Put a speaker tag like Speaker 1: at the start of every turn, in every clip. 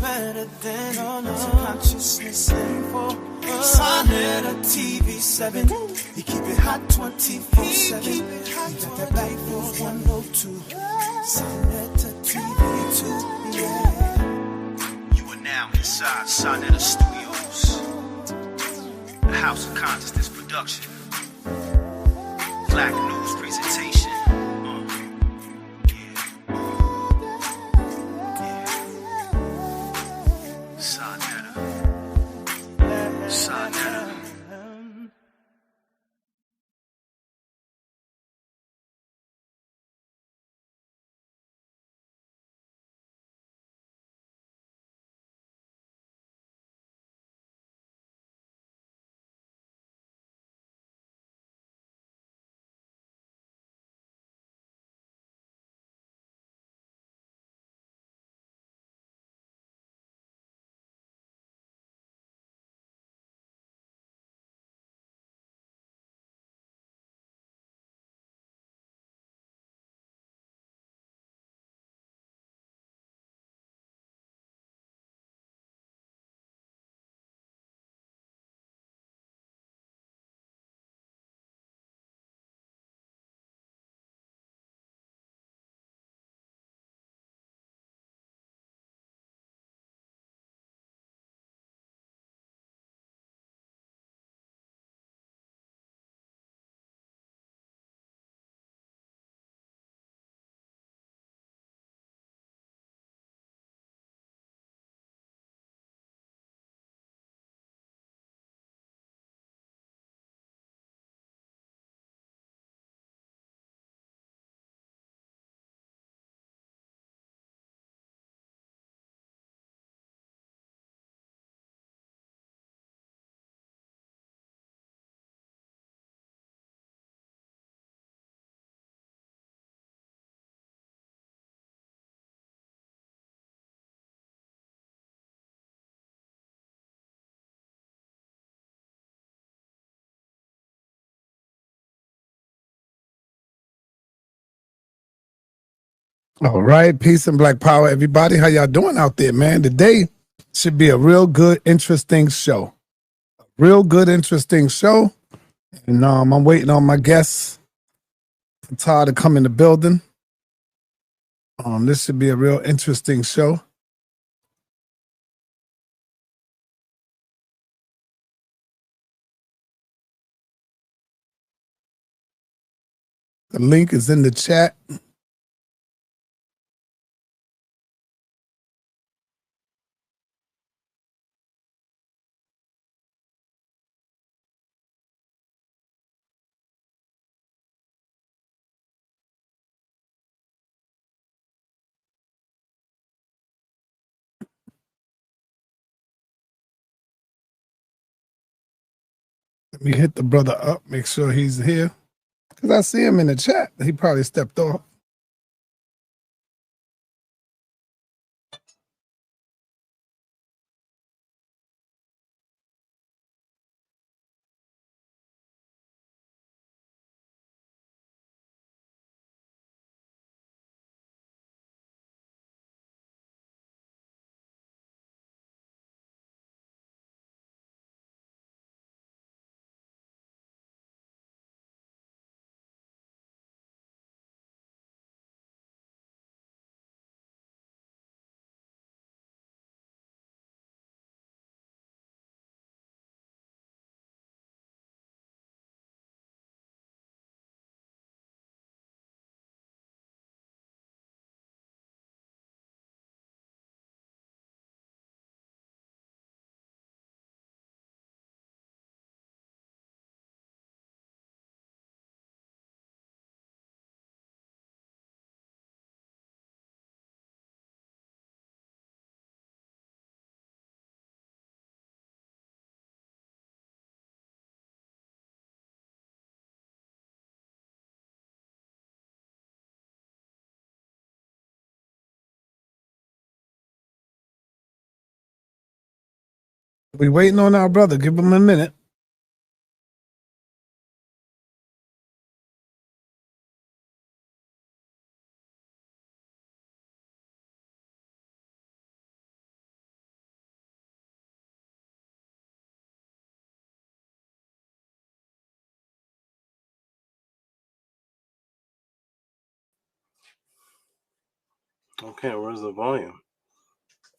Speaker 1: better than all of consciousness info. Sonnet TV 7. You keep it hot 24/7. You got that light for 102. Sonnet TV 2. Yeah.
Speaker 2: You are now inside Sonnet Studios, the house of consciousness production. Black news presentation.
Speaker 3: All right, peace and black power, everybody. How y'all doing out there, man? Today should be a real good, interesting show. Real good, interesting show. And I'm waiting on my guests, Ptah, to come in the building. This should be a real interesting show. The link is in the chat. Let me hit the brother up, make sure he's here. Because I see him in the chat. He probably stepped off. We waiting on our brother. Give him a minute.
Speaker 4: Okay, where's the volume?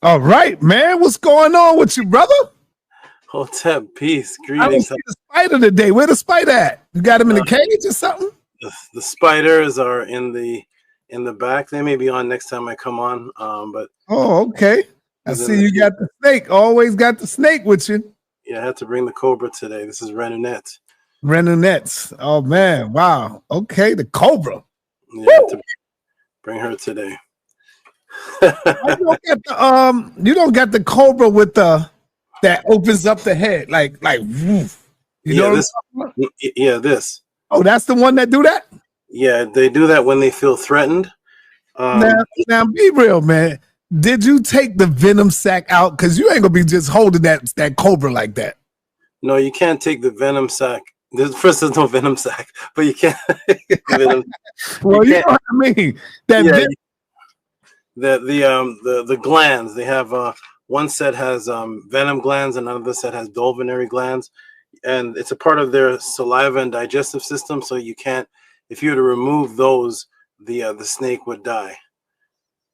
Speaker 3: All right, man. What's going on with you, brother?
Speaker 4: Hotep, peace,
Speaker 3: I don't
Speaker 4: greetings.
Speaker 3: see the spider today. Where the spider at? You got him in the cage or something?
Speaker 4: The spiders are in the back. They may be on next time I come on. But
Speaker 3: Oh, okay. I
Speaker 4: he's in
Speaker 3: see
Speaker 4: the
Speaker 3: you
Speaker 4: cage.
Speaker 3: got the snake. Always got the snake with you.
Speaker 4: Yeah, I had to bring the cobra today. This is Renunette.
Speaker 3: Renunets. Oh man, wow. Okay, the cobra.
Speaker 4: Yeah, I had to bring her today.
Speaker 3: You don't get the you don't get the cobra with the that opens up the head like woof. You know
Speaker 4: this. Yeah, this.
Speaker 3: Oh, that's the one that do that?
Speaker 4: Yeah, they do that when they feel threatened.
Speaker 3: Now be real, man. Did you take the venom sac out? Because you ain't gonna be just holding that cobra like that.
Speaker 4: No, you can't take the venom sac. First, there's no venom sac, but you can't. Venom.
Speaker 3: Well, you know what I mean. That
Speaker 4: yeah, the glands. They have one set has venom glands, and another set has dolvinary glands, and it's a part of their saliva and digestive system. So you can't. If you were to remove those, the snake would die.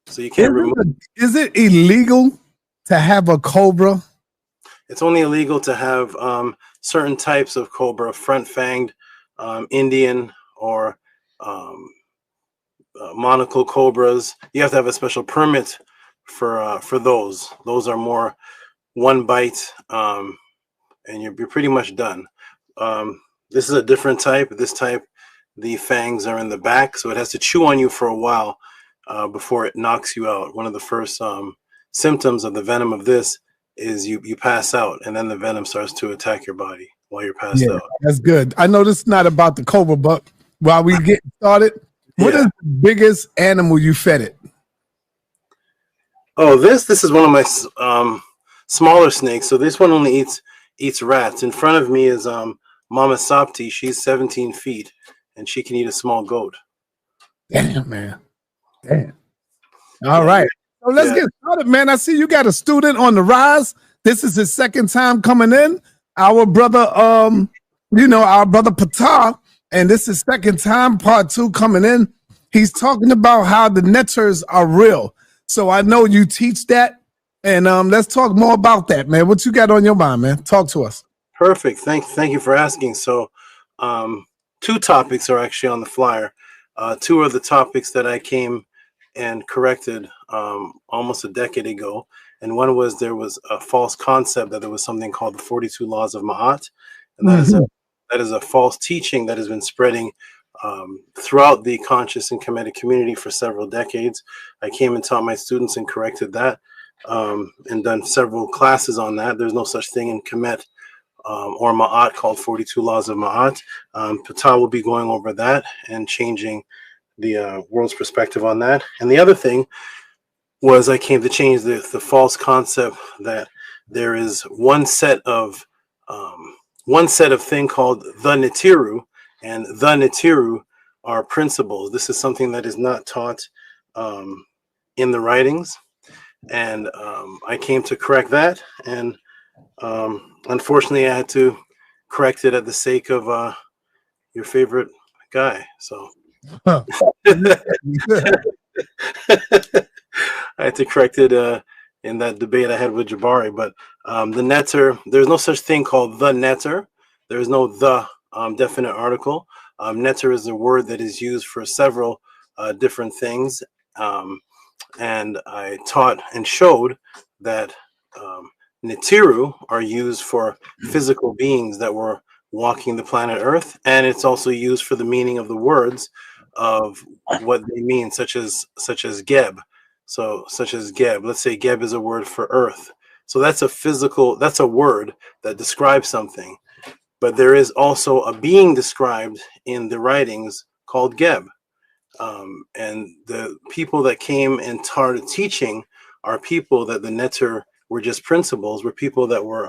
Speaker 4: So you can't remove.
Speaker 3: Is it illegal to have a cobra?
Speaker 4: It's only illegal to have certain types of cobra, front-fanged, Indian, or monocle cobras. You have to have a special permit for those. Those are more one bite, and you're pretty much done. This is a different type. This type, the fangs are in the back, so it has to chew on you for a while before it knocks you out. One of the first symptoms of the venom of this is you pass out, and then the venom starts to attack your body while you're passed out.
Speaker 3: That's good. I know this is not about the cobra, but while we get started, what is the biggest animal you fed it?
Speaker 4: Oh, this is one of my smaller snakes. So this one only eats rats. In front of me is Mama Sapti. She's 17 feet, and she can eat a small goat.
Speaker 3: Damn, man. Damn. All right. So let's get started, man. I see you got a student on the rise. This is his second time coming in. Our brother, our brother Ptah, and this is second time, part 2 coming in. He's talking about how the Neters are real. So I know you teach that, and let's talk more about that, man. What you got on your mind, man? Talk to us.
Speaker 4: Perfect. Thank you for asking. So 2 topics are actually on the flyer. 2 are the topics that I came and corrected almost a decade ago. And one was there was a false concept that there was something called the 42 laws of Ma'at. And that is a false teaching that has been spreading throughout the conscious and Kemetic community for several decades. I came and taught my students and corrected that and done several classes on that. There's no such thing in Kemet or Ma'at called 42 laws of Ma'at. Ptah will be going over that and changing the world's perspective on that. And the other thing was I came to change the false concept that there is one set of thing called the Neteru, and the Neteru are principles. This is something that is not taught in the writings, and I came to correct that. And unfortunately, I had to correct it at the sake of your favorite guy. So. I had to correct it in that debate I had with Jabari, but the Neter, there's no such thing called the Neter. There is no the definite article. Neter is a word that is used for several different things, and I taught and showed that Neteru are used for physical beings that were walking the planet Earth, and it's also used for the meaning of the words of what they mean, such as Geb. So such as Geb, let's say Geb is a word for earth. So that's a word that describes something. But there is also a being described in the writings called Geb. And the people that came and started teaching are people that the Neter were just principles, were people that were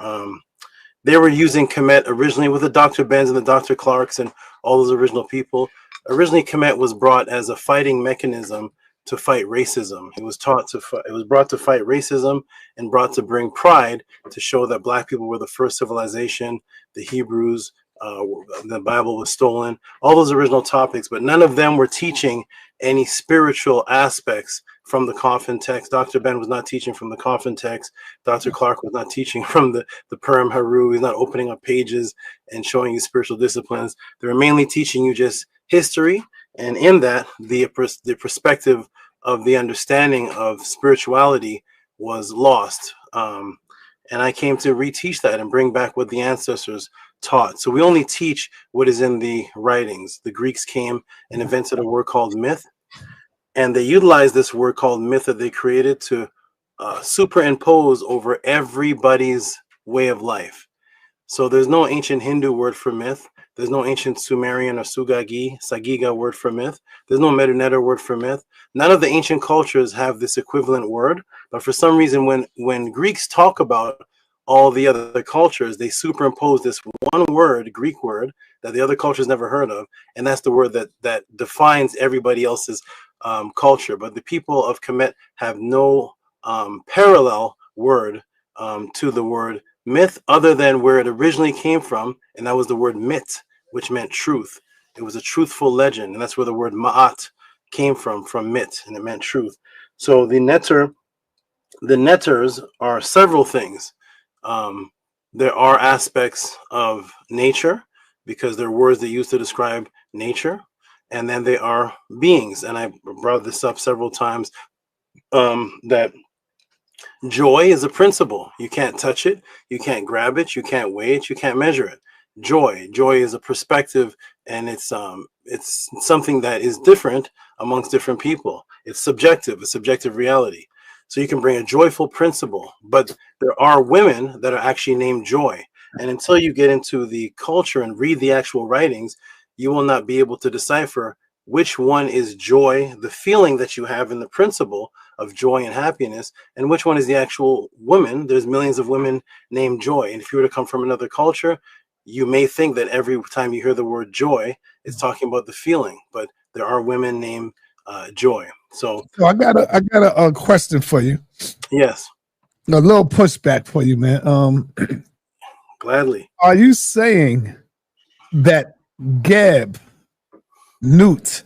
Speaker 4: they were using Kemet originally with the Dr. Benz and the Dr. Clarks and all those original people. Originally, Kemet was brought as a fighting mechanism to fight racism. It was brought to fight racism and brought to bring pride to show that Black people were the first civilization, the Hebrews, the Bible was stolen, all those original topics, but none of them were teaching any spiritual aspects from the coffin text. Dr. Ben was not teaching from the coffin text. Dr. Clark was not teaching from the Purim Haru. He's not opening up pages and showing you spiritual disciplines. They were mainly teaching you just history, and in that, the perspective of the understanding of spirituality was lost. And I came to reteach that and bring back what the ancestors taught. So we only teach what is in the writings. The Greeks came and invented a word called myth, and they utilized this word called myth that they created to superimpose over everybody's way of life. So there's no ancient Hindu word for myth. There's no ancient Sumerian or Sagiga word for myth. There's no Neteru word for myth. None of the ancient cultures have this equivalent word. But for some reason, when Greeks talk about all the other cultures, they superimpose this one word, Greek word, that the other cultures never heard of. And that's the word that defines everybody else's culture. But the people of Kemet have no parallel word to the word myth other than where it originally came from, and that was the word mit, which meant truth. It was a truthful legend, and that's where the word ma'at came from mit, and it meant truth. So the Neters are several things. There are aspects of nature, because they're words they use to describe nature, and then they are beings, and I brought this up several times, that joy is a principle. You can't touch it, you can't grab it, you can't weigh it, you can't measure it. Joy is a perspective, and it's something that is different amongst different people. It's subjective, a subjective reality. So you can bring a joyful principle, but there are women that are actually named Joy. And until you get into the culture and read the actual writings, you will not be able to decipher which one is joy, the feeling that you have in the principle of joy and happiness, and which one is the actual woman. There's millions of women named Joy. And if you were to come from another culture, you may think that every time you hear the word joy, it's talking about the feeling, but there are women named Joy. So
Speaker 3: I got a question for you.
Speaker 4: Yes.
Speaker 3: A little pushback for you, man.
Speaker 4: Gladly.
Speaker 3: Are you saying that Geb, Newt,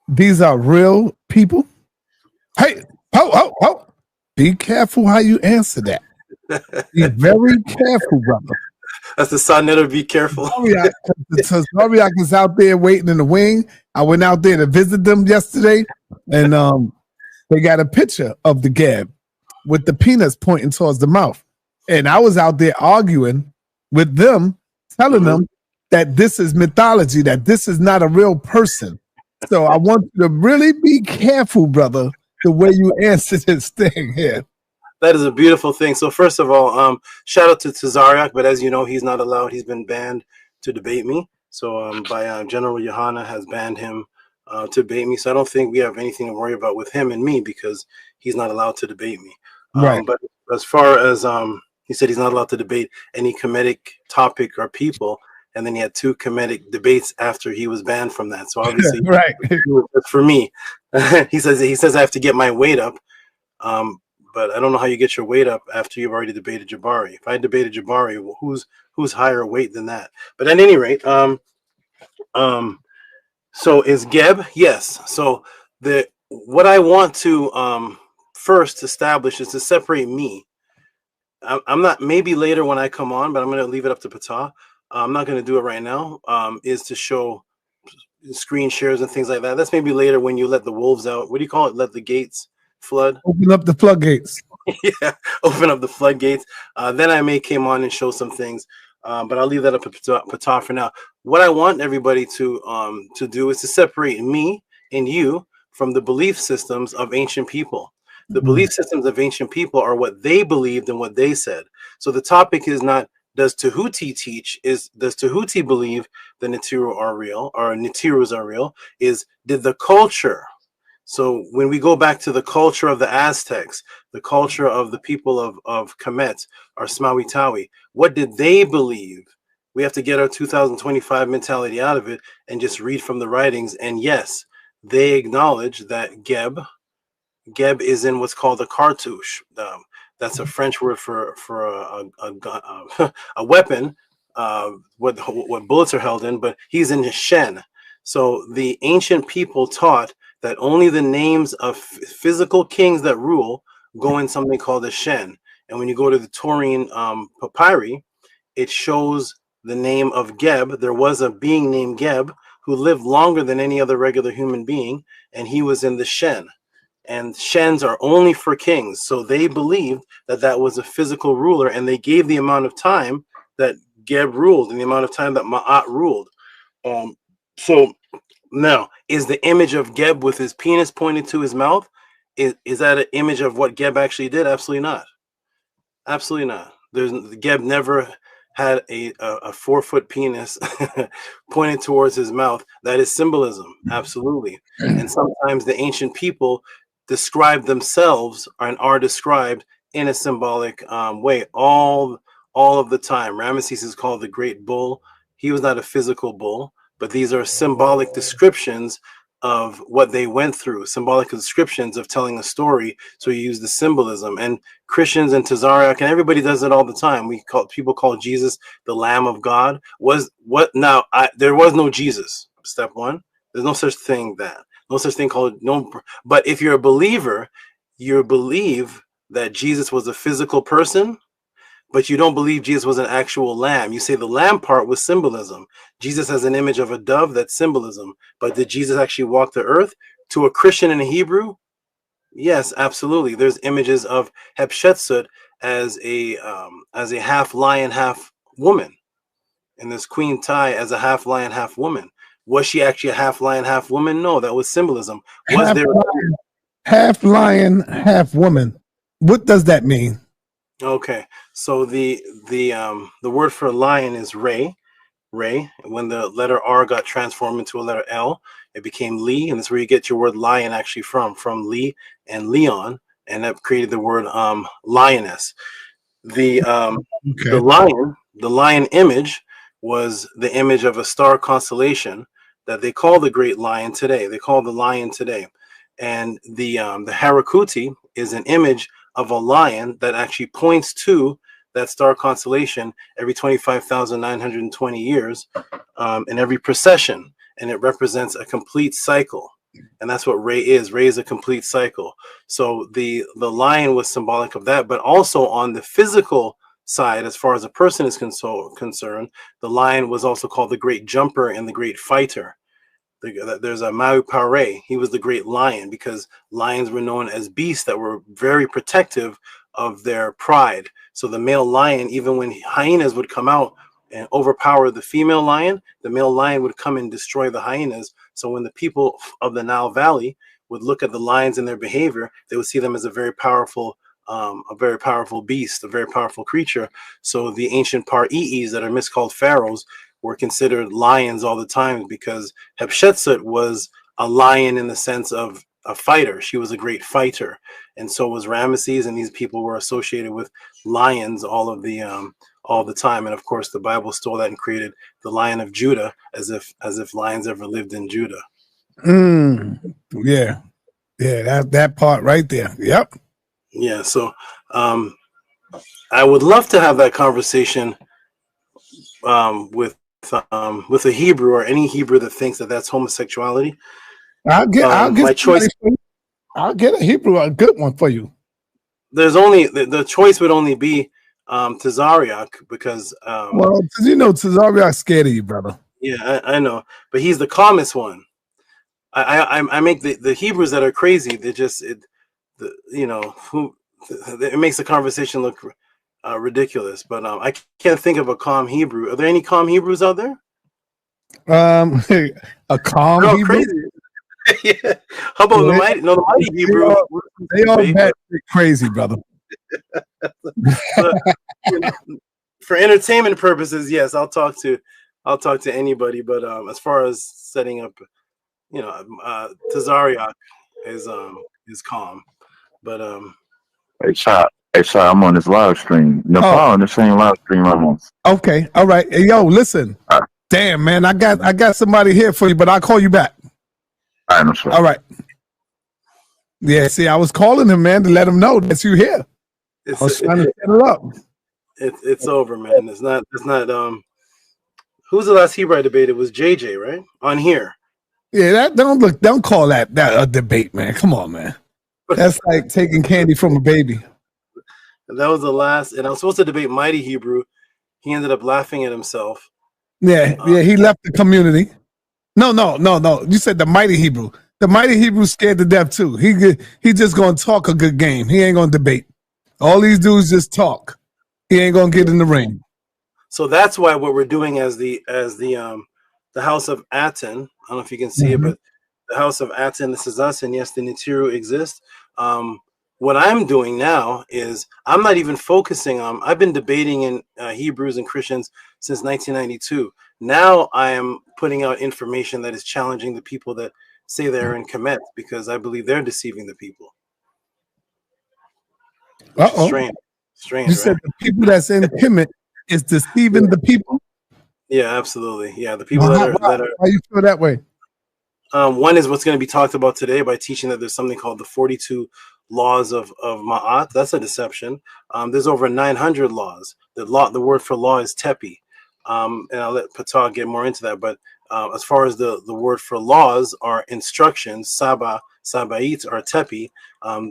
Speaker 3: these are real people? Hey, be careful how you answer that. Be very careful, brother.
Speaker 4: That's the son that'll be careful.
Speaker 3: Zoriak is out there waiting in the wing. I went out there to visit them yesterday, and they got a picture of the Geb with the peanuts pointing towards the mouth. And I was out there arguing with them, telling them that this is mythology, that this is not a real person. So I want you to really be careful, brother, the way you answer this thing here.
Speaker 4: That is a beautiful thing. So first of all, shout out to Zariak, but as you know, he's not allowed. He's been banned to debate me. So by General Yohana has banned him to debate me. So I don't think we have anything to worry about with him and me, because he's not allowed to debate me.
Speaker 3: Right.
Speaker 4: But as far as he said, he's not allowed to debate any Kemetic topic or people. And then he had 2 Kemetic debates after he was banned from that. So obviously,
Speaker 3: right.
Speaker 4: For me, he says I have to get my weight up. But I don't know how you get your weight up after you've already debated Jabari. If I debated Jabari, well, who's higher weight than that? But at any rate, so is Geb? Yes. So what I want to first establish is to separate me. I'm not, maybe later when I come on, but I'm going to leave it up to Ptah. I'm not going to do it right now. Is to show screen shares and things like that. That's maybe later when you let the wolves out. What do you call it? Let the gates flood.
Speaker 3: Open up the floodgates.
Speaker 4: Yeah, open up the floodgates. Then I may come on and show some things, but I'll leave that up to Ptah for now. What I want everybody to do is to separate me and you from the belief systems of ancient people. The belief systems of ancient people are what they believed and what they said. So the topic is not, does Tahuti teach, does Tahuti believe the Neteru are real, or Neterus are real? Did the culture, so when we go back to the culture of the Aztecs, the culture of the people of Kemet, or Smawitawi, what did they believe? We have to get our 2025 mentality out of it and just read from the writings. And yes, they acknowledge that Geb is in what's called a cartouche. That's a French word for a weapon, what bullets are held in, but he's in his shen. So the ancient people taught that only the names of physical kings that rule go in something called a Shen. And when you go to the Taurine papyri, it shows the name of Geb. There was a being named Geb who lived longer than any other regular human being, and he was in the Shen. And Shens are only for kings. So they believed that that was a physical ruler, and they gave the amount of time that Geb ruled and the amount of time that Ma'at ruled. So now, is the image of Geb with his penis pointed to his mouth, is that an image of what Geb actually did? Absolutely not. Absolutely not. Geb never had a 4-foot penis pointed towards his mouth. That is symbolism. Absolutely. And sometimes the ancient people describe themselves and are described in a symbolic way all of the time. Ramesses is called the Great Bull. He was not a physical bull, but these are symbolic descriptions of what they went through, symbolic descriptions of telling a story. So you use the symbolism, and Christians and Tazariak and everybody does it all the time. People call Jesus the Lamb of God. There was no Jesus. Step one, there's no such thing no such thing called no. But if you're a believer, you believe that Jesus was a physical person, but you don't believe Jesus was an actual lamb. You say the lamb part was symbolism. Jesus has an image of a dove, that's symbolism. But did Jesus actually walk the earth? To a Christian and a Hebrew? Yes, absolutely. There's images of Hatshepsut as a half lion, half woman. And there's Queen Tai as a half lion, half woman. Was she actually a half lion, half woman? No, that was symbolism.
Speaker 3: Half lion, half woman? What does that mean?
Speaker 4: Okay, so the word for lion is Ray. When the letter R got transformed into a letter L, it became Lee, and that's where you get your word lion actually from Lee and Leon, and that created the word lioness. The lion image was the image of a star constellation that they call the Great Lion today. They call the lion today, and the Harakuti is an image of a lion that actually points to that star constellation every 25,920 years in every procession, and it represents a complete cycle. And that's what Ray is. Ray is a complete cycle. So the lion was symbolic of that, but also on the physical side, as far as a person is concerned, the lion was also called the great jumper and the great fighter. There's a Mau Pare. He was the great lion because lions were known as beasts that were very protective of their pride. So the male lion, even when hyenas would come out and overpower the female lion, the male lion would come and destroy the hyenas. So when the people of the Nile Valley would look at the lions and their behavior, they would see them as a very powerful beast, a very powerful creature. So the ancient Par-Ees that are miscalled pharaohs were considered lions all the time because Hatshepsut was a lion in the sense of a fighter. She was a great fighter, and so was Ramesses, and these people were associated with lions all the time. And of course, the Bible stole that and created the Lion of Judah, as if lions ever lived in Judah.
Speaker 3: Yeah, that part right there. Yep.
Speaker 4: Yeah. So I would love to have that conversation with a Hebrew or any Hebrew that thinks that that's homosexuality.
Speaker 3: I'll get
Speaker 4: my choice.
Speaker 3: I'll get a Hebrew, a good one for you.
Speaker 4: There's only the choice would only be Tazariak because
Speaker 3: well, you know Tazariak's scared of you, brother.
Speaker 4: Yeah, I know, but he's the calmest one. I make the Hebrews that are crazy. They just it makes the conversation look ridiculous. But I can't think of a calm Hebrew. Are there any calm Hebrews out there?
Speaker 3: A calm Hebrew? Crazy.
Speaker 4: Yeah. How about the mighty? No, the mighty Hebrew.
Speaker 3: They all that crazy, brother.
Speaker 4: But, for entertainment purposes, yes, I'll talk to anybody. But as far as setting up, Tazariak is calm. But
Speaker 5: Hey, Shot, I'm on this live stream. No problem. The same live stream I'm on.
Speaker 3: Okay, all right. Hey, yo, listen.
Speaker 5: All right.
Speaker 3: Damn, man, I got somebody here for you, but I'll call you back.
Speaker 5: All right, no sure.
Speaker 3: All right. Yeah, see, I was calling him, man, to let him know that you here. I was trying to set it up.
Speaker 4: It's over, man. It's not. Who's the last Hebrew I debated? It was JJ, right? On here.
Speaker 3: Yeah, that don't call that a debate, man. Come on, man. That's like taking candy from a baby.
Speaker 4: And that was the last, and I was supposed to debate Mighty Hebrew. He ended up laughing at himself.
Speaker 3: Yeah, he left the community. No. You said the Mighty Hebrew. The Mighty Hebrew scared to death too. He just gonna talk a good game. He ain't gonna debate. All these dudes just talk. He ain't gonna get in the ring.
Speaker 4: So that's why what we're doing as the House of Aten. I don't know if you can see it, but the House of Aten. This is us, and yes, the Neteru exists. What I'm doing now is I'm not even focusing on. I've been debating in Hebrews and Christians since 1992. Now I am putting out information that is challenging the people that say they're in Kemet, because I believe they're deceiving the people. Strange,
Speaker 3: You
Speaker 4: right?
Speaker 3: said the people that's in Kemet is deceiving the people?
Speaker 4: Yeah, absolutely. Yeah, the people that are.
Speaker 3: Why you feel that way?
Speaker 4: One is what's going to be talked about today by teaching that there's something called the 42 laws of Ma'at. That's a deception. There's over 900 laws. The word for law is tepi. And I'll let Ptah get more into that. But as far as the word for laws are instructions, sabait are tepi.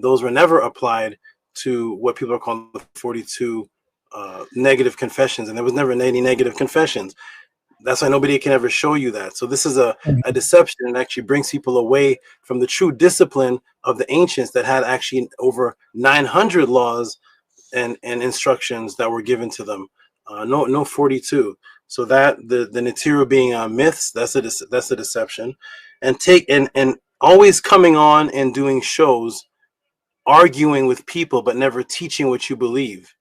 Speaker 4: Those were never applied to what people are calling the 42 negative confessions. And there was never any negative confessions. That's why nobody can ever show you that. So this is a deception, and actually brings people away from the true discipline of the ancients that had actually over 900 laws and instructions that were given to them. No 42. So that the Neteru being myths, that's a deception, and always coming on and doing shows, arguing with people, but never teaching what you believe.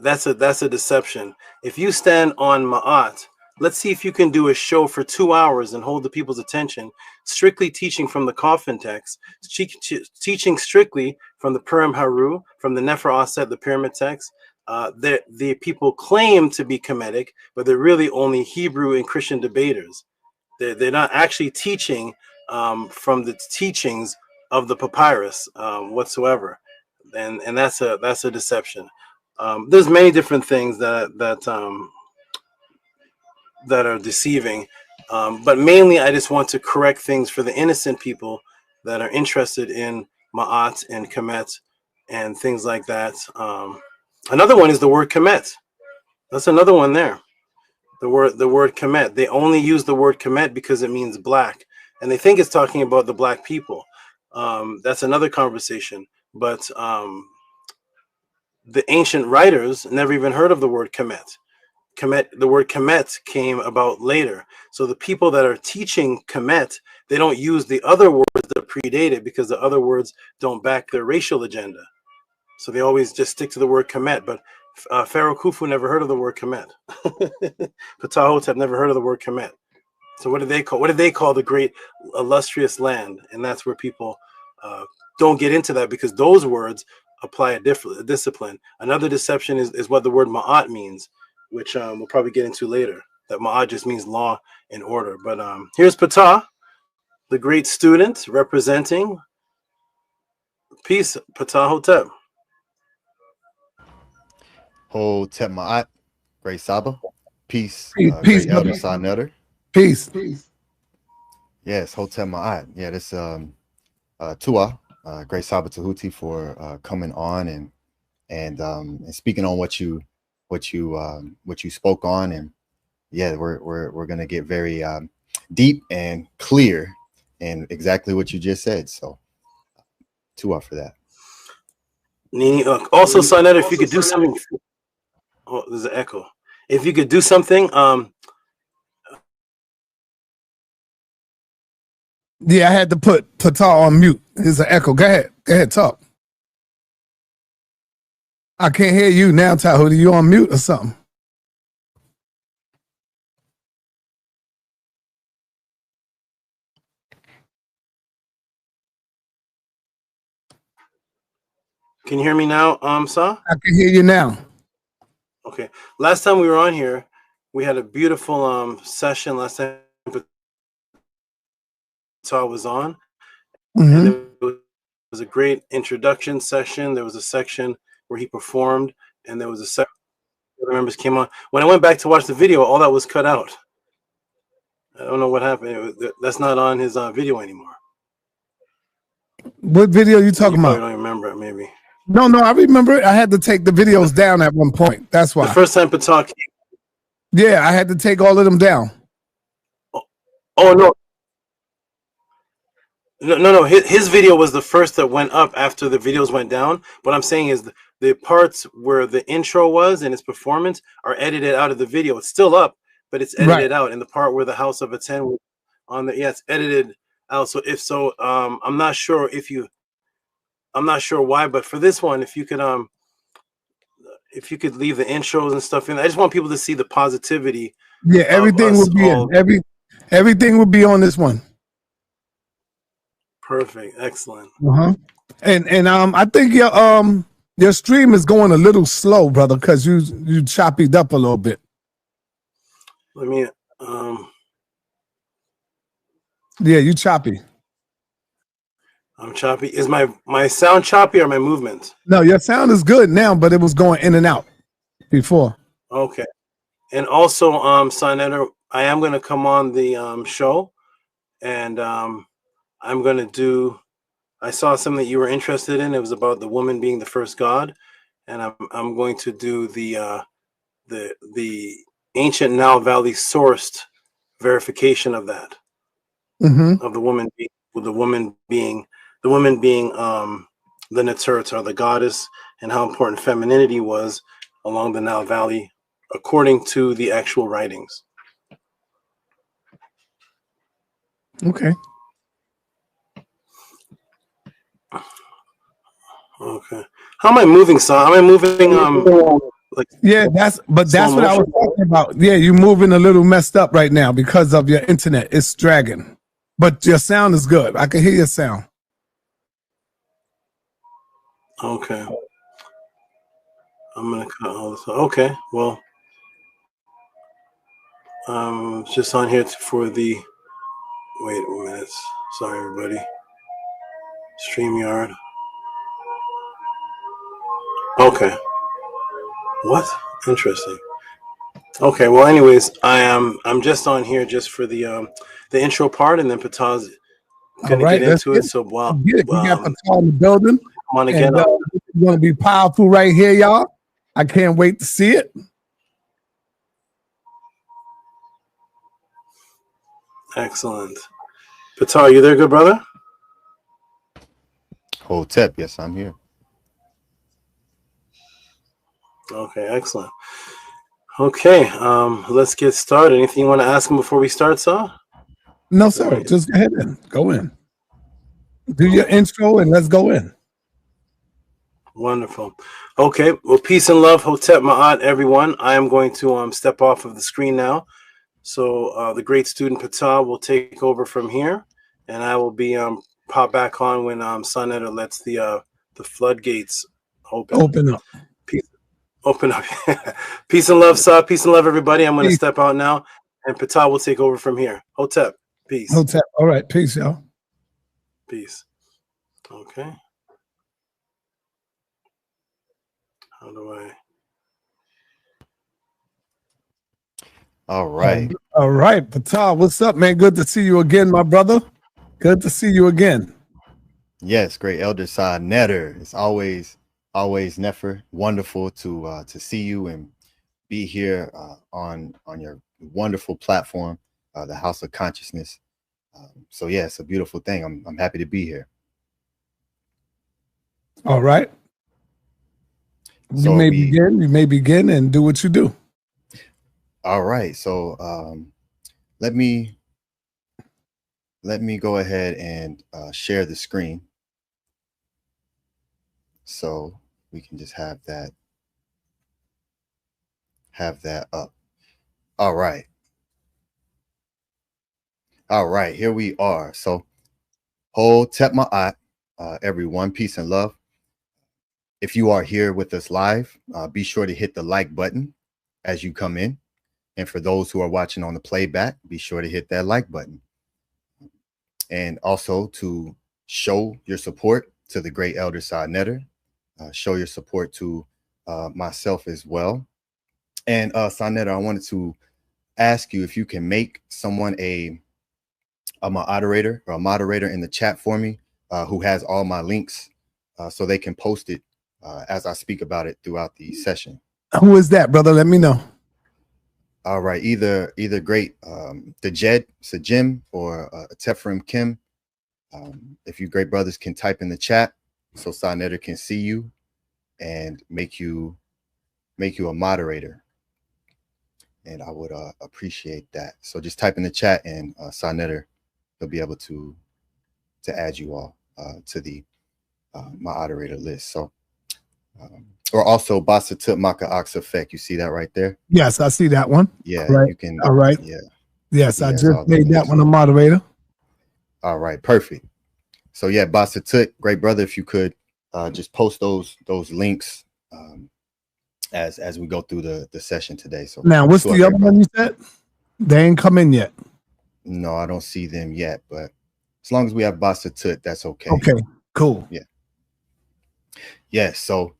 Speaker 4: That's a deception. If you stand on Ma'at, let's see if you can do a show for 2 hours and hold the people's attention, strictly teaching from the coffin text, teaching strictly from the Purim Haru, from the Nefer Aset, the pyramid text. The people claim to be Kemetic, but they're really only Hebrew and Christian debaters. They're not actually teaching from the teachings of the papyrus whatsoever, and that's a deception. There's many different things that are deceiving, but mainly I just want to correct things for the innocent people that are interested in Ma'at and Kemet and things like that. Another one is the word Kemet. That's another one there. The word Kemet. They only use the word Kemet because it means black, and they think it's talking about the black people. That's another conversation, but the ancient writers never even heard of the word Kemet. The word Kemet came about later. So the people that are teaching Kemet, they don't use the other words that predate it because the other words don't back their racial agenda. So they always just stick to the word Kemet. But Pharaoh Khufu never heard of the word Kemet. Ptah Hotep never heard of the word Kemet. So what did they call the great illustrious land? And that's where people don't get into that, because those words apply a discipline. Another deception is what the word Ma'at means, which we'll probably get into later. That Ma'at just means law and order. But here's Ptah, the great student representing. Peace, Ptah Hotep.
Speaker 6: Hotep Ma'at, Great Saba. Peace,
Speaker 3: Peace,
Speaker 6: Great Elder Neteru.
Speaker 3: Peace.
Speaker 6: Yes, Hotep Ma'at. Yeah, this Tua, Great Saba Tahuti for coming on and speaking on what you spoke on. And yeah, we're gonna get very deep and clear in exactly what you just said. So Tua for that.
Speaker 4: Nini, also, Sonet, if you could do something. Oh, there's an echo. If you could do something,
Speaker 3: yeah, I had to put Ptah on mute. There's an echo. Go ahead, talk. I can't hear you now, Tahuti. You on mute or something?
Speaker 4: can you hear me now, Sa?
Speaker 3: I can hear you now.
Speaker 4: Okay. Last time we were on here, we had a beautiful session. Last time Ptah was on, and it was a great introduction session. There was a section where he performed, and there was a section where the members came on. When I went back to watch the video, all that was cut out. I don't know what happened. That's not on his video anymore.
Speaker 3: What video you talking
Speaker 4: You probably
Speaker 3: about?
Speaker 4: don't remember it, maybe.
Speaker 3: No, I remember it. I had to take the videos down at one point. That's why.
Speaker 4: The first time Ptah came.
Speaker 3: Yeah, I had to take all of them down.
Speaker 4: Oh no. No. His video was the first that went up after the videos went down. What I'm saying is the parts where the intro was and its performance are edited out of the video. It's still up, but it's edited out. And the part where the House of a 10 was on the, it's edited out. So I'm not sure why, but for this one, if you could leave the intros and stuff in, I just want people to see the positivity.
Speaker 3: Yeah, everything would be in. Everything would be on this one.
Speaker 4: Perfect, excellent.
Speaker 3: And I think your stream is going a little slow, brother, because you choppied up a little bit.
Speaker 4: Let me
Speaker 3: yeah, you choppy.
Speaker 4: I'm choppy. Is my sound choppy or my movement?
Speaker 3: No, your sound is good now, but it was going in and out before.
Speaker 4: Okay. And also, Neteru, I am going to come on the show, and I'm going to do. I saw something that you were interested in. It was about the woman being the first god, and I'm going to do the ancient Nile Valley sourced verification of that, of the woman being the Neteru, the goddess, and how important femininity was along the Nile Valley, according to the actual writings.
Speaker 3: Okay.
Speaker 4: Okay. How am I moving, son? Am I moving like?
Speaker 3: Yeah, that's what I was talking about. Yeah, you're moving a little messed up right now because of your internet. It's dragging. But your sound is good. I can hear your sound.
Speaker 4: Okay. I'm gonna cut all this. Okay. Well, just on here for the. Wait a minute. Sorry, everybody. StreamYard. Okay. What? Interesting. Okay. Well, anyways, I'm just on here just for the intro part, and then Ptah's gonna get into it. So
Speaker 3: we got Ptah in the building.
Speaker 4: Come on again.
Speaker 3: It's gonna be powerful right here, y'all. I can't wait to see it.
Speaker 4: Excellent. Ptah, are you there, good brother?
Speaker 6: Hotep, yes, I'm here.
Speaker 4: Okay, excellent. Okay, let's get started. Anything you want to ask him before we start, sir?
Speaker 3: No, sir. Just go ahead and go in. Do your intro and let's go in.
Speaker 4: Wonderful. Okay, well, peace and love, Hotep Ma'at, everyone. I am going to step off of the screen now. So the great student Ptah will take over from here, and I will be pop back on when Neteru lets the floodgates open
Speaker 3: up.
Speaker 4: Open up. Peace and love, sir. Peace and love, everybody. I'm going to step out now, and Ptah will take over from here. Hotep, peace.
Speaker 3: Hotep. All right, peace, y'all.
Speaker 4: Peace. Okay. How do I?
Speaker 6: All right.
Speaker 3: All right, Ptah, what's up, man? Good to see you again, my brother. Good to see you again.
Speaker 6: Yes, great elder side Neteru. It's always Nefer. Wonderful to see you and be here on your wonderful platform, the House of Consciousness. So yeah, it's a beautiful thing. I'm happy to be here.
Speaker 3: All right. You may begin and do what you do.
Speaker 6: All right. So let me go ahead and share the screen. So we can just have that up. All right. All right, here we are. So Hotep Ma'at, everyone, peace and love. If you are here with us live, be sure to hit the like button as you come in. And for those who are watching on the playback, be sure to hit that like button. And also to show your support to the great elder Neteru. Show your support to myself as well. And Neteru, I wanted to ask you if you can make someone a moderator or a moderator in the chat for me, who has all my links, so they can post it as I speak about it throughout the session.
Speaker 3: Who is that, brother? Let me know.
Speaker 6: All right, either great the Jed Sajim or Tefrim Kim. If you great brothers can type in the chat so Neteru can see you and make you a moderator, and I would appreciate that. So just type in the chat, and Neteru will be able to add you all to the moderator list. So or also Basatut Maka Ox effect. You see that right there?
Speaker 3: Yes, I see that one.
Speaker 6: Yeah,
Speaker 3: right.
Speaker 6: You can.
Speaker 3: All right.
Speaker 6: Yeah.
Speaker 3: Yes, I just made that one a moderator.
Speaker 6: All right, perfect. So yeah, Basatut, great brother, if you could just post those links as we go through the session today. So
Speaker 3: now, what's the other one you said? They ain't come in yet.
Speaker 6: No, I don't see them yet, but as long as we have Basatut, that's okay.
Speaker 3: Okay, cool.
Speaker 6: Yeah. Yes. So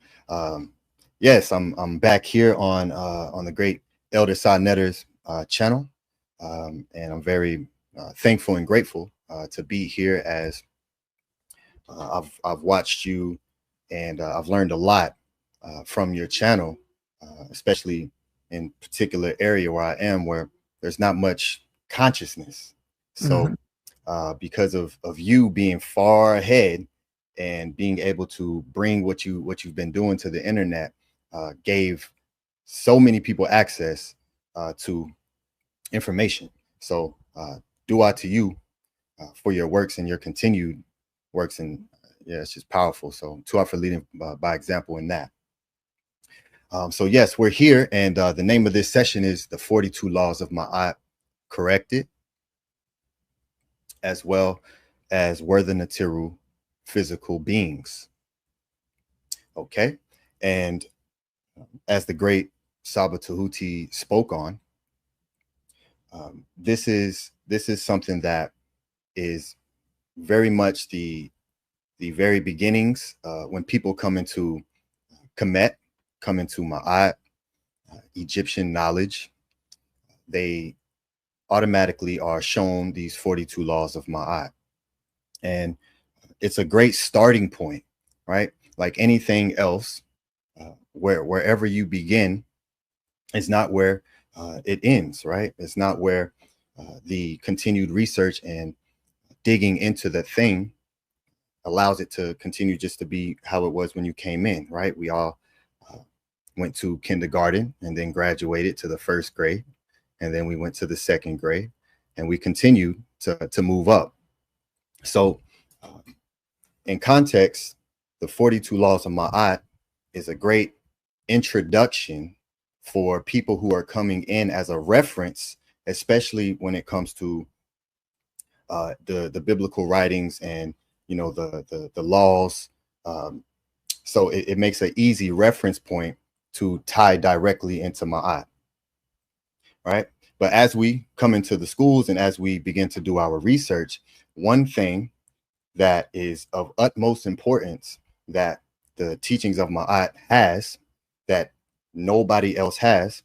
Speaker 6: yes, I'm back here on the great Elder Neteru's channel, and I'm very thankful and grateful to be here, as I've watched you, and I've learned a lot from your channel, especially in particular area where I am, where there's not much consciousness. So because of you being far ahead and being able to bring what you've been doing to the internet, gave so many people access to information. So dua to you for your works and your continued works, and yeah, it's just powerful. So dua for leading by example in that. So yes, we're here, and the name of this session is the 42 Laws of Ma'at Corrected, as well as Were the Neteru Physical Beings. Okay, and as the great Saba Tahuti spoke on, this is something that is very much the very beginnings when people come into Kemet, come into Ma'at, Egyptian knowledge. They automatically are shown these 42 laws of Ma'at, and it's a great starting point, right? Like anything else, wherever you begin is not where it ends, right? It's not where the continued research and digging into the thing allows it to continue just to be how it was when you came in, right? We all went to kindergarten and then graduated to the first grade, and then we went to the second grade, and we continued to move up. So in context, the 42 Laws of Ma'at is a great introduction for people who are coming in as a reference, especially when it comes to the biblical writings and, you know, the laws. So it makes an easy reference point to tie directly into Ma'at, right? But as we come into the schools and as we begin to do our research, one thing that is of utmost importance that the teachings of Ma'at has, that nobody else has,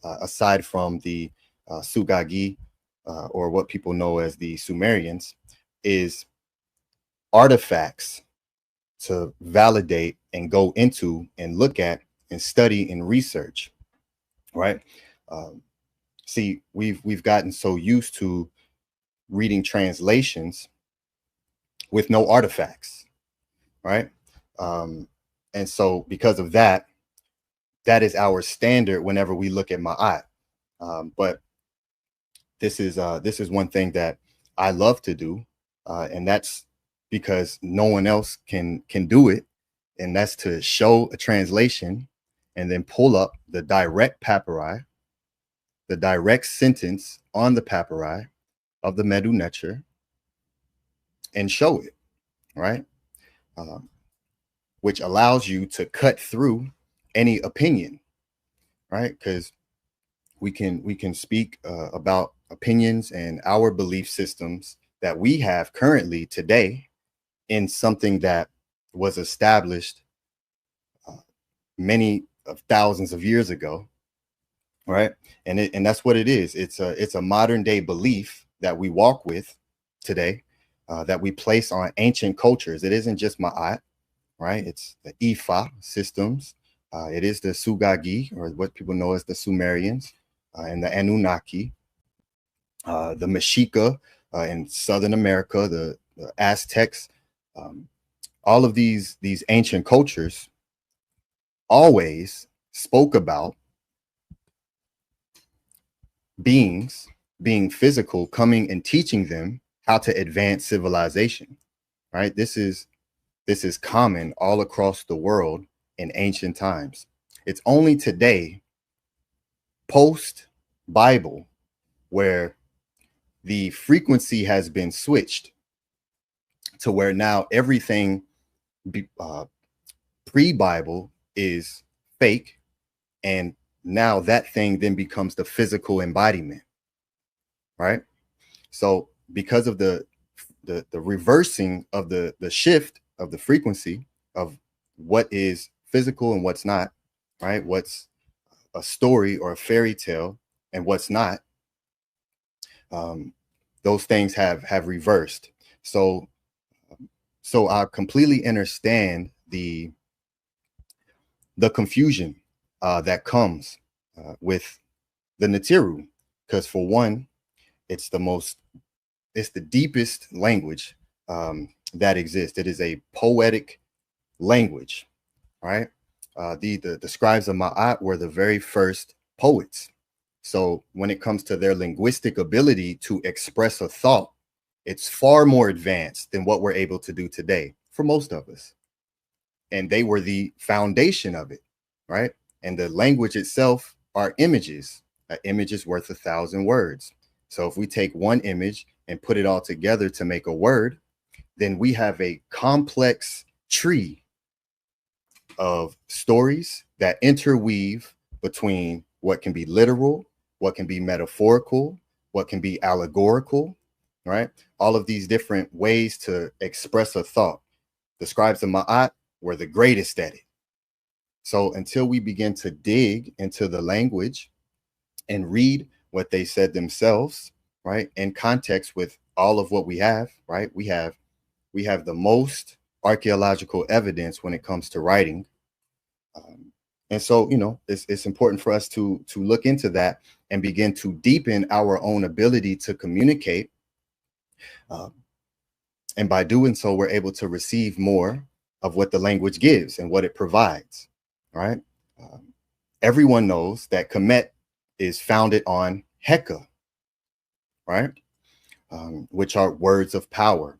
Speaker 6: aside from the Sugagi, or what people know as the Sumerians, is artifacts to validate and go into and look at and study and research, right? See, we've gotten so used to reading translations with no artifacts, right? And so because of that, that is our standard whenever we look at Ma'at. But this is one thing that I love to do, and that's because no one else can do it, and that's to show a translation and then pull up the direct papyri, the direct sentence on the papyri of the Medu Neter, and show it, right? Which allows you to cut through any opinion, right? Because we can speak about opinions and our belief systems that we have currently today in something that was established many of thousands of years ago, right? And that's what it is. It's a modern day belief that we walk with today, that we place on ancient cultures. It isn't just Ma'at, right? It's the Ifa systems. It is the Sugagi, or what people know as the Sumerians, and the Anunnaki, the Mexica in Southern America, the Aztecs. All of these ancient cultures always spoke about beings being physical, coming and teaching them how to advance civilization, right? This is common all across the world in ancient times. It's only today, post Bible, where the frequency has been switched to where now everything pre-Bible is fake, and now that thing then becomes the physical embodiment, right? So because of the reversing of the shift of the frequency of what is physical and what's not, right? What's a story or a fairy tale and what's not, those things have reversed. So I completely understand the confusion that comes with the Neteru, because for one, it's the deepest language that exists. It is a poetic language, right? The scribes of Ma'at were the very first poets. So when it comes to their linguistic ability to express a thought, it's far more advanced than what we're able to do today for most of us. And they were the foundation of it, right? And the language itself are images. An image is worth 1,000 words. So if we take one image and put it all together to make a word, then we have a complex tree of stories that interweave between what can be literal, what can be metaphorical, what can be allegorical, right? All of these different ways to express a thought. The scribes of Ma'at were the greatest at it. So until we begin to dig into the language and read what they said themselves, right, in context with all of what we have, right? We have the most archaeological evidence when it comes to writing. And so, you know, it's important for us to look into that and begin to deepen our own ability to communicate. And by doing so, we're able to receive more of what the language gives and what it provides, right? Everyone knows that Kemet is founded on Heka, right? Which are words of power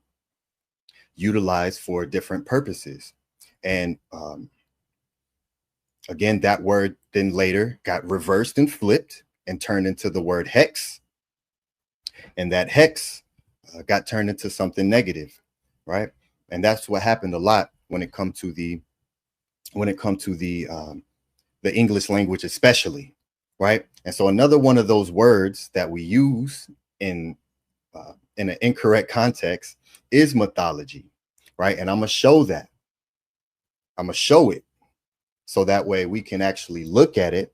Speaker 6: utilized for different purposes. And again, that word then later got reversed and flipped and turned into the word hex. And that hex got turned into something negative, right? And that's what happened a lot when it comes to the English language, especially, right? And so another one of those words that we use in an incorrect context is mythology, right? And I'm gonna show that. I'm gonna show it so that way we can actually look at it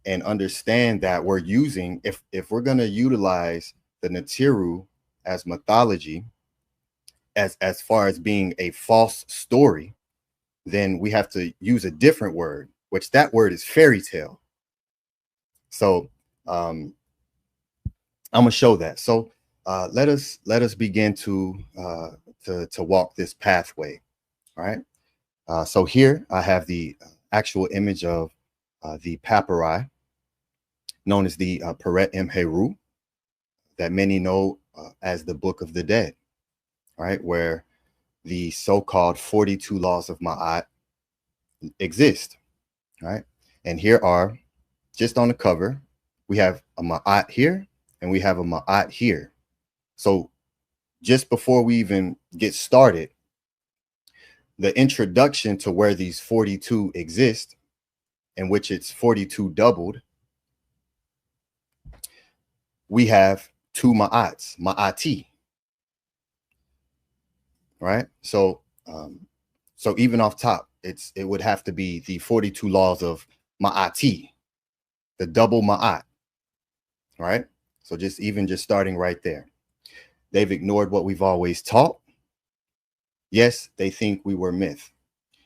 Speaker 6: and understand that we're using, if we're gonna utilize the Neteru as mythology, as far as being a false story, then we have to use a different word, which that word is fairy tale. So I'm gonna show that. So let us begin to walk this pathway. All right. So here I have the actual image of the papyri known as the Pekha Em Khu, that many know as the Book of the Dead, right? Where the so-called 42 laws of Ma'at exist, right? And here are, just on the cover, we have a Ma'at here and we have a Ma'at here. So just before we even get started, the introduction to where these 42 exist, in which it's 42 doubled, we have two Ma'ats, Ma'ati, right? So so even off top, it would have to be the 42 laws of Ma'ati, the double ma'at, right? So just starting right there. They've ignored what we've always taught. Yes, they think we were myth.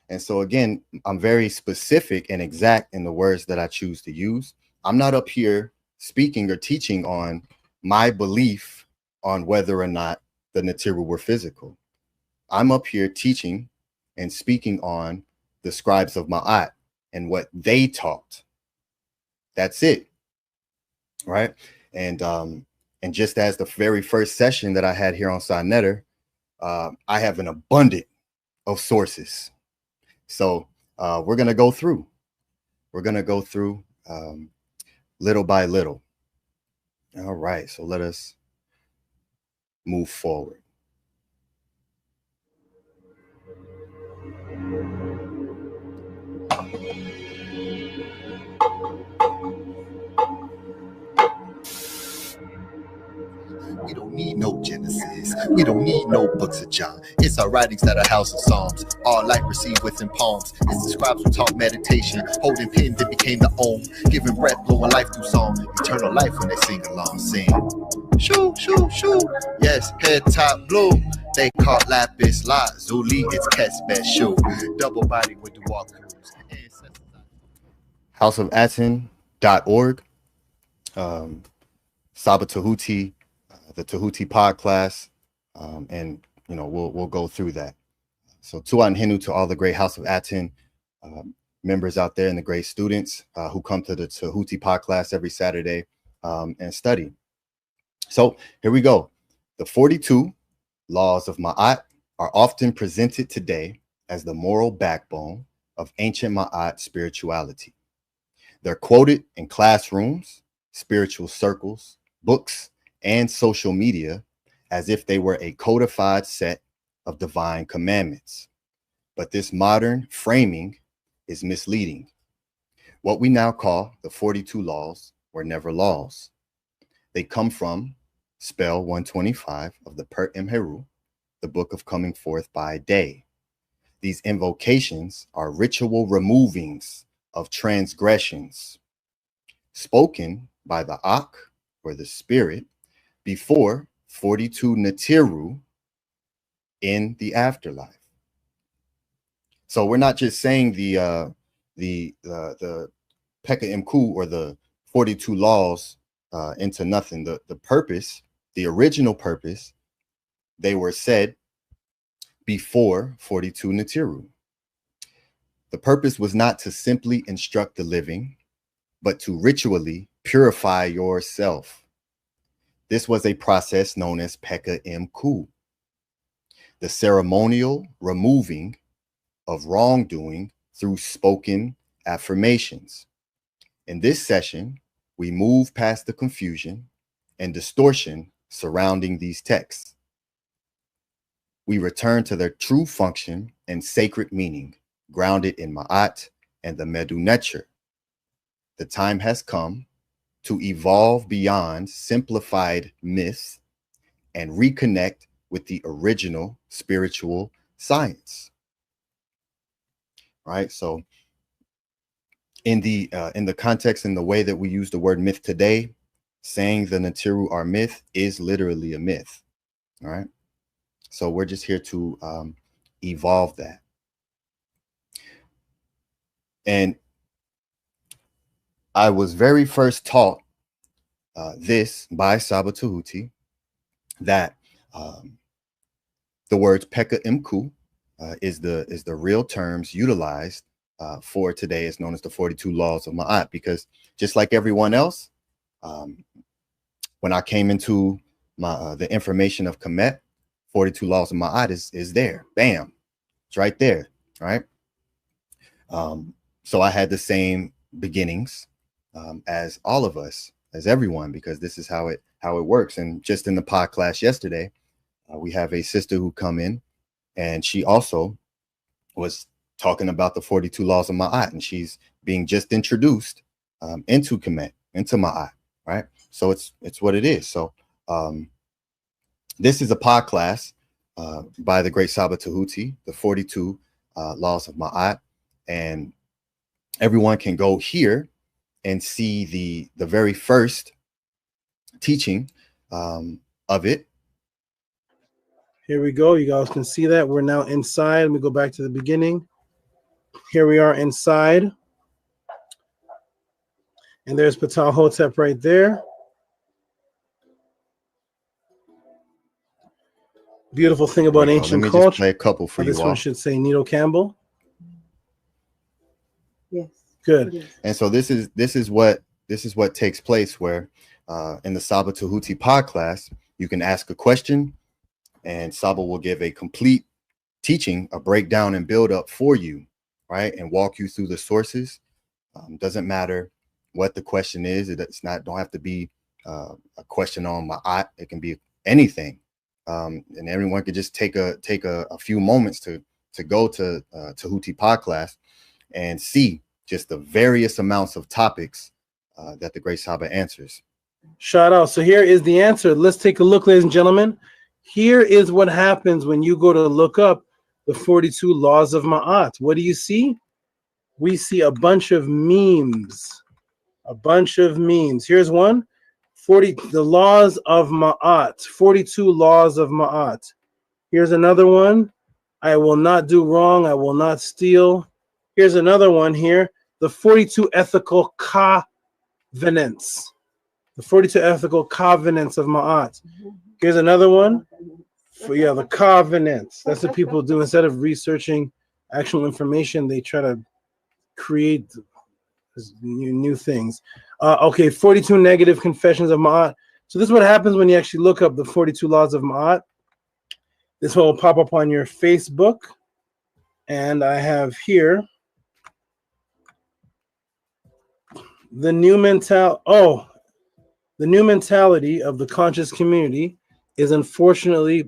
Speaker 6: And so again, I'm very specific and exact in the words that I choose to use. I'm not up here speaking or teaching on my belief on whether or not the Neteru were physical. I'm up here teaching and speaking on the scribes of Ma'at and what they taught. That's it, right? And just as the very first session that I had here on Neteru, I have an abundance of sources. So we're going to go through. We're going to go through little by little. All right, so let us move forward.
Speaker 7: We don't need no Genesis. We don't need no books of John. It's our writings that are house of Psalms. All light received within palms. It's the scribes who taught meditation. Holding pen that became the Om. Giving breath, blowing life through song. Eternal life when they sing along. Sing. Shoo, shoo, shoo. Yes, head top blue. They caught lapis lazuli. It's cat's best shoe. Double body with the walkthroughs.
Speaker 6: houseofaten.org. Saba Tahuti, the Tahuti pod class, and we'll go through that. So Tuan Hinu to all the great House of Aten members out there and the great students who come to the Tahuti pod class every Saturday and study. So here we go. The 42 laws of Ma'at are often presented today as the moral backbone of ancient Ma'at spirituality. They're quoted in classrooms, spiritual circles, books, and social media as if they were a codified set of divine commandments. But this modern framing is misleading. What we now call the 42 laws were never laws. They come from spell 125 of the Pekha Em Khu, the book of coming forth by day. These invocations are ritual removings of transgressions spoken by the Ak, or the spirit, before 42 Neteru in the afterlife. So we're not just saying the Pekha Em Khu or the 42 laws into nothing. The purpose, the original purpose, they were said before 42 Neteru. The purpose was not to simply instruct the living, but to ritually purify yourself. This was a process known as Pekha Em Khu, the ceremonial removing of wrongdoing through spoken affirmations. In this session, we move past the confusion and distortion surrounding these texts. We return to their true function and sacred meaning, grounded in Ma'at and the Medu Neter. The time has come to evolve beyond simplified myths and reconnect with the original spiritual science. Right? So in the context and the way that we use the word myth today, saying the Neteru are myth is literally a myth. All right? So we're just here to evolve that. And I was very first taught this by Saba Tahuti, that the words Pekha Em Khu is the real terms utilized for today is known as the 42 laws of Ma'at, because just like everyone else, when I came into the information of Kemet, 42 laws of Ma'at is there. Bam, it's right there, right? So I had the same beginnings as all of us, as everyone, because this is how it works. And just in the pod class yesterday, we have a sister who come in, and she also was talking about the 42 laws of Ma'at, and she's being just introduced into Kemet, into Ma'at, right? So it's what it is. So this is a pod class by the great Saba Tahuti, the 42 laws of Ma'at, and everyone can go here and see the very first teaching of it.
Speaker 4: Here we go. You guys can see that. We're now inside. Let me go back to the beginning. Here we are inside. And there's Ptah Hotep right there. Beautiful thing about ancient
Speaker 6: Let me
Speaker 4: culture.
Speaker 6: just play a couple for you
Speaker 4: this
Speaker 6: all.
Speaker 4: one should say Nito Campbell.
Speaker 8: Yes.
Speaker 4: Good.
Speaker 6: And so this is what takes place where in the Saba Tahuti pod class, you can ask a question and Saba will give a complete teaching, a breakdown and build up for you, right? And walk you through the sources. Doesn't matter what the question is. Don't have to be a question on Ma'at. It can be anything. And everyone could just take a few moments to go to Tahuti pod class and see just the various amounts of topics that the Great Saba answers.
Speaker 4: Shout out. So here is the answer. Let's take a look, ladies and gentlemen. Here is what happens when you go to look up the 42 laws of Ma'at. What do you see? We see a bunch of memes. A bunch of memes. Here's one. The laws of Ma'at. 42 laws of Ma'at. Here's another one. I will not do wrong. I will not steal. Here's another one here. The 42 ethical covenants. The 42 ethical covenants of Ma'at. Here's another one. The covenants. That's what people do. Instead of researching actual information, they try to create new things. Okay, 42 negative confessions of Ma'at. So this is what happens when you actually look up the 42 laws of Ma'at. This one will pop up on your Facebook. And I have here the new mentality of the conscious community is unfortunately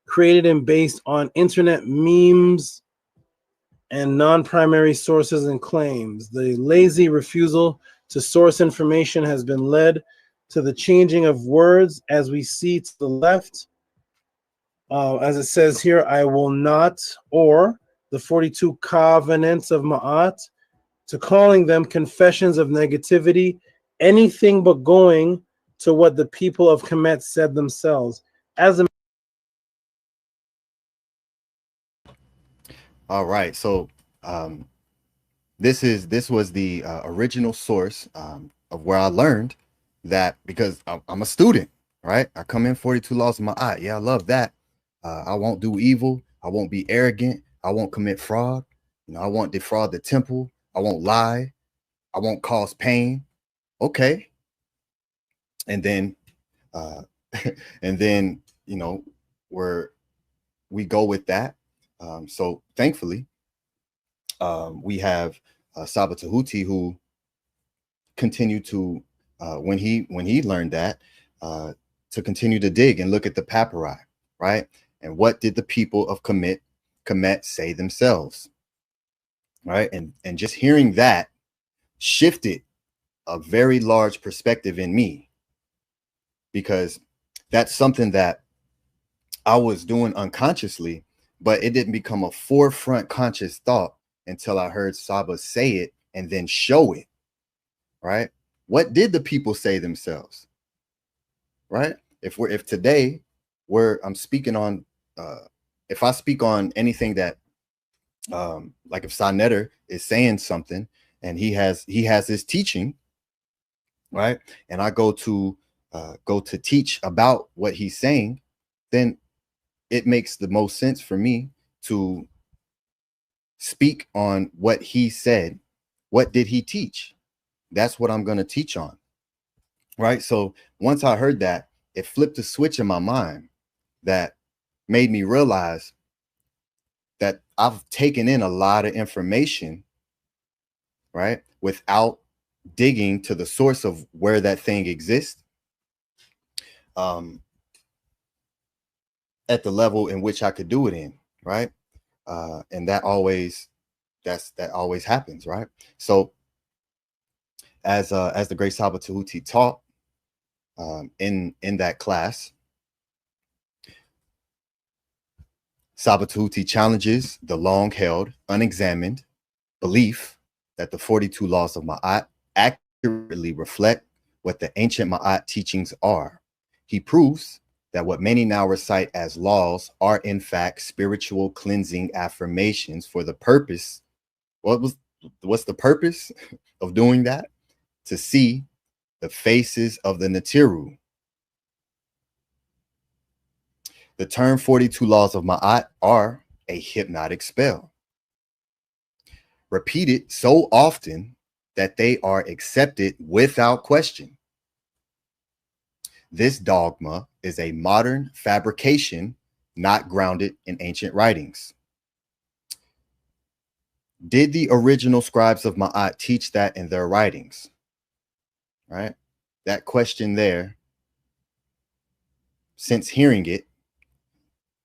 Speaker 4: created and based on internet memes and non-primary sources and claims. The lazy refusal to source information has been led to the changing of words, as we see to the left. As it says here, I will not, or the 42 covenants of Ma'at, to calling them confessions of negativity, anything but going to what the people of Kemet said themselves.
Speaker 6: All right, so this was the original source of where I learned that, because I'm a student, right? I come in 42 laws of Ma'at. Yeah, I love that. I won't do evil. I won't be arrogant. I won't commit fraud. I won't defraud the temple. I won't lie. I won't cause pain. Okay. And then we go with that. So thankfully, we have Saba Tahuti, who continued to when he learned that to continue to dig and look at the papyri, right? And what did the people of Kemet say themselves, right? And just hearing that shifted a very large perspective in me, because that's something that I was doing unconsciously, but it didn't become a forefront conscious thought until I heard Saba say it and then show it, right? What did the people say themselves, right? If today I'm speaking on, if I speak on anything that, like if Neteru is saying something and he has his teaching, right? And I go to teach about what he's saying, then it makes the most sense for me to speak on what he said. What did he teach? That's what I'm going to teach on, right? So once I heard that, it flipped a switch in my mind that made me realize that I've taken in a lot of information, right, without digging to the source of where that thing exists, at the level in which I could do it in, right? And that always happens, right? So as the great Saba Tahuti taught in that class, Saba Tahuti challenges the long-held, unexamined belief that the 42 laws of Ma'at accurately reflect what the ancient Ma'at teachings are. He proves that what many now recite as laws are in fact spiritual cleansing affirmations for the purpose. What's the purpose of doing that? To see the faces of the Neteru. The term 42 laws of Ma'at are a hypnotic spell, repeated so often that they are accepted without question. This dogma is a modern fabrication not grounded in ancient writings. Did the original scribes of Ma'at teach that in their writings? Right? That question there, since hearing it,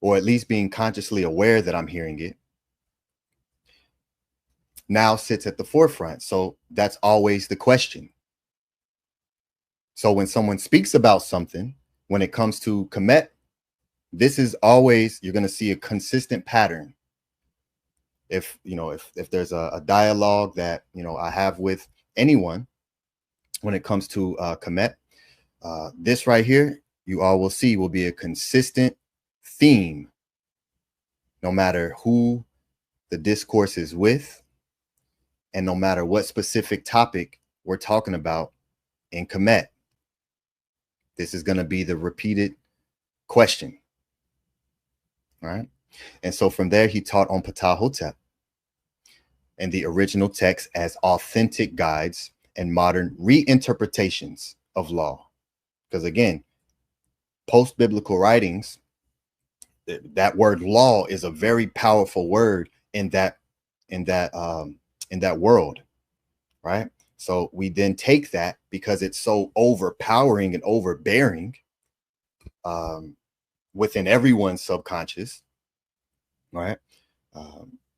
Speaker 6: or at least being consciously aware that I'm hearing it, now sits at the forefront. So that's always the question. So when someone speaks about something, when it comes to Kemet, this is always, you're going to see a consistent pattern. If there's a dialogue that, I have with anyone when it comes to Kemet, this right here, you all will see will be a consistent theme, no matter who the discourse is with, and no matter what specific topic we're talking about in Kemet. This is going to be the repeated question, right? And so from there, he taught on Ptah Hotep and the original text as authentic guides and modern reinterpretations of law. Because again, post-biblical writings, that word law is a very powerful word in that world, right? So we then take that because it's so overpowering and overbearing within everyone's subconscious, right?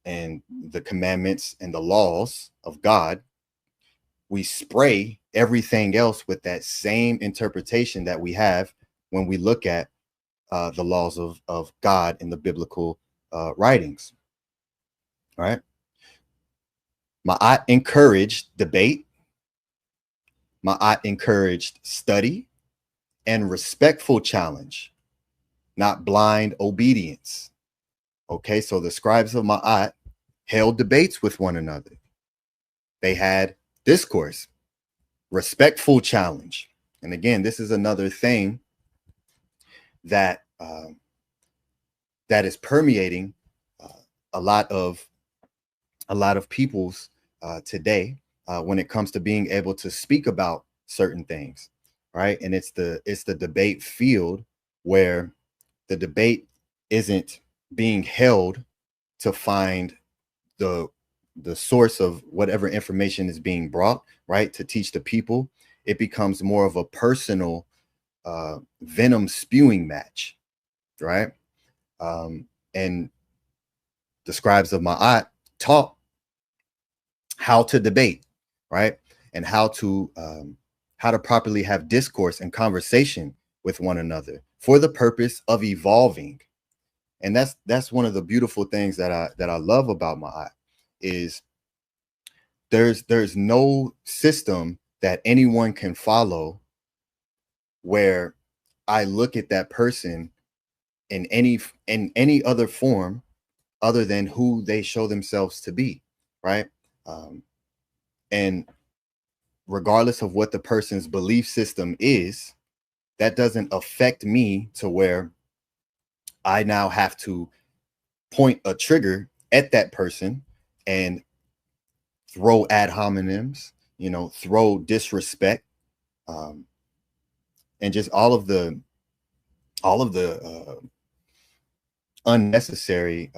Speaker 6: And the commandments and the laws of God, we spray everything else with that same interpretation that we have when we look at the laws of God in the biblical writings, right? Ma'at encouraged debate. Ma'at encouraged study and respectful challenge, not blind obedience. Okay, so the scribes of Ma'at held debates with one another. They had discourse, respectful challenge. And again, this is another thing that that is permeating a lot of people's today when it comes to being able to speak about certain things, right? And it's the debate field where the debate isn't being held to find the source of whatever information is being brought, right, to teach the people. It becomes more of a personal venom spewing match, right? And the scribes of Ma'at taught how to debate, right, and how to properly have discourse and conversation with one another for the purpose of evolving. And that's one of the beautiful things that I love about Ma'at is there's no system that anyone can follow where I look at that person in any other form other than who they show themselves to be, right? And regardless of what the person's belief system is, that doesn't affect me to where I now have to point a trigger at that person and throw ad hominems, throw disrespect, and just all of the unnecessary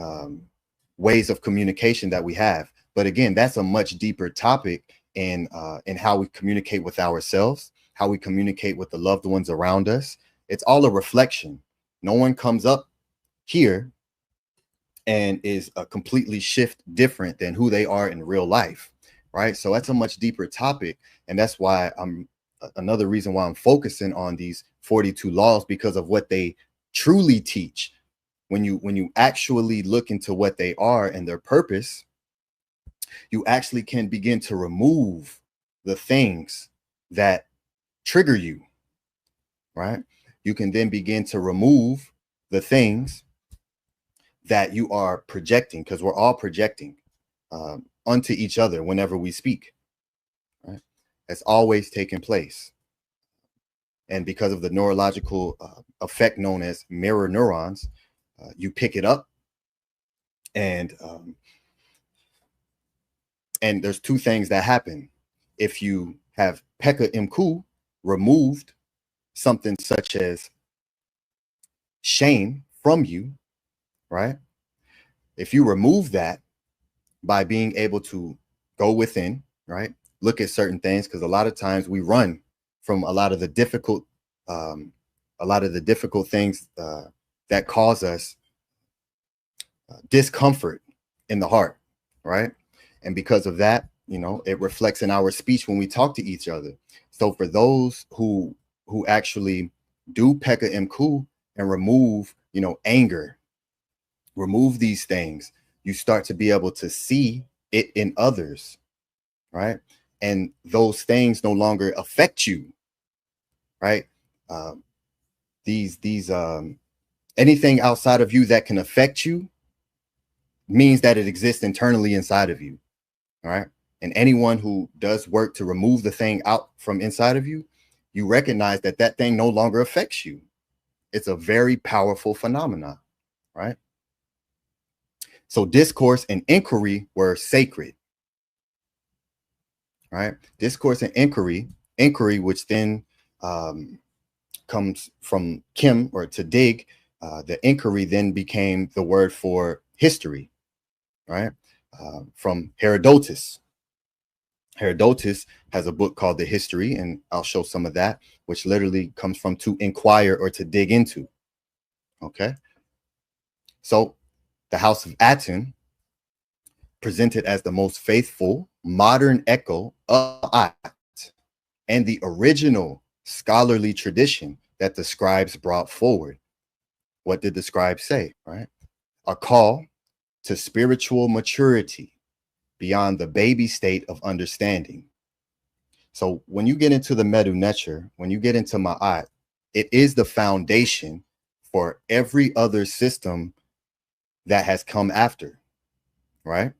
Speaker 6: ways of communication that we have. But again, that's a much deeper topic in how we communicate with ourselves, how we communicate with the loved ones around us. It's all a reflection. No one comes up here and is a completely different than who they are in real life, right? So that's a much deeper topic. And that's why another reason why I'm focusing on these 42 laws, because of what they truly teach. When you actually look into what they are and their purpose, you actually can begin to remove the things that trigger you, right? You can then begin to remove the things that you are projecting, because we're all projecting onto each other whenever we speak, right? That's always taking place. And because of the neurological effect known as mirror neurons, you pick it up, and there's two things that happen. If you have Pekha Em Khu removed something such as shame from you, right? If you remove that by being able to go within, right? Look at certain things, because a lot of times we run from a lot of the difficult things that cause us discomfort in the heart, right? And because of that, you know, it reflects in our speech when we talk to each other. So for those who actually do Pekha Em Khu and remove, you know, anger, remove these things, you start to be able to see it in others, right? And those things no longer affect you, right? Anything outside of you that can affect you means that it exists internally inside of you, all right? And anyone who does work to remove the thing out from inside of you, you recognize that that thing no longer affects you. It's a very powerful phenomenon, right? So discourse and inquiry were sacred, right? Discourse and inquiry, which then comes from Kim, or to dig, the inquiry then became the word for history, right? From Herodotus. Herodotus has a book called The History, and I'll show some of that, which literally comes from to inquire or to dig into. Okay. So the House of Aten, presented as the most faithful modern echo of At and the original scholarly tradition that the scribes brought forward. What did the scribes say, right? A call to spiritual maturity beyond the baby state of understanding. So when you get into the Medu Neter, when you get into Ma'at, it is the foundation for every other system that has come after, right?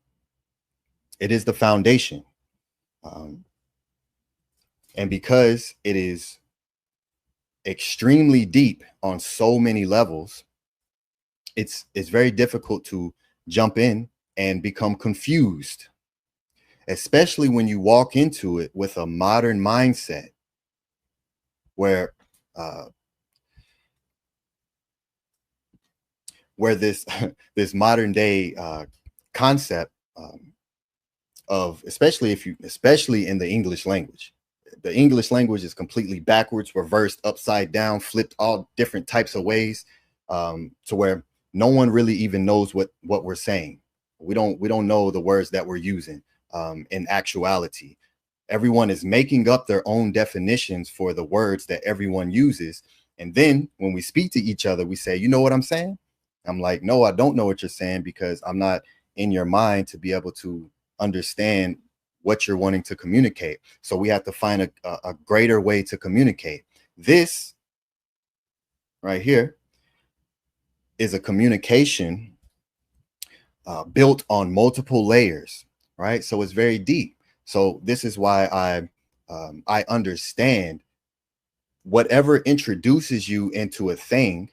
Speaker 6: It is the foundation. And because it is extremely deep on so many levels, it's very difficult to jump in and become confused, especially when you walk into it with a modern mindset where this this modern day concept of, especially in the English language. The English language is completely backwards, reversed, upside down, flipped all different types of ways, to where no one really even knows what we're saying. We don't know the words that we're using in actuality. Everyone is making up their own definitions for the words that everyone uses. And then when we speak to each other, we say, you know what I'm saying? I'm like, no, I don't know what you're saying, because I'm not in your mind to be able to understand what you're wanting to communicate. So we have to find a greater way to communicate. This right here is a communication built on multiple layers, right? So it's very deep. So this is why I understand whatever introduces you into a thing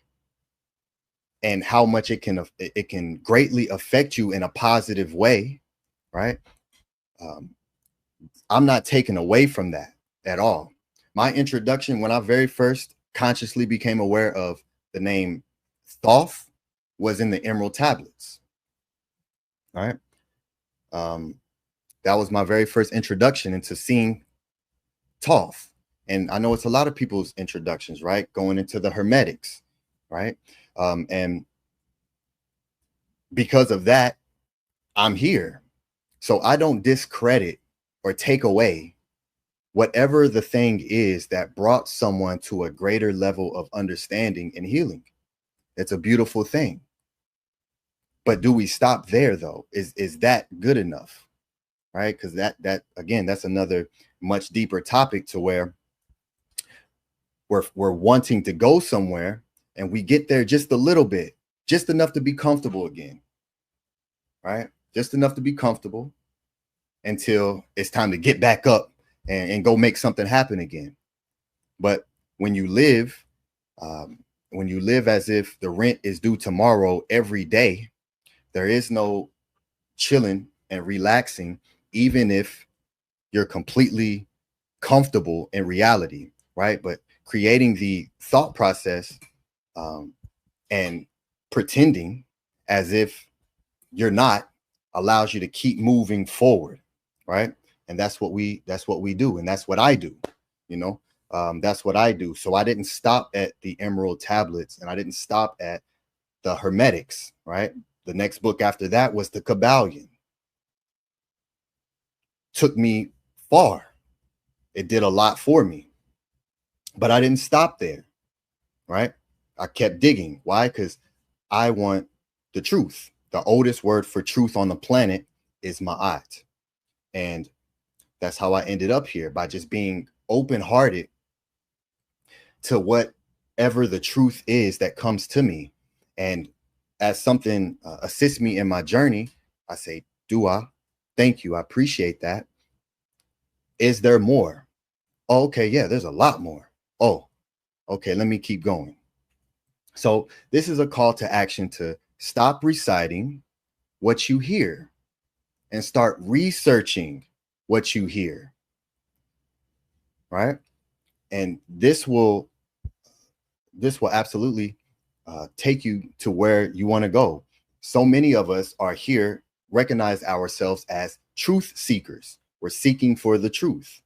Speaker 6: and how much it can greatly affect you in a positive way, right? I'm not taken away from that at all. My introduction, when I very first consciously became aware of the name Thoth, was in the Emerald Tablets, right? That was my very first introduction into seeing Thoth. And I know it's a lot of people's introductions, right? Going into the Hermetics, right? And because of that, I'm here. So I don't discredit or take away whatever the thing is that brought someone to a greater level of understanding and healing. It's a beautiful thing. But do we stop there though? Is that good enough? right? Because that again, that's another much deeper topic, to where we're wanting to go somewhere, and we get there just a little bit, just enough to be comfortable again, right? Just enough to be comfortable until it's time to get back up and go make something happen again. But when you live as if the rent is due tomorrow every day, there is no chilling and relaxing, even if you're completely comfortable in reality, right? But creating the thought process and pretending as if you're not allows you to keep moving forward, right? And that's what we do, and that's what I do, you know. That's what I do. So I didn't stop at the Emerald Tablets, and I didn't stop at the Hermetics, right? The next book after that was the Kabbalion. Took me far. It did a lot for me, but I didn't stop there, right? I kept digging. Why? Because I want the truth. The oldest word for truth on the planet is ma'at. And that's how I ended up here, by just being open-hearted to whatever the truth is that comes to me. And as something assists me in my journey, I say, dua, thank you, I appreciate that. Is there more? Oh, okay, yeah, there's a lot more. Oh, okay, let me keep going. So this is a call to action to stop reciting what you hear and start researching what you hear, right? And this will absolutely take you to where you want to go. So many of us are here, recognize ourselves as truth seekers. We're seeking for the truth.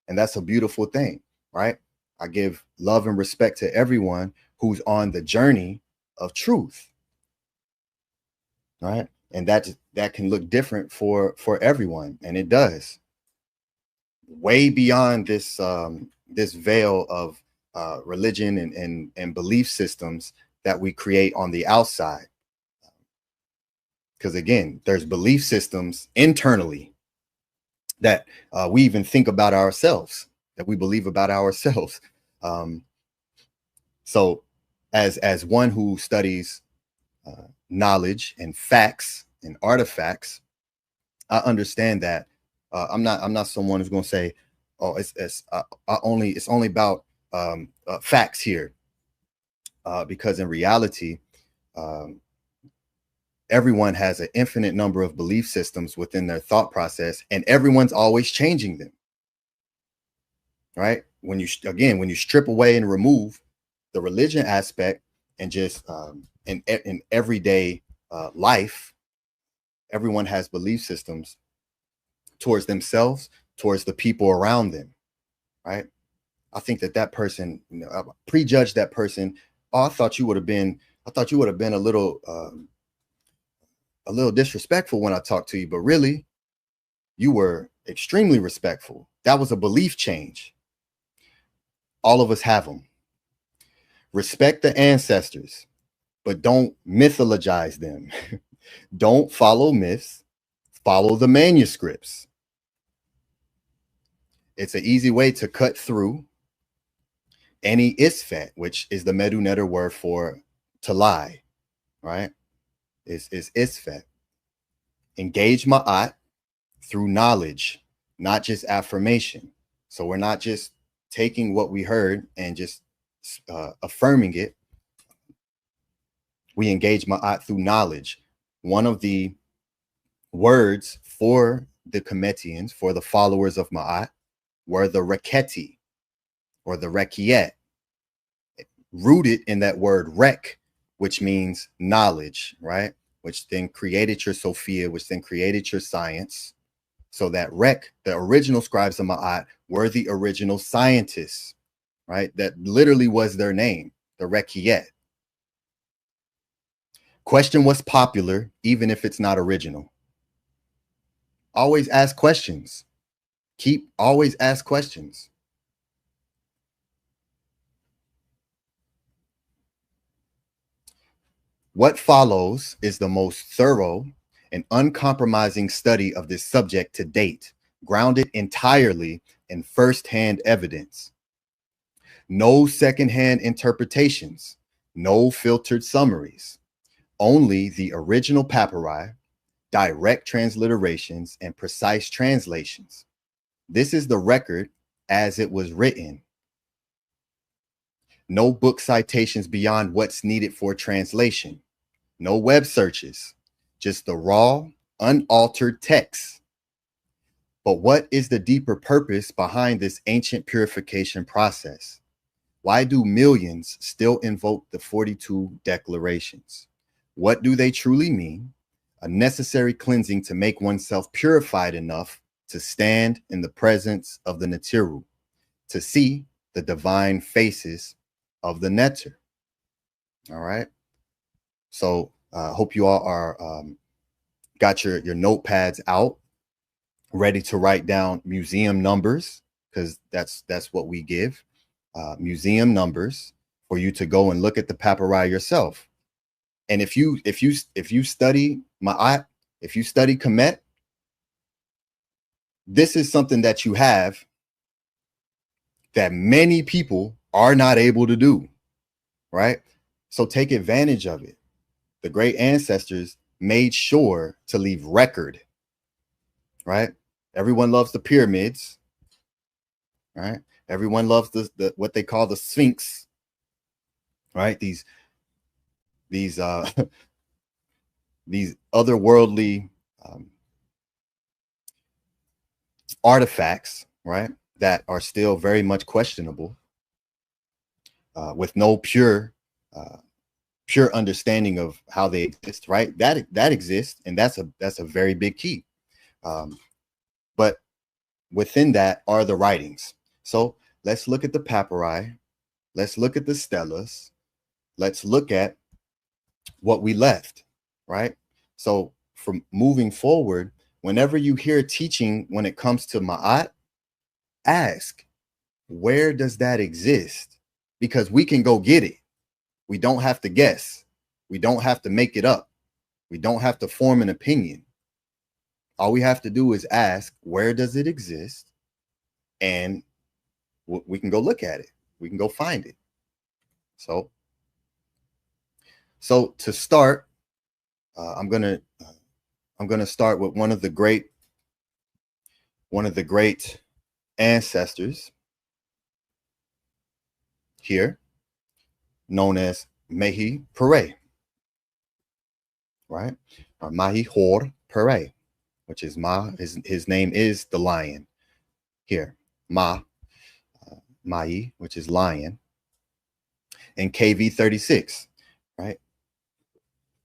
Speaker 6: And that's a beautiful thing, right? I give love and respect to everyone who's on the journey of truth, right? And that can look different for everyone, and it does. Way beyond this this veil of religion and belief systems that we create on the outside. Because again, there's belief systems internally that we even think about ourselves, that we believe about ourselves. So as one who studies knowledge and facts and artifacts, I understand that I'm not someone who's going to say, oh, it's only about facts here, because in reality, everyone has an infinite number of belief systems within their thought process, and everyone's always changing them, right? When you strip away and remove the religion aspect and just in everyday life, everyone has belief systems towards themselves, towards the people around them, right? I think that person, I prejudged that person. Oh, I thought you would have been a little disrespectful when I talked to you, but really, you were extremely respectful. That was a belief change. All of us have them. Respect the ancestors, but don't mythologize them. Don't follow myths, follow the manuscripts. It's an easy way to cut through any isfet, which is the Medu Neter word for to lie, right? Is isfet. Engage ma'at through knowledge, not just affirmation. So we're not just taking what we heard and just affirming it. We engage ma'at through knowledge. One of the words for the Cometians, for the followers of ma'at, were the reketi, or the rekiet, rooted in that word rek, which means knowledge, right? Which then created your Sophia, which then created your science. So that rek, the original scribes of ma'at, were the original scientists, right? That literally was their name, the rekiet. Question what's popular, even if it's not original. Always ask questions. Always ask questions. What follows is the most thorough an uncompromising study of this subject to date, grounded entirely in first-hand evidence. No second-hand interpretations, no filtered summaries, only the original papyri, direct transliterations, and precise translations. This is the record as it was written. No book citations beyond what's needed for translation. No web searches, just the raw, unaltered text. But what is the deeper purpose behind this ancient purification process? Why do millions still invoke the 42 declarations? What do they truly mean? A necessary cleansing to make oneself purified enough to stand in the presence of the Neteru, to see the divine faces of the Neter. All right. So hope you all are got your notepads out, ready to write down museum numbers, because that's what we give, museum numbers for you to go and look at the papyri yourself. And if you study Ma'at, if you study Kemet, this is something that you have that many people are not able to do, right? So take advantage of it. The great ancestors made sure to leave record, right? Everyone loves the pyramids, right? Everyone loves the what they call the Sphinx, right? These these otherworldly artifacts, right? That are still very much questionable, with no pure understanding of how they exist, right? That exists, and that's a very big key. But within that are the writings. So let's look at the papyri. Let's look at the stelas. Let's look at what we left, right? So from moving forward, whenever you hear teaching when it comes to Ma'at, ask, where does that exist? Because we can go get it. We don't have to guess. We don't have to make it up. We don't have to form an opinion. All we have to do is ask, where does it exist? And we can go look at it. We can go find it. So to start, I'm gonna start with one of the great ancestors here, known as Mehi Pere, right? Or Mahi Hor Pere, which is his name is the lion here. Mai, which is lion, and KV 36, right?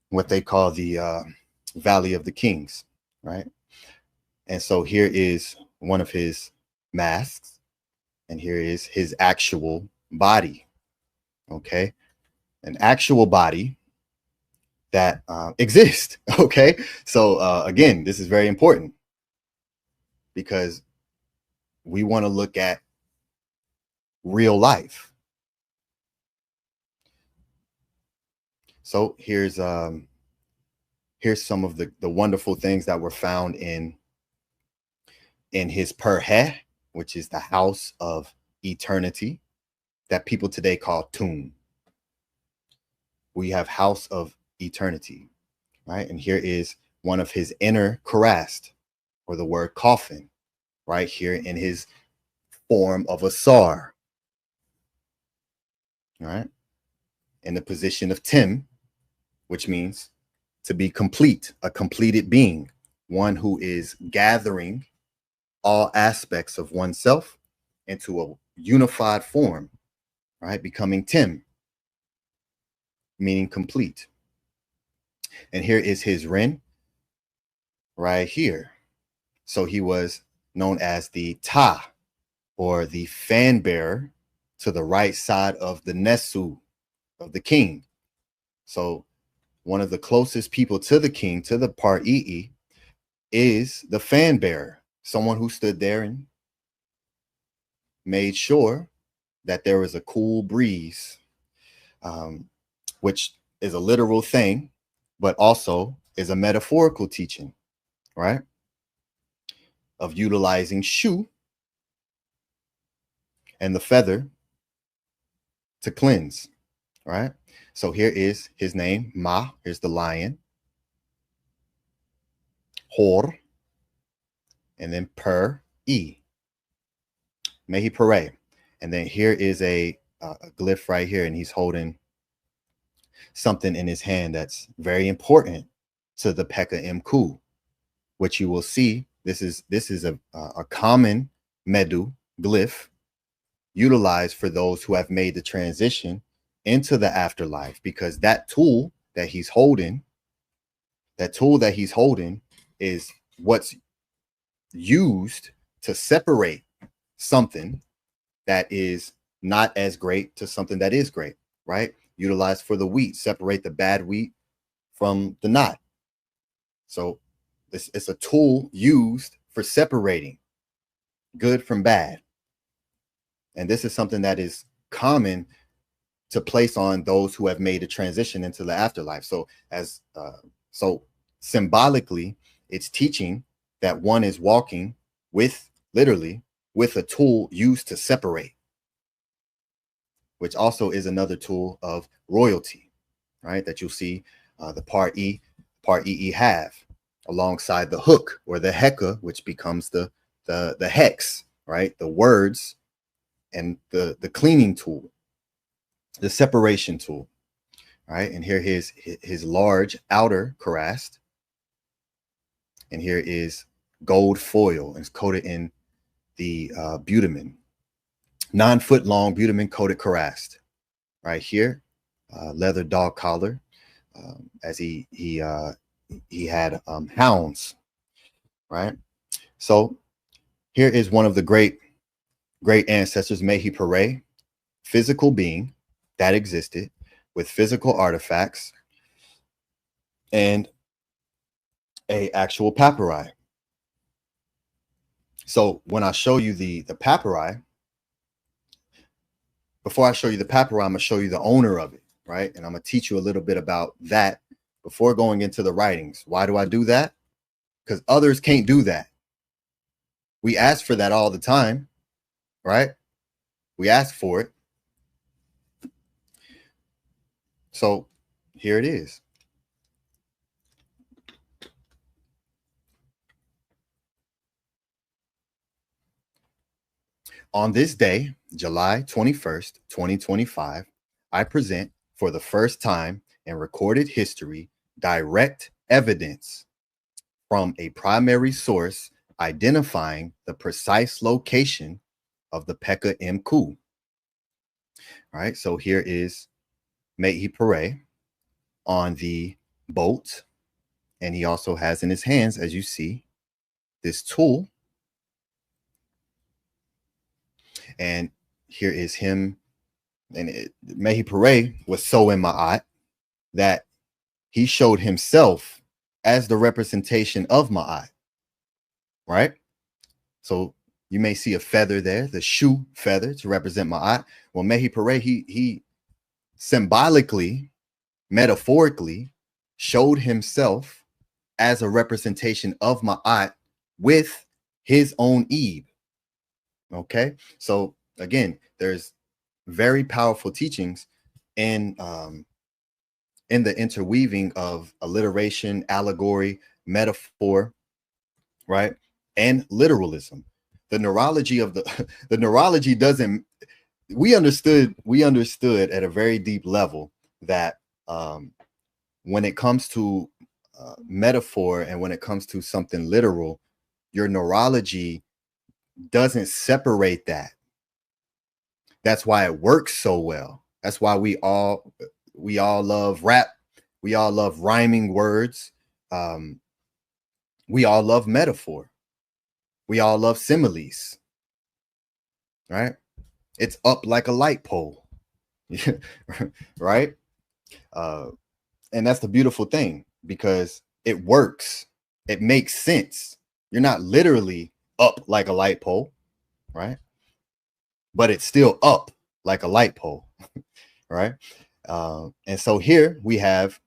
Speaker 6: What they call the Valley of the Kings, right? And so here is one of his masks, and here is his actual body. Okay, an actual body that exists. Okay, so again, this is very important because we want to look at real life. So here's some of the wonderful things that were found in his Perhe, which is the house of eternity, that people today call tomb. We have house of eternity, right? And here is one of his inner karast, or the word coffin, right here in his form of a sar, right? In the position of Tim, which means to be complete, a completed being, one who is gathering all aspects of oneself into a unified form, right? Becoming Tim, meaning complete. And here is his Ren right here. So he was known as the Ta, or the fan bearer, to the right side of the Nesu, of the king. So one of the closest people to the king, to the Par'ii, is the fan bearer, someone who stood there and made sure that there was a cool breeze, which is a literal thing, but also is a metaphorical teaching, right? Of utilizing shu and the feather to cleanse, right? So here is his name, Ma. Here's the lion. Hor. And then E. Mehi Pare. And then here is a glyph right here, and he's holding something in his hand that's very important to the Pekha Em Khu, which you will see. This is a common Medu glyph utilized for those who have made the transition into the afterlife, because that tool that he's holding is what's used to separate something that is not as great to something that is great, right? Utilized for the wheat, separate the bad wheat from the not. So this is a tool used for separating good from bad. And this is something that is common to place on those who have made a transition into the afterlife. So so symbolically, it's teaching that one is walking literally with a tool used to separate, which also is another tool of royalty, right? That you'll see the part EE have alongside the hook or the heka, which becomes the hex, right? The words and the cleaning tool, the separation tool, right? And here his large outer karast, and here is gold foil, and it's coated in the butamin, 9-foot long butamin coated karast. Right here, leather dog collar, as he had hounds, right? So here is one of the great ancestors, Mehi Pare, physical being that existed with physical artifacts and a actual papyri. So when I show you the papyri, before I show you the papyri, I'm gonna show you the owner of it, right? And I'm gonna teach you a little bit about that before going into the writings. Why do I do that? Because others can't do that. We ask for that all the time, right? We ask for it. So here it is. On this day, July 21st, 2025, I present for the first time in recorded history direct evidence from a primary source identifying the precise location of the Pekha Em Khu. All right, so here is Mehi Pare on the boat, and he also has in his hands, as you see, this tool. And here is him, and Mehi Pare was so in Ma'at that he showed himself as the representation of Ma'at, right? So you may see a feather there, the shu feather to represent Ma'at. Well, Mehi Pare, he symbolically, metaphorically showed himself as a representation of Ma'at with his own Ebe. Okay, so again, there's very powerful teachings in the interweaving of alliteration, allegory, metaphor, right, and literalism. The neurology of the neurology doesn't. We understood at a very deep level that when it comes to metaphor and when it comes to something literal, your neurology doesn't separate that. That's why it works so well. That's why we all love rap. We all love rhyming words. We all love metaphor. We all love similes, right? It's up like a light pole, right? And that's the beautiful thing, because it works. It makes sense. You're not literally up like a light pole, right? But it's still up like a light pole, right? And so here we have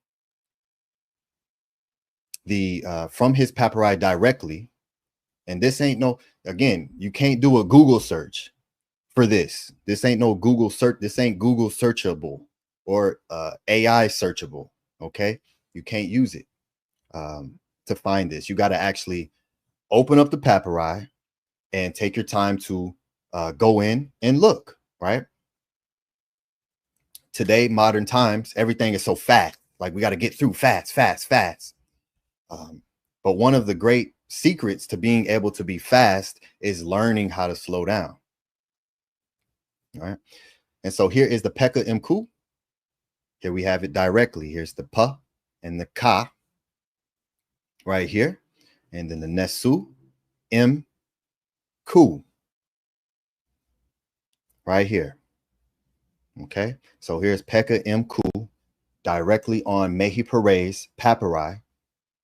Speaker 6: the from his papyri directly. And this ain't no, again, you can't do a Google search for this. This ain't no Google search. This ain't Google searchable or AI searchable. Okay, you can't use it to find this. You got to actually open up the papyri and take your time to go in and look. Right. Today, modern times, everything is so fast. Like we got to get through fast. But one of the great secrets to being able to be fast is learning how to slow down. All right. And so here is the Pekha Em Khu. Here we have it directly. Here's the Pa and the Ka right here. And then the Nesu Em Khu right here. Okay. So here's Pekha Em Khu directly on Mehi Pare's papyri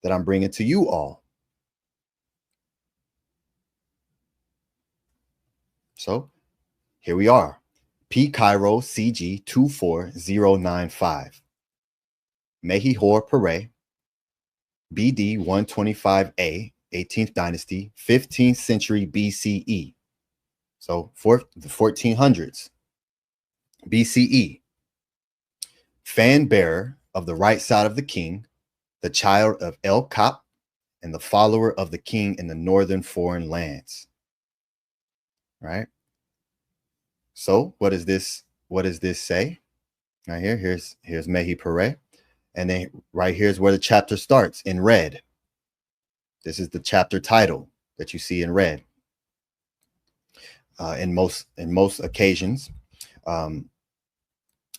Speaker 6: that I'm bringing to you all. So here we are. P Cairo CG 24095. Mehi Hor Pare BD 125A, 18th dynasty, 15th century BCE. So for the 1400s BCE. Fan bearer of the right side of the king, the child of El Kap, and the follower of the king in the northern foreign lands. Right. So what does this say? Right here, here's Mehi Pare. And then right here's where the chapter starts in red. This is the chapter title that you see in red. In most occasions. But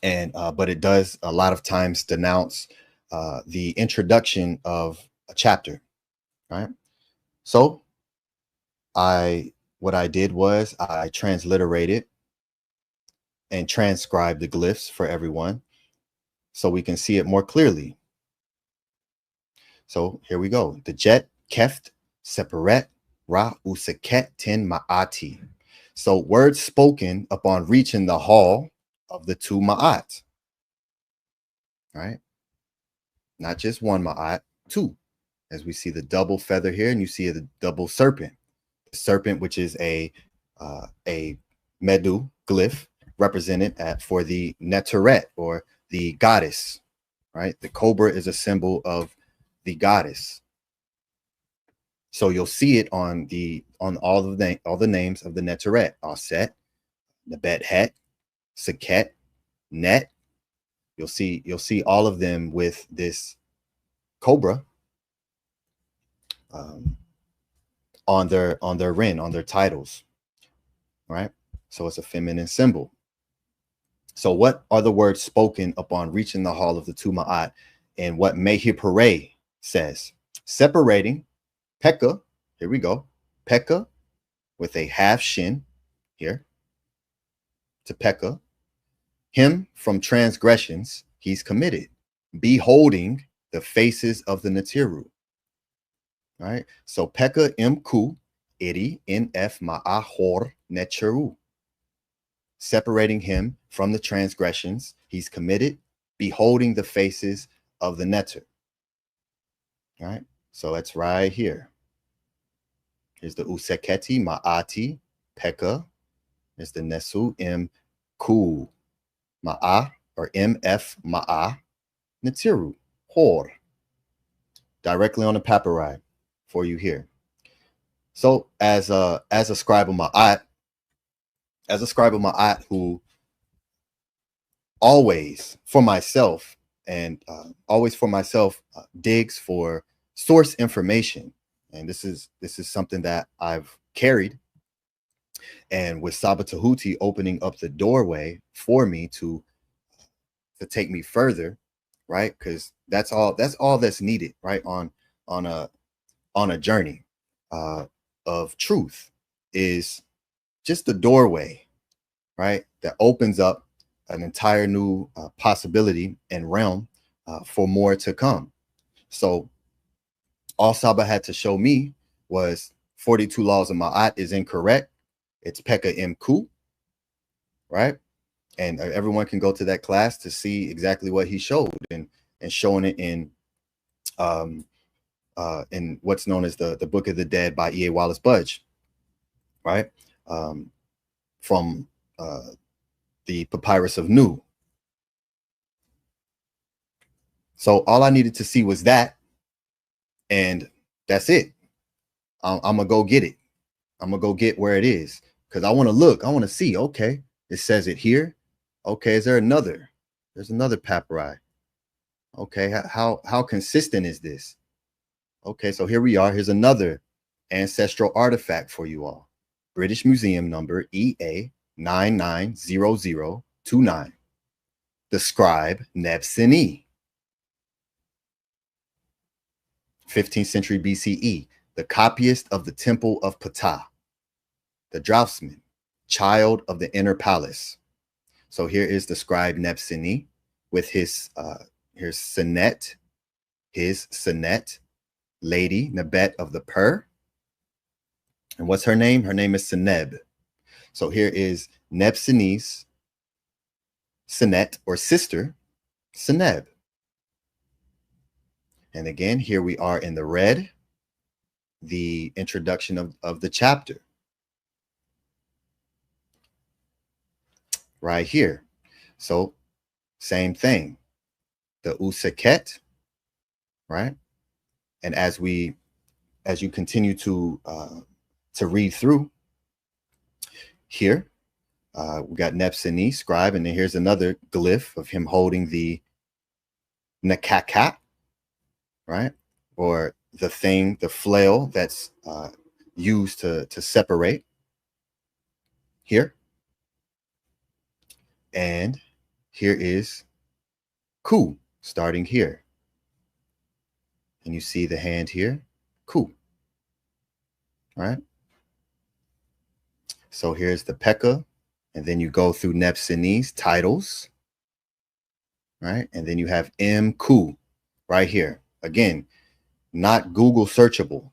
Speaker 6: it does a lot of times denounce the introduction of a chapter. Right. So what I did was I transliterated and transcribed the glyphs for everyone so we can see it more clearly. So here we go. The jet keft seperet ra useket tin ma'ati. So words spoken upon reaching the hall of the two ma'at. Right? Not just one ma'at, two. As we see the double feather here, and you see the double serpent. The serpent, which is a Medu glyph, represented for the Neteret, or the goddess, right? The cobra is a symbol of the goddess. So you'll see it on all the names of the Neteret: Aset, Nebet Het, Seket, Net. You'll see all of them with this cobra on their rin, on their titles, right? So it's a feminine symbol. So what are the words spoken upon reaching the hall of the two ma'at, and what Mehi Pare says? Separating Pekha, here we go, Pekha with a half shin here to Pekha, him from transgressions he's committed, beholding the faces of the Neteru. All right, so Pekha Em Khu iri nf ma'ahor Neteru. Separating him from the transgressions he's committed, beholding the faces of the Neter. All right, so that's right here. Here's the Useketi Ma'ati Pekha. There's the Nesu Em Khu Ma'a, or MF Ma'a Neteru Hor. Directly on the papyri for you here. So as a scribe of Ma'at, who always for myself digs for source information, and this is something that I've carried, and with Saba Tahuti opening up the doorway for me to take me further, right? Because that's all that's needed, right? On a journey of truth, is just the doorway, right? That opens up an entire new possibility and realm for more to come. So all Saba had to show me was 42 laws of Ma'at is incorrect. It's Pekha Em Khu, right? And everyone can go to that class to see exactly what he showed, and showing it in in what's known as the Book of the Dead by E.A. Wallace Budge, right? From the Papyrus of Nu. So all I needed to see was that, and that's it. I'm gonna go get it. I'm gonna go get where it is, because I want to look. I want to see. Okay, it says it here. Okay, is there another? There's another papyri. Okay, how consistent is this? Okay, so here we are. Here's another ancestral artifact for you all. British Museum number EA 990029. The scribe Nebseni. 15th century BCE. The copyist of the temple of Ptah. The draftsman, child of the inner palace. So here is the scribe Nebseni with his here's Senet, Lady Nebet of the Pur. And what's her name? Her name is Seneb. So here is Nebseni's Senet, or sister, Seneb. And again, here we are in the red, the introduction of the chapter. Right here. So same thing. The Useket, right? And as you continue to read through here, we got Nebseni, scribe, and then here's another glyph of him holding the Nakakat, right? Or the thing, the flail that's used to separate here. And here is Khu, starting here. And you see the hand here, Khu, right? So here's the Pekha, and then you go through Nebseni's titles, right? And then you have Em Khu right here. Again, not Google searchable.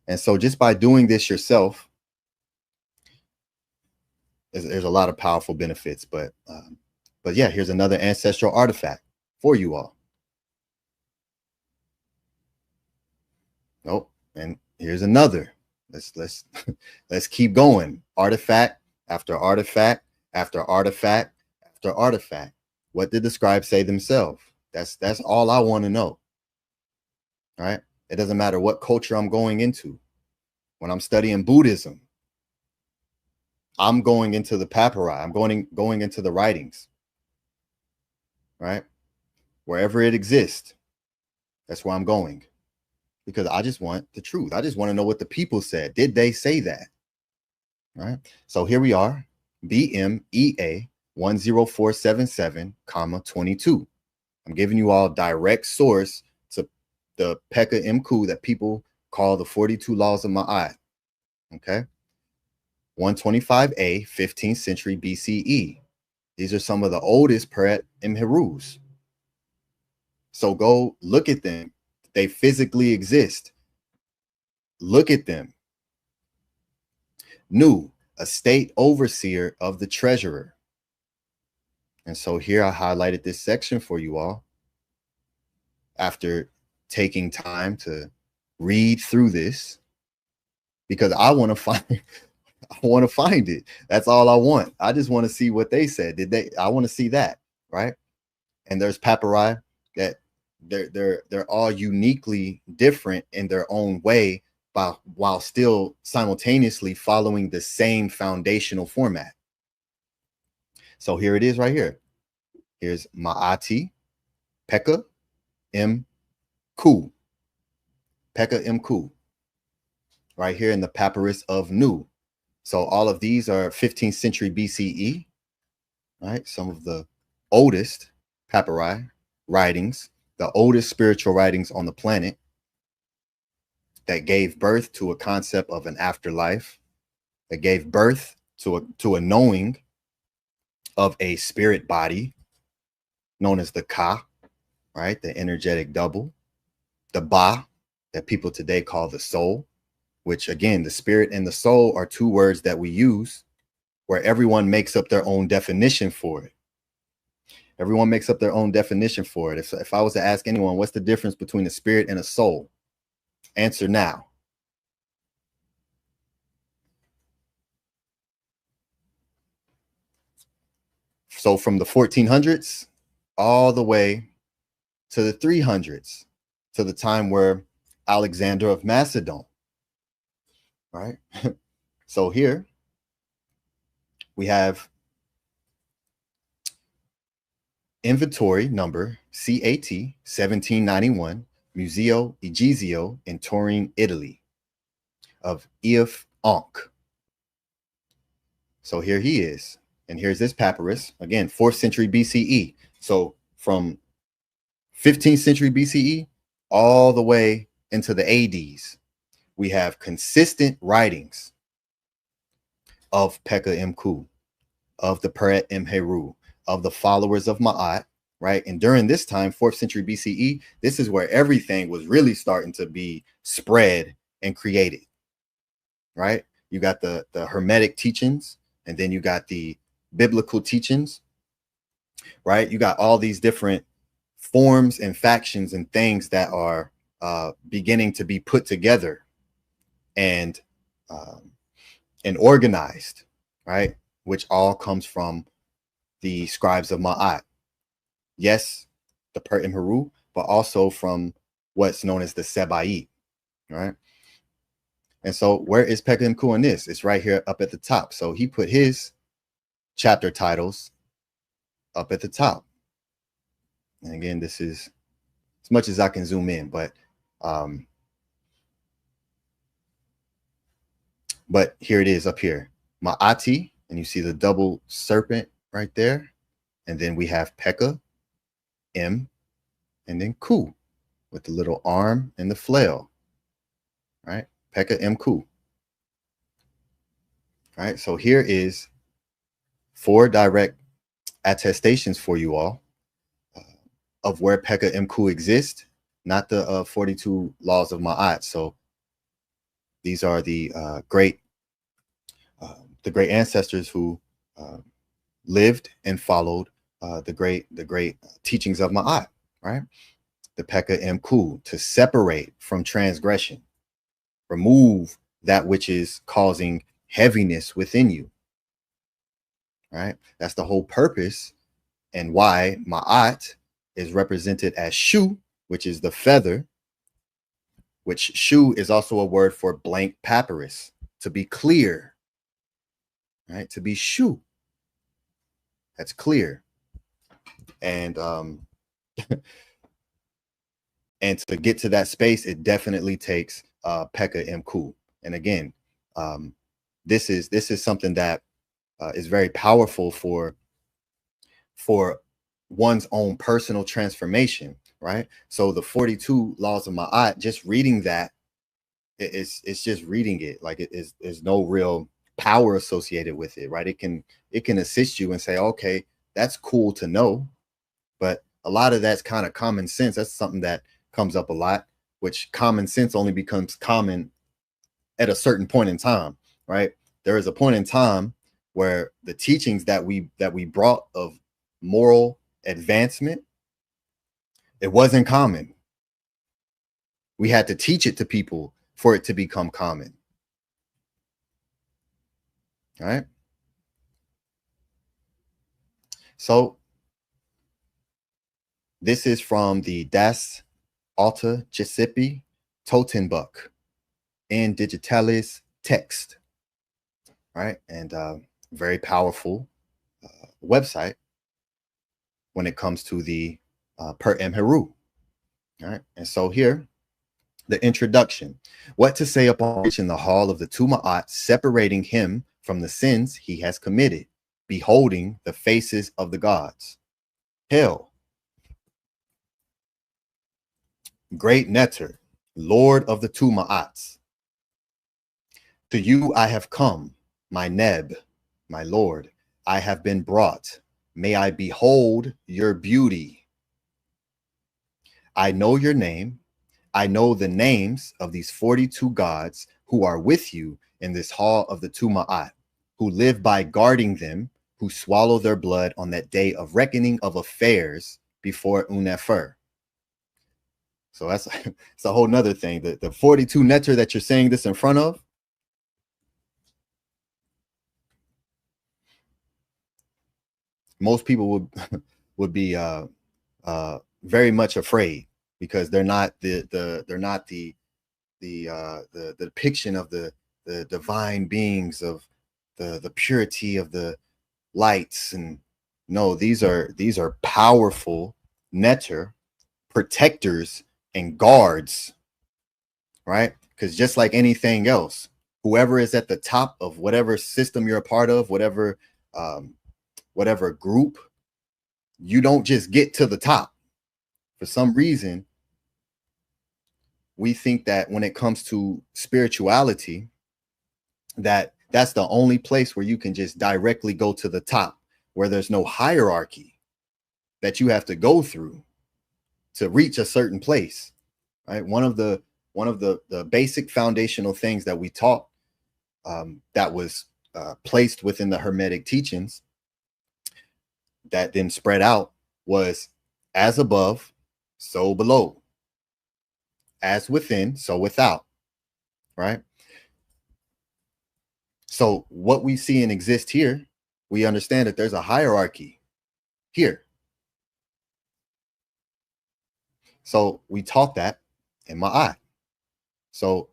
Speaker 6: And so just by doing this yourself, there's a lot of powerful benefits. But yeah, here's another ancestral artifact for you all. Oh, and here's another. Let's keep going. Artifact after artifact after artifact after artifact. What did the scribes say themselves? That's all I want to know. All right. It doesn't matter what culture I'm going into. When I'm studying Buddhism, I'm going into the papyri. I'm going into the writings. Right? Wherever it exists, that's where I'm going. Because I just want the truth. I just want to know what the people said. Did they say that? All right. So here we are. BMEA 10477, 22. I'm giving you all direct source to the Pekha Em Khu that people call the 42 laws of Ma'at. Okay. 125A, 15th century BCE. These are some of the oldest Peret Imherus. So go look at them. They physically exist. Look at them. Nu, a state overseer of the treasurer. And so here I highlighted this section for you all. After taking time to read through this, because I want to find it. That's all I want. I just want to see what they said. I want to see that, right? And there's papyri that they're all uniquely different in their own way, while still simultaneously following the same foundational format. So here it is right here. Here's Ma'ati, Pekha Em Khu. Pekha Em Khu. Right here in the Papyrus of Nu. So all of these are 15th century BCE, right? Some of the oldest papyri writings, the oldest spiritual writings on the planet that gave birth to a concept of an afterlife, that gave birth to a knowing of a spirit body known as the Ka, right? The energetic double, the Ba, that people today call the soul, which again, the spirit and the soul are two words that we use where everyone makes up their own definition for it. Everyone makes up their own definition for it. If I was to ask anyone, what's the difference between a spirit and a soul? Answer now. So from the 1400s all the way to the 300s, to the time where Alexander of Macedon, right? So here we have inventory number CAT 1791, Museo Egizio in Turin, Italy, of Eof Ankh. So here he is. And here's this papyrus, again, 4th century BCE. So from 15th century BCE all the way into the ADs, we have consistent writings of Pekha Em Khu, of the Ptah Em Khu, of the followers of Ma'at, right? And during this time, 4th century BCE, this is where everything was really starting to be spread and created, right? You got the Hermetic teachings, and then you got the biblical teachings, right? You got all these different forms and factions and things that are beginning to be put together and organized, right? Which all comes from the scribes of Ma'at. Yes, the Ptah Em Khu, but also from what's known as the Seba'it, right? And so where is Pekha Em Khu in this? It's right here up at the top. So he put his chapter titles up at the top. And again, this is as much as I can zoom in, but here it is up here. Ma'ati, and you see the double serpent right there. And then we have Pekha, Em, and then Khu with the little arm and the flail, right? Pekha Em Khu. Right, so here is 4 direct attestations for you all of where Pekha Em Khu exists, not the 42 laws of Ma'at. So these are the great ancestors who lived and followed the great teachings of Ma'at, right? The Pekha Em Khu, to separate from transgression, remove that which is causing heaviness within you, right? That's the whole purpose and why Ma'at is represented as Shu, which is the feather, which Shu is also a word for blank papyrus, to be clear, right? To be Shu, that's clear. And and to get to that space, it definitely takes Pekha Em Khu. And again, this is something that is very powerful for one's own personal transformation, right? So the 42 laws of Ma'at, just reading that, it's just reading it. Like there's no real power associated with it, right? It can assist you and say, okay, that's cool to know, but a lot of that's kind of common sense. That's something that comes up a lot, which common sense only becomes common at a certain point in time, right? There is a point in time where the teachings that we brought of moral advancement, it wasn't common. We had to teach it to people for it to become common. All right. So this is from the Das Alte Giuseppe Totenbuch in Digitalis text, right? And very powerful website when it comes to the Ptah Em Khu. All right. And so here, the introduction. What to say upon reaching the hall of the two Ma'at, separating him from the sins he has committed, beholding the faces of the gods. Hail, great Neteru, Lord of the two Ma'ats. To you I have come, my Neb, my Lord. I have been brought. May I behold your beauty. I know your name. I know the names of these 42 gods who are with you in this hall of the two Ma'at, who live by guarding them, who swallow their blood on that day of reckoning of affairs before Un-Nefer. So that's it's a whole nother thing. The 42 Neter that you're saying this in front of, most people would be very much afraid, because they're not the depiction of the divine beings, of the purity of the lights. And no, these are powerful Neter protectors and guards, right? Because just like anything else, whoever is at the top of whatever system you're a part of, whatever group, you don't just get to the top. For some reason, we think that when it comes to spirituality, that's the only place where you can just directly go to the top, where there's no hierarchy that you have to go through to reach a certain place, right? One of the basic foundational things that we taught, that was placed within the Hermetic teachings, that then spread out, was as above, so below, as within, so without, right? So what we see and exist here, we understand that there's a hierarchy here. So we taught that in Ma'at. So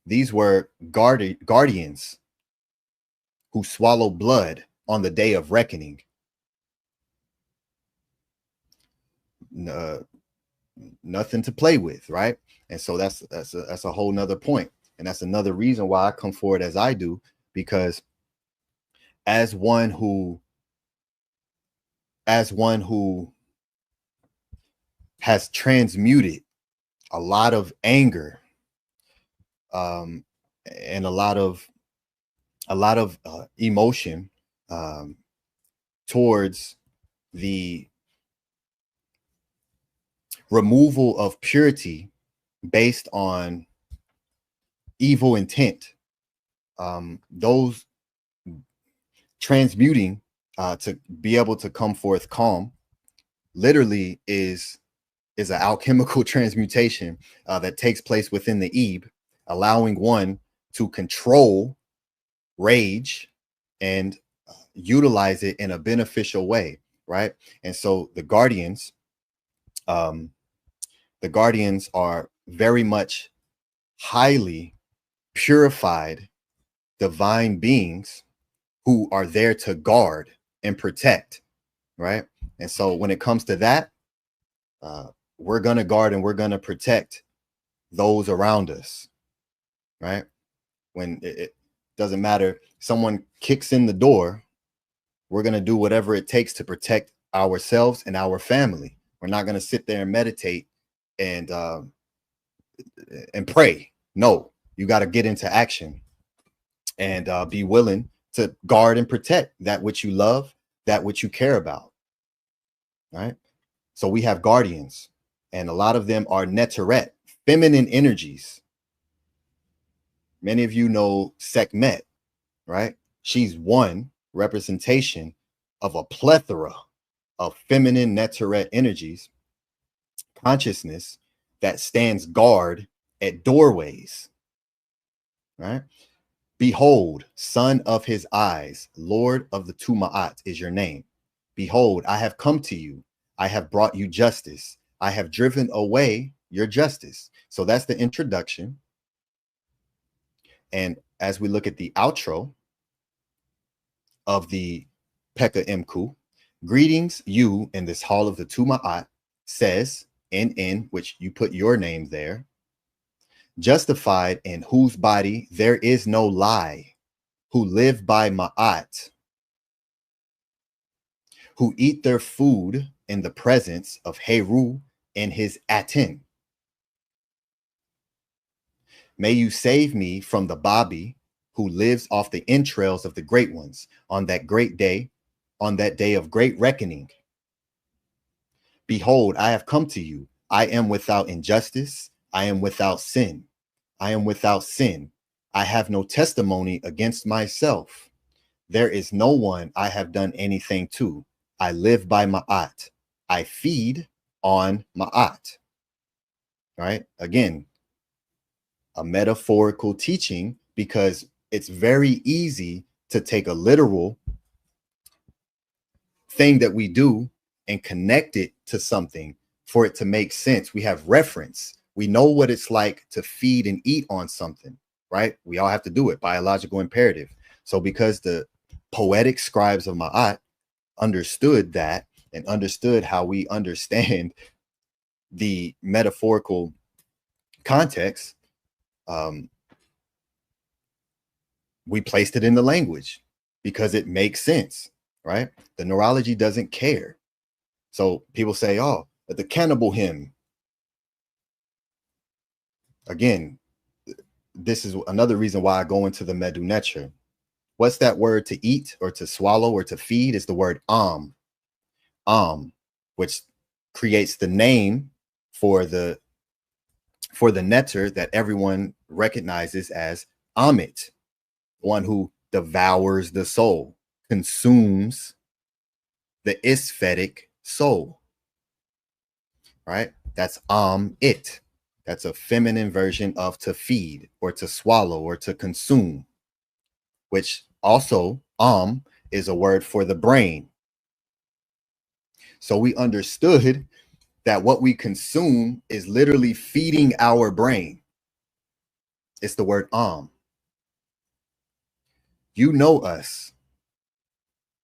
Speaker 6: these were guardians who swallow blood on the day of reckoning. Nothing to play with, right? And so that's a whole nother point. And that's another reason why I come forward as I do, because as one who has transmuted a lot of anger, and a lot of emotion towards the removal of purity based on evil intent, those transmuting to be able to come forth calm literally is an alchemical transmutation that takes place within the Ebe, allowing one to control rage and utilize it in a beneficial way, right? And so the guardians are very much highly purified divine beings who are there to guard and protect, right? And so when it comes to that, we're going to guard and we're going to protect those around us, right? When it doesn't matter, someone kicks in the door, we're going to do whatever it takes to protect ourselves and our family. We're not going to sit there and meditate and pray. No, you got to get into action and be willing to guard and protect that which you love, that which you care about, right? So we have guardians, and a lot of them are Neteret, feminine energies. Many of you know Sekhmet, right? She's one representation of a plethora of feminine Neteret energies, consciousness that stands guard at doorways, right? Behold, son of his eyes, Lord of the Tuma'at is your name. Behold, I have come to you. I have brought you justice. I have driven away your justice. So that's the introduction. And as we look at the outro of the Pekha Em Khu, greetings you in this hall of the Tuma'at, says in which you put your name there, justified in whose body there is no lie, who live by Ma'at, who eat their food in the presence of Heru and his Aten. May you save me from the Babi who lives off the entrails of the great ones on that great day, on that day of great reckoning. Behold, I have come to you. I am without injustice. I am without sin. I am without sin. I have no testimony against myself. There is no one I have done anything to. I live by Ma'at. I feed on Ma'at. right? Again, a metaphorical teaching, because it's very easy to take a literal thing that we do and connect it to something for it to make sense. We have reference. We know what it's like to feed and eat on something, right? We all have to do it, biological imperative. So because the poetic scribes of Ma'at understood that and understood how we understand the metaphorical context, we placed it in the language because it makes sense, right? The neurology doesn't care. So people say, oh, but the cannibal hymn. Again, this is another reason why I go into the Medu Neter. What's that word to eat or to swallow or to feed? Is the word which creates the name for the neter that everyone recognizes as Amit, one who devours the soul, consumes the aesthetic soul, right? That's it. That's a feminine version of to feed or to swallow or to consume, which also is a word for the brain. So we understood that what we consume is literally feeding our brain. It's the word You know us.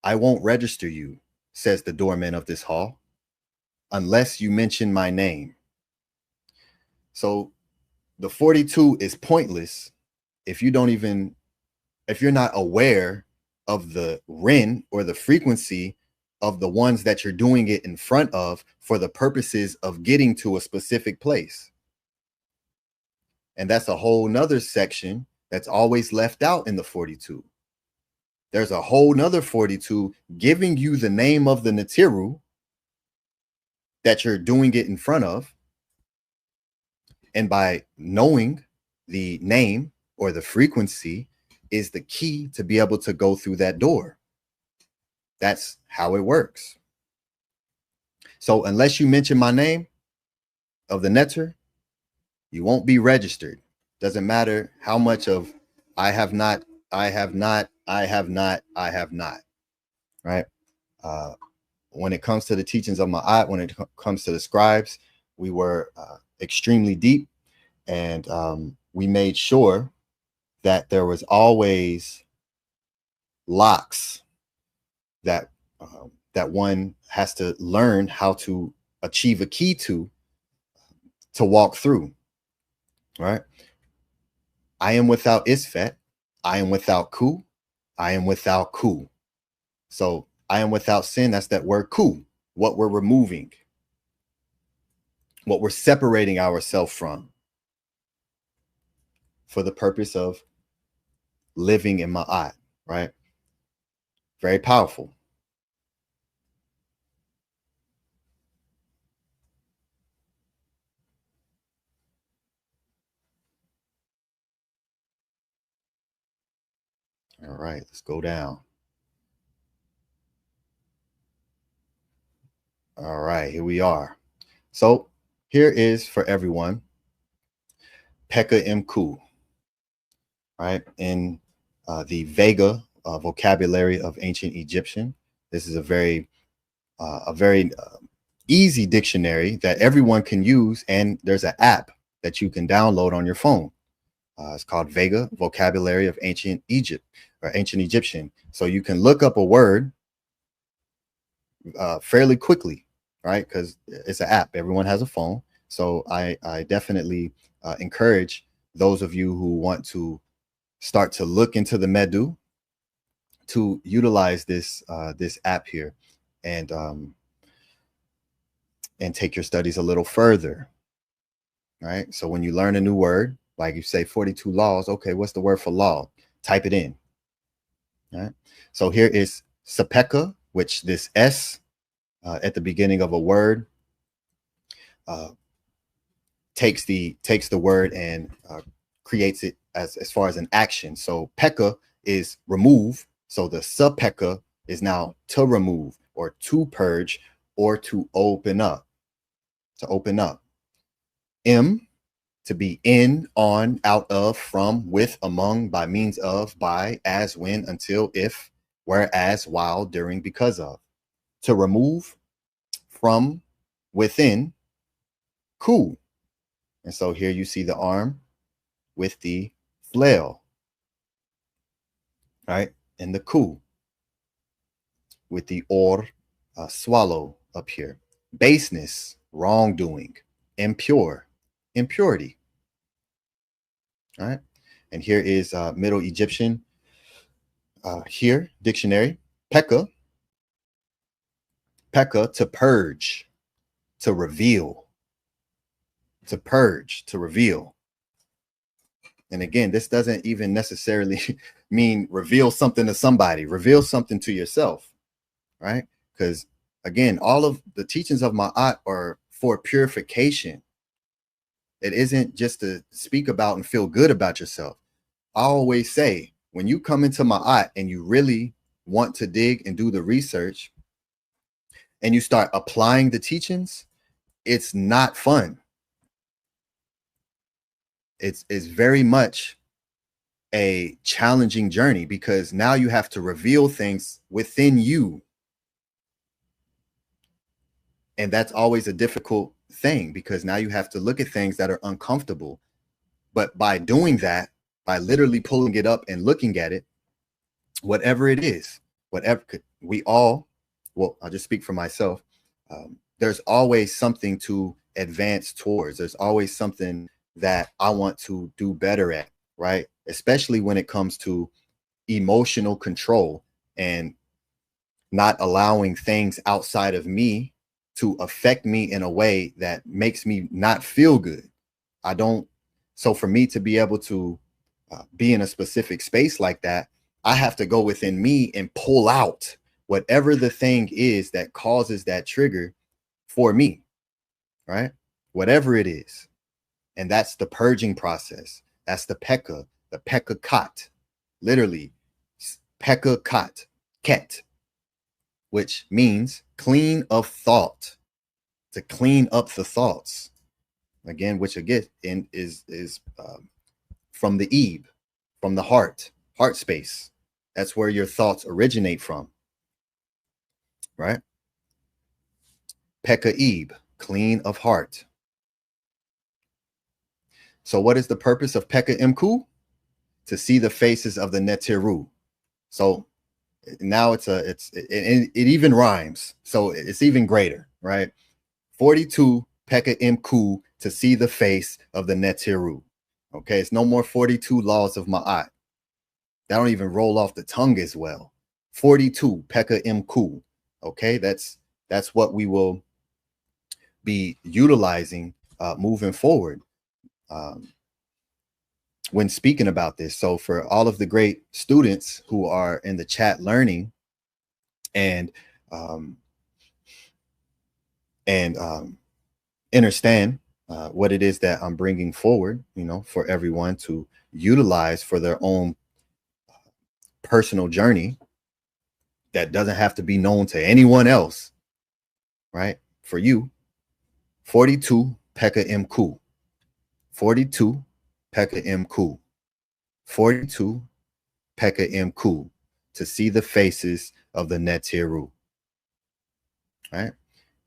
Speaker 6: I won't register you, says the doorman of this hall, unless you mention my name. So the 42 is pointless if you're not aware of the rin or the frequency of the ones that you're doing it in front of for the purposes of getting to a specific place. And that's a whole nother section that's always left out in the 42. There's a whole nother 42 giving you the name of the Neteru that you're doing it in front of. And by knowing the name or the frequency is the key to be able to go through that door. That's how it works. So unless you mention my name of the Neter, you won't be registered. Doesn't matter how much of I have not, right? When it comes to the teachings of Ma'at, when it comes to the scribes, we were extremely deep, and we made sure that there was always locks that one has to learn how to achieve a key to walk through, right? I am without isfet. I am without ku. I am without ku. So I am without sin. That's that word ku, what we're removing, what we're separating ourselves from for the purpose of living in Ma'at, right? Very powerful. All right, let's go down. All right, here we are. So here is for everyone, Pekha Em Khu, right? In the Vega vocabulary of ancient Egyptian. This is a very easy dictionary that everyone can use, and there's an app that you can download on your phone. It's called Vega Vocabulary of Ancient Egypt or Ancient Egyptian. So you can look up a word fairly quickly, right? Because it's an app. Everyone has a phone. So I definitely encourage those of you who want to start to look into the Medu to utilize this this app here and take your studies a little further, right? So when you learn a new word, like you say 42 laws, okay, what's the word for law? Type it in, right? So here is Sepeka, which this S at the beginning of a word takes the word and creates it as far as an action. So Pekha is remove. So the Sepeka is now to remove or to purge or to open up. To open up. M, to be in, on, out of, from, with, among, by means of, by, as, when, until, if, whereas, while, during, because of. To remove, from, within, Khu. And so here you see the arm with the flail, right? And the Khu with the swallow up here. Baseness, wrongdoing. Impure, impurity. All right. And here is Middle Egyptian here, dictionary. Pekha, to purge, to reveal. To purge, to reveal. And again, this doesn't even necessarily mean reveal something to somebody. Reveal something to yourself, right? Because again, all of the teachings of Ma'at are for purification. It isn't just to speak about and feel good about yourself. I always say, when you come into Ma'at and you really want to dig and do the research and you start applying the teachings, it's not fun. It's very much a challenging journey, because now you have to reveal things within you. And that's always a difficult thing, because now you have to look at things that are uncomfortable. But by doing that, by literally pulling it up and looking at it, whatever it is, whatever, we all, well, I'll just speak for myself. There's always something to advance towards. There's always something that I want to do better at, right? Especially when it comes to emotional control and not allowing things outside of me to affect me in a way that makes me not feel good. So for me to be able to be in a specific space like that, I have to go within me and pull out whatever the thing is that causes that trigger for me, right? Whatever it is. And that's the purging process. That's the Pekha kat, literally Pekha kat, ket, which means clean of thought, to clean up the thoughts. Again, which again is from the Ebe, from the heart space. That's where your thoughts originate from, right? Pekha Ebe, clean of heart. So what is the purpose of Pekha Em Khu? To see the faces of the Neteru. So now it even rhymes. So it's even greater, right? 42 Pekha Em Khu, to see the face of the Neteru. Okay, it's no more 42 laws of Ma'at. That don't even roll off the tongue as well. 42 Pekha Em Khu. Okay, that's what we will be utilizing moving forward when speaking about this. So for all of the great students who are in the chat learning and understand what it is that I'm bringing forward, for everyone to utilize for their own personal journey that doesn't have to be known to anyone else, right? For you, 42 Pekha Em Khu, 42 Pekha Em Khu, 42 Pekha Em Khu, to see the faces of the Neteru, right?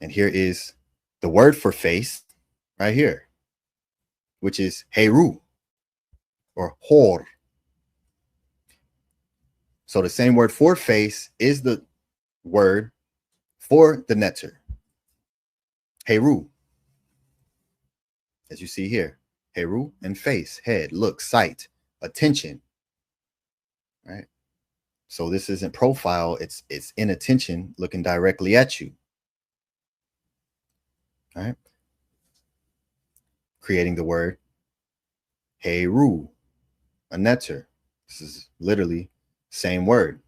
Speaker 6: And here is the word for face right here, which is Heru or Hor. So the same word for face is the word for the Neter. Heru, as you see here, Heru and face, head, look, sight, attention, right? So this isn't profile, it's inattention, looking directly at you, right? Creating the word Heru, a Neter. This is literally same word.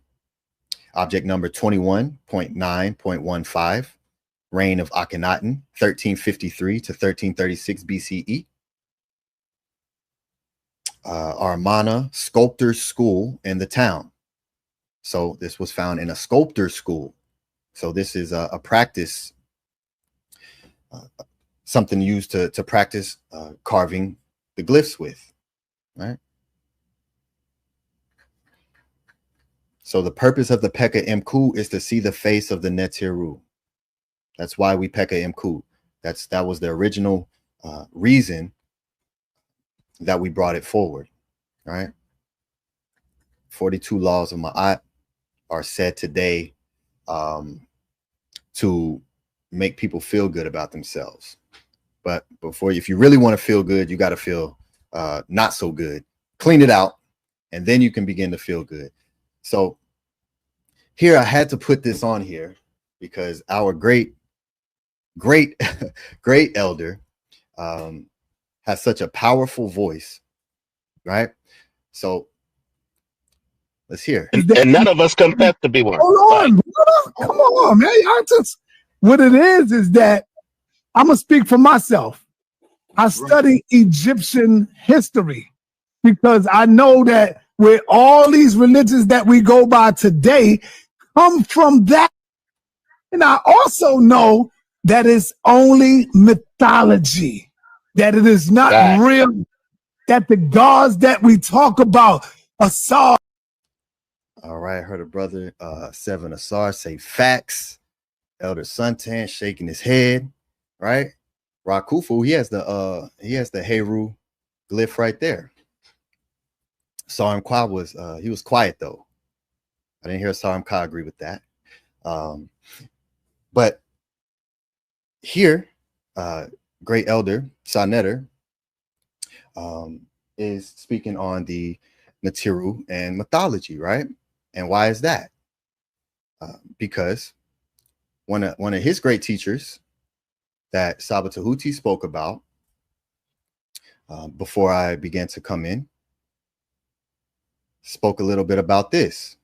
Speaker 6: Object number 21.9.15, reign of Akhenaten, 1353 to 1336 BCE. Armana Sculptor's School in the town. So this was found in a sculptor's school. So this is a practice something used to practice carving the glyphs with, right? So the purpose of the Pekha Em Khu is to see the face of the Neteru. That's why we Pekha Em Khu. That was the original reason that we brought it forward, right? 42 laws of Ma'at are said today to make people feel good about themselves. But if you really want to feel good, you got to feel not so good. Clean it out, and then you can begin to feel good. So here I had to put this on here because our great elder has such a powerful voice, right? So let's hear.
Speaker 8: And none of us confess to be one.
Speaker 3: Hold on, brother. Come on, man. I just, what it is that I'm gonna speak for myself. I study Egyptian history because I know that where all these religions that we go by today come from that. And I also know that it's only mythology, that it is not real, that the gods that we talk about are saw.
Speaker 6: All right, I heard a brother, Seven Asar, say facts. Elder Suntan shaking his head, right? Rakufu, he has the Heru glyph right there. Sarim Kwa he was quiet though. I didn't hear Sarim Kwa agree with that. But here, great elder Neteru is speaking on the Neteru and mythology, right? And why is that? Because one of his great teachers that Saba Tahuti spoke about before I began to come in, spoke a little bit about this.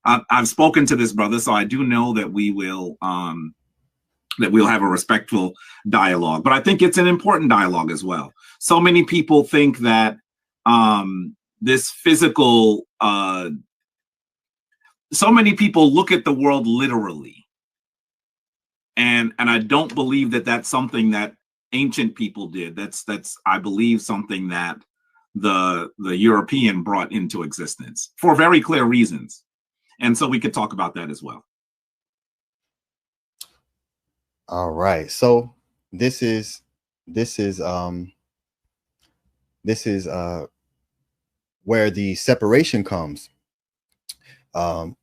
Speaker 9: I've spoken to this brother, so I do know that we'll have a respectful dialogue. But I think it's an important dialogue as well. So many people think that this physical, so many people look at the world literally. And I don't believe that that's something that ancient people did. That's I believe something that the European brought into existence for very clear reasons. And so we could talk about that as well.
Speaker 6: All right. So this is where the separation comes,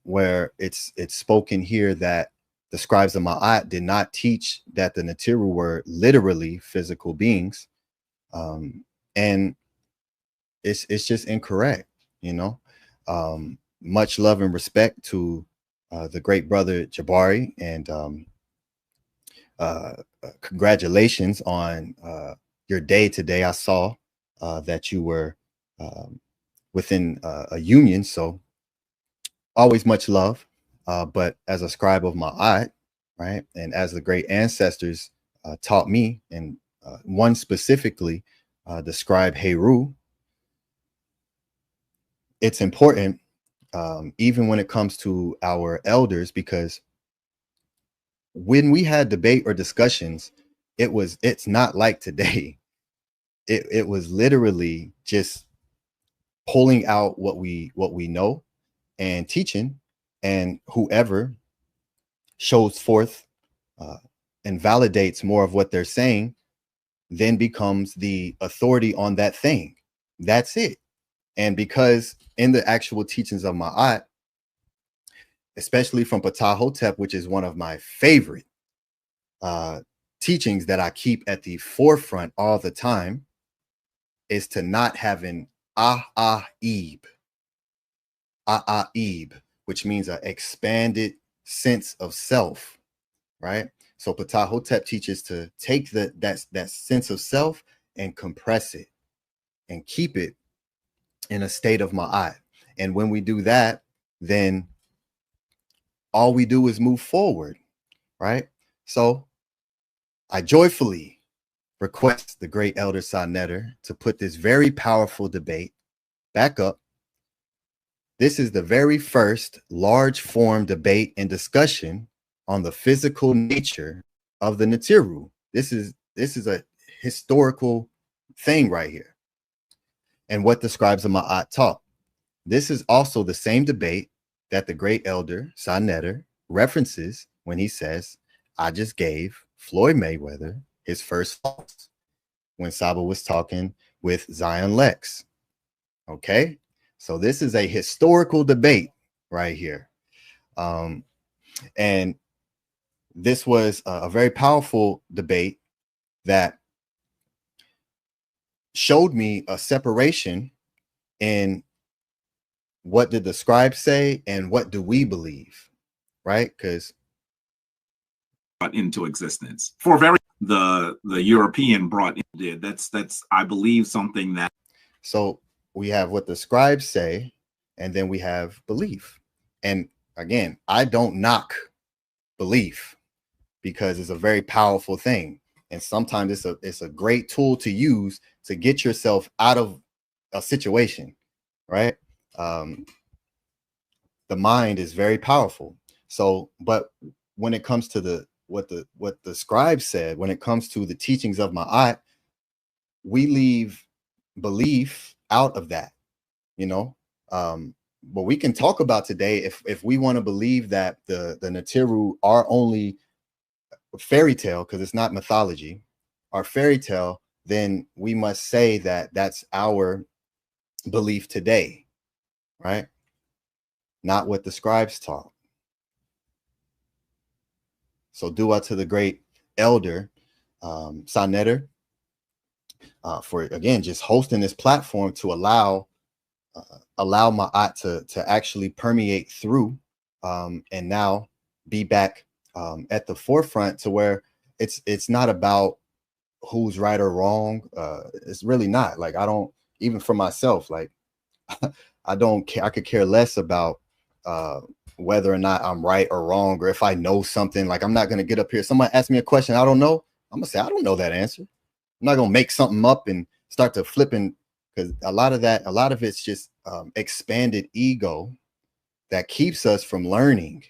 Speaker 6: where it's spoken here that the scribes of Ma'at did not teach that the Neteru were literally physical beings, and it's just incorrect, you know. Much love and respect to the great brother Jabari, and congratulations on your day today. I saw that you were within a union, so always much love. But as a scribe of Ma'at, right, and as the great ancestors taught me, and one specifically, the scribe Heru, it's important, even when it comes to our elders, because when we had debate or discussions, it's not like today. It was literally just pulling out what we know and teaching, and whoever shows forth and validates more of what they're saying then becomes the authority on that thing. That's it. And because in the actual teachings of Ma'at, especially from Ptah Hotep, which is one of my favorite teachings that I keep at the forefront all the time, is to not have an a'ib, which means an expanded sense of self, right? So Ptah Hotep teaches to take that sense of self and compress it and keep it in a state of Ma'at. And when we do that, then all we do is move forward, right? So I joyfully request the great elder Neteru to put this very powerful debate back up. This is the very first large form debate and discussion on the physical nature of the Neteru. This is this is a historical thing right here. And what the scribes of Ma'at taught. This is also the same debate that the great elder Neteru references when he says, I just gave Floyd Mayweather his first loss when Saba was talking with Zion Lex. Okay, so this is a historical debate right here. And this was a very powerful debate that showed me a separation in what did the scribes say and what do we believe, right? Because
Speaker 9: into existence for very the European brought in did. That's I believe something that.
Speaker 6: So we have what the scribes say, and then we have belief. And again, I don't knock belief because it's a very powerful thing. And sometimes it's a great tool to use to get yourself out of a situation, right? The mind is very powerful. So, but when it comes to what the scribes said, when it comes to the teachings of Ma'at, we leave belief out of that, you know. But we can talk about today if we want to believe that the Neteru are only fairy tale, because it's not mythology, our fairy tale, then we must say that that's our belief today, right? Not what the scribes taught. So dua to the great elder Neteru for again just hosting this platform to allow Ma'at to actually permeate through and now be back at the forefront to where it's not about who's right or wrong. It's really not. Like, I don't, even for myself, like I don't care. I could care less about whether or not I'm right or wrong, or if I know something. Like, I'm not going to get up here. Somebody asks me a question I don't know. I'm gonna say, I don't know that answer. I'm not going to make something up and start to flipping, because a lot of it's just expanded ego that keeps us from learning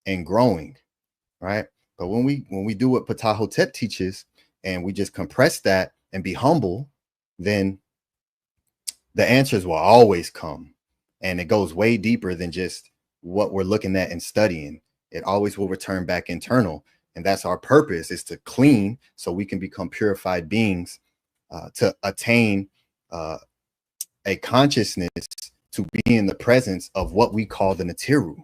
Speaker 6: and growing, right? But when we do what Ptah teaches, and we just compress that and be humble, then the answers will always come. And it goes way deeper than just what we're looking at and studying. It always will return back internal. And that's our purpose, is to clean so we can become purified beings, to attain a consciousness to be in the presence of what we call the Neteru.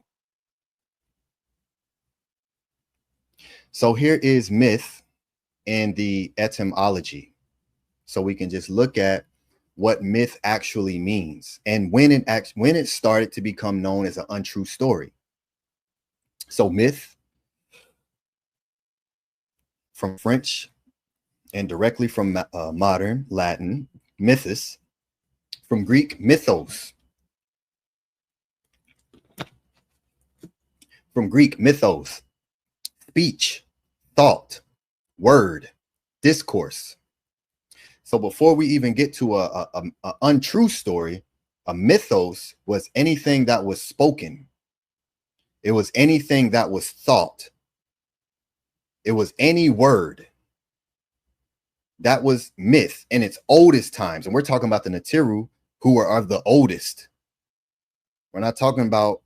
Speaker 6: So here is myth and the etymology, so we can just look at what myth actually means and when it started to become known as an untrue story. So myth, from French and directly from modern Latin, mythos, from Greek mythos, speech, thought, word, discourse. So before we even get to a untrue story, a mythos was anything that was spoken. It was anything that was thought. It was any word. That was myth in its oldest times. And we're talking about the Neteru, who are the oldest. We're not talking about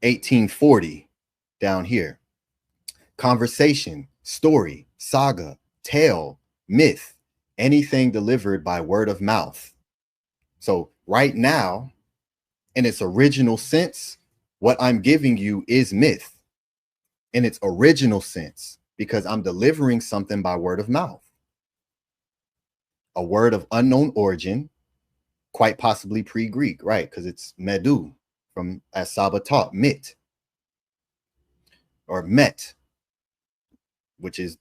Speaker 6: 1840 down here. Conversation, story, saga, tale, myth, anything delivered by word of mouth. So right now, in its original sense, what I'm giving you is myth in its original sense, because I'm delivering something by word of mouth. A word of unknown origin, quite possibly pre-Greek, right? Because it's medu, from, as Saba taught, mit, or met, which is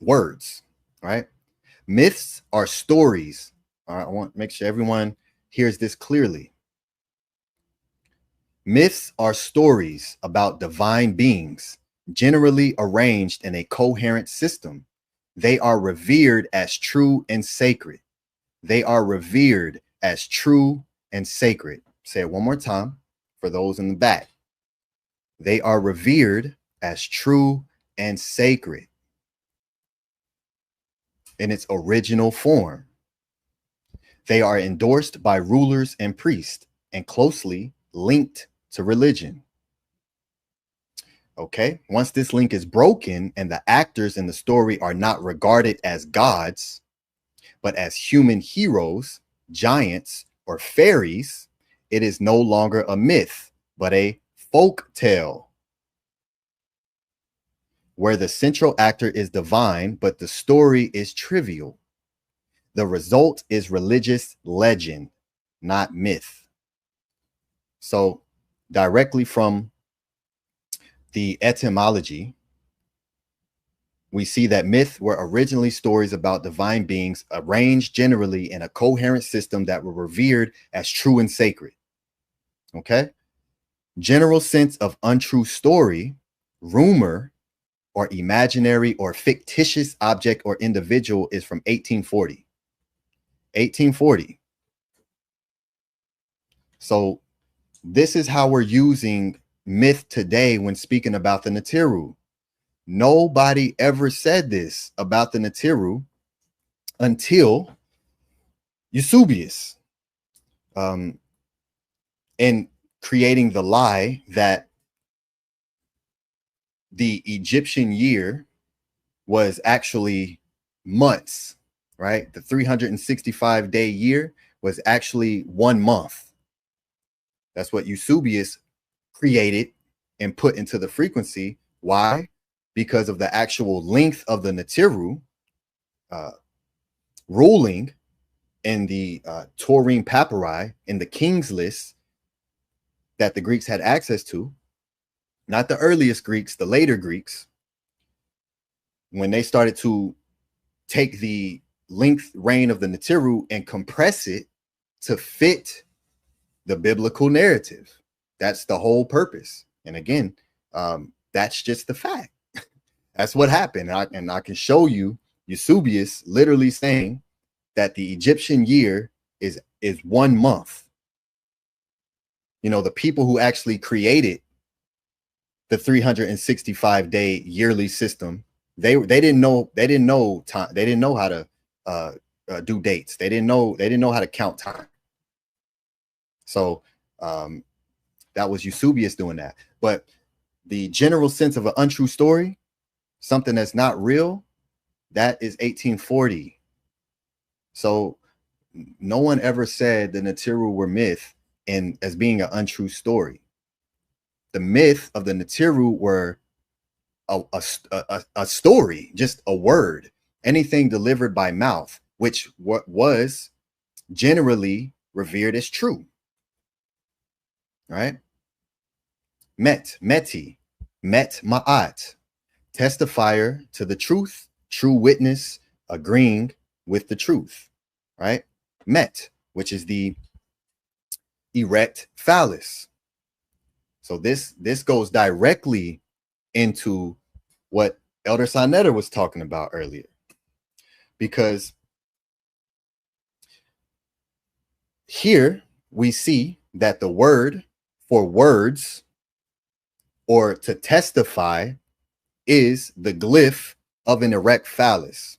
Speaker 6: words, right? Myths are stories. All right, I want to make sure everyone hears this clearly. Myths are stories about divine beings, generally arranged in a coherent system. They are revered as true and sacred. They are revered as true and sacred. Say it one more time for those in the back. They are revered as true and sacred. in its original form. They are endorsed by rulers and priests and closely linked to religion. Okay, once this link is broken and the actors in the story are not regarded as gods, but as human heroes, giants, or fairies, it is no longer a myth, but a folk tale, where the central actor is divine, but the story is trivial. The result is religious legend, not myth. So, directly from the etymology, we see that myth were originally stories about divine beings arranged generally in a coherent system that were revered as true and sacred. Okay? General sense of untrue story, rumor, or imaginary or fictitious object or individual is from 1840. 1840. So this is how we're using myth today when speaking about the Neteru. Nobody ever said this about the Neteru until Eusebius, in creating the lie that the Egyptian year was actually months, right? The 365-day year was actually 1 month. That's what Eusebius created and put into the frequency. Why? Because of the actual length of the Neteru ruling in the Taurine papyri, in the king's list that the Greeks had access to, not the earliest Greeks, the later Greeks, when they started to take the length reign of the Neteru and compress it to fit the biblical narrative. That's the whole purpose. And again, that's just the fact. That's what happened. And I can show you Eusebius literally saying that the Egyptian year is 1 month. You know, the people who actually created the 365-day yearly system, they didn't know time. They didn't know how to do dates. They didn't know how to count time. So that was Eusebius doing that. But the general sense of an untrue story, something that's not real, that is 1840. So no one ever said the Neteru were myth and as being an untrue story. The myth of the Neteru were a story, just a word, anything delivered by mouth, which was generally revered as true. Right? Met ma'at, testifier to the truth, true witness, agreeing with the truth. Right? Met, which is the erect phallus. So this goes directly into what Elder Neteru was talking about earlier, because here we see that the word for words or to testify is the glyph of an erect phallus,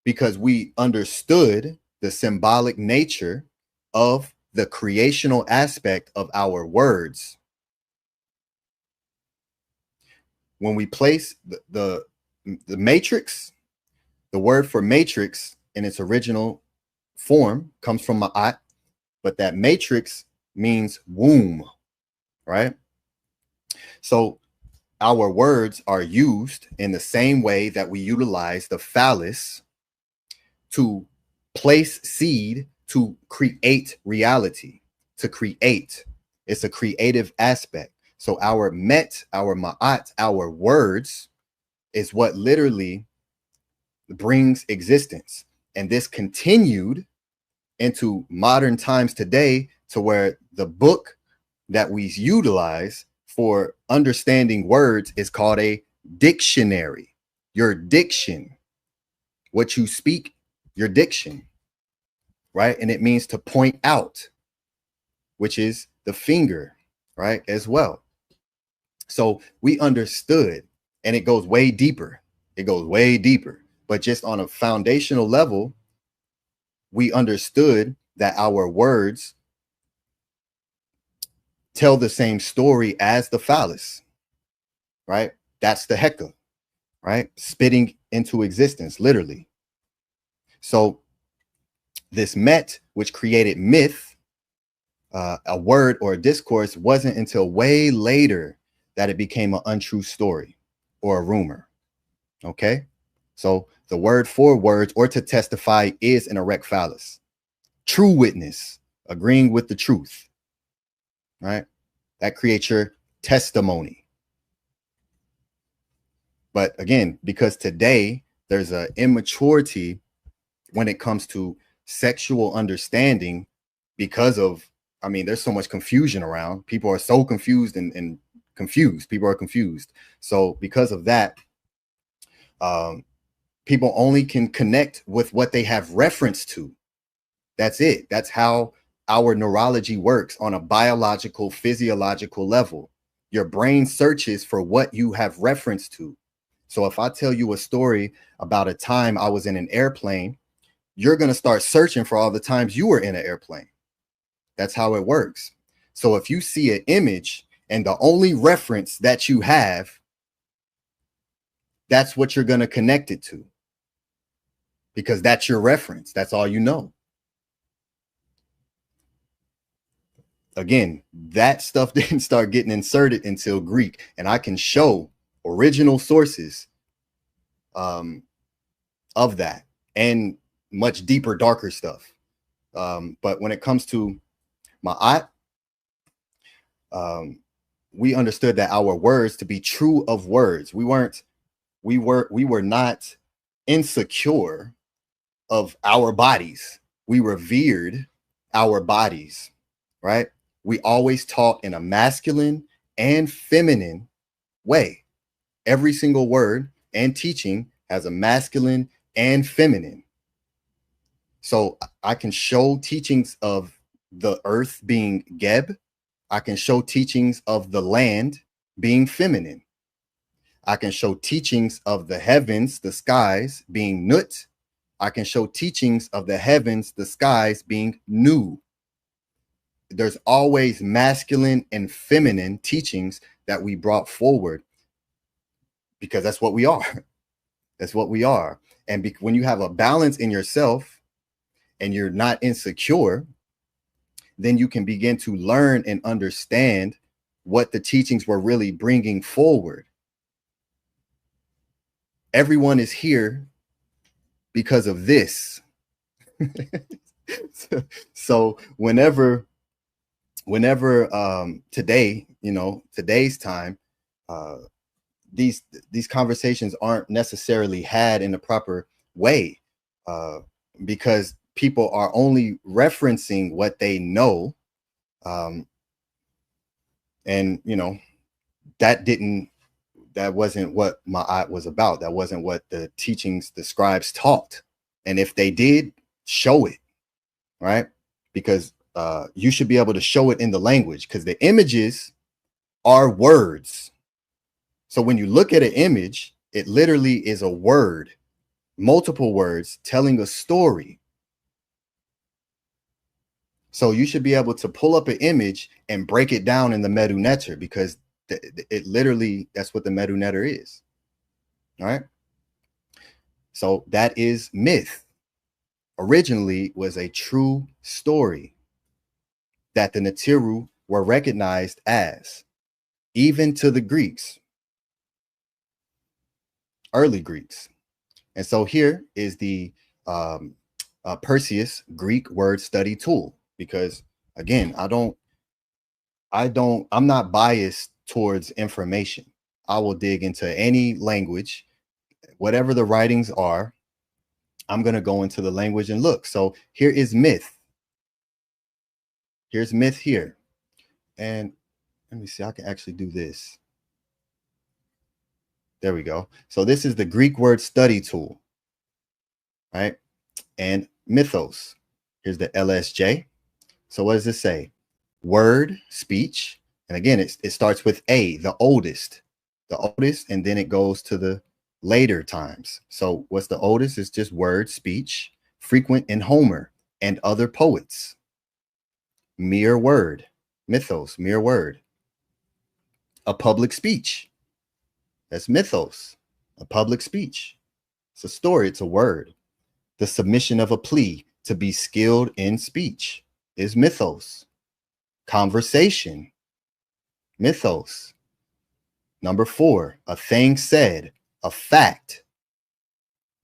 Speaker 6: because we understood the symbolic nature of the creational aspect of our words. When we place the matrix, the word for matrix in its original form comes from ma'at, but that matrix means womb, right? So our words are used in the same way that we utilize the phallus to place seed, to create reality, to create. It's a creative aspect. So our met, our ma'at, our words is what literally brings existence. And this continued into modern times today, to where the book that we utilize for understanding words is called a dictionary. Your diction, what you speak, your diction, right? And it means to point out, which is the finger, right, as well. So we understood, and it goes way deeper. It goes way deeper. But just on a foundational level, we understood that our words tell the same story as the phallus, right? That's the Heka, right? Spitting into existence, literally. So this Met, which created myth, a word or a discourse, wasn't until way later that it became an untrue story or a rumor. Okay, so the word for words or to testify is an erect phallus. True witness, agreeing with the truth, right? That creates your testimony. But again, because today there's an immaturity when it comes to sexual understanding, because of, I mean, there's so much confusion around. People are so confused and confused. People are confused. So because of that, people only can connect with what they have reference to. That's it. That's how our neurology works on a biological, physiological level. Your brain searches for what you have reference to. So if I tell you a story about a time I was in an airplane, you're going to start searching for all the times you were in an airplane. That's how it works. So if you see an image and the only reference that you have, that's what you're going to connect it to, because that's your reference. That's all you know. Again, that stuff didn't start getting inserted until Greek, and I can show original sources of that and much deeper, darker stuff. But when it comes to Ma'at, we understood that our words to be true of words. We were not insecure of our bodies. We revered our bodies, right? We always taught in a masculine and feminine way. Every single word and teaching has a masculine and feminine. So I can show teachings of the earth being Geb. I can show teachings of the land being feminine. I can show teachings of the heavens, the skies being Nut. I can show teachings of the heavens, the skies being Nu. There's always masculine and feminine teachings that we brought forward, because that's what we are. That's what we are. And when you have a balance in yourself and you're not insecure, then you can begin to learn and understand what the teachings were really bringing forward. Everyone is here because of this. So whenever today, today's time, these conversations aren't necessarily had in a proper way, because people are only referencing what they know, and that wasn't what Ma'at was about. That wasn't what the teachings, the scribes taught. And if they did, show it, right? Because you should be able to show it in the language, because the images are words. So when you look at an image, it literally is a word, multiple words telling a story. So you should be able to pull up an image and break it down in the Medu Neter, because it literally, that's what the Medu Neter is. All right. So that is myth. Originally was a true story that the Neteru were recognized as, even to the Greeks, early Greeks. And so here is the Perseus Greek word study tool, because again, I'm not biased towards information. I will dig into any language, whatever the writings are. I'm going to go into the language and look. So here is myth. Here's myth here. And let me see, I can actually do this. There we go. So this is the Greek word study tool, right? And mythos. Here's the LSJ. So what does it say? Word, speech. And again, it starts with A, the oldest, and then it goes to the later times. So what's the oldest? It's just word, speech, frequent in Homer and other poets. Mere word, mythos, mere word. A public speech, that's mythos, a public speech. It's a story, it's a word. The submission of a plea, to be skilled in speech, is mythos. Conversation, mythos. Number 4, a thing said, a fact,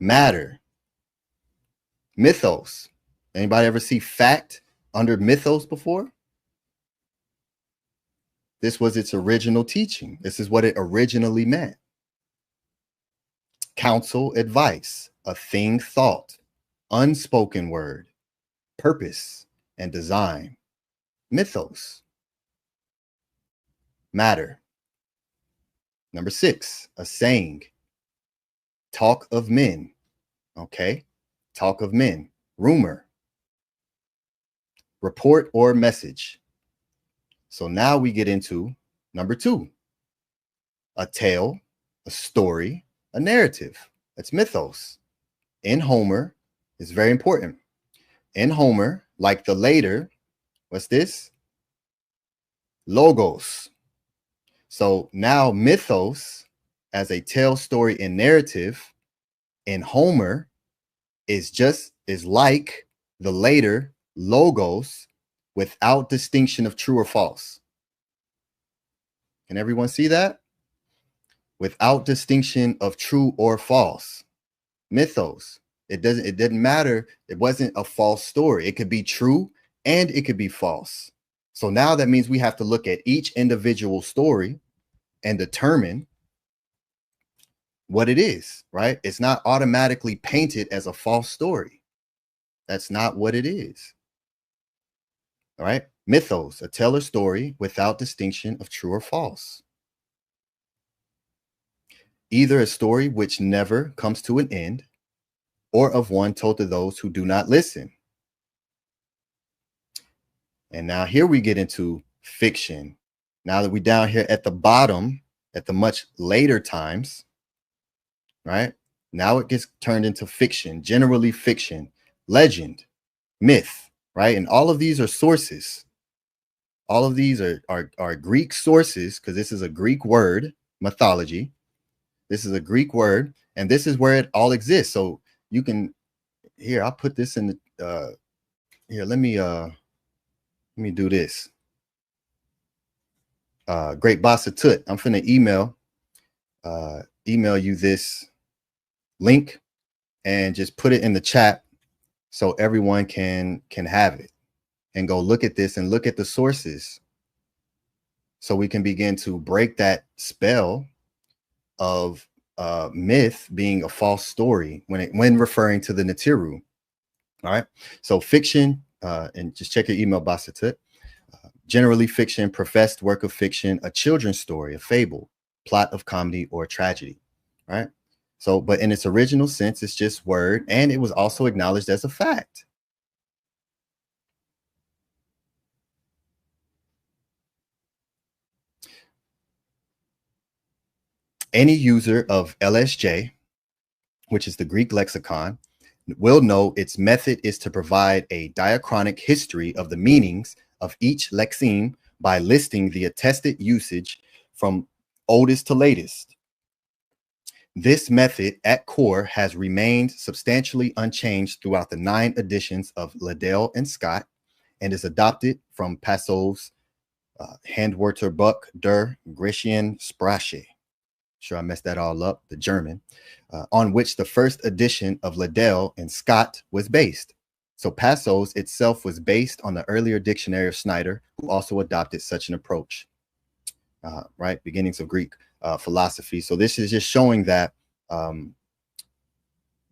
Speaker 6: matter, mythos. Anybody ever see fact under mythos before? This was its original teaching. This is what it originally meant. Counsel, advice, a thing thought, unspoken word, purpose and design, mythos. Matter. Number 6, a saying, talk of men. Okay, talk of men, rumor, report or message. So now we get into number 2, a tale, a story, a narrative. That's mythos. In Homer, is very important. In Homer, like the later, what's this? Logos. So now mythos as a tale, story, and narrative in Homer is like the later logos without distinction of true or false. Can everyone see that? Without distinction of true or false. Mythos. It didn't matter. It wasn't a false story. It could be true and it could be false. So now that means we have to look at each individual story and determine what it is, right? It's not automatically painted as a false story. That's not what it is. All right. Mythos, a tale or story without distinction of true or false. Either a story which never comes to an end, or of one told to those who do not listen. And now here we get into fiction. Now that we're down here at the bottom, at the much later times, right? Now it gets turned into fiction, generally fiction, legend, myth, right? And all of these are sources. All of these are Greek sources, because this is a Greek word, mythology. This is a Greek word, and this is where it all exists. So you can, here, I'll put this in the, here, let me do this. Great Bassa Tut, I'm finna email you this link and just put it in the chat so everyone can have it and go look at this and look at the sources, so we can begin to break that spell of myth being a false story when referring to the Neteru. All right, so fiction, and just check your email, Bassa Tut. Generally fiction, professed work of fiction, a children's story, a fable, plot of comedy or tragedy, right? So, but in its original sense, it's just word, and it was also acknowledged as a fact. Any user of LSJ, which is the Greek lexicon, will know its method is to provide a diachronic history of the meanings of each lexeme by listing the attested usage from oldest to latest. This method at core has remained substantially unchanged throughout the 9 editions of Liddell and Scott, and is adopted from Passow's Handwörterbuch der Griechischen Sprache. Sure I messed that all up, the German, on which the first edition of Liddell and Scott was based. So Passow's itself was based on the earlier dictionary of Snyder, who also adopted such an approach, right? Beginnings of Greek philosophy. So this is just showing that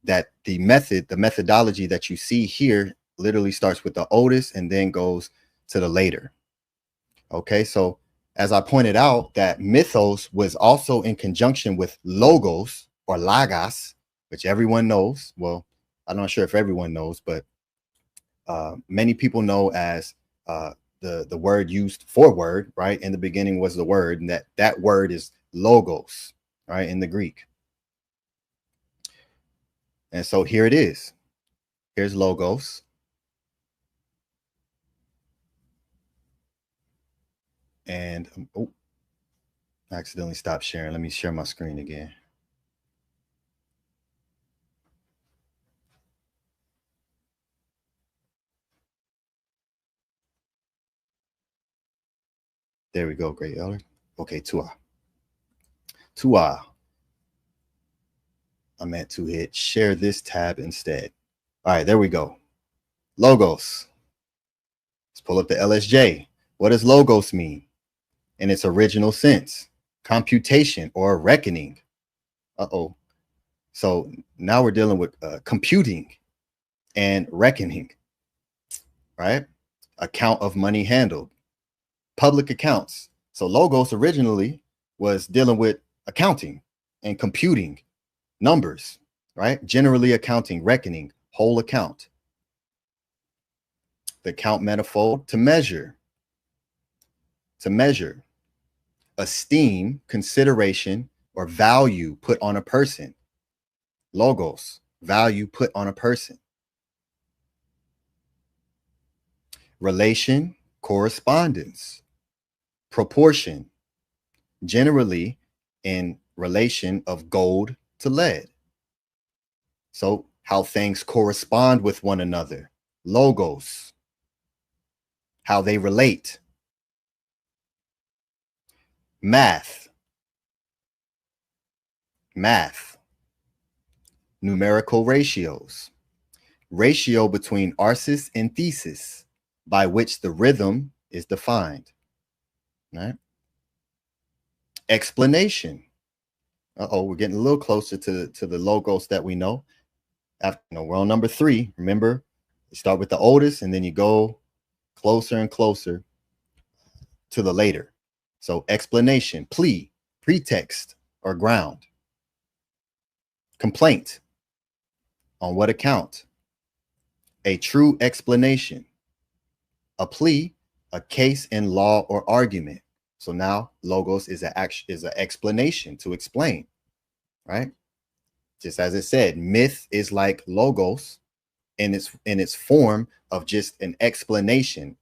Speaker 6: that the methodology that you see here literally starts with the oldest and then goes to the later. Okay, so as I pointed out, that mythos was also in conjunction with logos or logos, which everyone knows. Well, I'm not sure if everyone knows, but many people know as the word used for word, right? In the beginning was the word, and that word is logos, right, in the Greek. And so here it is. Here's logos. And oh, I accidentally stopped sharing. Let me share my screen again. There we go. Great Elder. Okay, Tua. I meant to hit share this tab instead. All right, there we go. Logos. Let's pull up the LSJ. What does logos mean in its original sense? Computation or reckoning. Uh-oh. So now we're dealing with computing and reckoning, right? Account of money handled, public accounts. So logos originally was dealing with accounting and computing numbers, right? Generally accounting, reckoning, whole account. The count manifold, to measure, esteem, consideration, or value put on a person. Logos, value put on a person. Relation, correspondence, proportion, generally in relation of gold to lead. So how things correspond with one another. Logos, how they relate. Math, numerical ratios, ratio between arsis and thesis, by which the rhythm is defined. Right? Explanation. We're getting a little closer to the logos that we know. We're on number 3. Remember, you start with the oldest and then you go closer and closer to the later. So explanation, plea, pretext, or ground. Complaint. On what account? A true explanation. A plea, a case in law or argument. So now logos is an explanation, to explain, right? Just as it said, myth is like logos in its form of just an explanation,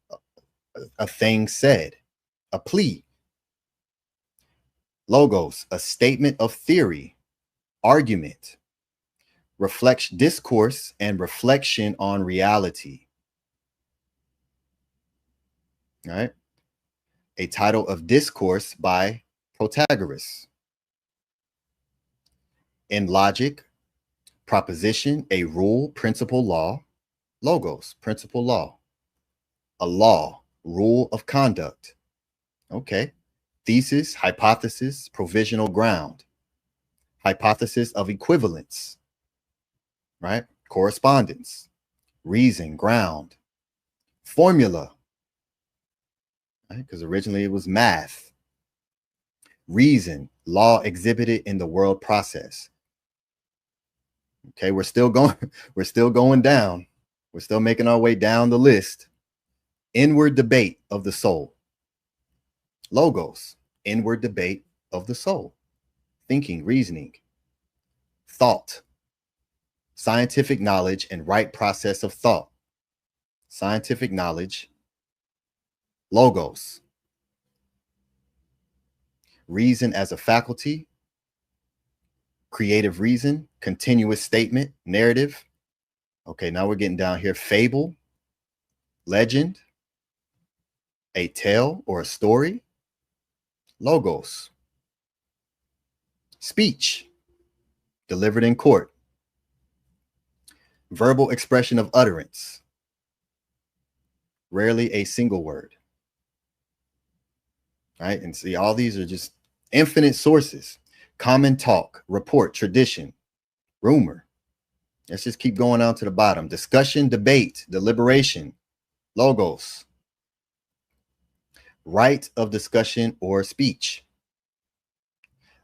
Speaker 6: a thing said, a plea. Logos, a statement of theory, argument, reflects discourse and reflection on reality. All right. A title of discourse by Protagoras. In logic, proposition, a rule, principle, law. Logos, principle, law. A law, rule of conduct. Okay. Thesis, hypothesis, provisional ground. Hypothesis of equivalence. Right? Correspondence. Reason, ground. Formula. Because originally it was math. Reason, law exhibited in the world process. Okay, we're still going down. We're still making our way down the list. Inward debate of the soul. Logos, inward debate of the soul. Thinking, reasoning. Thought, scientific knowledge and right process of thought. Scientific knowledge. Logos. Reason as a faculty. Creative reason. Continuous statement. Narrative. Okay, now we're getting down here. Fable. Legend. A tale or a story. Logos. Speech. Delivered in court. Verbal expression of utterance. Rarely a single word. Right? And see, all these are just infinite sources. Common talk, report, tradition, rumor. Let's just keep going down to the bottom. Discussion, debate, deliberation, logos. Right of discussion or speech.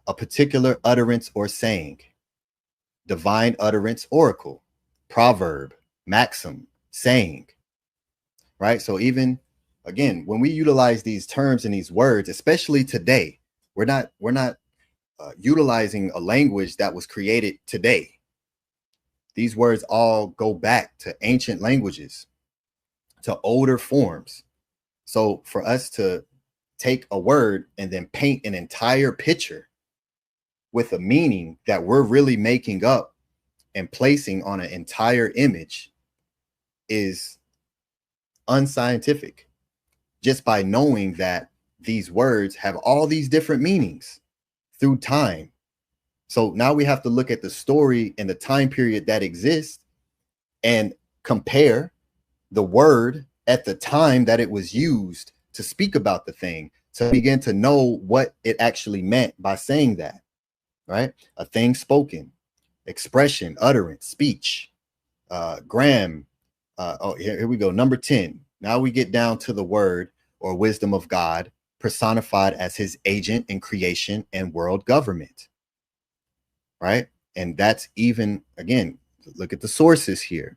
Speaker 6: A particular utterance or saying. Divine utterance, oracle, proverb, maxim, saying. Right? So even again, when we utilize these terms and these words, especially today, we're not utilizing a language that was created today. These words all go back to ancient languages, to older forms. So for us to take a word and then paint an entire picture with a meaning that we're really making up and placing on an entire image is unscientific, just by knowing that these words have all these different meanings through time. So now we have to look at the story and the time period that exists and compare the word at the time that it was used to speak about the thing, to begin to know what it actually meant by saying that, right? A thing spoken, expression, utterance, speech, gram. Here we go. Number 10. Now we get down to the word or wisdom of God personified as his agent in creation and world government, right? And that's even, again, look at the sources here.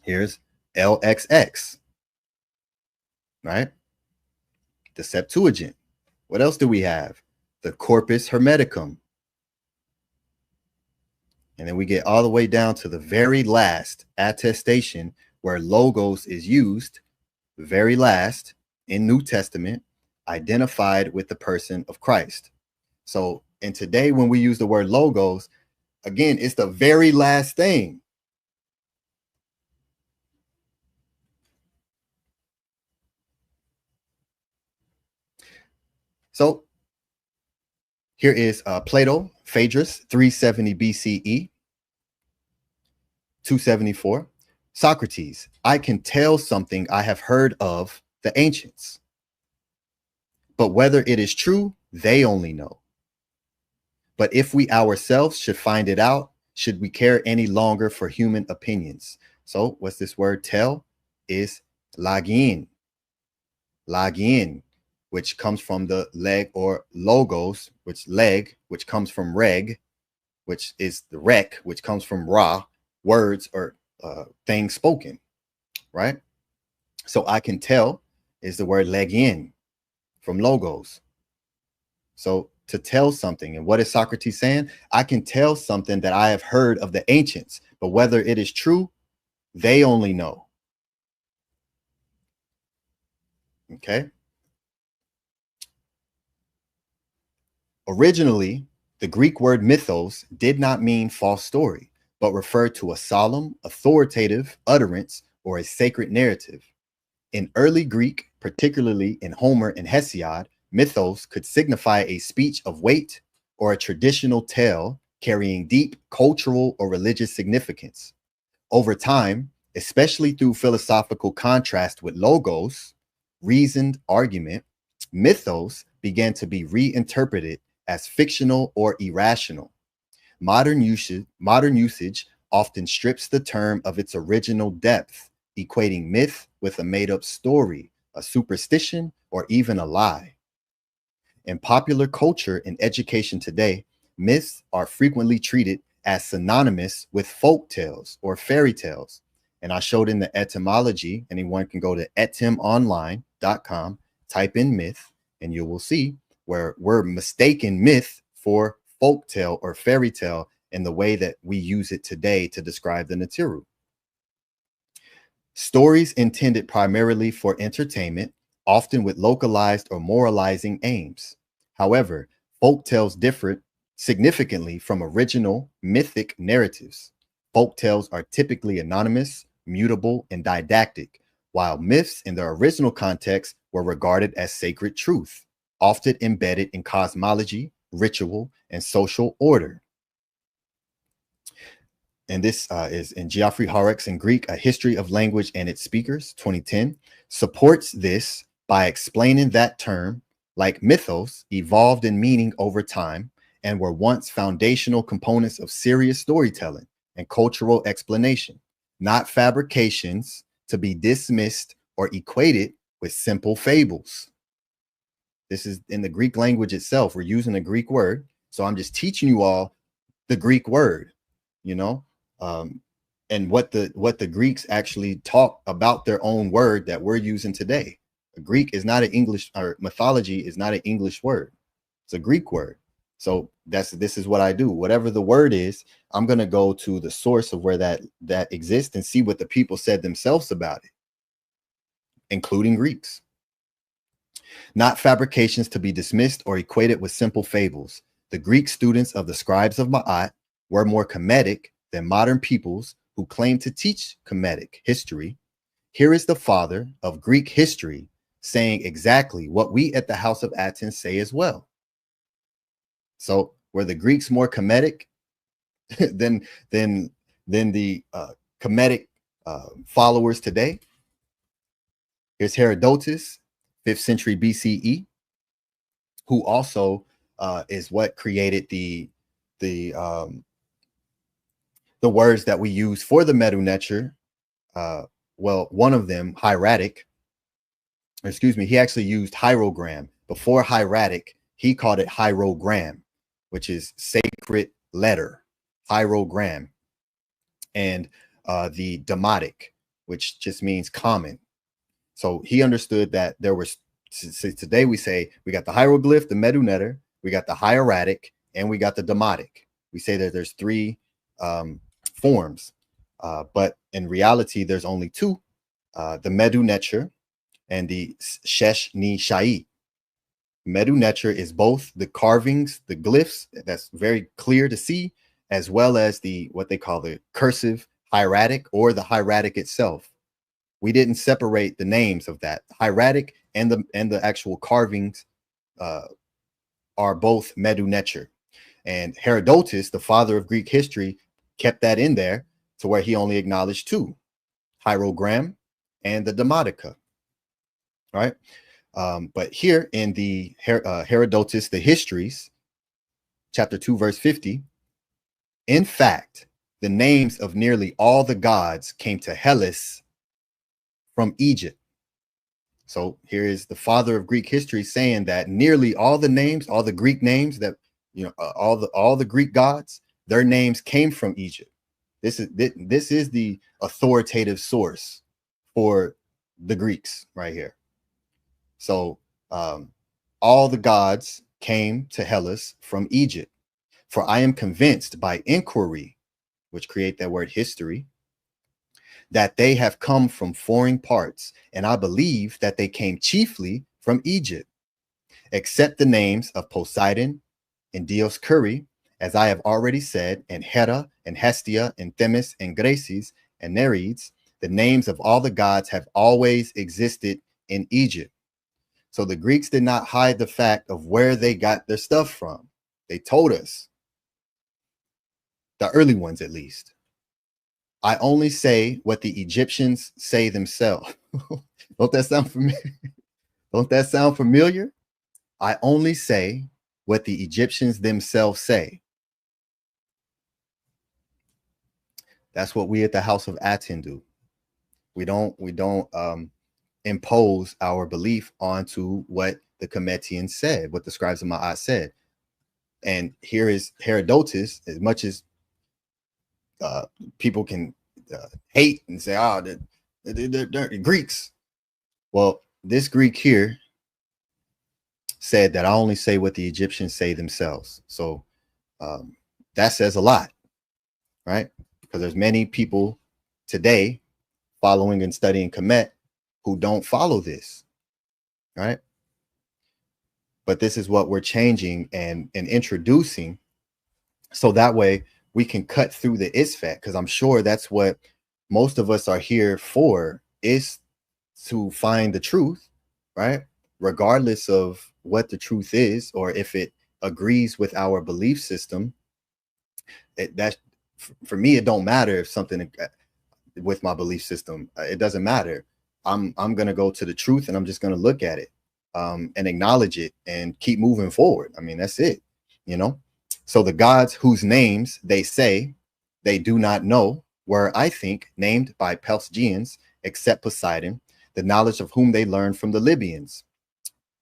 Speaker 6: Here's LXX, right? The Septuagint. What else do we have? The Corpus Hermeticum. And then we get all the way down to the very last attestation where logos is used, the very last in New Testament, identified with the person of Christ. So, and today when we use the word logos, again, it's the very last thing. So here is Plato, Phaedrus, 370 BCE, 274. Socrates, I can tell something I have heard of the ancients, but whether it is true, they only know. But if we ourselves should find it out, should we care any longer for human opinions? So what's this word tell? Is lagin. Lagin, which comes from the leg or logos, which comes from reg, which is the rec, which comes from ra, words or things spoken, right? So I can tell is the word legin from logos. So to tell something, and what is Socrates saying? I can tell something that I have heard of the ancients, but whether it is true, they only know. Okay. Originally, the Greek word mythos did not mean false story, but referred to a solemn, authoritative utterance or a sacred narrative. In early Greek, particularly in Homer and Hesiod, mythos could signify a speech of weight or a traditional tale carrying deep cultural or religious significance. Over time, especially through philosophical contrast with logos, reasoned argument, mythos began to be reinterpreted as fictional or irrational. Modern usage often strips the term of its original depth, equating myth with a made-up story, a superstition, or even a lie. In popular culture and education today, myths are frequently treated as synonymous with folk tales or fairy tales. And I showed in the etymology, anyone can go to etymonline.com, type in myth, and you will see where we're mistaking myth for folk tale or fairy tale in the way that we use it today to describe the Neteru. Stories intended primarily for entertainment, often with localized or moralizing aims. However, folk tales differ significantly from original mythic narratives. Folk tales are typically anonymous, mutable, and didactic, while myths in their original context were regarded as sacred truth, often embedded in cosmology, ritual, and social order. And this is in Geoffrey Horrocks in Greek, A History of Language and Its Speakers, 2010, supports this by explaining that term, like mythos, evolved in meaning over time and were once foundational components of serious storytelling and cultural explanation, not fabrications to be dismissed or equated with simple fables. This is in the Greek language itself. We're using a Greek word. So I'm just teaching you all the Greek word, you know, and what the Greeks actually talk about their own word that we're using today. Greek is not an English, or mythology is not an English word. It's a Greek word. So this is what I do. Whatever the word is, I'm going to go to the source of where that exists and see what the people said themselves about it, including Greeks. Not fabrications to be dismissed or equated with simple fables. The Greek students of the scribes of Ma'at were more Kemetic than modern peoples who claim to teach Kemetic history. Here is the father of Greek history saying exactly what we at the House of Aten say as well. So were the Greeks more Kemetic than the Kemetic followers today? Here's Herodotus, 5th century BCE, who also is what created the words that we use for the Medu Neter. Well, one of them, hieratic, excuse me, he actually used hierogram. Before hieratic, he called it hierogram, which is sacred letter, hierogram. And the demotic, which just means common. So he understood that there was, today we say we got the hieroglyph, the Medu Neter, we got the hieratic, and we got the demotic. We say that there's 3 forms, but in reality, there's only 2, the Medu Neter and the Shesh Ni Shai. Medu Neter is both the carvings, the glyphs, that's very clear to see, as well as the what they call the cursive hieratic or the hieratic itself. We didn't separate the names of that. Hieratic and the actual carvings are both Medu Neter. And Herodotus, the father of Greek history, kept that in there to where he only acknowledged 2, hierogram and the demotica, right? But here in the Herodotus, the histories, chapter 2, verse 50, in fact, the names of nearly all the gods came to Hellas from Egypt. So here is the father of Greek history saying that nearly all the names, all the Greek names that, you know, all the Greek gods, their names came from Egypt. This is the authoritative source for the Greeks right here. So all the gods came to Hellas from Egypt. For I am convinced by inquiry, which create that word history, that they have come from foreign parts, and I believe that they came chiefly from Egypt, except the names of Poseidon and Dioscuri, as I have already said, and Hera and Hestia and Themis and Graces and Nereids. The names of all the gods have always existed in Egypt. So the Greeks did not hide the fact of where they got their stuff from. They told us, the early ones at least. I only say what the Egyptians say themselves. Don't that sound familiar? Don't that sound familiar? I only say what the Egyptians themselves say. That's what we at the House of Aten do. We don't impose our belief onto what the Cometians said, what the scribes of Ma'at said. And here is Herodotus, as much as people can hate and say, oh, they're Greeks. Well, this Greek here said that I only say what the Egyptians say themselves. So that says a lot, right? Because there's many people today following and studying Kemet who don't follow this, right? But this is what we're changing and introducing, so that way we can cut through the isfat, because I'm sure that's what most of us are here for, is to find the truth, right? Regardless of what the truth is, or if it agrees with our belief system. That for me, it don't matter if something with my belief system, it doesn't matter. I'm gonna go to the truth, and I'm just gonna look at it and acknowledge it and keep moving forward. I mean, that's it, you know. So the gods whose names they say they do not know were, I think, named by Pelgians, except Poseidon, the knowledge of whom they learned from the Libyans.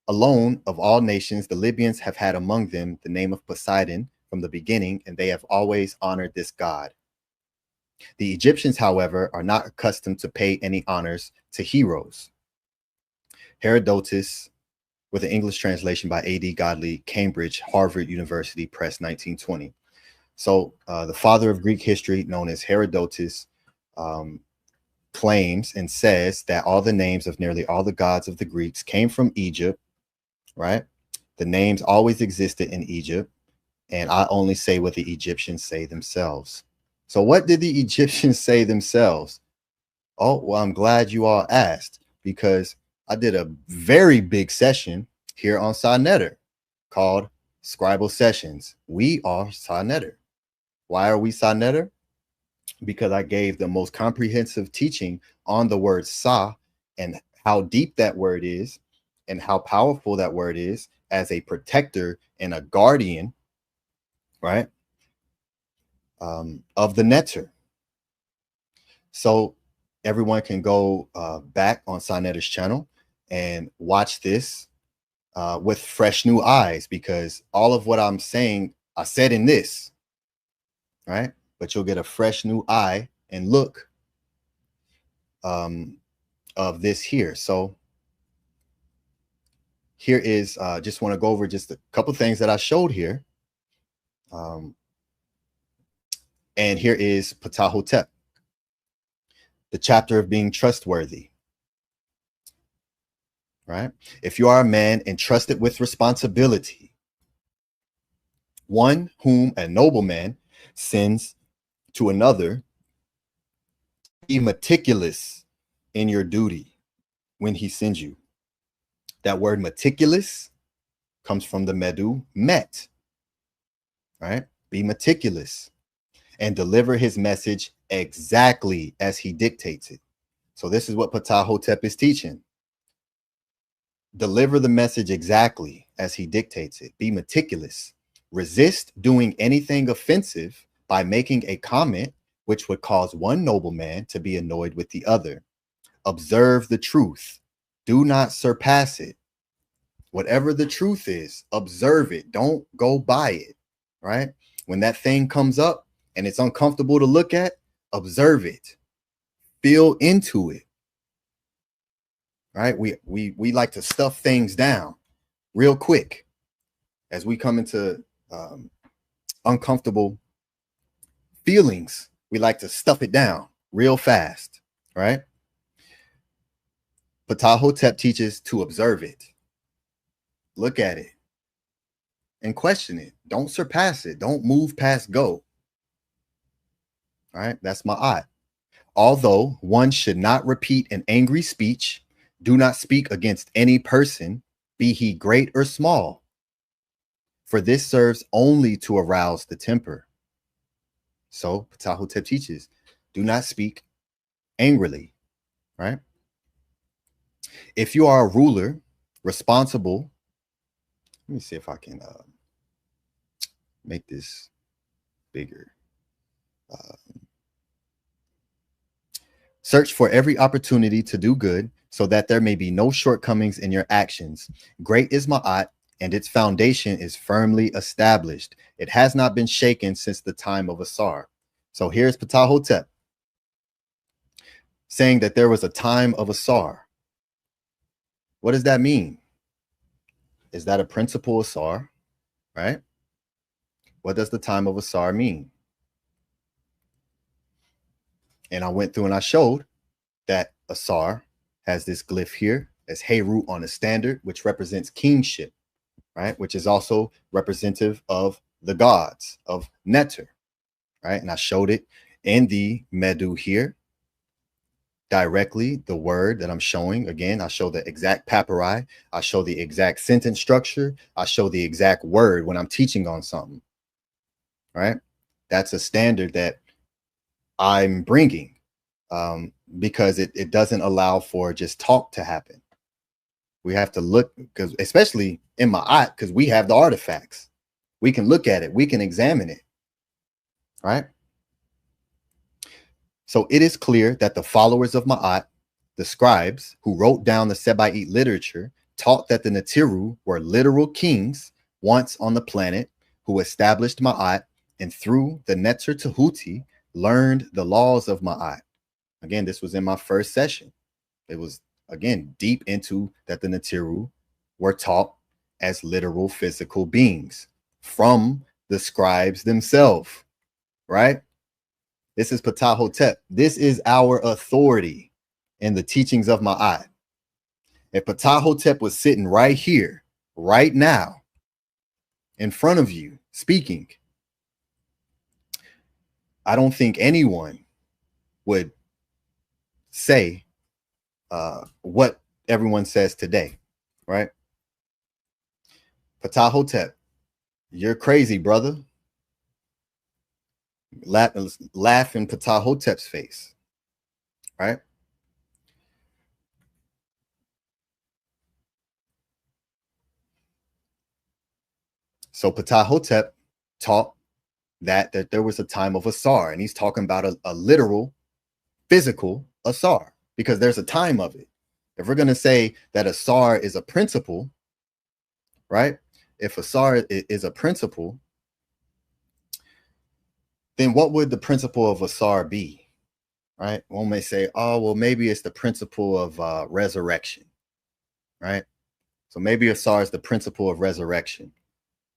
Speaker 6: Alone of all nations, the Libyans have had among them the name of Poseidon from the beginning, and they have always honored this god. The Egyptians, however, are not accustomed to pay any honors to heroes. Herodotus with an English translation by A.D. Godley, Cambridge, Harvard University Press, 1920. So the father of Greek history, known as Herodotus, claims and says that all the names of nearly all the gods of the Greeks came from Egypt, right? The names always existed in Egypt, and I only say what the Egyptians say themselves. So what did the Egyptians say themselves? Oh, well, I'm glad you all asked, because I did a very big session here on Neteru called Scribal Sessions. We are Neteru. Why are we Neteru? Because I gave the most comprehensive teaching on the word sa and how deep that word is and how powerful that word is as a protector and a guardian, right, of the Neteru. So everyone can go back on Neteru's channel and watch this with fresh new eyes, because all of what I'm saying, I said in this, right? But you'll get a fresh new eye and look of this here. So here is, just want to go over just a couple things that I showed here. And here is Ptah Hotep, the chapter of being trustworthy, right? If you are a man entrusted with responsibility, one whom a nobleman sends to another, be meticulous in your duty when he sends you. That word meticulous comes from the Medu, met, right? Be meticulous and deliver his message exactly as he dictates it. So this is what Ptah Hotep is teaching. Deliver the message exactly as he dictates it. Be meticulous. Resist doing anything offensive by making a comment which would cause one nobleman to be annoyed with the other. Observe the truth. Do not surpass it. Whatever the truth is, observe it. Don't go by it, right? When that thing comes up and it's uncomfortable to look at, observe it. Feel into it, right? We like to stuff things down real quick as we come into uncomfortable feelings. We like to stuff it down real fast, right? Ptah Hotep teaches to observe it. Look at it and question it. Don't surpass it. Don't move past go. All right, that's my eye. Although one should not repeat an angry speech, do not speak against any person, be he great or small, for this serves only to arouse the temper. So Ptah Hotep teaches, do not speak angrily, right? If you are a ruler, responsible, let me see if I can make this bigger. Search for every opportunity to do good so that there may be no shortcomings in your actions. Great is Ma'at, and its foundation is firmly established. It has not been shaken since the time of Asar. So here's Ptah Hotep saying that there was a time of Asar. What does that mean? Is that a principal Asar, right? What does the time of Asar mean? And I went through and I showed that Asar has this glyph here as Heru on a standard, which represents kingship, right? Which is also representative of the gods of Neteru, right? And I showed it in the Medu here. Directly, the word that I'm showing, again, I show the exact papyri, I show the exact sentence structure, I show the exact word when I'm teaching on something, right? That's a standard that I'm bringing because it doesn't allow for just talk to happen. We have to look, because especially in Ma'at, because we have the artifacts. We can look at it, we can examine it, right? So it is clear that the followers of Ma'at, the scribes who wrote down the Seba'ite literature, taught that the Neteru were literal kings once on the planet who established Ma'at, and through the Neter Tehuti learned the laws of Ma'at. Again, this was in my first session. It was, again, deep into that the Neteru were taught as literal physical beings from the scribes themselves, right? This is Ptah Hotep. This is our authority in the teachings of Ma'at. If Ptah Hotep was sitting right here, right now, in front of you, speaking, I don't think anyone would say what everyone says today, right? Ptah Hotep, you're crazy, brother. Laugh in Ptah Hotep's face, right? So Ptah Hotep taught that there was a time of Asar, and he's talking about a literal, physical Asar, because there's a time of it. If we're going to say that Asar is a principle, right? If Asar is a principle, then what would the principle of Asar be, right? One may say, oh, well, maybe it's the principle of resurrection, right? So maybe Asar is the principle of resurrection.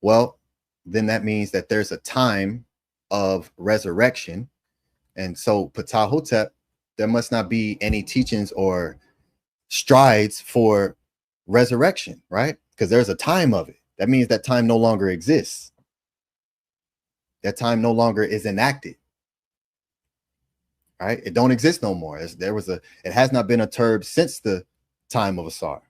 Speaker 6: Well, then that means that there's a time of resurrection. And so Ptah Hotep, there must not be any teachings or strides for resurrection, right? Because there's a time of it. That means that time no longer exists. That time no longer is enacted, right? It don't exist no more. It has not been perturbed since the time of Asar.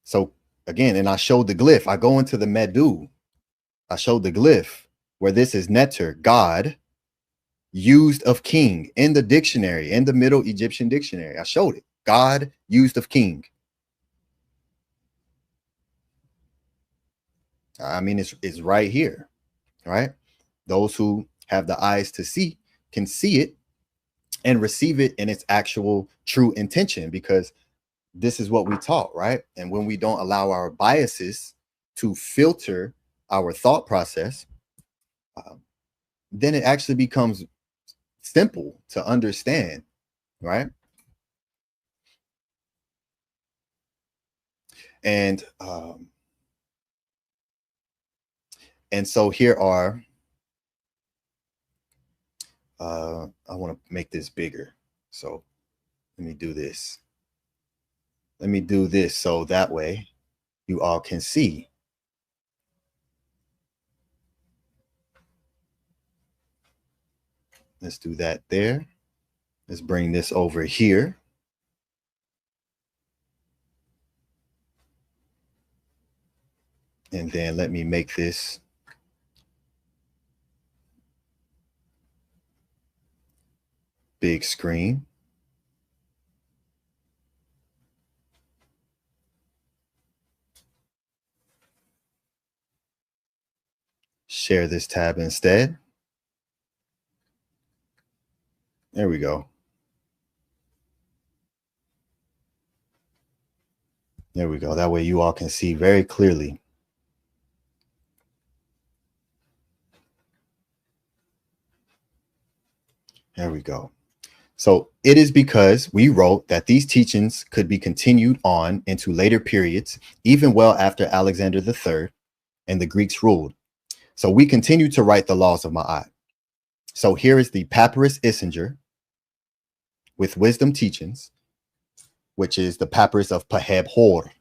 Speaker 6: So again, and I showed the glyph. I go into the Medu. I showed the glyph where this is Neter, God, used of king in the dictionary, in the Middle Egyptian dictionary. I showed it. God used of king. I mean, it's right here, right? Those who have the eyes to see can see it and receive it in its actual true intention, because this is what we taught, right? And when we don't allow our biases to filter our thought process, then it actually becomes simple to understand, right? And so here are, I want to make this bigger. So let me do this. Let me do this so that way you all can see. Let's do that there. Let's bring this over here. And then let me make this big screen. Share this tab instead. There we go. There we go. That way you all can see very clearly. There we go. So it is because we wrote that these teachings could be continued on into later periods, even well after Alexander III and the Greeks ruled. So we continue to write the laws of Ma'at. So here is the Papyrus Isinger with wisdom teachings, which is the Papyrus of Peheb Hor.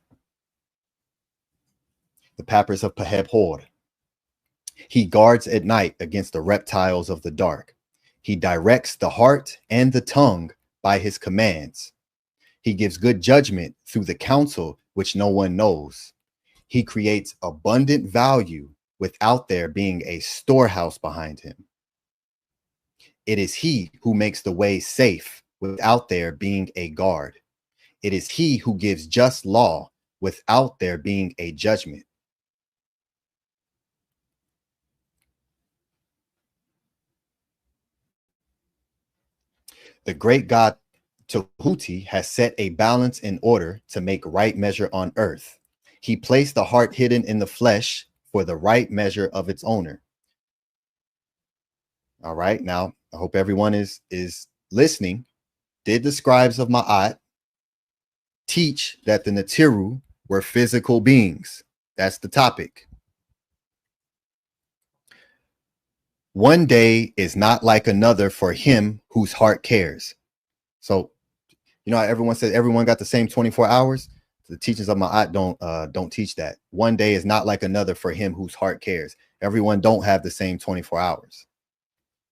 Speaker 6: The Papyrus of Peheb Hor. He guards at night against the reptiles of the dark. He directs the heart and the tongue by his commands. He gives good judgment through the counsel which no one knows. He creates abundant value without there being a storehouse behind him. It is he who makes the way safe without there being a guard. It is he who gives just law without there being a judgment. The great God Tehuti has set a balance in order to make right measure on earth. He placed the heart hidden in the flesh for the right measure of its owner. All right, now I hope everyone is listening. Did the scribes of Ma'at teach that the Neteru were physical beings. That's the topic. One day is not like another for him whose heart cares. So, you know how everyone says everyone got the same 24 hours? The teachings of Ma'at don't teach that. One day is not like another for him whose heart cares. Everyone don't have the same 24 hours.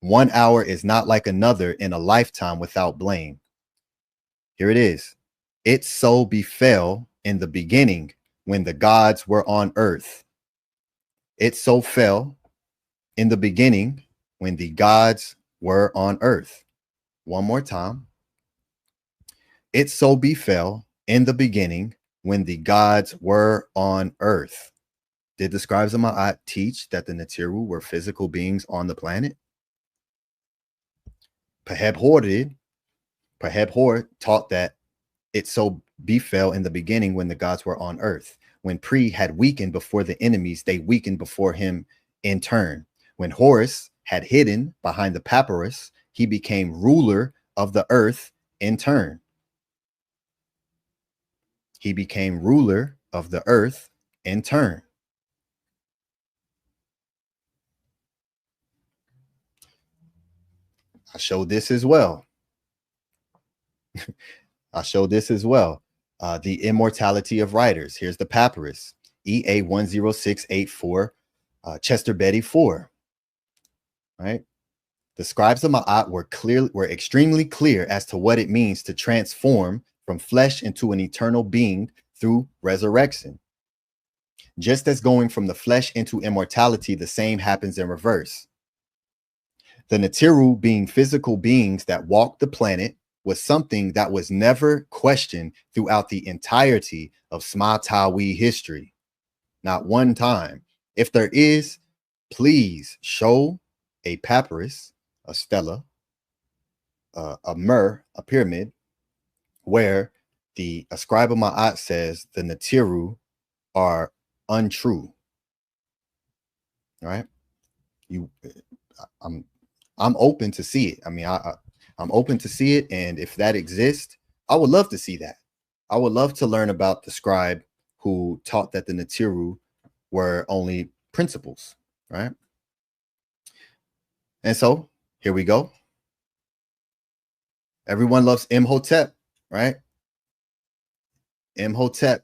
Speaker 6: 1 hour is not like another in a lifetime without blame. Here it is. It so befell in the beginning when the gods were on earth. It so fell in the beginning when the gods were on earth. One more time. It so befell in the beginning when the gods were on earth. Did the scribes of Ma'at teach that the Neteru were physical beings on the planet? Pekha Em Khu did. Pekha Em Khu taught that it so befell in the beginning when the gods were on earth. When Pre had weakened before the enemies, they weakened before him in turn. When Horus had hidden behind the papyrus, he became ruler of the earth in turn. He became ruler of the earth in turn. I showed this as well. I showed this as well. The immortality of writers. Here's the papyrus, EA 10684, Chester Betty 4. Right? The scribes of Ma'at were extremely clear as to what it means to transform from flesh into an eternal being through resurrection. Just as going from the flesh into immortality, the same happens in reverse. The Neteru, being physical beings that walked the planet, was something that was never questioned throughout the entirety of Smatawi history. Not one time. If there is, please show a papyrus, a stela, a myrrh, a pyramid, where the scribe of Ma'at says the Neteru are untrue. All right? I'm open to see it. I mean, I'm open to see it, and if that exists, I would love to see that. I would love to learn about the scribe who taught that the Neteru were only principles, right? And so here we go. Everyone loves Imhotep, right? Imhotep.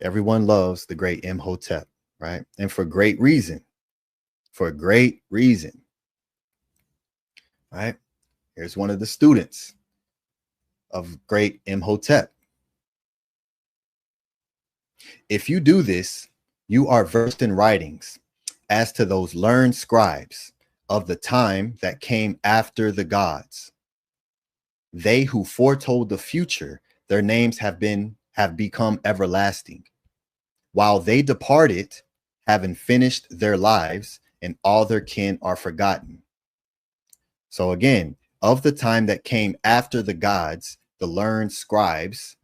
Speaker 6: Everyone loves the great Imhotep, right? And for great reason. For great reason. Right? Here's one of the students of great Imhotep. If you do this, you are versed in writings as to those learned scribes of the time that came after the gods. They who foretold the future, their names have become everlasting. While they departed, having finished their lives, and all their kin are forgotten. So again, of the time that came after the gods, the learned scribes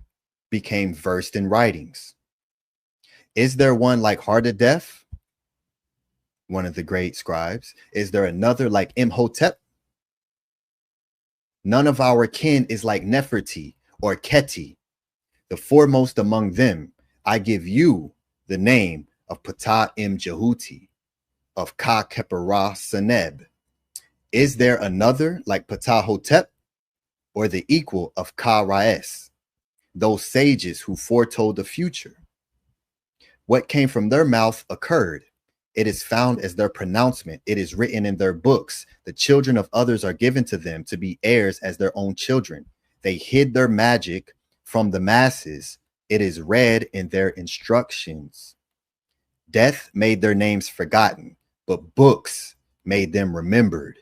Speaker 6: became versed in writings. Is there one like Hardedef, one of the great scribes? Is there another like Imhotep? None of our kin is like Neferti or Keti. The foremost among them, I give you the name of Ptah Em Jehuti, of Ka Kepera Seneb. Is there another like Ptah Hotep, or the equal of Ka Raes, those sages who foretold the future? What came from their mouth occurred. It is found as their pronouncement. It is written in their books. The children of others are given to them to be heirs as their own children. They hid their magic from the masses. It is read in their instructions. Death made their names forgotten, but books made them remembered.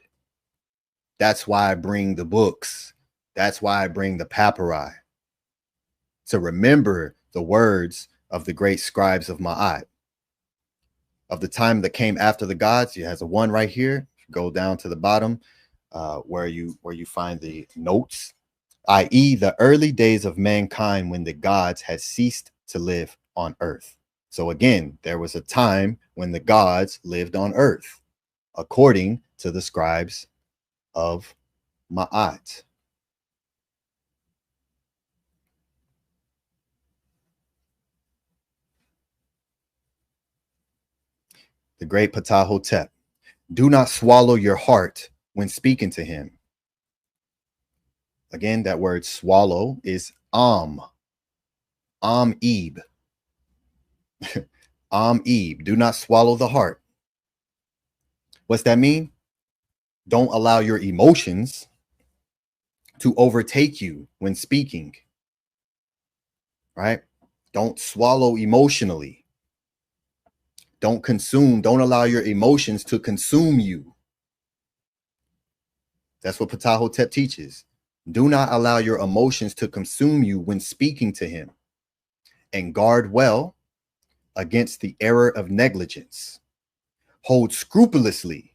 Speaker 6: That's why I bring the books. That's why I bring the papyri, to remember the words of the great scribes of Ma'at. Of the time that came after the gods, it has a one right here. Go down to the bottom where you find the notes, i.e. the early days of mankind when the gods had ceased to live on earth. So again, there was a time when the gods lived on earth, according to the scribes of Ma'at. The great Ptah Hotep. Do not swallow your heart when speaking to him. Again, that word swallow is eb. Eb. Do not swallow the heart. What's that mean? Don't allow your emotions to overtake you when speaking. Right? Don't swallow emotionally. Don't consume. Don't allow your emotions to consume you. That's what Ptah Hotep teaches. Do not allow your emotions to consume you when speaking to him, and guard well against the error of negligence. Hold scrupulously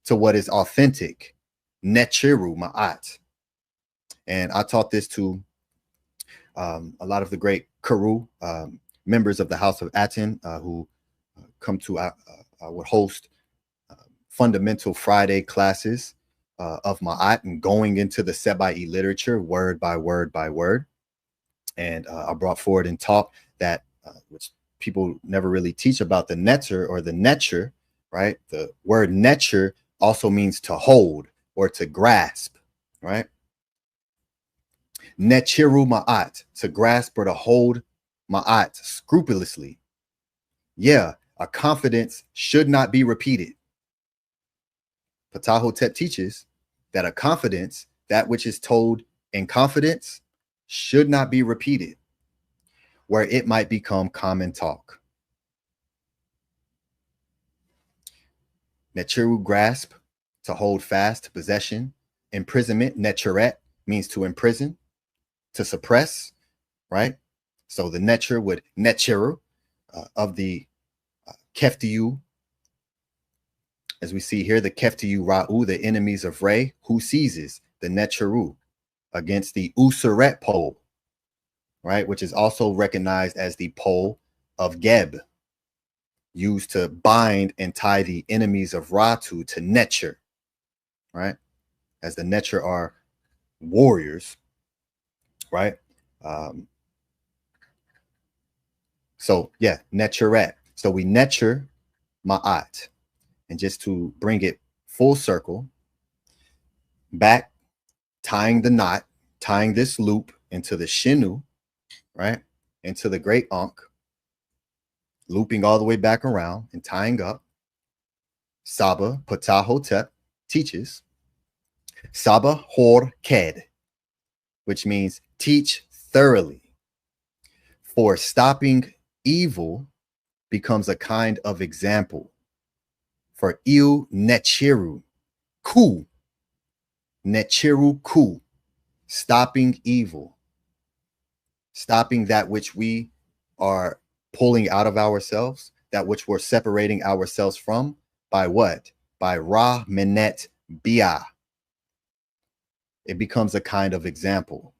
Speaker 6: to what is authentic. Neteru Ma'at. And I taught this to a lot of the great Kuru members of the House of Aten who come to would host fundamental Friday classes of Ma'at and going into the Sebai literature word by word by word. And I brought forward and taught that which people never really teach about the netter or the netcher, right? The word netcher also means to hold or to grasp, right? Neteru Ma'at, to grasp or to hold Ma'at scrupulously. Yeah, a confidence should not be repeated. Ptah Hotep teaches that a confidence, that which is told in confidence, should not be repeated, where it might become common talk. Neteru, grasp, to hold fast, possession. Imprisonment, neteret, means to imprison, to suppress, right? So the neter would neteru of the keftiu, as we see here, the keftiu ra'u, the enemies of Re, who seizes the neteru against the useret pole, right? Which is also recognized as the pole of Geb, used to bind and tie the enemies of Ratu to Netcher, right? As the Netcher are warriors, right? So yeah, Netcheret. So we Netcher Ma'at. And just to bring it full circle, back, tying the knot, tying this loop into the Shinu, right? Into the great Ankh, looping all the way back around and tying up. Saba Ptah Hotep teaches Saba Hor Ked, which means teach thoroughly. For stopping evil becomes a kind of example. For iu nechiru ku, nechiru ku, stopping evil, stopping that which we are pulling out of ourselves, that which we're separating ourselves from, by what? By Ra Menet Bia. It becomes a kind of example.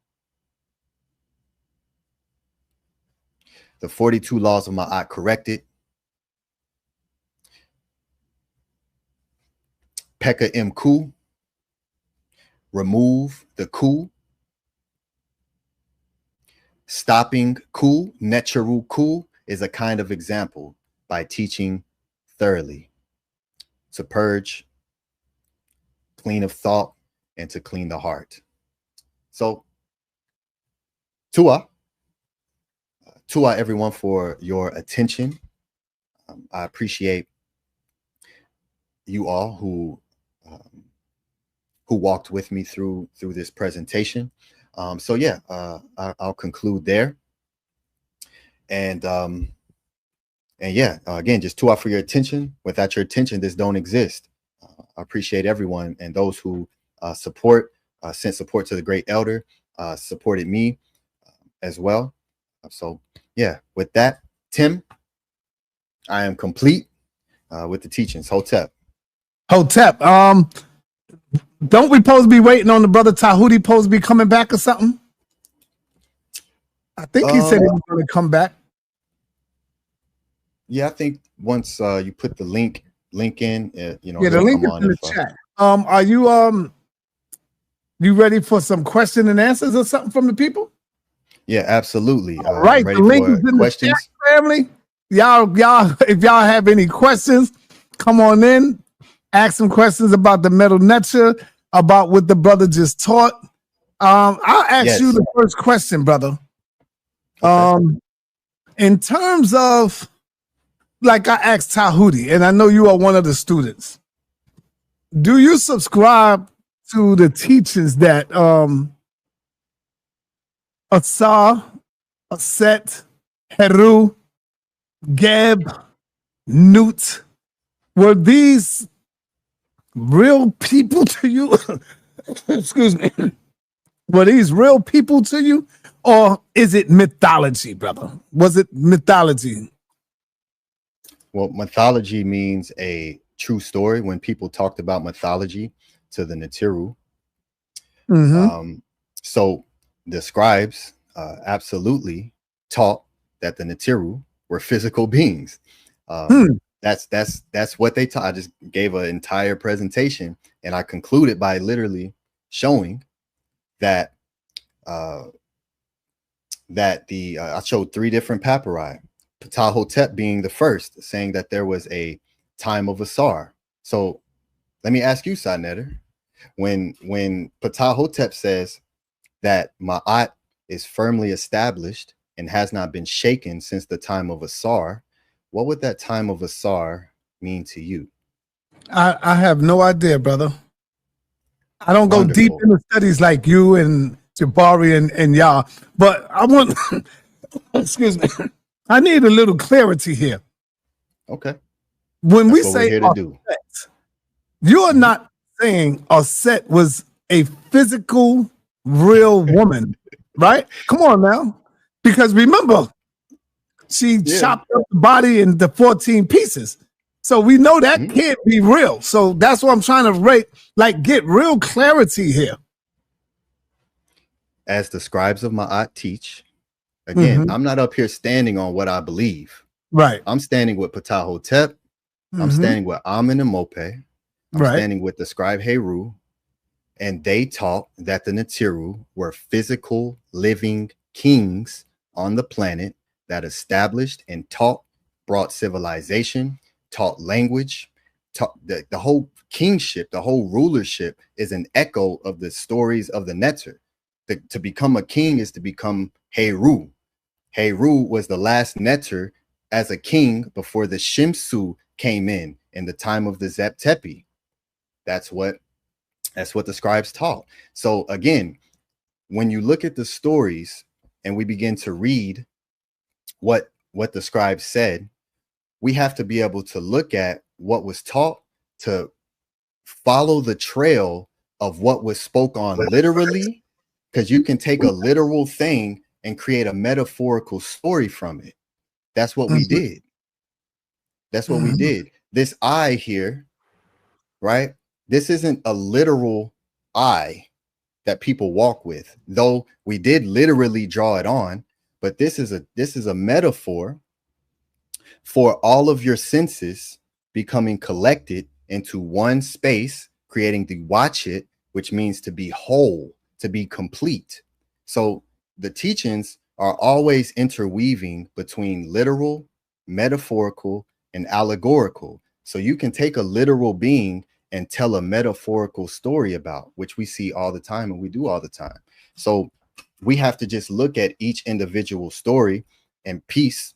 Speaker 6: The 42 laws of Ma'at corrected. Pekha Em Khu, remove the Khu. Stopping Khu, Neteru Khu, is a kind of example by teaching thoroughly, to purge, clean of thought, and to clean the heart. So, Tua everyone for your attention. I appreciate you all who walked with me through this presentation. So yeah, I'll conclude there. And yeah, again, just Tua for your attention. Without your attention, this don't exist. I appreciate everyone and those who sent support to the great elder, supported me as well. So yeah, with that, Tim, I am complete with the teachings. Hotep.
Speaker 3: Don't we supposed to be waiting on the brother Tahuti supposed to be coming back or something? I think he said he was going to come back.
Speaker 6: Yeah, I think once you put the link link in. You know,
Speaker 3: Yeah, the
Speaker 6: he'll
Speaker 3: link
Speaker 6: come
Speaker 3: is
Speaker 6: on
Speaker 3: in the
Speaker 6: if
Speaker 3: chat. Are you ready for some question and answers or something from the people?
Speaker 6: yeah, absolutely.
Speaker 3: All right,
Speaker 6: I'm ready
Speaker 3: the link
Speaker 6: for
Speaker 3: is in
Speaker 6: questions.
Speaker 3: the chat, family. Y'all, if y'all have any questions, come on in. Ask some questions about the metal Neteru, about what the brother just taught. I'll ask you the first question, brother. Okay. In terms of, like I asked Tahuti, and I know you are one of the students. Do you subscribe to the teachings that Asar, Aset, Heru, Geb, Newt, were these real people to you? Excuse me. Were these real people to you? Or is it mythology, brother? Was it mythology?
Speaker 6: Well, mythology means a true story. When people talked about mythology to the Neteru, so the scribes absolutely taught that the Neteru were physical beings. That's what they taught. I just gave an entire presentation, and I concluded by literally showing that I showed 3 different papyri. Ptah being the first, saying that there was a time of Asar. So let me ask you, Neteru, when Ptah says that Ma'at is firmly established and has not been shaken since the time of Asar, what would that time of Asar mean to you?
Speaker 3: I have no idea, brother. I don't go deep into studies like you and Jabari and y'all, but I want, excuse me, I need a little clarity here.
Speaker 6: Okay.
Speaker 3: When we say Aset, you are not saying Aset was a physical, real woman, right? Come on now. Because remember, she chopped up the body into 14 pieces. So we know that can't be real. So that's what I'm trying to get real clarity here.
Speaker 6: As the scribes of Ma'at teach, again, I'm not up here standing on what I believe.
Speaker 3: Right.
Speaker 6: I'm standing with Ptah. I'm standing with Amen and Mope. I'm standing with the scribe Heru, and they taught that the Neteru were physical, living kings on the planet that established and taught, brought civilization, taught language, taught the whole kingship, the whole rulership is an echo of the stories of the Neteru. To become a king is to become Heru. Heru was the last Neteru as a king before the Shimsu came in the time of the Zep Tepi. That's what the scribes taught. So again, when you look at the stories and we begin to read what the scribes said, we have to be able to look at what was taught, to follow the trail of what was spoke on literally, because you can take a literal thing and create a metaphorical story from it. That's what we did. That's what we did. This eye here, right? This isn't a literal eye that people walk with, though we did literally draw it on, but this is a metaphor for all of your senses becoming collected into one space, creating the watch it, which means to be whole, to be complete. So the teachings are always interweaving between literal, metaphorical, and allegorical. So you can take a literal being and tell a metaphorical story about, which we see all the time and we do all the time. So we have to just look at each individual story and piece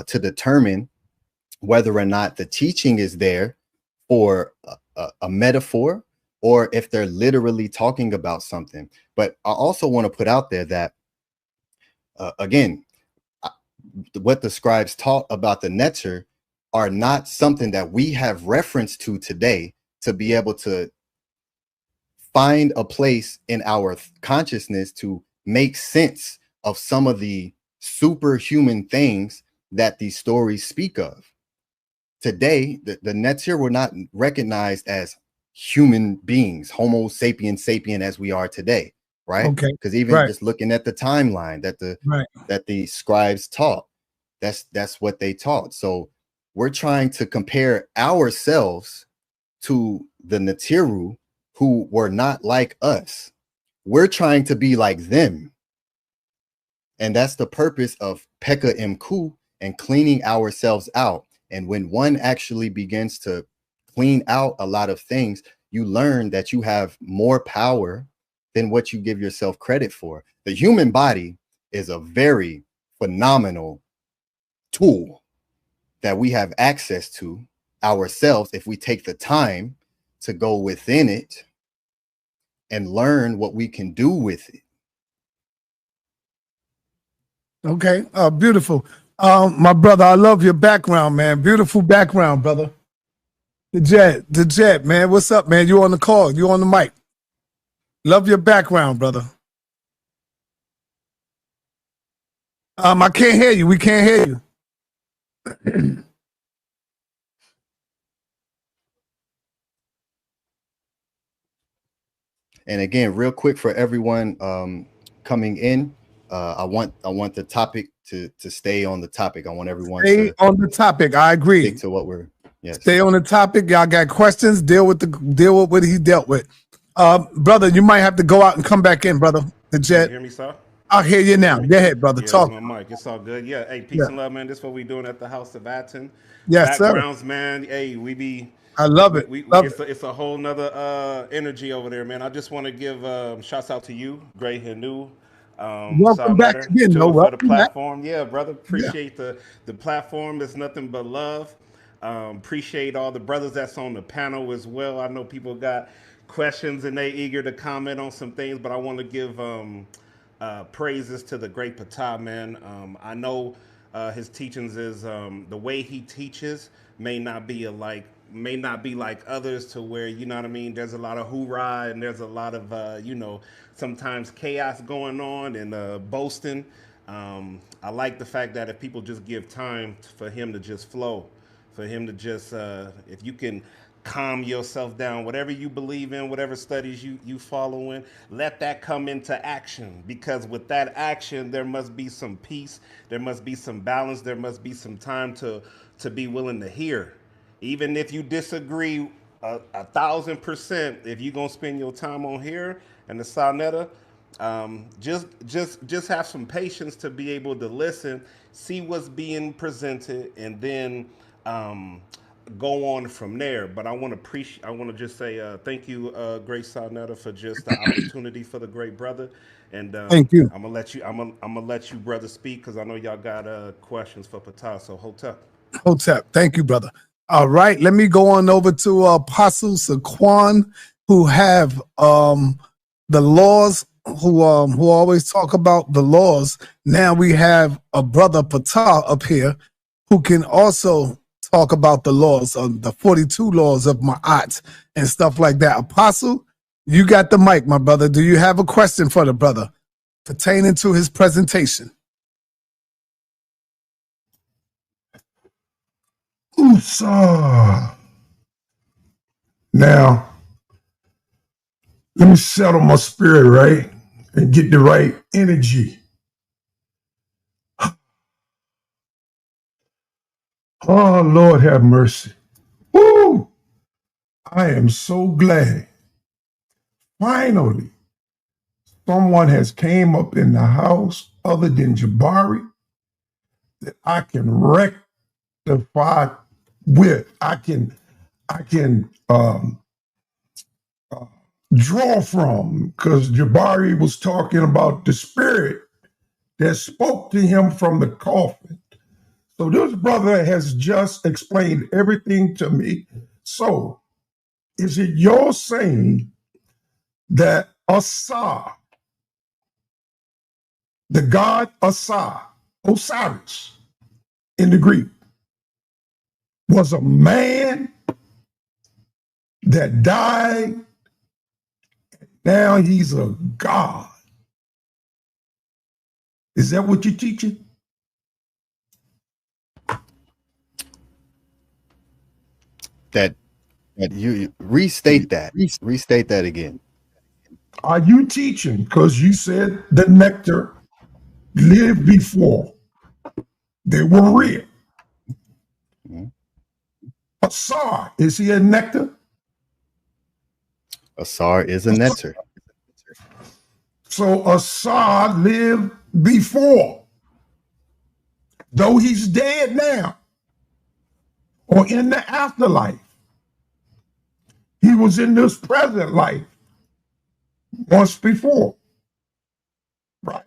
Speaker 6: to determine whether or not the teaching is there for a metaphor or if they're literally talking about something. But I also want to put out there that, again, what the scribes taught about the Neteru are not something that we have reference to today to be able to find a place in our consciousness to make sense of some of the superhuman things that these stories speak of. Today, the Neteru were not recognized as human beings, Homo sapien sapien as we are today, right?
Speaker 3: Okay.
Speaker 6: Because even just looking at the timeline that the scribes taught, that's what they taught. So we're trying to compare ourselves to the Neteru who were not like us. We're trying to be like them. And that's the purpose of Pekha Em Khu and cleaning ourselves out. And when one actually begins to clean out a lot of things, you learn that you have more power than what you give yourself credit for. The human body is a very phenomenal tool that we have access to ourselves if we take the time to go within it and learn what we can do with it.
Speaker 3: Okay, beautiful. My brother, I love your background, man. Beautiful background, brother. The Jet, man. What's up, man? You on the call? You on the mic? Love your background, brother. I can't hear you. We can't hear you.
Speaker 6: And again, real quick for everyone coming in, I want the topic to stay on the topic. I want everyone
Speaker 3: to stay on the topic. I agree.
Speaker 6: Stick to what we're
Speaker 3: Stay on the topic. Y'all got questions? Deal with what he dealt with. Brother, you might have to go out and come back in, brother. The Jet.
Speaker 10: You hear me, sir?
Speaker 3: I'll hear you now. Go ahead, brother.
Speaker 10: Yeah,
Speaker 3: Talk.
Speaker 10: my mic. It's all good. Yeah. Hey, peace and love, man. This is what we doing at the House of Aten.
Speaker 3: Yes,
Speaker 10: Backgrounds,
Speaker 3: sir.
Speaker 10: Man. Hey, we be.
Speaker 3: I love it.
Speaker 10: It's a whole nother energy over there, man. I just want to give shouts out to you, Gray Hanu.
Speaker 3: Welcome back again,
Speaker 10: for the platform. Yeah, brother. Appreciate the platform. It's nothing but love. Appreciate all the brothers that's on the panel as well. I know people got questions and they eager to comment on some things, but I want to give praises to the great Ptah, man. I know his teachings is the way he teaches may not be like others, to where, you know what I mean, there's a lot of hoorah and there's a lot of sometimes chaos going on and boasting. I like the fact that if people just give time for him to just flow, for him to just if you can calm yourself down, whatever you believe in, whatever studies you follow in, let that come into action, because with that action there must be some peace, there must be some balance, there must be some time to be willing to hear. Even if you disagree 1,000%, if you're gonna spend your time on here and the Sonetta, just have some patience to be able to listen, see what's being presented, and then go on from there. But I want to just say thank you, great Sonetta, for just the opportunity for the great brother. And
Speaker 3: thank you.
Speaker 10: I'm gonna let you brother speak, because I know y'all got questions for Ptah. So Hotep.
Speaker 3: Thank you, brother. All right, let me go on over to Apostle Saquon, who have the laws, who always talk about the laws. Now we have a brother Ptah up here who can also talk about the laws, the 42 laws of Ma'at and stuff like that. Apostle, you got the mic, my brother. Do you have a question for the brother pertaining to his presentation?
Speaker 11: Now, let me settle my spirit, right? And get the right energy. Oh, Lord have mercy. Woo! I am so glad. Finally, someone has came up in the house other than Jabari that I can rectify with. I can draw from, because Jabari was talking about the spirit that spoke to him from the coffin. So this brother has just explained everything to me. So is it your saying that Asa, the god Asa, Osiris in the Greek, was a man that died? Now he's a god. Is that what you're teaching?
Speaker 6: That you restate that. Restate that again.
Speaker 11: Are you teaching, because you said the nectar lived before they were real? Asar, is he a nectar?
Speaker 6: Asar is a netter.
Speaker 11: So Asar lived before. Though he's dead now, or in the afterlife, he was in this present life once before. Right.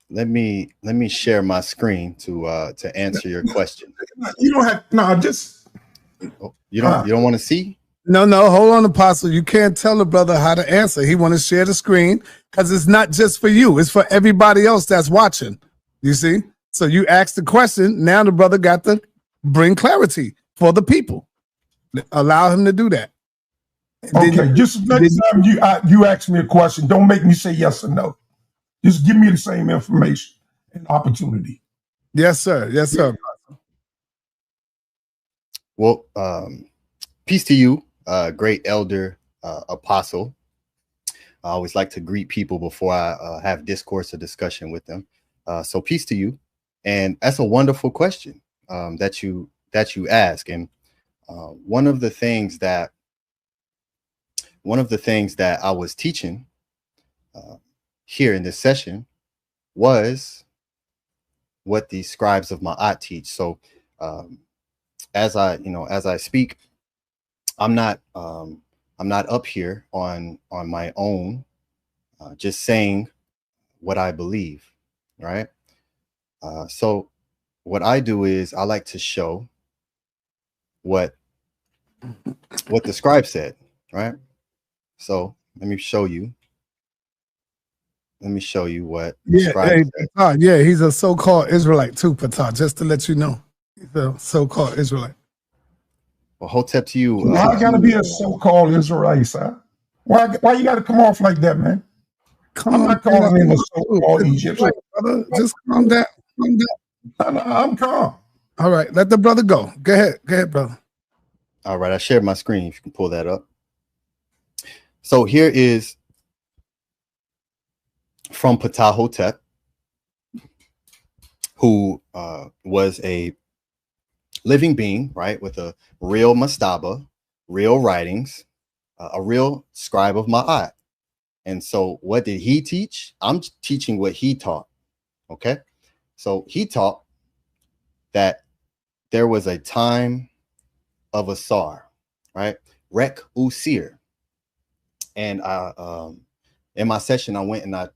Speaker 6: Let me share my screen to answer your question.
Speaker 11: You don't have just
Speaker 6: you don't want to see?
Speaker 3: No, hold on, Apostle. You can't tell the brother how to answer. He want to share the screen because it's not just for you. It's for everybody else that's watching. You see? So you asked the question. Now the brother got to bring clarity for the people. Allow him to do that.
Speaker 11: Okay, just next time you ask me a question, don't make me say yes or no. Just give me the same information and opportunity.
Speaker 3: Yes, sir. Yes, sir.
Speaker 6: Well, peace to you, great elder apostle. I always like to greet people before I have discourse or discussion with them. So peace to you. And that's a wonderful question that you ask. And one of the things that I was teaching here in this session was what the scribes of Ma'at teach. So as I speak, I'm not up here on my own, just saying what I believe, right? So what I do is I like to show what the scribe said, right? So let me show you. Let me show you what the scribe said.
Speaker 3: Yeah, he's a so-called Israelite too, Ptah, just to let you know. He's a so-called Israelite.
Speaker 6: Well, hotep to you.
Speaker 11: Why I gotta be a so-called Israelite, sir? Why you gotta come off like that, man? I'm not calling him a so-called Egyptian.
Speaker 3: Brother, just calm down.
Speaker 11: I'm calm.
Speaker 3: All right, let the brother go. Go ahead, brother.
Speaker 6: All right, I shared my screen. If you can pull that up. So here is from Ptah Hotep, who was a living being, right, with a real mastaba, real writings, a real scribe of Ma'at. And so what did he teach? I'm teaching what he taught, okay? So he taught that there was a time of Asar, right? Rek Usir. And in my session, I went and I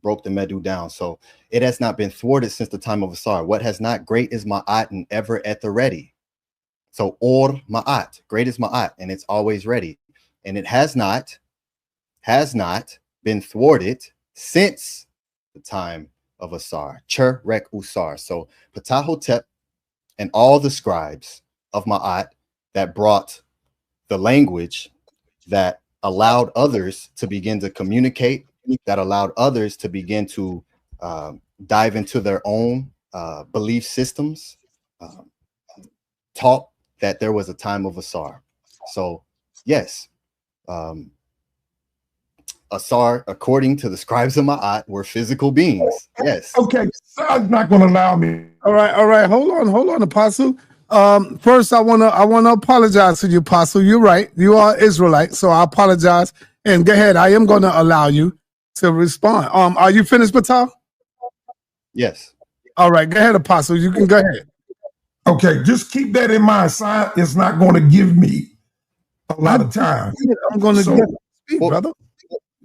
Speaker 6: broke the Medu down. So it has not been thwarted since the time of Asar. What has not, great is Ma'at and ever at the ready. So Or Ma'at, great is Ma'at, and it's always ready. And it has not been thwarted since the time of Asar. Cher Rek Usar. So Ptah Hotep and all the scribes of Ma'at that brought the language that allowed others to begin to communicate, that allowed others to begin to dive into their own belief systems, taught that there was a time of Asar. So yes, Asar, according to the scribes of Ma'at, were physical beings. Yes.
Speaker 11: Okay, God's not going to allow me.
Speaker 3: All right. Hold on, Apostle. First, I wanna apologize to you, Apostle. You're right. You are Israelite, so I apologize. And go ahead. I am gonna allow you to respond. Are you finished, Ptah?
Speaker 6: Yes.
Speaker 3: All right. Go ahead, Apostle. You can go ahead.
Speaker 11: Okay, just keep that in mind. Science is not going to give me a lot of time.
Speaker 3: I'm going to speak, brother.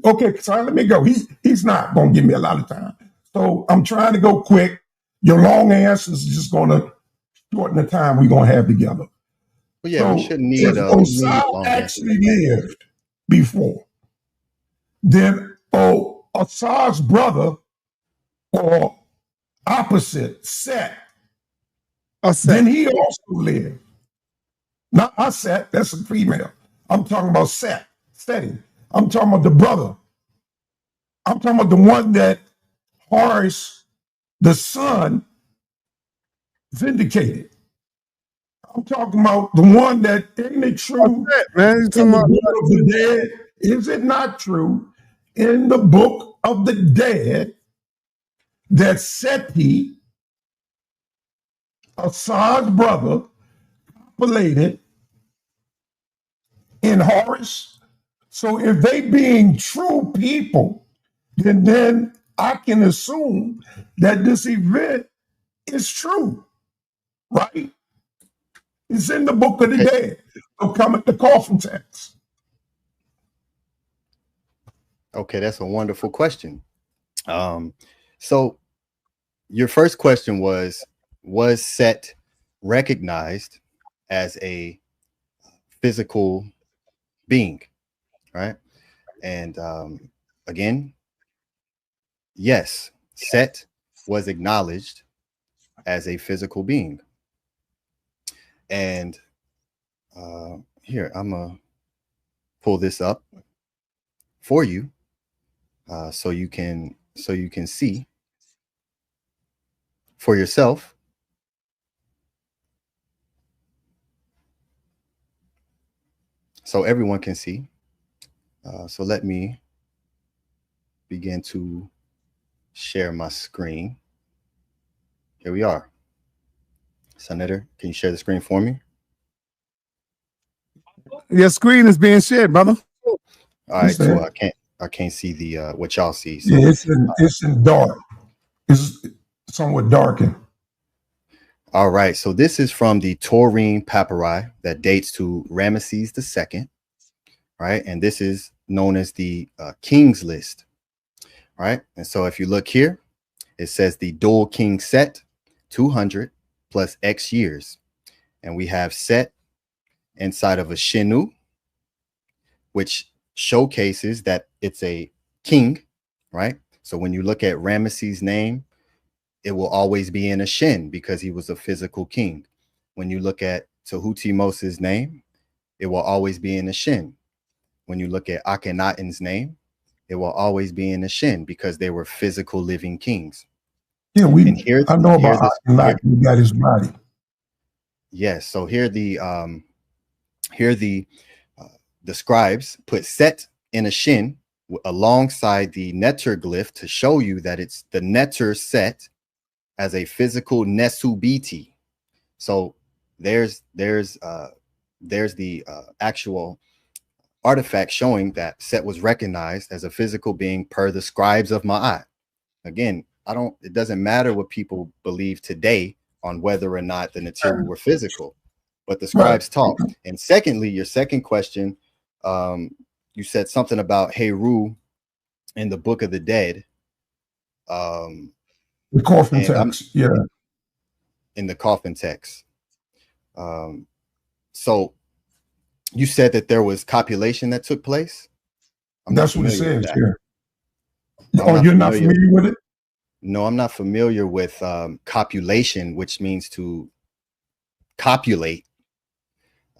Speaker 11: Okay, so let me go. He's not going to give me a lot of time. So I'm trying to go quick. Your long answers is just going to shorten the time we're going to have together.
Speaker 6: Well, yeah, we shouldn't need
Speaker 11: Osar actually lived before. Then Asar's brother or opposite, Set, then he also lived. Not Aset, that's a female. I'm talking about Set, Seti. I'm talking about the brother. I'm talking about the one that Horus, the son, vindicated. I'm talking about the one that ain't it true?
Speaker 3: Man,
Speaker 11: in the book of the dead. Is it not true in the book of the dead that Seti Assad's brother populated in Horus. So if they being true people, then I can assume that this event is true, right? It's in the book of the dead. So come at the coffin text.
Speaker 6: Okay, that's a wonderful question. So your first question was Set recognized as a physical being, right? And again, yes, Set was acknowledged as a physical being. And here, I'm gonna pull this up for you so you can see for yourself. So everyone can see. So let me begin to share my screen. Here we are. Senator, can you share the screen for me?
Speaker 3: Your screen is being shared, brother.
Speaker 6: All right, so I can't see the what y'all see. So,
Speaker 11: yeah, it's in dark. It's somewhat darkened.
Speaker 6: All right, so this is from the Taurine papyri that dates to Ramesses II, right? And this is known as the King's List, right? And so if you look here, it says the dual king Set, 200 plus X years. And we have Set inside of a Shenu, which showcases that it's a king, right? So when you look at Ramesses' name, it will always be in a Shin because he was a physical king. When you look at Tahuti-Moses' name, it will always be in a Shin. When you look at Akhenaten's name, it will always be in a Shin because they were physical living kings.
Speaker 11: Yeah, I know about Akhenaten. He got his body.
Speaker 6: Yes, so here the scribes put Set in a Shin alongside the Neteru glyph to show you that it's the Neteru Set as a physical Nesubiti. So there's the actual artifact showing that Set was recognized as a physical being per the scribes of Ma'at. Again, it doesn't matter what people believe today on whether or not the Neteru were physical, but the scribes taught. And secondly, your second question, you said something about Heru in the Book of the Dead.
Speaker 11: The coffin text, yeah.
Speaker 6: In the coffin text. So you said that there was copulation that took place?
Speaker 11: That's what it says here. Oh, you're not familiar with it?
Speaker 6: No, I'm not familiar with copulation, which means to copulate.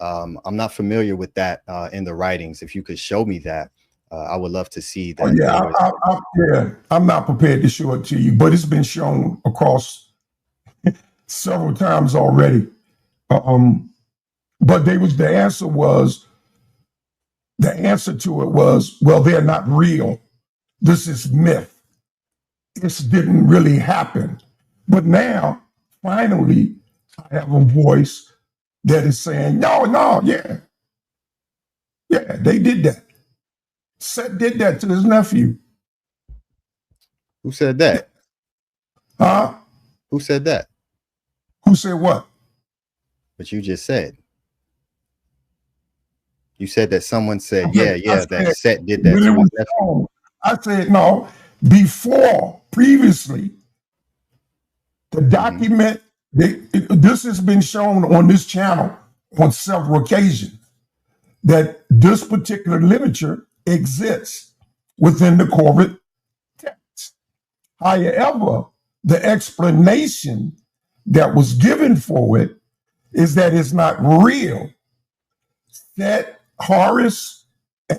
Speaker 6: I'm not familiar with that in the writings. If you could show me that, I would love to see that.
Speaker 11: I'm not prepared to show it to you, but it's been shown across several times already. But the answer to it was, well, they're not real. This is myth. This didn't really happen. But now, finally, I have a voice that is saying, no, yeah, they did that. Set did that to his nephew.
Speaker 6: Who said that?
Speaker 11: Huh?
Speaker 6: Who said that?
Speaker 11: Who said what?
Speaker 6: What you just said. You said that someone said, that Set did that to his nephew.
Speaker 11: I said, no, previously, the document, this has been shown on this channel on several occasions, that this particular literature exists within the Corvid text. However, the explanation that was given for it is that it's not real. Set, Horus,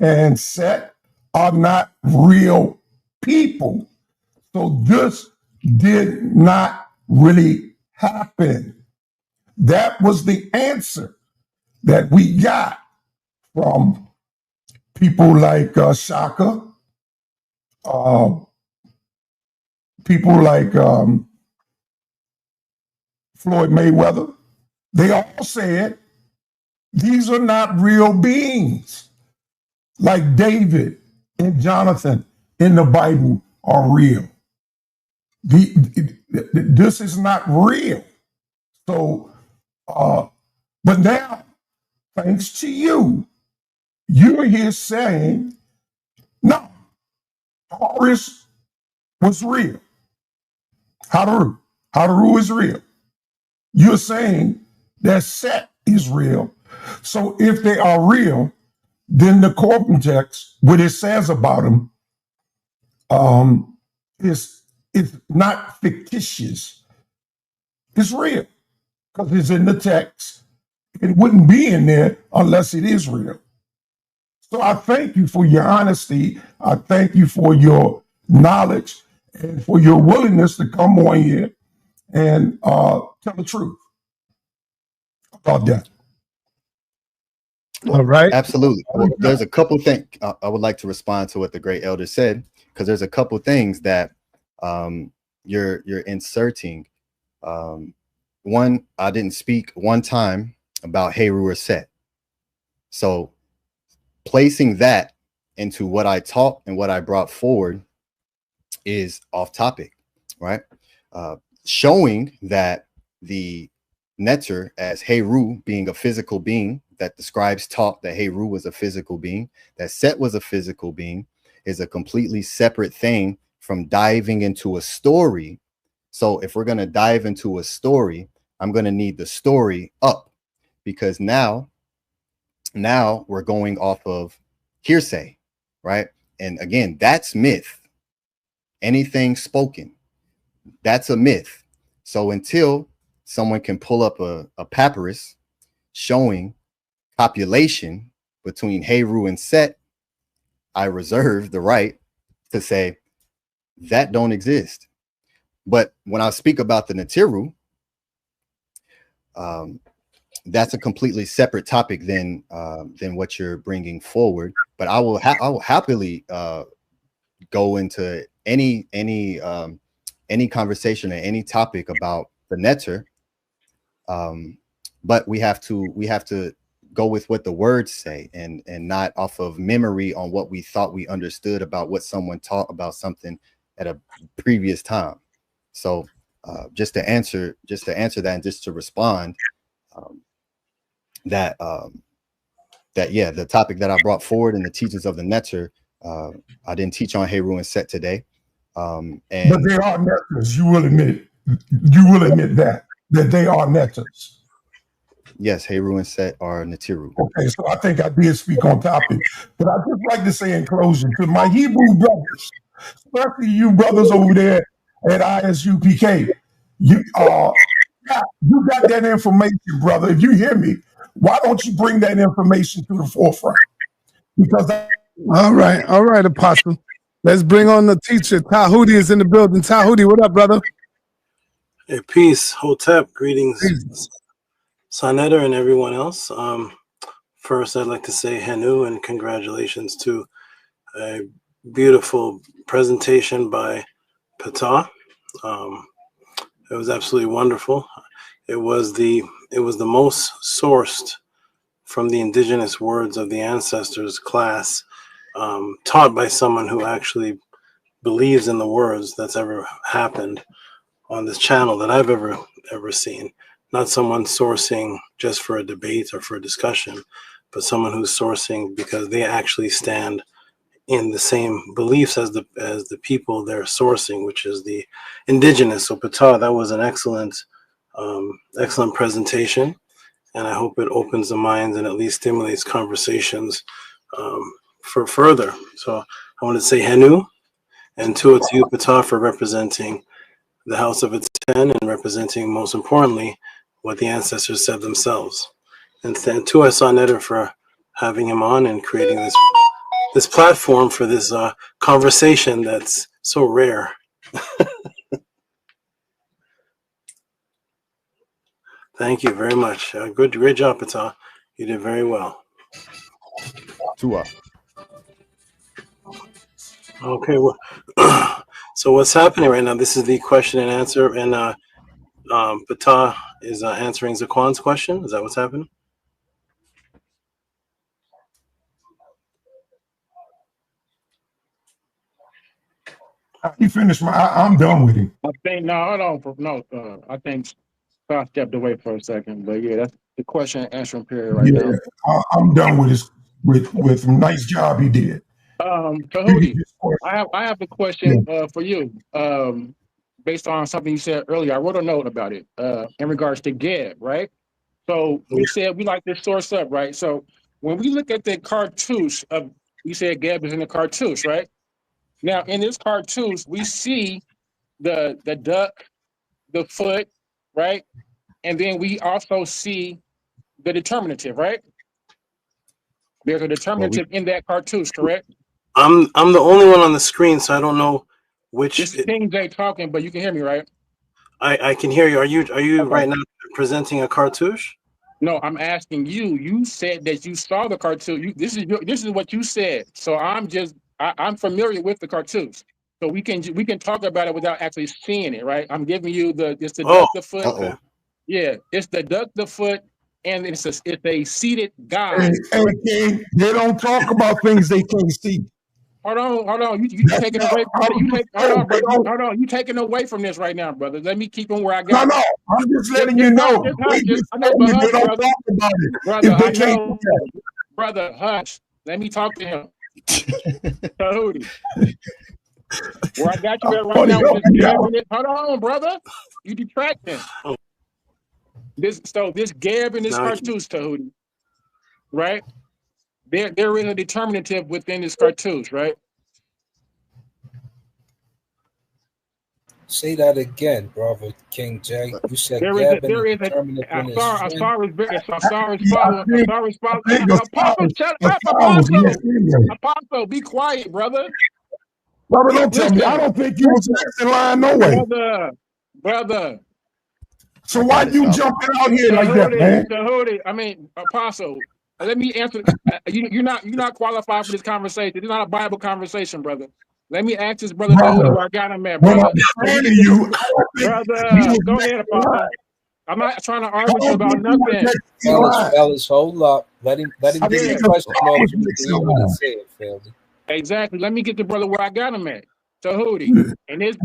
Speaker 11: and Set are not real people. So this did not really happen. That was the answer that we got from people like Shaka, people like Floyd Mayweather. They all said these are not real beings. Like David and Jonathan in the Bible are real. This is not real. So, but now, thanks to you, you're here saying, no, Horus was real. Hadaru is real. You're saying that Set is real. So if they are real, then the Corbin text, what it says about them, is not fictitious. It's real because it's in the text. It wouldn't be in there unless it is real. So I thank you for your honesty. I thank you for your knowledge and for your willingness to come on here and tell the truth about that.
Speaker 3: All right.
Speaker 6: Absolutely. Well, there's a couple things I would like to respond to what the great elder said, because there's a couple things that you're inserting. One, I didn't speak one time about Heru or Set. So placing that into what I taught and what I brought forward is off topic, right? Showing that the Neter as Heru being a physical being, that the scribes taught that Heru was a physical being, that Set was a physical being, is a completely separate thing from diving into a story. So if we're going to dive into a story, I'm going to need the story up, because now we're going off of hearsay, right? And again, that's myth. Anything spoken, that's a myth. So until someone can pull up a papyrus showing copulation between Heru and Set, I reserve the right to say that don't exist. But when I speak about the Neteru, that's a completely separate topic than what you're bringing forward. But I will happily go into any conversation or any topic about the Neter. But we have to go with what the words say and not off of memory on what we thought we understood about what someone taught about something at a previous time. So just to answer that, and just to respond, that yeah, the topic that I brought forward in the teachings of the Neter, I didn't teach on Heru and Set today. But
Speaker 11: they are Neters. You will admit that they are Neters.
Speaker 6: Yes, Heru and Set are Neteru.
Speaker 11: Okay, so I think I did speak on topic, but I just like to say in closing to my Hebrew brothers, especially you brothers over there at ISUPK, you got that information, brother. If you hear me, why don't you bring that information to the forefront? Because
Speaker 3: all right, Apostle. Let's bring on the teacher. Tahuti is in the building. Tahuti, what up, brother?
Speaker 4: Hey, peace, Hotep, greetings, Saneter and everyone else. First, I'd like to say Henu and congratulations to a beautiful presentation by Ptah. It was absolutely wonderful. It was the most sourced from the indigenous words of the ancestors class, taught by someone who actually believes in the words that's ever happened on this channel that I've ever seen. Not someone sourcing just for a debate or for a discussion, but someone who's sourcing because they actually stand in the same beliefs as the people they're sourcing, which is the indigenous. So Ptah, that was an excellent presentation, and I hope it opens the minds and at least stimulates conversations for further. So I want to say Henu, and to you, Ptah, for representing the House of its 10 and representing, most importantly, what the ancestors said themselves. And then to Neteru for having him on and creating this platform for this conversation that's so rare. Thank you very much. Great job, Ptah. You did very well. Okay, well, so what's happening right now? This is the question and answer, and Ptah is answering Zaquan's question. Is that what's happening?
Speaker 11: He finished I'm done with him.
Speaker 12: I think I think I stepped away for a second, but yeah, that's the question and answering period right now.
Speaker 11: I'm done with his with him. Nice job he did.
Speaker 12: Tahuti, I have a question for you. Based on something you said earlier, I wrote a note about it in regards to Geb, right? So you said we like to source up, right? So when we look at the cartouche of, you said Geb is in the cartouche, right? Now in this cartouche, we see the duck, the foot, right? And then we also see the determinative, right? There's a determinative in that cartouche, correct?
Speaker 4: I'm the only one on the screen, so I don't know which.
Speaker 12: This is King J talking, but you can hear me, right? I
Speaker 4: can hear you. Are you right now presenting a cartouche?
Speaker 12: No, I'm asking you. You said that you saw the cartouche. This is what you said. So I'm familiar with the cartouche. So we can talk about it without actually seeing it, right? I'm giving you it's the duck, the foot.
Speaker 4: Okay.
Speaker 12: Yeah, it's the duck, the foot, and it's a seated God.
Speaker 11: Hey, King, they don't talk about things they can't see.
Speaker 12: Hold on. You taking away. Hold on. You taking away from this right now, brother. Let me keep them where I got.
Speaker 11: No, I'm just letting you know.
Speaker 12: They don't talk about it. Brother, hush. Let me talk to him. Tahuti. Where I got you at right now with this Gab in it. Hold on, brother. You detracting. This Gab in this cartouche, Tahuti. Right? There is a determinative within this cartouche, right?
Speaker 13: Say that again, brother King J. You said
Speaker 12: there is a Apostle, shut up, Apostle, be quiet, brother.
Speaker 11: Brother, don't tell me. I don't think you was next in line, no way.
Speaker 12: Brother.
Speaker 11: So why you jumping out here like that, man?
Speaker 12: Apostle. Let me answer. You're not qualified for this conversation. It's not a Bible conversation, brother. Let me ask this brother where I got him at, brother. Brother, go ahead, Apostle. I'm not trying to argue about nothing.
Speaker 13: Fellas, hold up. Let him get the question off.
Speaker 12: Exactly. Let me get the brother where I got him at. Tahuti. In this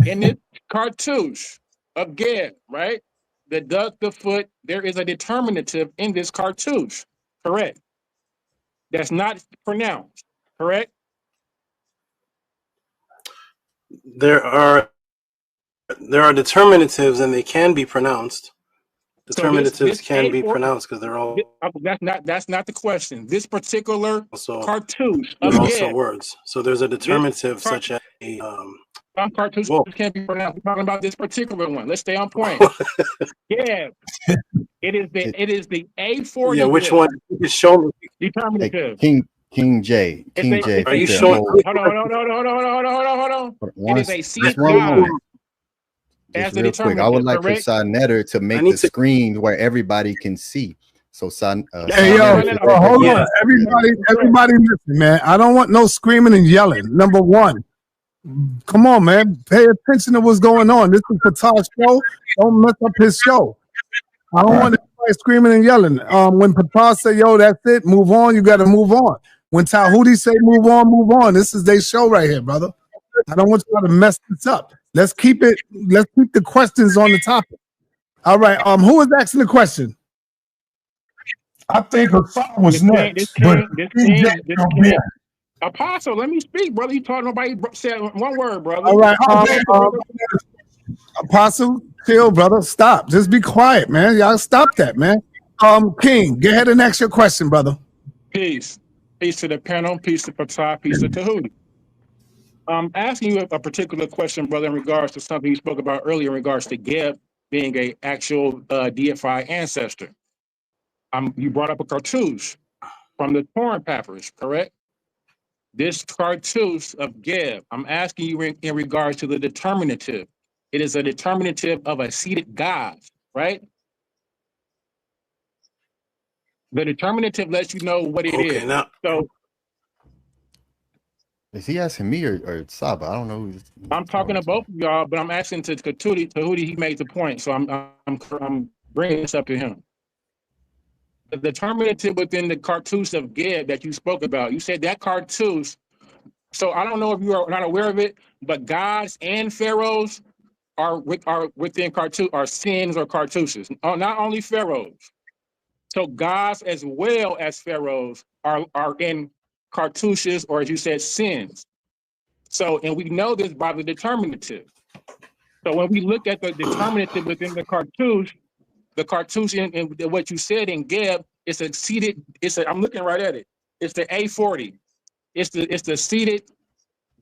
Speaker 12: cartouche of Geb, right? The duck, the foot, there is a determinative in this cartouche. Correct. That's not pronounced. Correct.
Speaker 4: There are determinatives, and they can be pronounced. Determinatives can be pronounced because they're all.
Speaker 12: That's not the question. This particular cartouche
Speaker 4: of also words. So there's a determinative such as a.
Speaker 12: Some cartouches can't be pronounced. We're talking about this particular one. Let's stay on point. Yeah. It is the A4.
Speaker 4: Yeah, which one? You can show me.
Speaker 12: Determinative.
Speaker 6: King J.
Speaker 4: Are you showing?
Speaker 12: Hold on. It is a seed God.
Speaker 6: Just real quick, I would like for Neteru to make the screen where everybody can see. So
Speaker 3: hold on. Everybody listen, man. I don't want no screaming and yelling. Number one. Come on, man. Pay attention to what's going on. This is Ptah's show. Don't mess up his show. I don't want anybody screaming and yelling. When Ptah say, yo, that's it, move on, you got to move on. When Tahuti say move on. This is their show right here, brother. I don't want you to mess this up. Let's keep the questions on the topic. All right. Who is asking the question?
Speaker 11: I think Hassan was next.
Speaker 12: Apostle, let me speak, brother. You talking, nobody said one word, brother.
Speaker 3: All right. Apostle, chill, brother. Stop. Just be quiet, man. Y'all stop that, man. King, go ahead and ask your question, brother.
Speaker 12: Peace. Peace to the panel. Peace to Ptah. Peace to Tahuti. I'm asking you a particular question, brother, in regards to something you spoke about earlier in regards to Geb being an actual deified ancestor. You brought up a cartouche from the Torn papyrus, correct? This cartouche of Geb, I'm asking you in regards to the determinative. It is a determinative of a seated God, right? The determinative lets you know what it is.
Speaker 4: Now,
Speaker 12: so
Speaker 6: Is he asking me or Saba? I don't know. Who's
Speaker 12: I'm talking to both of y'all, but I'm asking to Tahuti. He made the point, so I'm bringing this up to him. The determinative within the cartouche of Geb that you spoke about, you said that cartouche. So I don't know if you are not aware of it, but gods and pharaohs are within cartouche, are sins or cartouches. Not only pharaohs. So gods as well as pharaohs are in cartouches, or as you said, sins. So, and we know this by the determinative. So when we look at the determinative within the cartouche in what you said in Geb, it's a seated, I'm looking right at it. It's the A40. It's the seated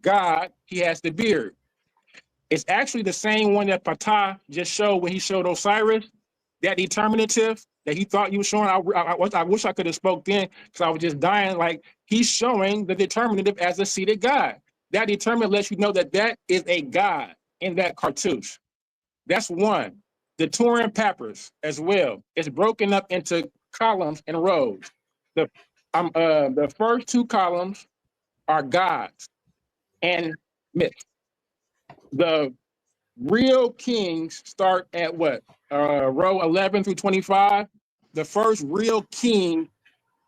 Speaker 12: God. He has the beard. It's actually the same one that Ptah just showed when he showed Osiris, that determinative that he thought you were showing. I wish I could have spoke then because I was just dying. Like, he's showing the determinative as a seated God. That determinative lets you know that that is a God in that cartouche. That's one. The Turin Papyrus as well. It's broken up into columns and rows. The first two columns are gods and myths. The real kings start at what? Row 11 through 25. The first real king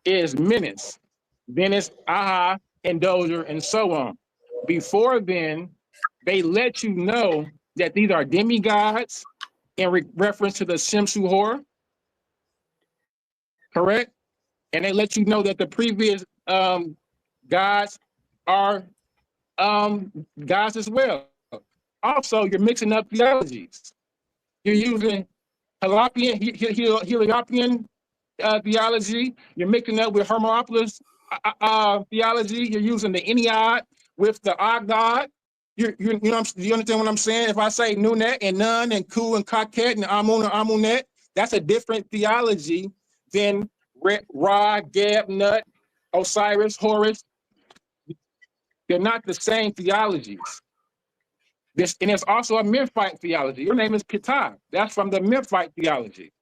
Speaker 12: is Menes, Venice, Aha, and Dozier, and so on. Before then, they let you know that these are demigods in reference to the Shemsu Hor, correct? And they let you know that the previous gods are gods as well. Also, you're mixing up theologies. You're using Heliopian theology. You're mixing up with Hermopolis theology. You're using the Ennead with the Agdad. You understand what I'm saying? If I say Nunet and Nun and Ku and Kaket and Amun and Amunet, that's a different theology than Ra, Geb, Nut, Osiris, Horus. They're not the same theologies. And it's also a Memphite theology. Your name is Ptah. That's from the Memphite theology.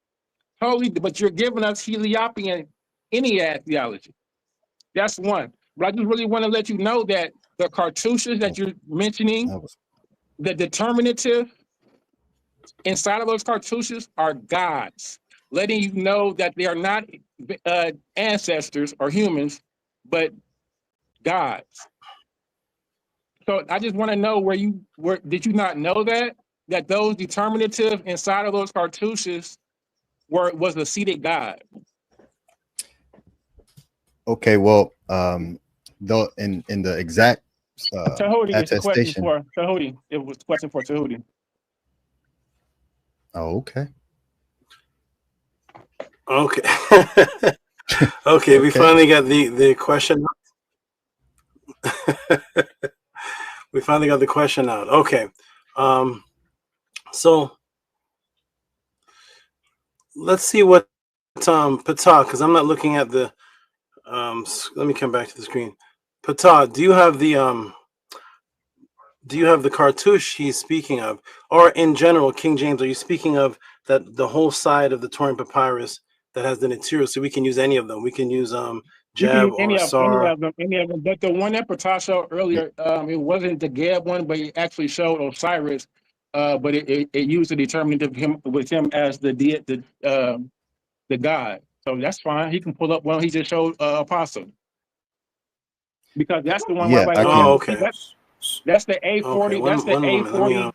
Speaker 12: Totally, but you're giving us Heliopian Ennead theology. That's one. But I just really want to let you know that the cartouches that you're mentioning, the determinative inside of those cartouches are gods, letting you know that they are not ancestors or humans, but gods. So I just want to know did you not know that those determinative inside of those cartouches was a seated God?
Speaker 6: Okay, well, though in the exact
Speaker 12: Tahuti is a question
Speaker 6: attestation.
Speaker 12: for Tahuti. It was a question for Tahuti.
Speaker 6: Oh, okay.
Speaker 4: Okay. Okay, we finally got the question. We finally got the question out. Okay. So let's see what Ptah, because I'm not looking at the let me come back to the screen. Ptah, do you have the cartouche he's speaking of? Or in general, King James, are you speaking of that the whole side of the Turin Papyrus that has the Neteru? So we can use any of them. We can use Jeb or Sar.
Speaker 12: Any of them. But the one that Ptah showed earlier, it wasn't the Geb one, but it actually showed Osiris. But it used the determinative with him as the God. So that's fine. He can pull up one he just showed Apostle. Because that's the one.
Speaker 6: Yeah,
Speaker 12: okay. That's the A40. Okay, that's the A40.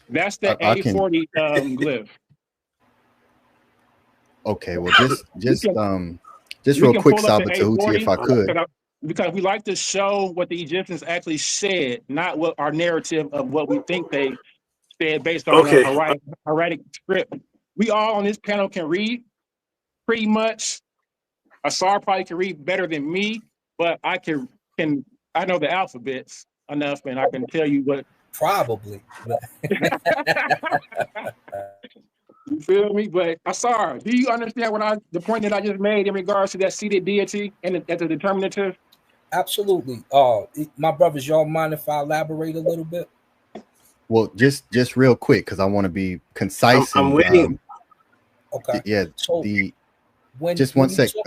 Speaker 12: That's the A40 glyph.
Speaker 6: Okay, well, just real quick, Saba Tahuti, if I could.
Speaker 12: Because we like to show what the Egyptians actually said, not what our narrative of what we think they said based on a hieratic script. We all on this panel can read pretty much. Asar probably can read better than me, but I know the alphabets enough, and I can tell you what.
Speaker 13: Probably.
Speaker 12: You feel me? But Asar, do you understand the point that I just made in regards to that seated deity and the determinative?
Speaker 13: Absolutely. My brothers, y'all mind if I elaborate a little bit?
Speaker 6: Well, just real quick, because I want to be concise.
Speaker 4: I'm waiting.
Speaker 13: Okay.
Speaker 6: Yeah.
Speaker 13: So
Speaker 6: just one second.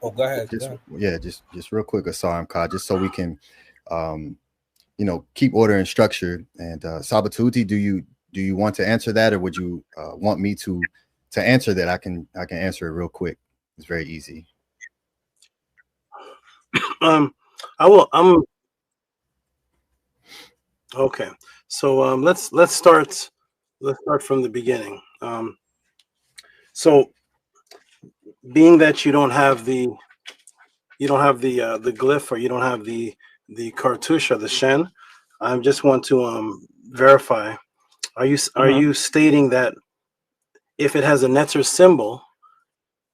Speaker 13: Oh, go ahead.
Speaker 6: Yeah, just real quick, Asar and Ka, just so we can, you know, keep order and structure. And Sabatuti, do you want to answer that, or would you want me to answer that? I can answer it real quick. It's very easy.
Speaker 4: I will. Okay. So let's start from the beginning. So being that you don't have the glyph, or you don't have the cartouche or the shen, I just want to verify. Are you stating that if it has a Neteru symbol,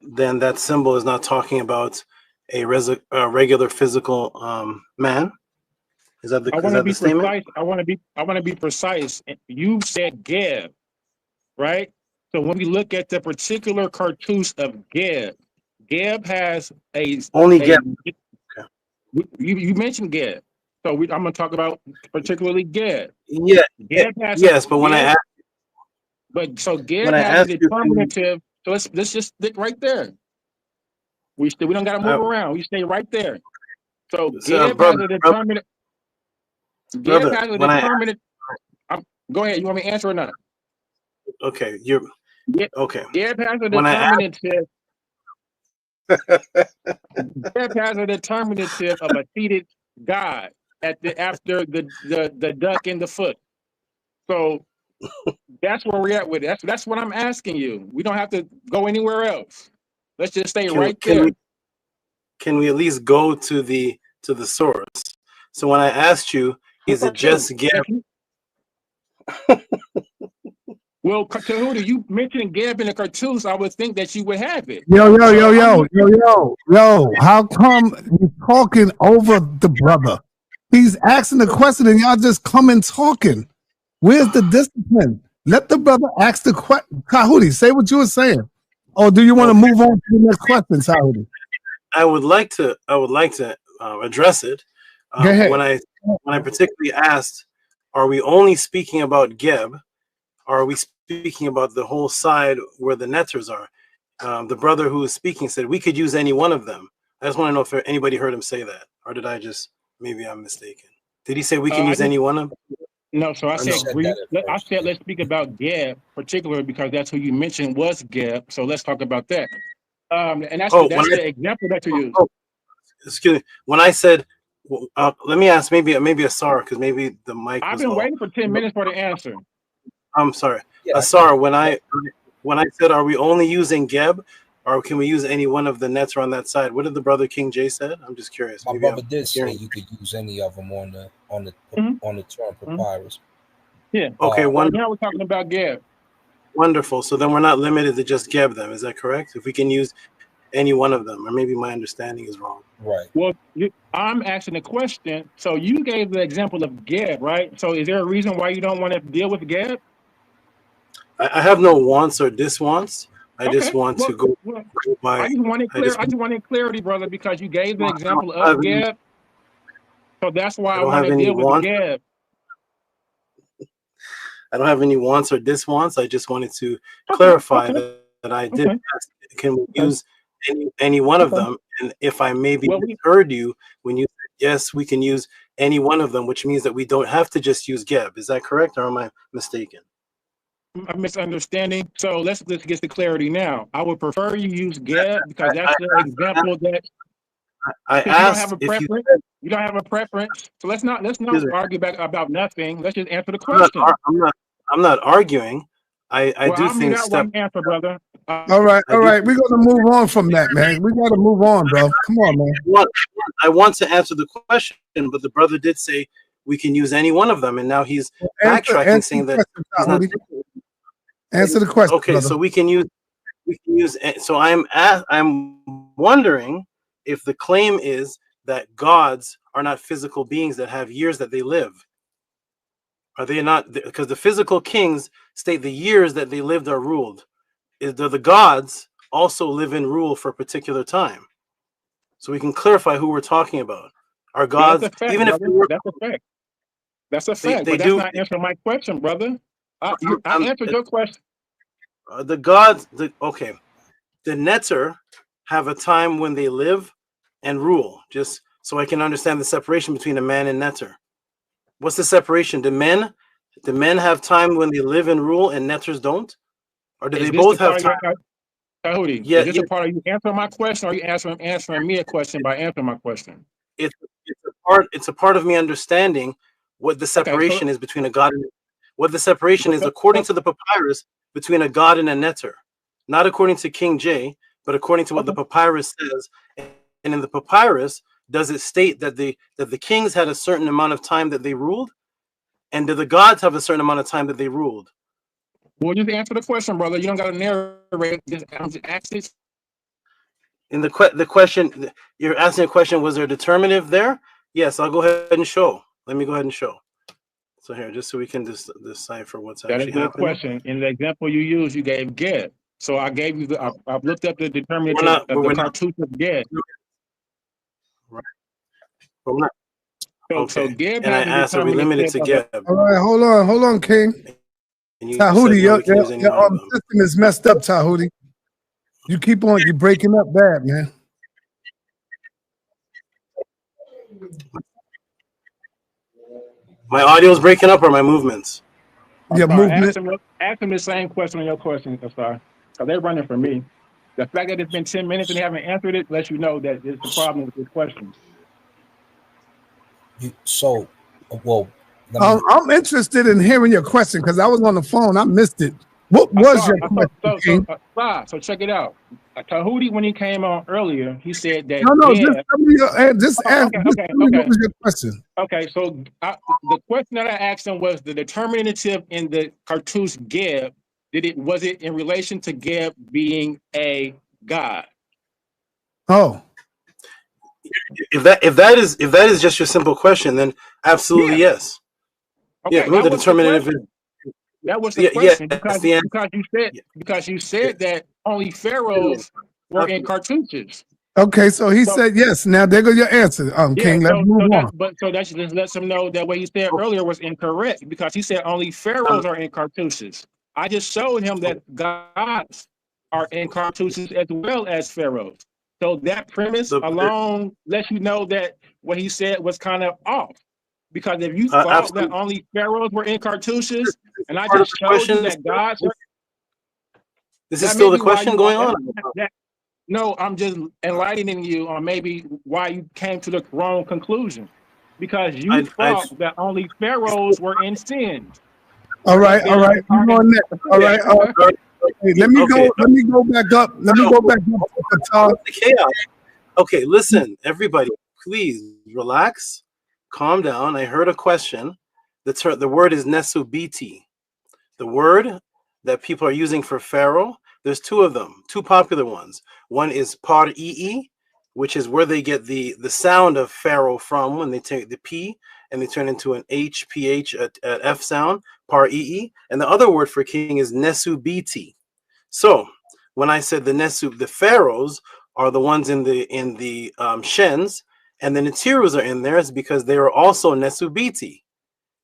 Speaker 4: then that symbol is not talking about a regular physical man? Is that the statement?
Speaker 12: I want to be precise. You said Geb, right? So when we look at the particular cartouche of Geb, Geb has
Speaker 4: only Geb.
Speaker 12: Okay. You mentioned Geb, so I'm going to talk about particularly Geb.
Speaker 4: Yeah.
Speaker 12: Geb has
Speaker 4: but when I asked,
Speaker 12: Geb has a determinative. So let's just stick right there. We don't got to move around. We stay right there. So Geb has a determinative. Geb has a determinative. Go ahead. You want me to answer or not?
Speaker 4: Okay, okay.
Speaker 12: Geb has a determinative. Geb has a determinative of a seated God after the duck in the foot. So that's where we're at with it. That's what I'm asking you. We don't have to go anywhere else. Let's just stay right there.
Speaker 4: Can we at least go to the source? So when I asked you, is it just Geb?
Speaker 12: Well, Tahuti, you mentioned Geb in the cartoons. I would think that you would have it.
Speaker 3: Yo. How come you talking over the brother? He's asking the question and y'all just come and talking. Where's the discipline? Let the brother ask the question. Tahuti, say what you were saying. Or do you want to move on to the next question, Tahuti?
Speaker 4: I would like to address it.
Speaker 3: Go ahead.
Speaker 4: When I particularly asked, are we only speaking about Geb? Or are we speaking about the whole side where the Neterus are? The brother who was speaking said we could use any one of them. I just want to know if anybody heard him say that, or did I just, maybe I'm mistaken? Did he say we can use any one of them?
Speaker 12: No, so I said let's speak about Geb particularly because that's who you mentioned was Geb. So let's talk about that. And that's the example that you use.
Speaker 4: Excuse me. When I said, let me ask maybe Asar, because maybe the mic.
Speaker 12: I've been waiting for 10 minutes for the answer.
Speaker 4: I'm sorry, Asar. When I said, are we only using Geb, or can we use any one of the nets on that side? What did the brother King J said? I'm just curious.
Speaker 13: My brother did say you could use any of them on the Turin Papyrus.
Speaker 12: Yeah.
Speaker 4: Okay.
Speaker 12: Now we're talking about Geb.
Speaker 4: Wonderful. So then we're not limited to just Geb, then, is that correct? If we can use any one of them, or maybe my understanding is wrong.
Speaker 13: Right.
Speaker 12: Well, I'm asking a question. So you gave the example of Geb, right? So is there a reason why you don't want to deal with Geb?
Speaker 4: I have no wants or diswants. I just want to go by.
Speaker 12: I just wanted clarity, brother, because you gave the example of Geb. So that's why I want to deal with Geb.
Speaker 4: I don't have any wants or diswants. I just wanted to clarify that I did ask, can we use any one of them? And if I maybe heard you when you said, yes, we can use any one of them, which means that we don't have to just use Geb. Is that correct, or am I mistaken?
Speaker 12: I'm misunderstanding. So let's get the clarity now. I would prefer you use Geb because that's the example that
Speaker 4: I asked.
Speaker 12: You don't have a preference. So let's not argue back about nothing. Let's just answer the question.
Speaker 4: I'm not arguing. I do think
Speaker 12: one answer, brother.
Speaker 3: All right. We're gonna move on from that, man. We gotta move on, bro. Come on, man.
Speaker 4: I want to answer the question, but the brother did say we can use any one of them, and now he's backtracking, saying that he's not.
Speaker 3: Answer the question.
Speaker 4: Okay,
Speaker 3: brother.
Speaker 4: So we can use. So I'm wondering if the claim is that gods are not physical beings that have years that they live. Are they not? Because the physical kings state the years that they lived are ruled. Do the gods also live and rule for a particular time? So we can clarify who we're talking about. Are gods,
Speaker 12: that's a fact,
Speaker 4: even
Speaker 12: brother.
Speaker 4: if
Speaker 12: that's a fact. That's a fact.
Speaker 4: They
Speaker 12: but
Speaker 4: do.
Speaker 12: That's not answering my question, brother. I answered your question.
Speaker 4: The gods, okay. The Neter have a time when they live and rule? Just so I can understand the separation between a man and Neter. What's the separation? Do men have time when they live and rule and Neters don't? Or do they both have time?
Speaker 12: Tahuti,
Speaker 4: Yeah,
Speaker 12: is this a part of you answering my question, or are you answering me a question by answering my question?
Speaker 4: It's a part of me understanding what the separation is between a god and what the separation is according to the papyrus between a god and a Neter. Not according to King J, but according to what the papyrus says. And in the papyrus, does it state that the kings had a certain amount of time that they ruled? And do the gods have a certain amount of time that they ruled?
Speaker 12: Well, just answer the question, brother. You don't got to narrate. Just ask it.
Speaker 4: In the question, you're asking a question, was there a determinative there? Yes, I'll go ahead and show. Let me go ahead and show. So here, just so we can decipher what's actually happening. That is a good question.
Speaker 12: In the example you used, you gave get. So I gave you I've looked up the determinative of the cartouche of get.
Speaker 4: Right. But we're not.
Speaker 12: So Geb
Speaker 4: and I asked, are we limited to Geb?
Speaker 3: All right, hold on, King. Tahuti, your system is messed up, Tahuti. You keep on, you're breaking up bad, man.
Speaker 4: My audio is breaking up or my movements?
Speaker 3: Your movement.
Speaker 12: Ask them the same question on your question, because they're running for me. The fact that it's been 10 minutes and they haven't answered it lets you know that there's a problem with this question.
Speaker 13: So, well,
Speaker 3: I'm interested in hearing your question because I was on the phone. I missed it. What was your question?
Speaker 12: So check it out. Tahuti, when he came on earlier, he said that.
Speaker 3: No, just ask. What was your question?
Speaker 12: Okay, so the question that I asked him was the determinative in the cartouche Geb. Was it in relation to Geb being a god?
Speaker 3: Oh.
Speaker 4: If that is just your simple question, then absolutely yes.
Speaker 12: Okay,
Speaker 4: yeah, the determinative.
Speaker 12: That was the question because you said that only pharaohs were in cartouches.
Speaker 3: Okay, so he said yes. Now there goes your answer, King. Let's move on.
Speaker 12: So that just lets him know that what he said earlier was incorrect because he said only pharaohs are in cartouches. I just showed him that gods are in cartouches as well as pharaohs. So that premise alone lets you know that what he said was kind of off. Because if you thought that only pharaohs were in cartouches, and I just showed you that gods are...
Speaker 4: This is still the question going on?
Speaker 12: No, I'm just enlightening you on maybe why you came to the wrong conclusion. Because you thought that only pharaohs were in sin.
Speaker 3: All right. You on next. All right. Hey, let me go back up. Let me go back up to the top.
Speaker 4: Chaos. Okay, listen, everybody, please relax. Calm down. I heard a question. The word is nesubiti. The word that people are using for pharaoh, there's two of them, two popular ones. One is par-ii, which is where they get the sound of pharaoh from when they take the P and they turn into an H, PH, an F sound, par-ii. And the other word for king is nesubiti. So when I said the pharaohs are the ones in the Shens, and the Neterus are in there, is because they were also nesubiti.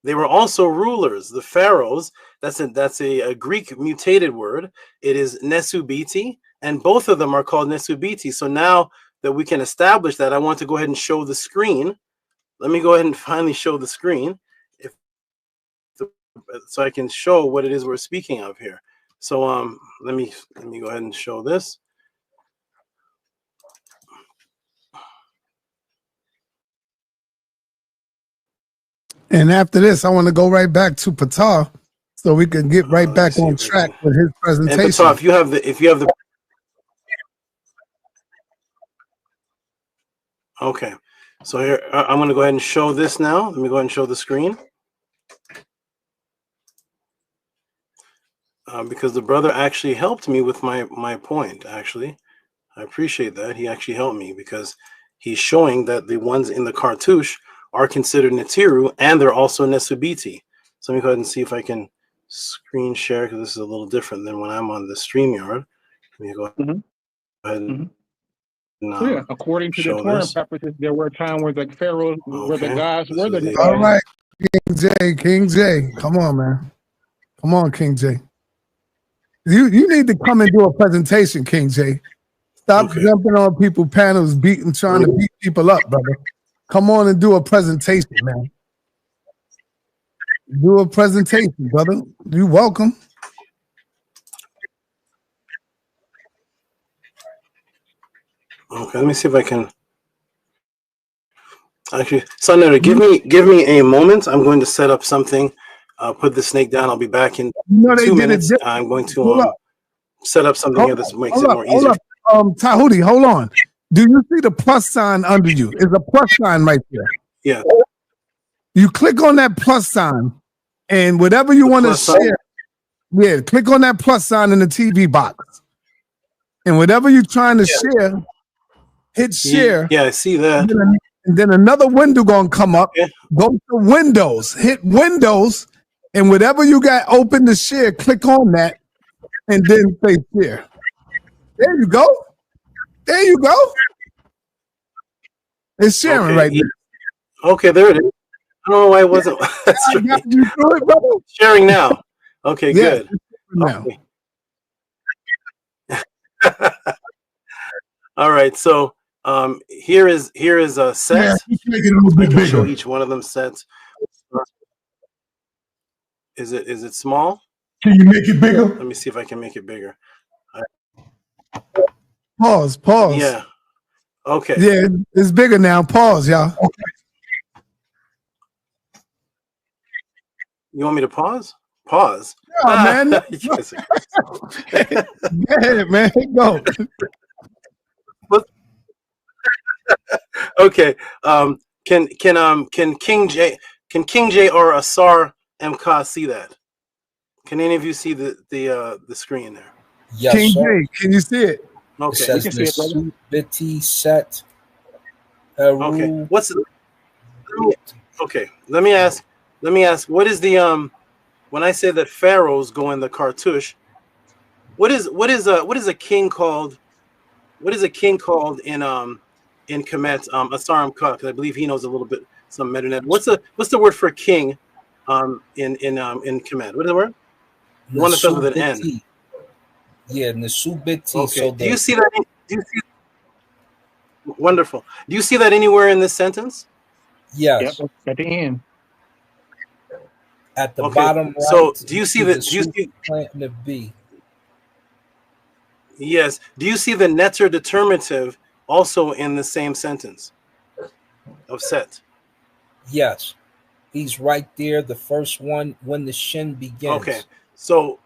Speaker 4: They were also rulers. The pharaohs, that's a Greek mutated word. It is nesubiti, and both of them are called nesubiti. So now that we can establish that, I want to go ahead and show the screen. Let me go ahead and finally show the screen, so I can show what it is we're speaking of here. So let me go ahead and show this.
Speaker 3: And after this, I want to go right back to Ptah so we can get right back on track with his presentation.
Speaker 4: And Ptah, if you have the okay. So here I'm going to go ahead and show this now. Let me go ahead and show the screen. Because the brother actually helped me with my point, actually. I appreciate that. He actually helped me because he's showing that the ones in the cartouche are considered Neteru and they're also nesubiti. So let me go ahead and see if I can screen share because this is a little different than when I'm on the StreamYard. Let me go ahead and
Speaker 12: according to the Torah purposes, there were times where the pharaohs were the gods were the
Speaker 3: all right, King J. Come on, man. Come on, King J. You need to come and do a presentation, King J. Stop jumping on people's panels, trying to beat people up, brother. Come on and do a presentation, man. Do a presentation, brother. You're welcome.
Speaker 4: Okay, let me see if I can. Actually, Son Neteru, give me a moment. I'm going to set up something. Put the snake down. I'll be back in 2 minutes. I'm going to set up something here that makes it more easier.
Speaker 3: Tahuti, hold on. Do you see the plus sign under you? Is a plus sign right there?
Speaker 4: Yeah.
Speaker 3: You click on that plus sign, and whatever you want to share, click on that plus sign in the TV box, and whatever you're trying to share, hit share.
Speaker 4: Yeah, I see that.
Speaker 3: And then another window gonna come up. Go to Windows, hit Windows, and whatever you got open to share, click on that, and then say share. There you go. There you go. It's sharing right now.
Speaker 4: Okay, there it is. I don't know why it wasn't.
Speaker 3: You through it, brother?
Speaker 4: Sharing now. Okay, good.
Speaker 3: Now.
Speaker 4: Okay. All right, so here is a set. I'll show each one of them sets. Is it small?
Speaker 11: Can you make it bigger?
Speaker 4: Let me see if I can make it bigger.
Speaker 3: Pause.
Speaker 4: Yeah. Okay.
Speaker 3: Yeah, it's bigger now. Pause, y'all.
Speaker 4: You want me to pause? Pause.
Speaker 3: Yeah, man. Go ahead, man. Go.
Speaker 4: Okay. Can King J or Asar M Khu see that? Can any of you see the screen there?
Speaker 13: Yes,
Speaker 3: King
Speaker 13: sir.
Speaker 3: J, can you see it?
Speaker 4: Okay.
Speaker 13: It says the Subiti set.
Speaker 4: Okay. What's the, let me ask. What is the when I say that pharaohs go in the cartouche? What is a king called? What is a king called in Kemet? Asar M Khu, because I believe he knows a little bit some Metanet. What's the word for king in Kemet? What is the word? The one that starts with an N.
Speaker 13: Yeah, Nesubiti.
Speaker 4: Okay.
Speaker 13: So
Speaker 4: Do you see that? Wonderful. Do you see that anywhere in this sentence?
Speaker 13: Yes.
Speaker 12: Yep, at the end.
Speaker 13: At the bottom right.
Speaker 4: So do you see that? Do you see
Speaker 13: plant the B?
Speaker 4: Yes. Do you see the Neteru determinative also in the same sentence of set?
Speaker 13: Yes. He's right there. The first one when the shin begins.
Speaker 4: Okay. So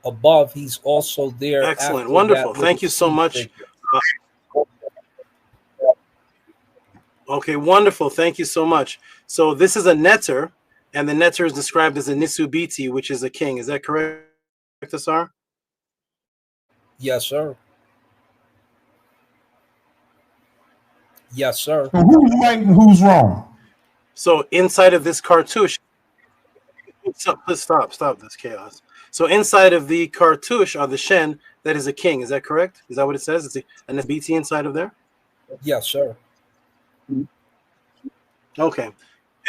Speaker 13: above, he's also there.
Speaker 4: Excellent. Wonderful. Thank you so much. Okay, wonderful. Thank you so much. So this is a Neteru, and the Neteru is described as a Nisubiti, which is a king. Is that correct, Asar?
Speaker 13: Yes, sir. Yes, sir.
Speaker 11: So who's right and who's wrong?
Speaker 4: So inside of this cartouche, please stop this chaos. So inside of the cartouche or the shen, that is a king. Is that correct? Is that what it says? It's a Nesubiti inside of there?
Speaker 13: Yes, sir.
Speaker 4: Okay.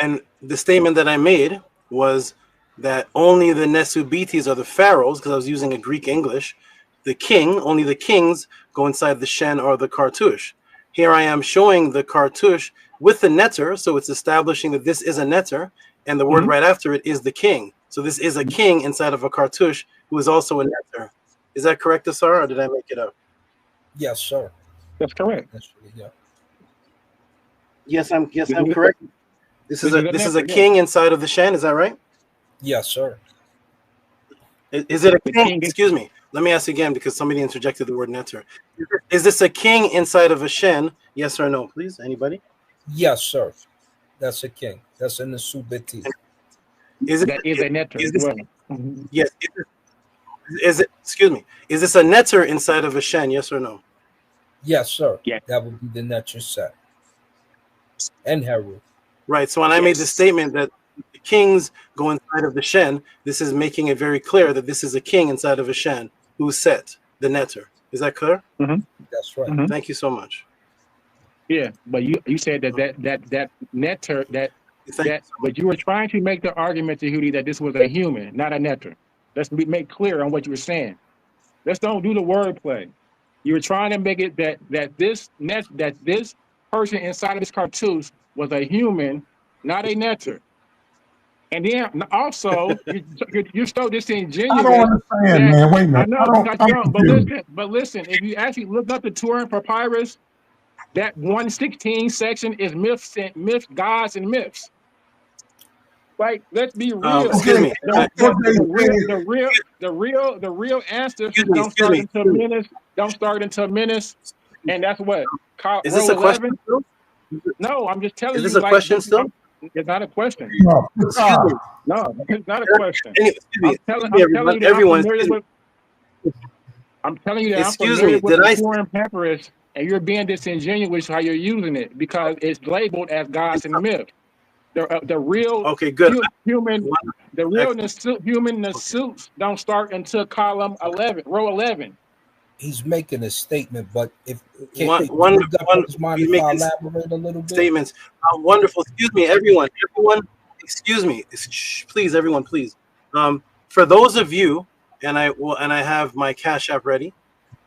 Speaker 4: And the statement that I made was that only the Nesubitis are the pharaohs, because I was using a Greek English. Only the kings go inside the shen or the cartouche. Here I am showing the cartouche with the Neteru, so it's establishing that this is a Neteru, and the word right after it is the king. So this is a king inside of a cartouche who is also a Neteru. Is that correct, Asar, or did I make it up?
Speaker 13: Yes, sir.
Speaker 12: That's correct.
Speaker 13: Yeah.
Speaker 4: Yes, I'm correct. This is a king inside of the shen. Is that right?
Speaker 13: Yes, sir.
Speaker 4: Is it a king? Excuse me. Let me ask again because somebody interjected the word Neteru. Is this a king inside of a shen? Yes or no, please? Anybody?
Speaker 13: Yes, sir. That's a king. That's in the Subiti.
Speaker 12: That is a Neteru.
Speaker 4: Yes. Is it? Excuse me. Is this a Neteru inside of a shen? Yes or no?
Speaker 13: Yes, sir.
Speaker 12: Yeah.
Speaker 13: That would be the Neteru set. And Heru.
Speaker 4: Right. So when I made the statement that the kings go inside of the shen, this is making it very clear that this is a king inside of a shen who's set the Neteru. Is that clear?
Speaker 13: That's right.
Speaker 4: Thank you so much.
Speaker 12: Yeah, but you said that Neteru but you were trying to make the argument to Hudi that this was a human, not a Neteru. Let's make clear on what you were saying. Let's don't do the wordplay. You're trying to make it that this person inside of this cartouche was a human, not a netter. And then also, you're so disingenuous.
Speaker 11: I don't understand, man. Wait a minute.
Speaker 12: I know you got young, but listen, if you actually look up the Turin Papyrus, that 116 section is myths, gods, and myths. Like, let's be real.
Speaker 4: Excuse me.
Speaker 12: The real answers don't start until Menace, and that's what.
Speaker 4: Is this a question?
Speaker 12: No, I'm just telling you.
Speaker 4: Is this a question still?
Speaker 12: It's not a question.
Speaker 11: No,
Speaker 12: no, it's not a question. I'm telling you that
Speaker 4: Excuse
Speaker 12: I'm familiar
Speaker 4: me,
Speaker 12: with
Speaker 4: did
Speaker 12: the
Speaker 4: I
Speaker 12: Turin Papyrus, and you're being disingenuous how you're using it because it's labeled as gods and myths. The real human suits don't start until column 11, row 11.
Speaker 13: He's making a statement, but if
Speaker 4: he's making
Speaker 13: elaborate a little bit.
Speaker 4: Statements. Wonderful. Excuse me, everyone. Excuse me. Please, everyone, please. For those of you, and I have my Cash App ready.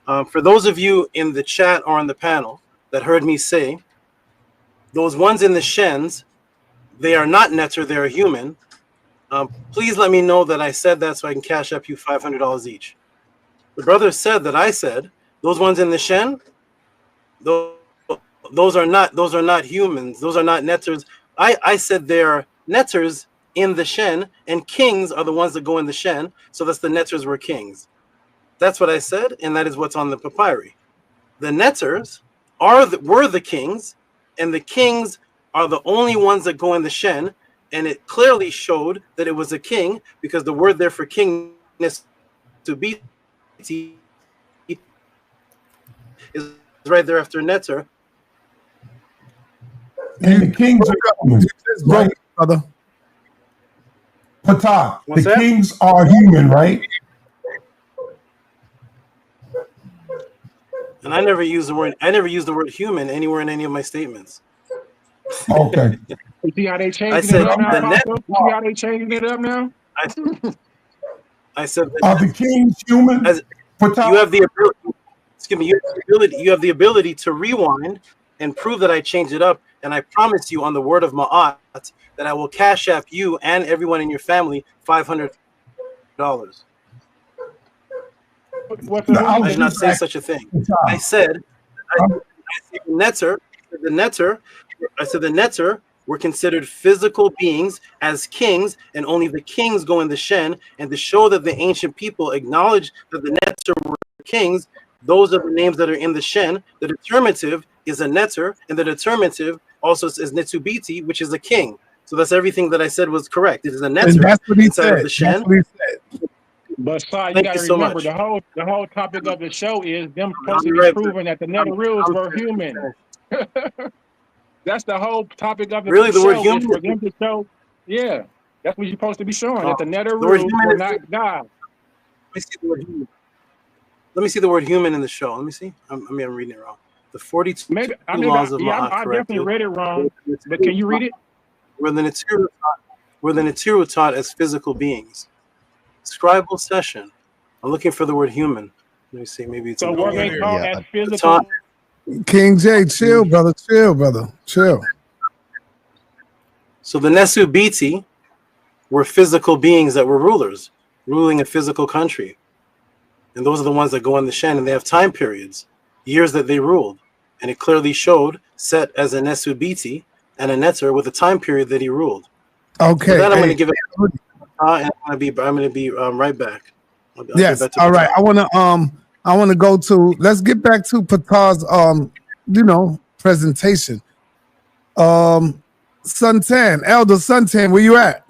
Speaker 4: For those of you in the chat or on the panel that heard me say, those ones in the shens, they are not netter, they're a human. Please let me know that I said that so I can cash up you $500 each. The brother said that I said those ones in the shen, those are not humans, those are not netters. I said they're netters in the shen, and kings are the ones that go in the shen, so that's the netters were kings. That's what I said, and that is what's on the papyri. The netters were the kings, and the kings are the only ones that go in the shen, and it clearly showed that it was a king because the word there for king is right there after netter.
Speaker 11: And the kings are human, right, brother? Ptah, the kings are human, right?
Speaker 4: And I never use the word human anywhere in any of my statements.
Speaker 11: Okay.
Speaker 12: You see how they changing it up now? You see how they changing it up now?
Speaker 4: I said
Speaker 11: are the kings human?
Speaker 4: You have the ability. Excuse me. You have the ability to rewind and prove that I changed it up. And I promise you, on the word of Ma'at, that I will cash app you and everyone in your family $500. I did not say such a thing. I said the netter were considered physical beings as kings, and only the kings go in the shen. And to show that the ancient people acknowledge that the netter were kings, those are the names that are in the shen. The determinative is a netter, and the determinative also is netubiti, which is a king. So that's everything that I said was correct. It is a netter inside of the shen.
Speaker 12: But you got to remember, the whole topic of the show is them supposed to be proving that the Neteru were human. That's the whole topic of the show. The word human? Is for them to show, yeah, that's what you're supposed to be showing, that the Neteru were not God.
Speaker 4: Let me see the word human. Let me see the word human in the show. Let me see. I'm reading it wrong. The 42 laws of Ma'at.
Speaker 12: I definitely read it wrong, but can you read it?
Speaker 4: Where the Neteru taught as physical beings. Scribal SESHION. I'm looking for the word human. Let me see. Maybe it's
Speaker 12: so what they call as physical.
Speaker 3: King J, chill, brother. Chill, brother. Chill.
Speaker 4: So the Nesubiti were physical beings that were rulers, ruling a physical country. And those are the ones that go in the Shen, and they have time periods, years that they ruled. And it clearly showed Set as a Nesubiti and a Neter with a time period that he ruled.
Speaker 3: Okay.
Speaker 4: So then I'm going to give it and I'm going to be right back. I'll
Speaker 3: yes. All right. I want to go to, let's get back to Ptah's presentation. Suntan, Elder Suntan, where you at?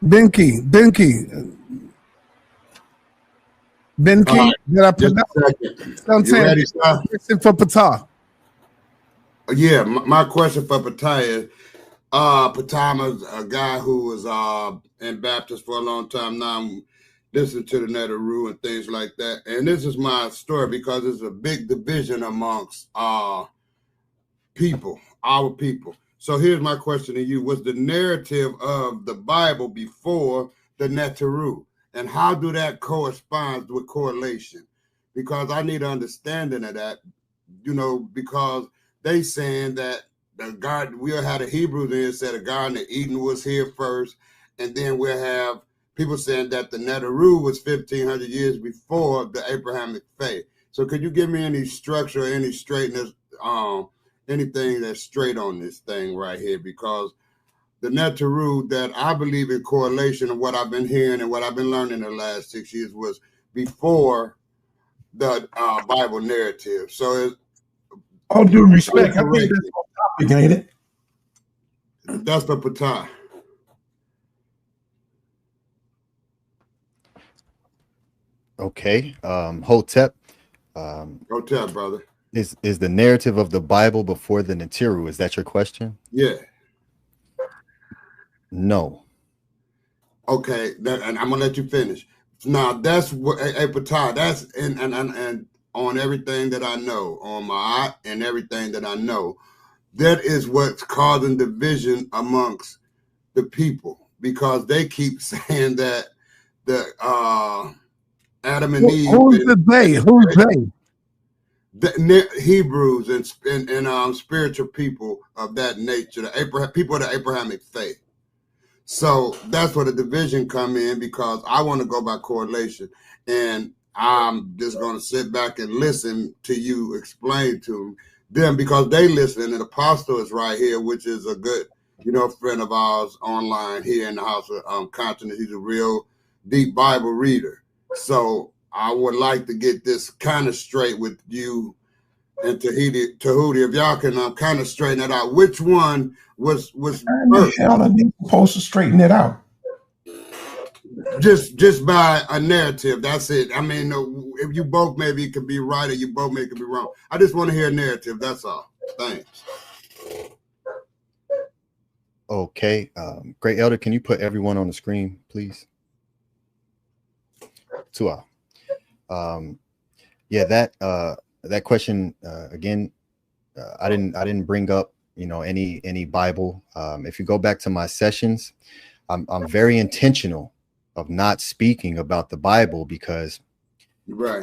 Speaker 3: Benki. Did I pronounce Suntan? Question for Ptah.
Speaker 14: Yeah, my question for Ptah is, Ptah is a guy who was in Baptist for a long time now, listening to the Neteru and things like that. And this is my story because there's a big division amongst our people. So here's my question to you. Was the narrative of the Bible before the Neteru? and how do that correspond with correlation? Because I need understanding of that, you know, because they saying that the garden, we'll have the Hebrews in it said the Garden of Eden was here first, and then we'll have people saying that the Neteru was 1,500 years before the Abrahamic faith. So could you give me any structure, any straightness, anything that's straight on this thing right here? Because the Neteru that I believe in correlation of what I've been hearing and what I've been learning the last 6 years was before the Bible narrative. So it's
Speaker 11: all due respect, I think that's off topic, ain't it?
Speaker 14: That's the Ptah.
Speaker 6: Okay. Hotep.
Speaker 14: Hotep, brother.
Speaker 6: Is the narrative of the Bible before the Neteru? Is that your question?
Speaker 14: Yeah.
Speaker 6: No.
Speaker 14: Okay, and I'm gonna let you finish. Now that's what a Ptah. That's and on everything that I know, on my eye and everything that I know, that is what's causing division amongst the people, because they keep saying that the Adam and Eve.
Speaker 3: Who's the they? Who's they?
Speaker 14: The Hebrews and spiritual people of that nature, the people of the Abrahamic faith. So that's where the division come in, because I want to go by correlation, and I'm just going to sit back and listen to you explain to them, because they listen. And the apostle is right here, which is a good, friend of ours online here in the House of Consciousness. He's a real deep Bible reader. So I would like to get this kind of straight with you and Tahuti, if y'all can kind of straighten it out. Which one was first?
Speaker 11: Hell, are they supposed to straighten it out?
Speaker 14: Just by a narrative. That's it. I mean, if you both maybe could be right or you both maybe could be wrong. I just want to hear a narrative. That's all. Thanks.
Speaker 6: Okay. Great Elder, can you put everyone on the screen, please? Tua. Yeah, that question again. I didn't bring up any Bible. If you go back to my sessions, I'm very intentional of not speaking about the Bible, because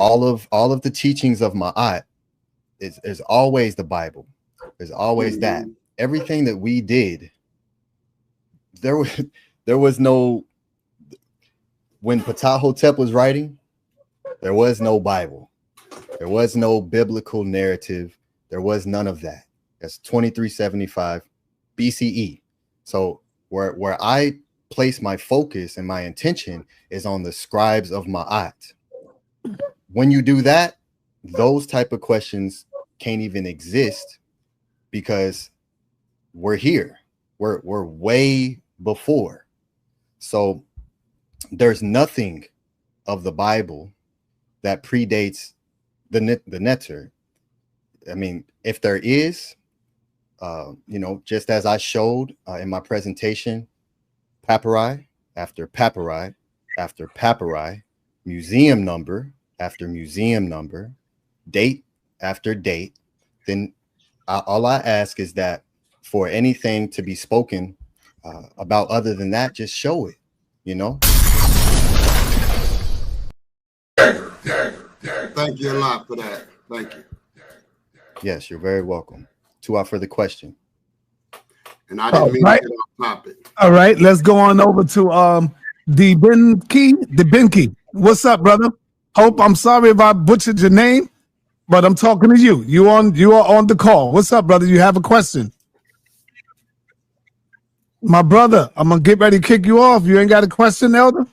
Speaker 6: all of the teachings of Ma'at is always the Bible. There's always that. Everything that we did, there was no, when Ptah Hotep was writing, there was no Bible. There was no biblical narrative. There was none of that. That's 2375 BCE. So where I place my focus and my intention is on the scribes of Ma'at. When you do that, those type of questions can't even exist, because we're here. We're way before. So there's nothing of the Bible that predates the Neter. I mean, if there is, just as I showed in my presentation, papyri after papyri after papyri, museum number after museum number, date after date, then all I ask is that for anything to be spoken about other than that, just show it,
Speaker 14: Thank you a lot for that. Thank you.
Speaker 6: Yes, you're very welcome. For the question.
Speaker 14: And I didn't mean to get off topic.
Speaker 3: All right, let's go on over to Debinki. What's up, brother? Hope, I'm sorry if I butchered your name, but I'm talking to you. You are on the call. What's up, brother? You have a question? My brother, I'm gonna get ready to kick you off. You ain't got a question, Elder?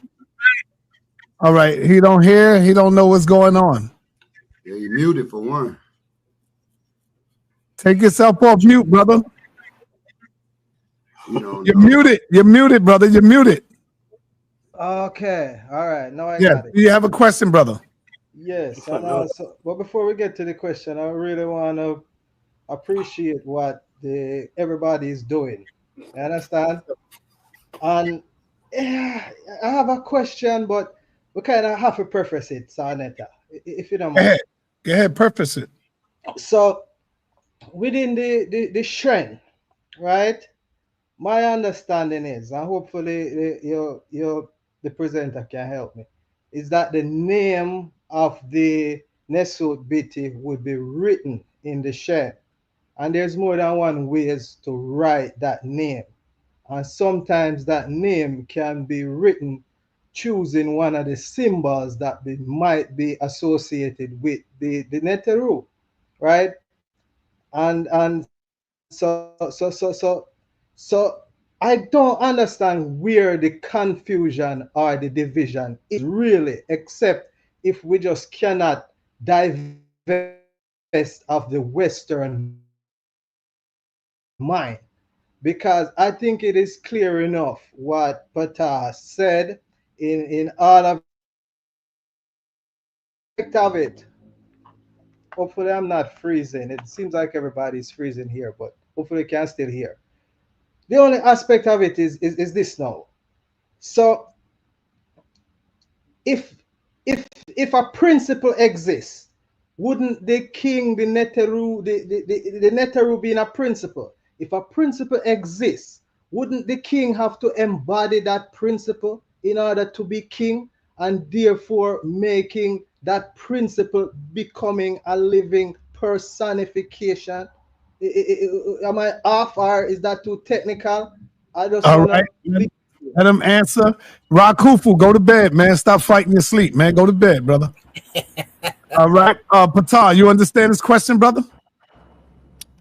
Speaker 3: All right, he don't hear, he don't know what's going on.
Speaker 14: Yeah, you muted for one.
Speaker 3: Take yourself off mute, brother. You're muted. You're muted, brother. You're muted.
Speaker 15: Okay. All right. Now I
Speaker 3: Yeah.
Speaker 15: got it.
Speaker 3: Do you have a question, brother?
Speaker 15: Yes. And but before we get to the question, I really want to appreciate what everybody is doing. You understand? And I have a question, but we kind of have to preface it, Sarnetta, if you don't mind.
Speaker 3: Go ahead, preface it.
Speaker 15: So within the shrine, right? My understanding is, and hopefully the the presenter can help me, is that the name of the Nesut Biti would be written in the share. And there's more than one ways to write that name. And sometimes that name can be written choosing one of the symbols that might be associated with the Neteru, right? And so I don't understand where the confusion or the division is really, except if we just cannot divest of the Western mind. Because I think it is clear enough what Ptah said in all of it. Hopefully I'm not freezing. It seems like everybody's freezing here, but hopefully you can still hear. The only aspect of it is this now. So if a principle exists, wouldn't the king, the Neteru, the Neteru being a principle? If a principle exists, wouldn't the king have to embody that principle in order to be king, and therefore making that principle becoming a living personification? Am I off, or is that too technical? I just
Speaker 3: All
Speaker 15: want
Speaker 3: right.
Speaker 15: to
Speaker 3: Let him answer. Rakufu, go to bed, man. Stop fighting your sleep, man. Go to bed, brother. All right. Ptah, you understand this question, brother?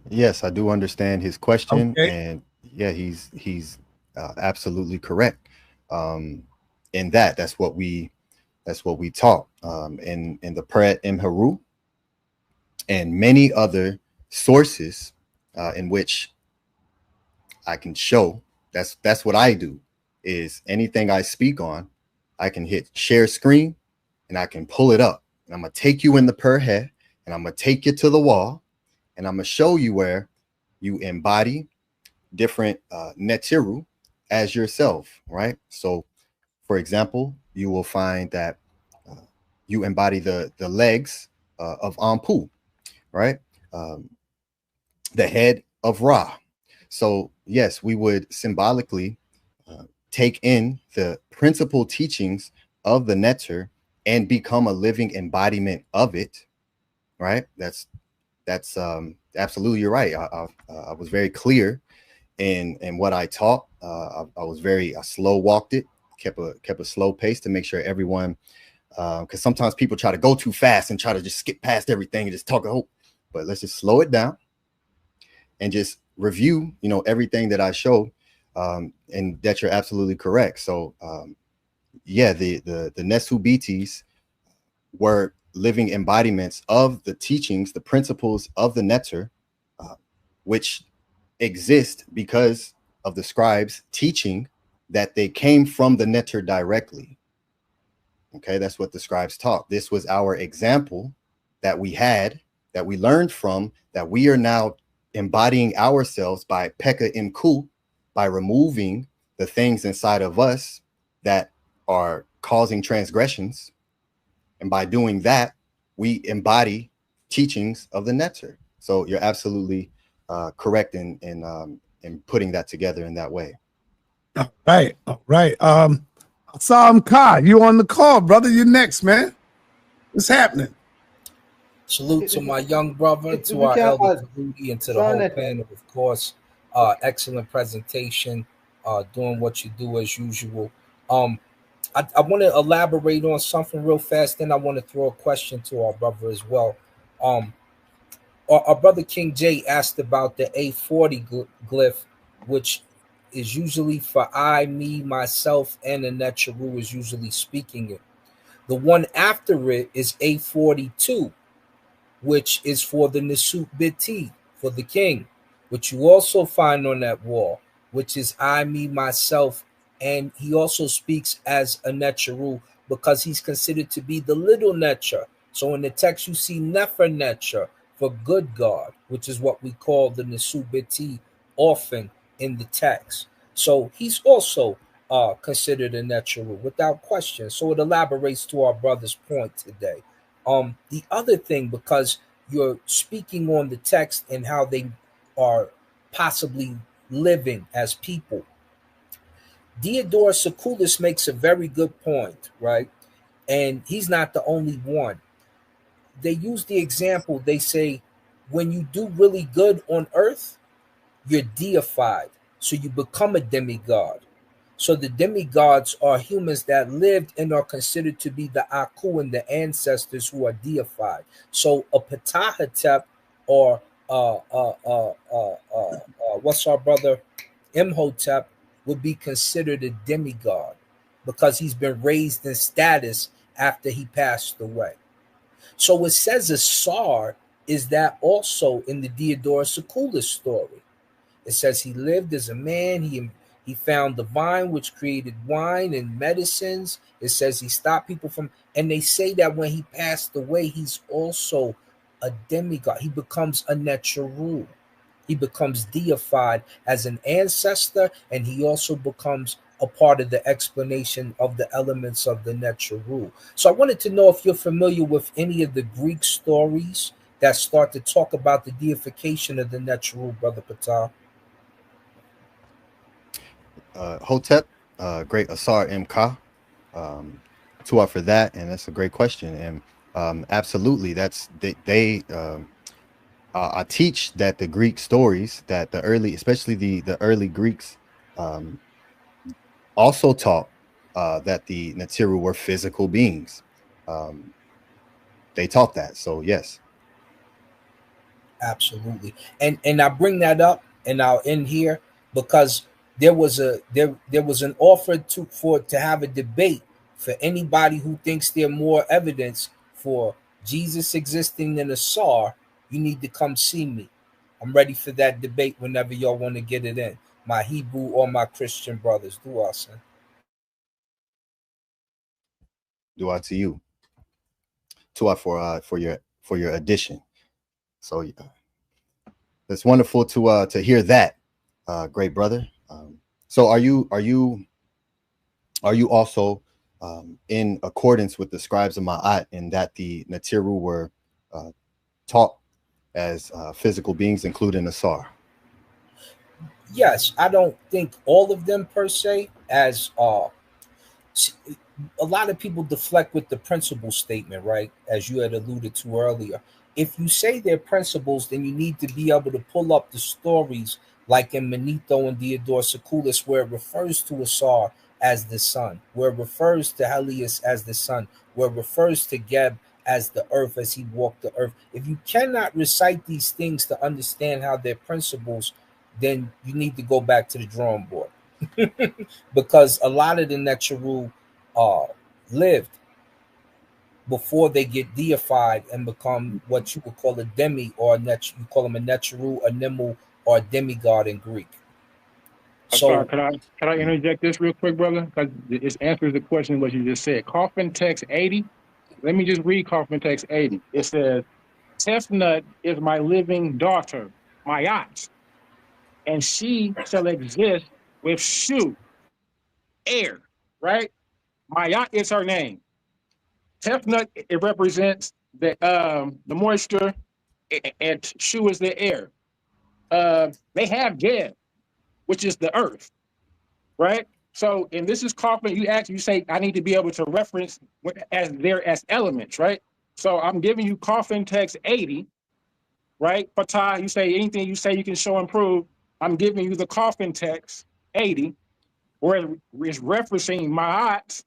Speaker 6: Yes, I do understand his question,
Speaker 3: Okay.
Speaker 6: and yeah, he's absolutely correct. In that's what we taught in the Pekha Em Khu and many other sources in which I can show. That's what I do. Is anything I speak on, I can hit share screen, and I can pull it up, and I'm gonna take you in the Pekha, and I'm gonna take you to the wall, and I'm gonna show you where you embody different Neteru as yourself, right? So, for example, you will find that you embody the legs of Ampu, right? The head of Ra. So, yes, we would symbolically take in the principal teachings of the Neter and become a living embodiment of it, right? That's absolutely, you're right. I was very clear in what I taught. I was I slow walked it, kept a slow pace to make sure everyone, because sometimes people try to go too fast and try to just skip past everything and just talk. But let's just slow it down and just review, everything that I show, and that you're absolutely correct. So, yeah, the Nesu BTs were living embodiments of the teachings, the principles of the Neter, which exist because of the scribes teaching that they came from the Neter directly. Okay, that's what the scribes taught. This was our example that we had, that we learned from, that we are now embodying ourselves by Pekha Em Khu, by removing the things inside of us that are causing transgressions. And by doing that, we embody teachings of the Neter. So you're absolutely correct in putting that together in that way.
Speaker 3: All right. Sam Kai, you on the call, brother. You next, man. What's happening?
Speaker 13: Salute to my young brother, to our elder Tahuti, and to the whole panel, of course. Excellent presentation, doing what you do as usual. I want to elaborate on something real fast, then I want to throw a question to our brother as well. Our brother King J asked about the A40 glyph, which is usually for I, me, myself, and the Neteru is usually speaking it. The one after it is A42, which is for the Nesut Biti, for the king, which you also find on that wall, which is I, me, myself, and he also speaks as a Neteru because he's considered to be the little Neter. So in the text you see Nefer Neter for good God, which is what we call the Nesut Biti often in the text. So he's also considered a Neteru without question. So it elaborates to our brother's point today. The other thing, because you're speaking on the text and how they are possibly living as people, Diodorus Siculus makes a very good point, right? And he's not the only one. They use the example, they say, when you do really good on earth, you're deified. So you become a demigod. So the demigods are humans that lived and are considered to be the Aku and the ancestors who are deified. So a Ptah or what's our brother Imhotep would be considered a demigod because he's been raised in status after he passed away. So it says a Sar is that also in the Diodorus Siculus story. It says he lived as a man. He found the vine which created wine and medicines. It says he stopped people from, and they say that when he passed away, he's also a demigod. He becomes a Neteru. He becomes deified as an ancestor, and he also becomes a part of the explanation of the elements of the Neteru. So I wanted to know if you're familiar with any of the Greek stories that start to talk about the deification of the Neteru, Brother Ptah.
Speaker 6: Hotep, great Asar Em Khu, Tua for that, and that's a great question. And absolutely, that's I teach that the Greek stories, that the early, especially the early Greeks, also taught that the Neteru were physical beings. They taught that, so yes,
Speaker 13: absolutely. And I bring that up, and I'll end here because there was an offer to have a debate for anybody who thinks there more evidence for Jesus existing than a Sar. You need to come see me. I'm ready for that debate whenever y'all want to get it in. My Hebrew or my Christian brothers. Do I, son?
Speaker 6: do I to you. Tua for your addition. So it's wonderful to hear that, great brother. So are you also in accordance with the scribes of Ma'at in that the Neteru were taught as physical beings, including Asar?
Speaker 13: Yes, I don't think all of them per se, as a lot of people deflect with the principle statement, right? As you had alluded to earlier. If you say they're principles, then you need to be able to pull up the stories like in Manetho and Diodorus Siculus, where it refers to Asar as the sun, where it refers to Helios as the sun, where it refers to Geb as the earth as he walked the earth. If you cannot recite these things to understand how they're principles, then you need to go back to the drawing board. Because a lot of the Neteru lived before they get deified and become what you would call a demi or you call them a Neteru, a Nimu, or a demigod in Greek.
Speaker 12: So can I interject this real quick, brother? Because it answers the question what you just said. Coffin text 80. Let me just read Coffin text 80. It says, Tefnut is my living daughter, Mayat, and she shall exist with Shu, air, right? Mayat is her name. Tefnut, it represents the moisture, and Shu is the air. They have Geb, which is the earth, right? So, and this is Kaufman, you say, I need to be able to reference as elements, right? So I'm giving you Coffin text 80, right? Ptah, you say anything you say you can show and prove. I'm giving you the Coffin text 80, where it's referencing Ma'at,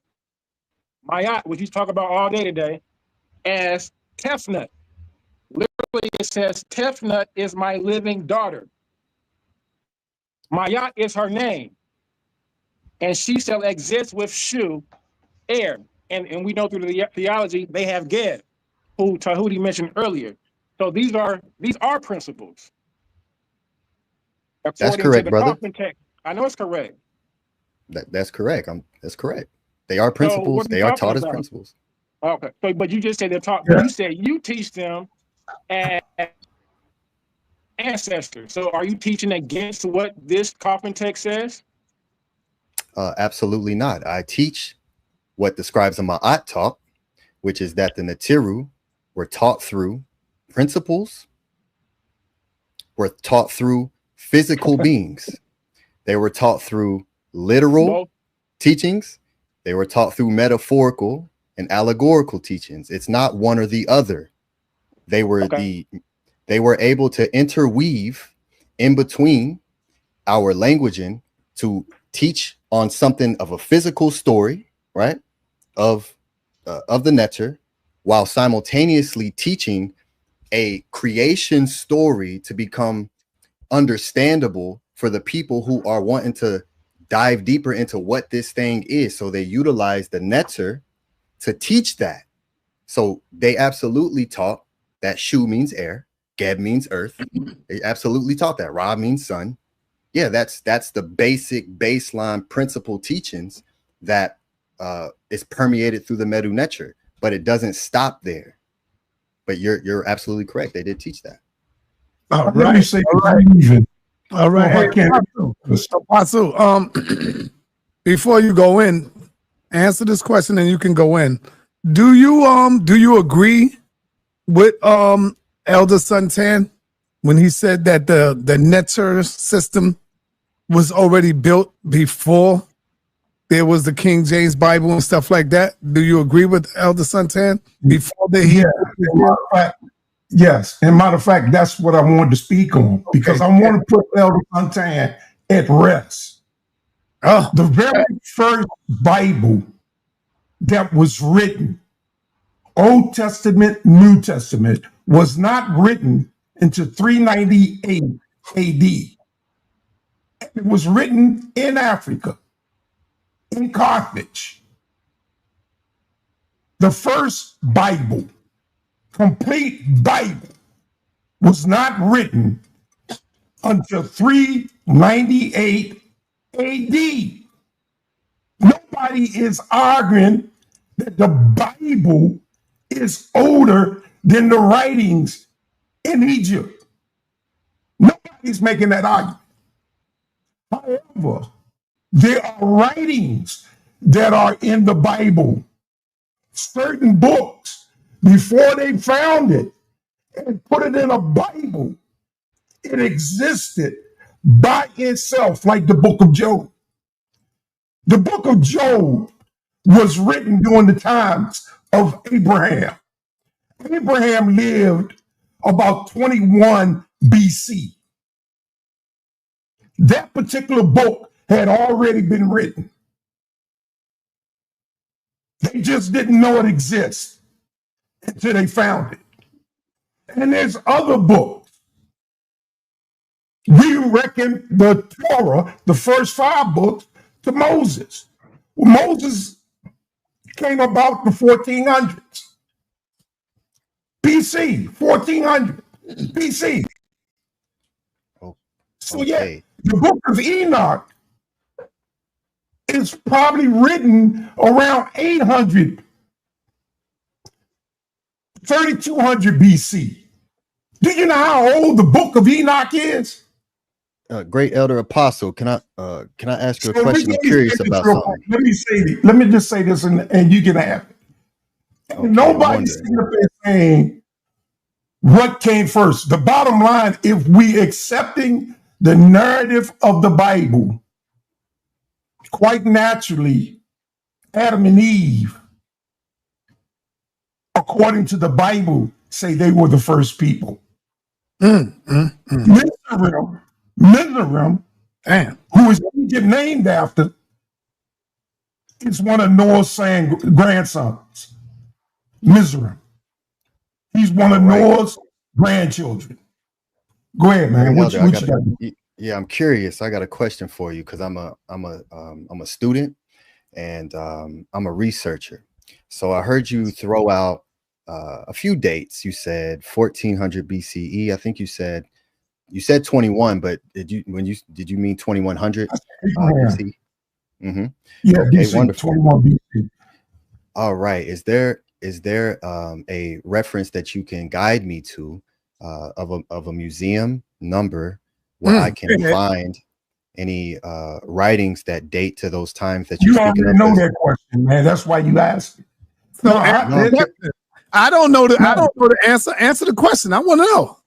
Speaker 12: which you talk about all day today, as Tefnut. Literally, it says, Tefnut is my living daughter. Mayat is her name. And she shall exist with Shu, air. And we know through the theology, they have Geb, who Tahuti mentioned earlier. So these are principles.
Speaker 6: That's correct,
Speaker 12: to the
Speaker 6: brother.
Speaker 12: Kaufman text. I know it's correct.
Speaker 6: That's correct. That's correct. They are principles.
Speaker 12: So
Speaker 6: they are taught as principles.
Speaker 12: Okay. So, but you just said they're taught, but you said you teach them as ancestors. So are you teaching against what this Kaufman text says?
Speaker 6: Absolutely not. I teach what the scribes of Ma'at taught, which is that the Neteru were taught through principles, were taught through physical beings. They were taught through literal teachings, they were taught through metaphorical and allegorical teachings. It's not one or the other. They were they were able to interweave in between our languaging to teach on something of a physical story, right? Of the Neter, while simultaneously teaching a creation story to become understandable for the people who are wanting to dive deeper into what this thing is. So they utilize the Neter to teach that. So they absolutely taught that Shu means air, Geb means earth. They absolutely taught that. Ra means sun. Yeah, that's the basic baseline principle teachings that is permeated through the Medu Neter, but it doesn't stop there. But you're absolutely correct. They did teach that.
Speaker 11: Let me say even.
Speaker 3: All right. Hey, Pasu, before you go in, answer this question and you can go in. Do you agree with Elder Suntan when he said that the Neter system was already built before there was the King James Bible and stuff like that? Do you agree with Elder Suntan before
Speaker 11: Yes, and matter of fact, that's what I wanted to speak on, because I want to put Elder Suntan at rest. The very first Bible that was written, Old Testament, New Testament, was not written until 398 AD. It was written in Africa, in Carthage. The first Bible, complete Bible, was not written until 398 AD. Nobody is arguing that the Bible is older than the writings in Egypt. Nobody's making that argument. However, there are writings that are in the Bible, certain books, before they found it and put it in a Bible, it existed by itself, like the book of Job. The book of Job was written during the times of Abraham. Abraham lived about 21 BC. That particular book had already been written. They just didn't know it exists until they found it. And there's other books. We reckon the Torah, the first 5 books, to Moses. Well, Moses came about the 1400s. BC, 1400 BC. So yeah, the book of Enoch is probably written around 800, 3200 BC. Do you know how old the book of Enoch is?
Speaker 6: Great Elder Apostle, can I ask you a question? I'm curious about something.
Speaker 11: Let me just say this, and you can have it. Okay, nobody's sitting up there saying what came first. The bottom line, if we accepting the narrative of the Bible, quite naturally, Adam and Eve, according to the Bible, say they were the first people. Mizraim, who is Egypt named after, is one of Noah's grandsons. Mizraim. He's one of Noah's grandchildren. Go ahead, man.
Speaker 6: Yeah, I'm curious. I got a question for you because I'm a student and I'm a researcher. So I heard you throw out a few dates. You said 1400 BCE. I think you said 21, but did you mean 2100 BC? Mm-hmm.
Speaker 11: Yeah, okay, BC, wonderful. 21 BC.
Speaker 6: All right. Is there a reference that you can guide me to of a museum number where I can find any writings that date to those times that you're speaking of?
Speaker 11: You know that question, man. That's why you asked.
Speaker 3: No, I don't know the answer. Answer the question. I want to know.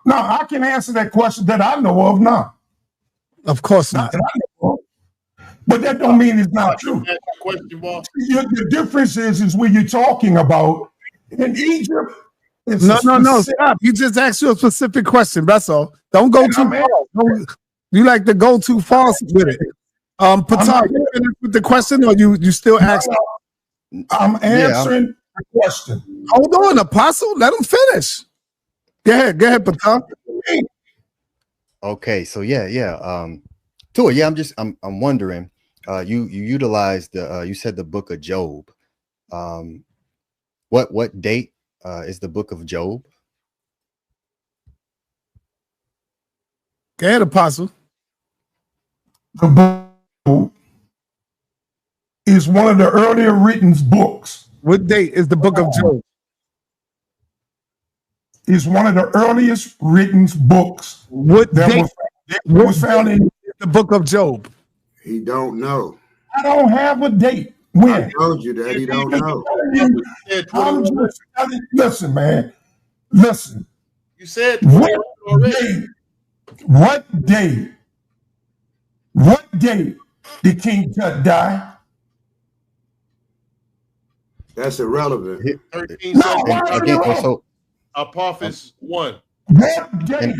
Speaker 11: No, I can answer that question that I know of now.
Speaker 3: Of course not.
Speaker 11: But that don't mean it's not true.
Speaker 8: Question, boss.
Speaker 11: The difference is when you're talking about in Egypt.
Speaker 3: No, stop. He just asked you a specific question. That's all. Don't go too far. You like to go too far with it. Ptah, you finished with the question, or you still asking?
Speaker 11: I'm answering the question.
Speaker 3: Hold on, Apostle. Let him finish. Go ahead, Ptah.
Speaker 6: Okay, so Tua, I'm wondering. You utilized you said the book of Job. What date is the book of Job?
Speaker 3: Go ahead, Apostle.
Speaker 11: The book is one of the earlier written books.
Speaker 3: What date is the book of Job?
Speaker 11: It's one of the earliest written books.
Speaker 3: What date
Speaker 11: was found in
Speaker 3: the book of Job?
Speaker 14: He don't know.
Speaker 11: I don't have a date. When?
Speaker 14: I told you that he don't know.
Speaker 11: I'm just telling, listen, man. Listen.
Speaker 8: You said
Speaker 11: what day did King Tut die?
Speaker 14: That's irrelevant.
Speaker 8: 13 Apophis 1.
Speaker 11: What day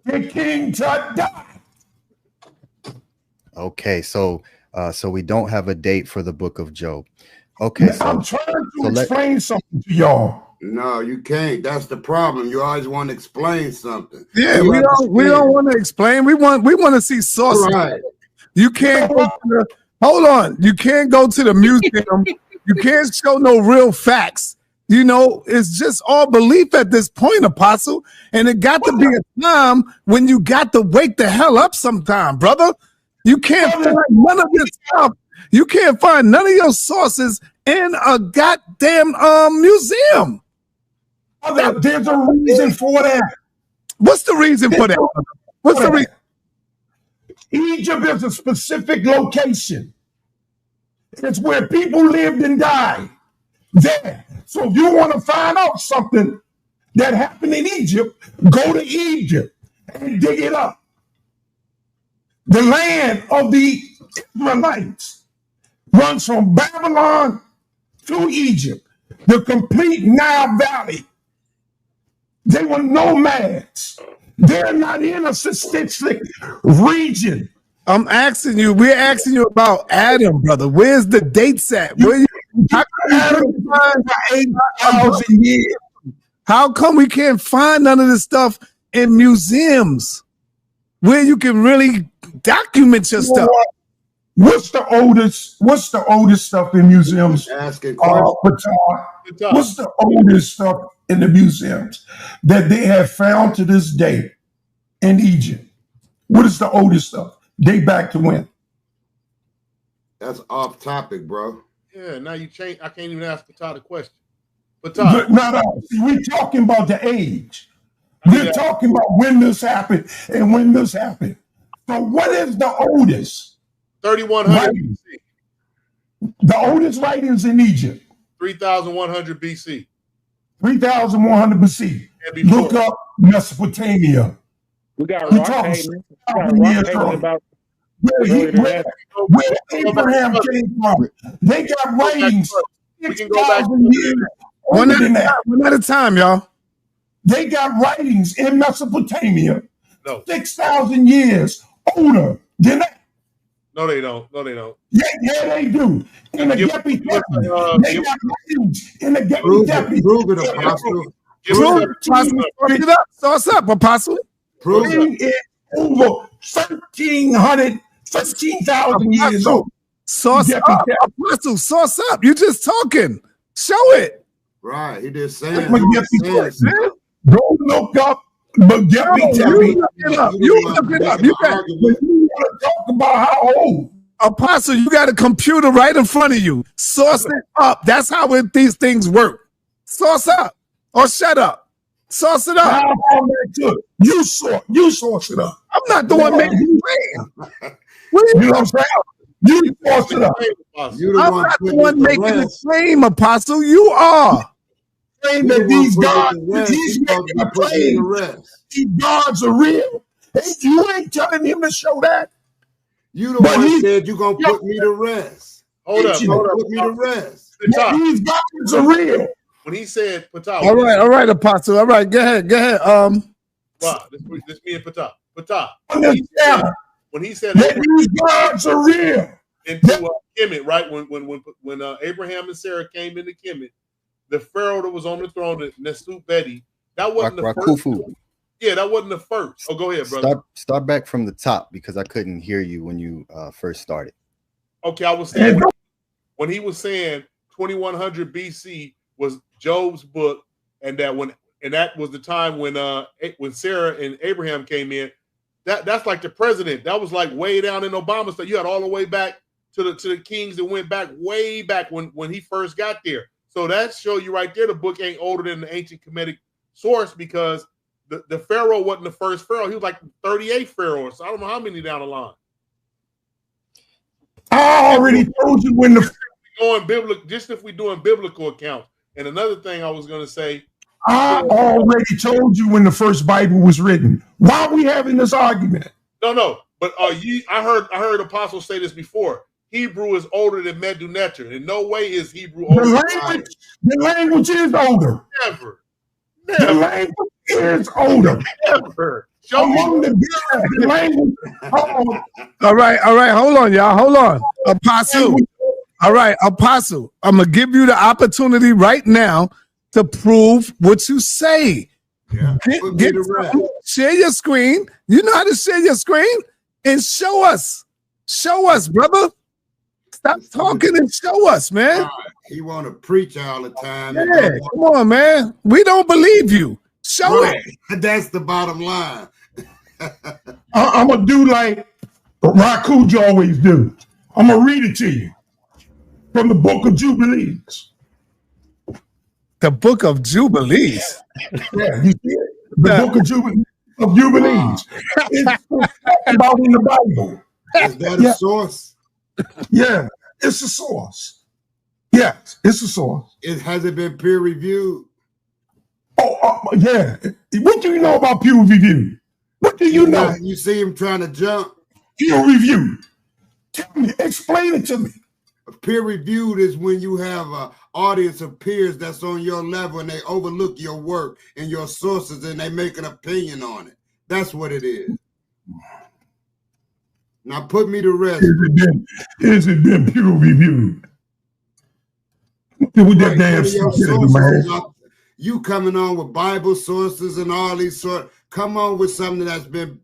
Speaker 11: did King Tut die?
Speaker 6: Okay, so we don't have a date for the book of Job. Okay,
Speaker 11: I'm trying to explain something to y'all.
Speaker 14: No, you can't. That's the problem. You always want to explain something.
Speaker 3: Yeah, we don't want to explain. We want to see sources.
Speaker 14: Right.
Speaker 3: You can't go to hold on. You can't go to the museum. You can't show no real facts. You know, it's just all belief at this point, Apostle. And it got to be a time when you got to wake the hell up sometime, brother. You can't find none of this stuff. You can't find none of your sources in a goddamn museum.
Speaker 11: There's a reason for that.
Speaker 3: What's the reason for that? What's the reason?
Speaker 11: Egypt is a specific location. It's where people lived and died. There. So if you want to find out something that happened in Egypt, go to Egypt and dig it up. The land of the Israelites runs from Babylon to Egypt, the complete Nile Valley. They were nomads. They're not in a specific region.
Speaker 3: We're asking you about Adam, brother. Where's the dates at? How come we can't find none of this stuff in museums where you can really document your stuff?
Speaker 11: What's the oldest stuff in museums? What's the oldest stuff in the museums that they have found to this day in Egypt? What is the oldest stuff? Date back to when?
Speaker 14: That's off topic, bro.
Speaker 8: Yeah, now you change. I can't even ask Ptah the question.
Speaker 11: No. We're talking about the age. We're talking about when this happened and when this happened. So what is the oldest?
Speaker 8: 3100 BC.
Speaker 11: The oldest writings in Egypt.
Speaker 8: 3100 BC.
Speaker 11: 3100 BC. Look up Mesopotamia.
Speaker 12: We got rock paintings about
Speaker 11: where Abraham came from. They got writings.
Speaker 8: We can go back
Speaker 3: one at a time, y'all.
Speaker 11: They got writings in Mesopotamia.
Speaker 8: No.
Speaker 11: 6,000 years older than that.
Speaker 8: No, they don't. No, they don't.
Speaker 11: Yeah, they do. In the Gepi Tepe. They got writings in the Gepi Tepe.
Speaker 14: Prove it, Apostle.
Speaker 3: Prove it up. Source up, Apostle.
Speaker 11: Prove it. Over 13,000 years old.
Speaker 3: Source up, Apostle. Source up. You just talking. Show it.
Speaker 14: Right. He just saying.
Speaker 11: Go look up Gepi Tepe.
Speaker 3: You look it up. You want
Speaker 11: to talk about how old.
Speaker 3: Apostle, you got a computer right in front of you. Source it up. That's how these things work. Source up or shut up. Source it up.
Speaker 11: You source it up.
Speaker 3: I'm not the one making the claim.
Speaker 11: You know what I'm saying? You source it up.
Speaker 3: I'm not the one making the claim, Apostle. You are.
Speaker 11: Saying that these gods, he's making a claim. These gods are real. Hey, you ain't telling him to show that.
Speaker 14: You the one said you're gonna put me to rest.
Speaker 8: Hold up.
Speaker 14: Put me to rest.
Speaker 11: These guys are real.
Speaker 8: When he said Ptah.
Speaker 3: All right, Apostle. All right, go ahead.
Speaker 8: Wow, this me and Ptah. Ptah. When he said
Speaker 11: these gods are real.
Speaker 8: Into Kemet, right? When Abraham and Sarah came into Kemet, the Pharaoh that was on the throne, Nesu Beti, that wasn't the first. Yeah, that wasn't the first. Oh, go ahead, brother.
Speaker 6: Start back from the top because I couldn't hear you when you first started.
Speaker 8: Okay, I was saying when he was saying 2100 BC was Job's book, and that was the time when Sarah and Abraham came in. That's like the president. That was like way down in Obama stuff. You had all the way back to the kings that went back way back when he first got there. So that show you right there the book ain't older than the ancient Kemetic source because the Pharaoh wasn't the first Pharaoh. He was like 38 pharaohs. So I don't know how many down the line.
Speaker 11: I already told you when the
Speaker 8: if we're doing biblical accounts. And another thing I was going to say.
Speaker 11: I already told you when the first Bible was written. Why are we having this argument?
Speaker 8: No. But I heard apostles say this before. Hebrew is older than Neteru. In no way is Hebrew older.
Speaker 11: The language is older.
Speaker 8: Never.
Speaker 11: The language is older.
Speaker 8: Never.
Speaker 11: Among the language.
Speaker 3: All right. Hold on, y'all. Hold on. Apostle. All right, Apostle. I'm gonna give you the opportunity right now to prove what you say.
Speaker 14: Yeah.
Speaker 3: Share your screen. You know how to share your screen and show us. Show us, brother. Stop talking and show us, man.
Speaker 14: He want to preach all the time.
Speaker 3: Yeah, come on, man. We don't believe you. Show it.
Speaker 14: That's the bottom line.
Speaker 11: I'm going to do like Rakuj always do. I'm going to read it to you from the Book of Jubilees.
Speaker 3: The Book of Jubilees?
Speaker 11: Yeah, you see it? The Book of Jubilees. It's about in the Bible.
Speaker 14: Is that a source?
Speaker 11: Yeah, it's a source. Yes, it's a source.
Speaker 14: Has it been peer reviewed?
Speaker 11: Yeah. What do you know about peer review? What do you know?
Speaker 14: You see him trying to jump.
Speaker 11: Peer review. Tell me, explain it to me.
Speaker 14: Peer reviewed is when you have an audience of peers that's on your level and they overlook your work and your sources and they make an opinion on it. That's what it is. Now put me to rest.
Speaker 11: Has it been peer reviewed? With that damn
Speaker 14: sources, you coming on with Bible sources and all these sort. Come on with something that's been,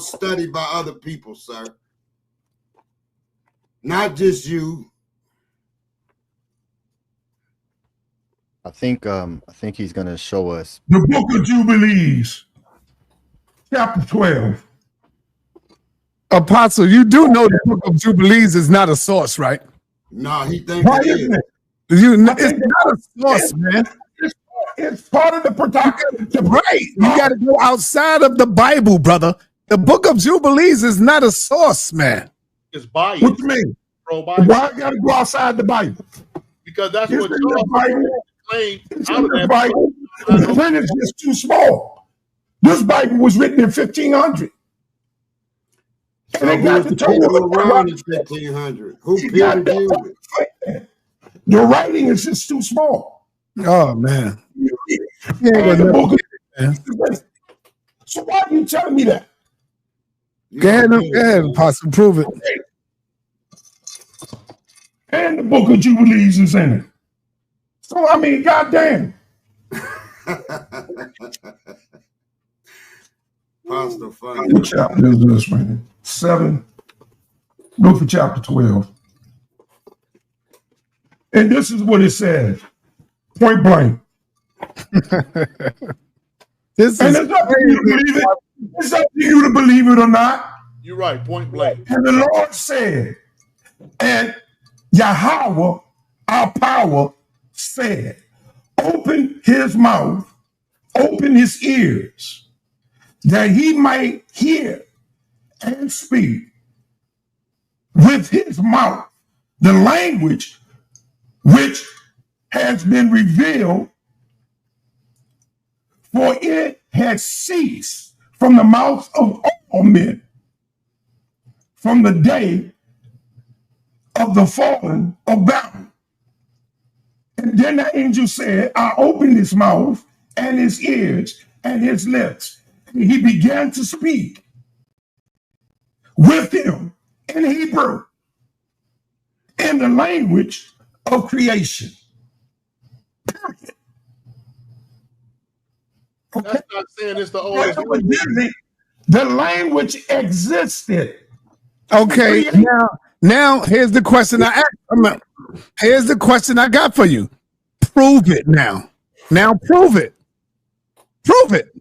Speaker 14: studied by other people, sir. Not just you.
Speaker 6: I think he's gonna show us
Speaker 11: the Book of Jubilees, chapter 12.
Speaker 3: Apostle, you do know the Book of Jubilees is not a source, right?
Speaker 14: No, he thinks it is.
Speaker 3: It's not a source, man.
Speaker 11: It's part of the Ptah.
Speaker 3: Right. You got to go outside of the Bible, brother. The Book of Jubilees is not a source, man.
Speaker 8: It's biased.
Speaker 11: What you mean? Why I got to go outside the Bible?
Speaker 8: Because that's what the
Speaker 11: Bible.
Speaker 8: It's
Speaker 11: in the Bible. The print is just too small. This Bible was written in 1500.
Speaker 14: And they got the people around in 1500. Who peer reviewed it?
Speaker 11: Your writing is just too small.
Speaker 3: Oh man.
Speaker 11: So why are you telling me that?
Speaker 3: Go ahead, Apostle, prove it.
Speaker 11: And the Book of Jubilees is in it. So I mean, goddamn.
Speaker 14: Pastor funny.
Speaker 11: What chapter is this, man? 7. Go for chapter 12. And this is what it says. Point blank.
Speaker 3: It's up to you to believe it.
Speaker 11: It's up to you to believe it or not.
Speaker 8: You're right, point blank.
Speaker 11: And the Lord said, and Yahweh, our power, said, open his mouth, open his ears, that he might hear and speak with his mouth the language which has been revealed, for it has ceased from the mouth of all men. from the day of the falling of Babel. And then the angel said, I opened his mouth and his ears and his lips. And he began to speak with him in Hebrew, in the language of creation. Period. Okay.
Speaker 8: That's not saying it's the oldest.
Speaker 11: The language existed.
Speaker 3: Okay, now here's the question I asked. Here's the question I got for you. Prove it now. Now prove it. Prove it.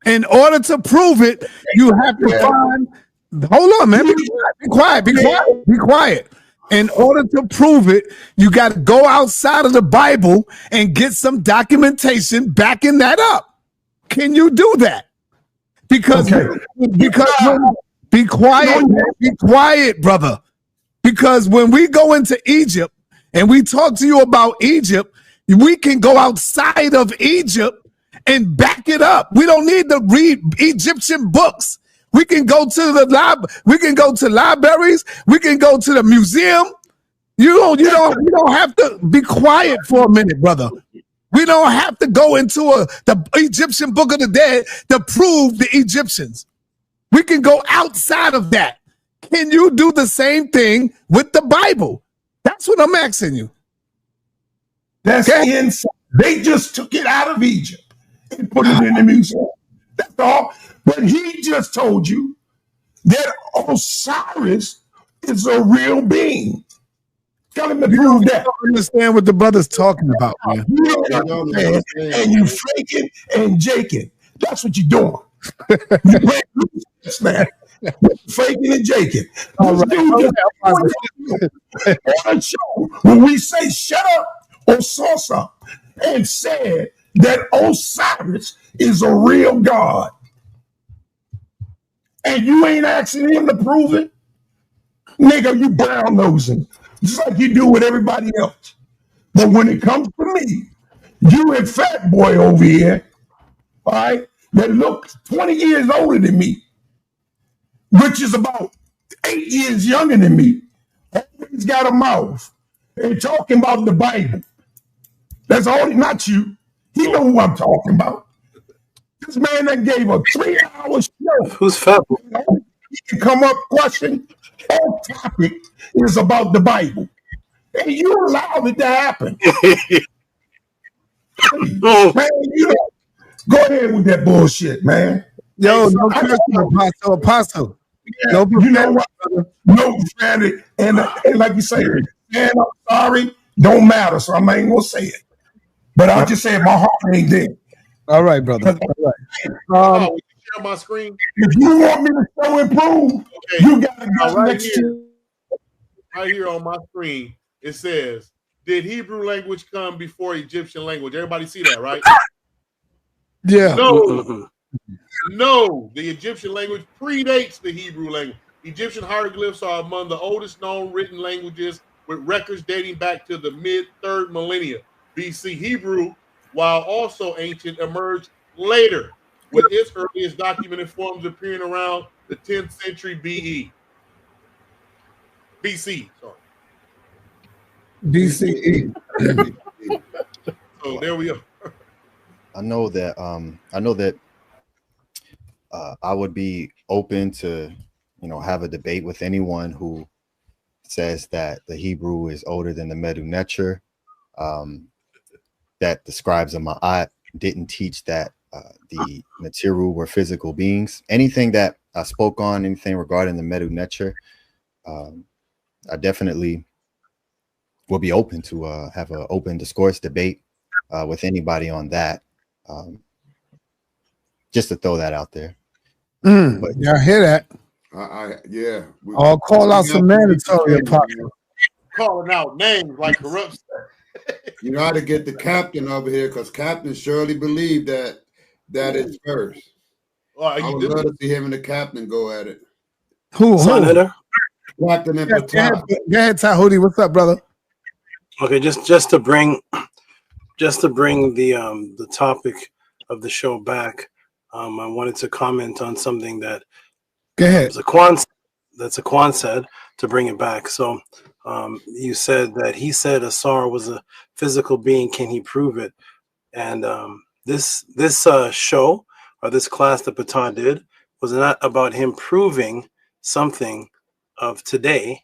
Speaker 3: In order to prove it, you have to find. Hold on, man. Be quiet. Be quiet. Be quiet. In order to prove it, you got to go outside of the Bible and get some documentation backing that up. Can you do that? Because be quiet, be quiet, brother. Because when we go into Egypt and we talk to you about Egypt, we can go outside of Egypt and back it up. We don't need to read Egyptian books. We can go to the we can go to libraries. We can go to the museum. You don't have to be quiet for a minute, brother. We don't have to go into the Egyptian Book of the Dead to prove the Egyptians. We can go outside of that. Can you do the same thing with the Bible? That's what I'm asking you.
Speaker 11: That's inside. They just took it out of Egypt and put it in the museum. That's all. But he just told you that Osiris is a real being. Tell him to prove that.
Speaker 3: I don't understand what the brother's talking about, man.
Speaker 11: And you faking and jaking. That's what you're doing. You play loose, man. Faking and jaking. On show, when we say shut up or sauce up, and said that Osiris is a real God, and you ain't asking him to prove it, nigga, you brown nosing, just like you do with everybody else. But when it comes to me, you and Fat Boy over here, all right, that look 20 years older than me, which is about 8 years younger than me, always got a mouth and talking about the Bible. That's all, not you. He know who I'm talking about. This man that gave a 3-hour show.
Speaker 4: Who's Fat Boy?
Speaker 11: He can come up question. All topic is about the Bible. And you allowed it to happen. Man, you know, go ahead with that bullshit, man.
Speaker 3: Yo, no question, Apostle.
Speaker 11: Yeah, no, you know what? No profanity. And like you say, man, I'm sorry, don't matter, so I ain't gonna say it. But I'll just say my heart ain't there.
Speaker 3: All right, brother. All right.
Speaker 8: Will you share my screen?
Speaker 11: If you want me to show improve, okay, you gotta go next to
Speaker 8: right here on my screen. It says, "Did Hebrew language come before Egyptian language?" Everybody see that, right?
Speaker 3: Yeah.
Speaker 8: No. No, the Egyptian language predates the Hebrew language. Egyptian hieroglyphs are among the oldest known written languages, with records dating back to the mid-3rd millennia BC. Hebrew, while also ancient, emerged later, with its earliest documented forms appearing around the 10th century BC. Sorry.
Speaker 3: BCE.
Speaker 8: So there we are.
Speaker 6: I know that I would be open to, have a debate with anyone who says that the Hebrew is older than the Medu Neter, that the scribes of Ma'at didn't teach that the Neteru were physical beings. Anything that I spoke on, anything regarding the Medu Neter, I definitely will be open to have an open discourse debate with anybody on that. Just to throw that out there.
Speaker 3: But y'all hear that?
Speaker 14: Yeah.
Speaker 3: I'll call out some mandatory Apostle.
Speaker 8: Calling out names like corrupt.
Speaker 14: You know how to get the captain over here, because Captain surely believed that it's first. I would love to see him and the captain go at it.
Speaker 3: Who?
Speaker 14: Captain and Ptah.
Speaker 3: Go ahead, Tahuti. What's up, brother?
Speaker 4: Okay, just to bring the topic of the show back, I wanted to comment on something that
Speaker 3: go ahead.
Speaker 4: Aquan said, to bring it back. So you said that he said Asar was a physical being. Can he prove it? And this show, or this class that Ptah did, was not about him proving something of today.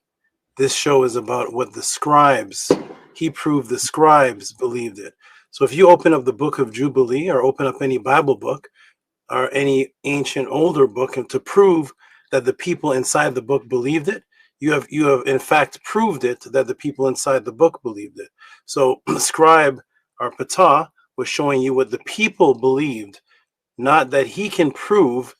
Speaker 4: This show is about what the scribes, he proved the scribes believed it. So if you open up the book of Jubilee, or open up any Bible book or any ancient older book, and to prove that the people inside the book believed it, you have in fact proved it, that the people inside the book believed it. So the scribe, or Ptah, was showing you what the people believed, not that he can prove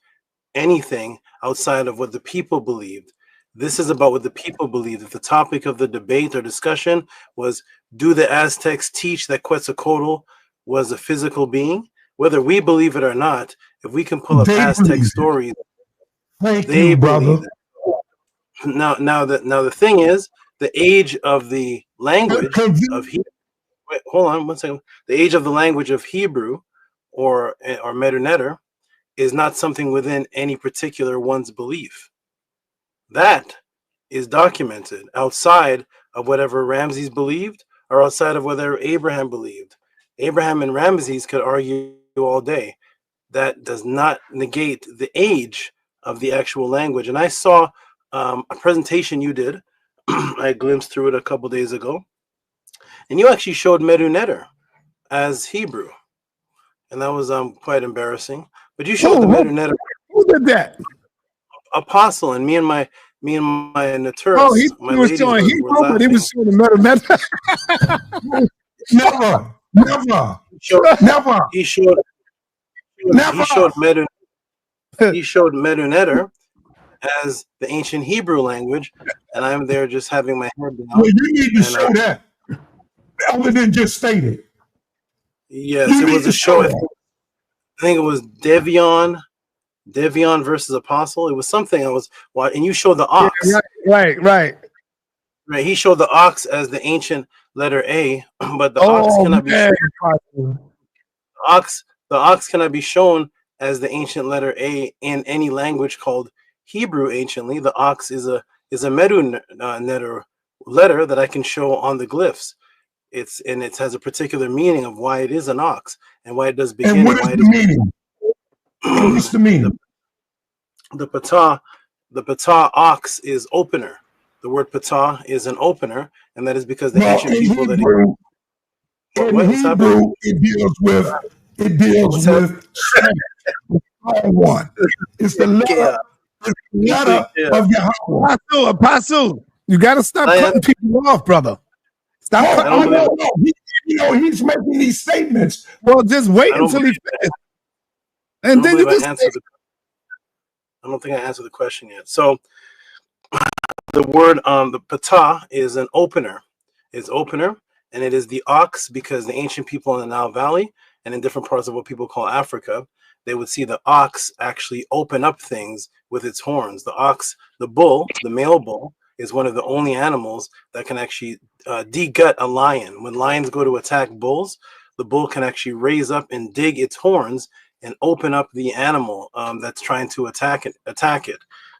Speaker 4: anything outside of what the people believed. This is about what the people believed. If the topic of the debate or discussion was, do the Aztecs teach that Quetzalcoatl was a physical being? Whether we believe it or not, if we can pull up Aztec stories, they believe it. Now the thing is, the age of the language of Hebrew. Wait, hold on 1 second. The age of the language of Hebrew, or Neteru, is not something within any particular one's belief. That is documented outside of whatever Ramses believed, or outside of whatever Abraham believed. Abraham and Ramses could argue all day. That does not negate the age of the actual language. And I saw a presentation you did. I glimpsed through it a couple days ago, and you actually showed Neteru as Hebrew, and that was quite embarrassing. But you showed the Neteru.
Speaker 3: Who did that?
Speaker 4: Apostle, and me and my Neteru.
Speaker 3: Oh, he was showing Hebrew, but he was showing the
Speaker 11: Never.
Speaker 4: He showed Neteru as the ancient Hebrew language, and I'm there just having my head down.
Speaker 11: Well, you need to show that, other than just state it.
Speaker 4: Yes, it was a show. I think it was Devion versus Apostle. It was something I was watching, and you showed the ox.
Speaker 3: Yeah, right.
Speaker 4: He showed the ox as the ancient letter A, but the ox cannot be shown. The ox cannot be shown as the ancient letter A in any language called Hebrew anciently. The ox is a Neteru letter that I can show on the glyphs. It has a particular meaning of why it is an ox and why it does begin.
Speaker 11: And what is the meaning? What's the meaning?
Speaker 4: The Ptah ox is opener. The word Ptah is an opener, and that is because the ancient people
Speaker 11: in Hebrew, it deals with one. It's the letter. Of Yahweh.
Speaker 3: Apostle, you got to stop cutting people off, brother. Stop cutting them off.
Speaker 11: He's making these statements.
Speaker 3: Well, just wait until he finishes. And then you just
Speaker 4: I don't think I answered the question yet. So the word the Ptah is an opener. It's opener, and it is the ox, because the ancient people in the Nile Valley and in different parts of what people call Africa, they would see the ox actually open up things with its horns. The ox, the bull, the male bull, is one of the only animals that can actually de-gut a lion. When lions go to attack bulls, the bull can actually raise up and dig its horns and open up the animal that's trying to attack it.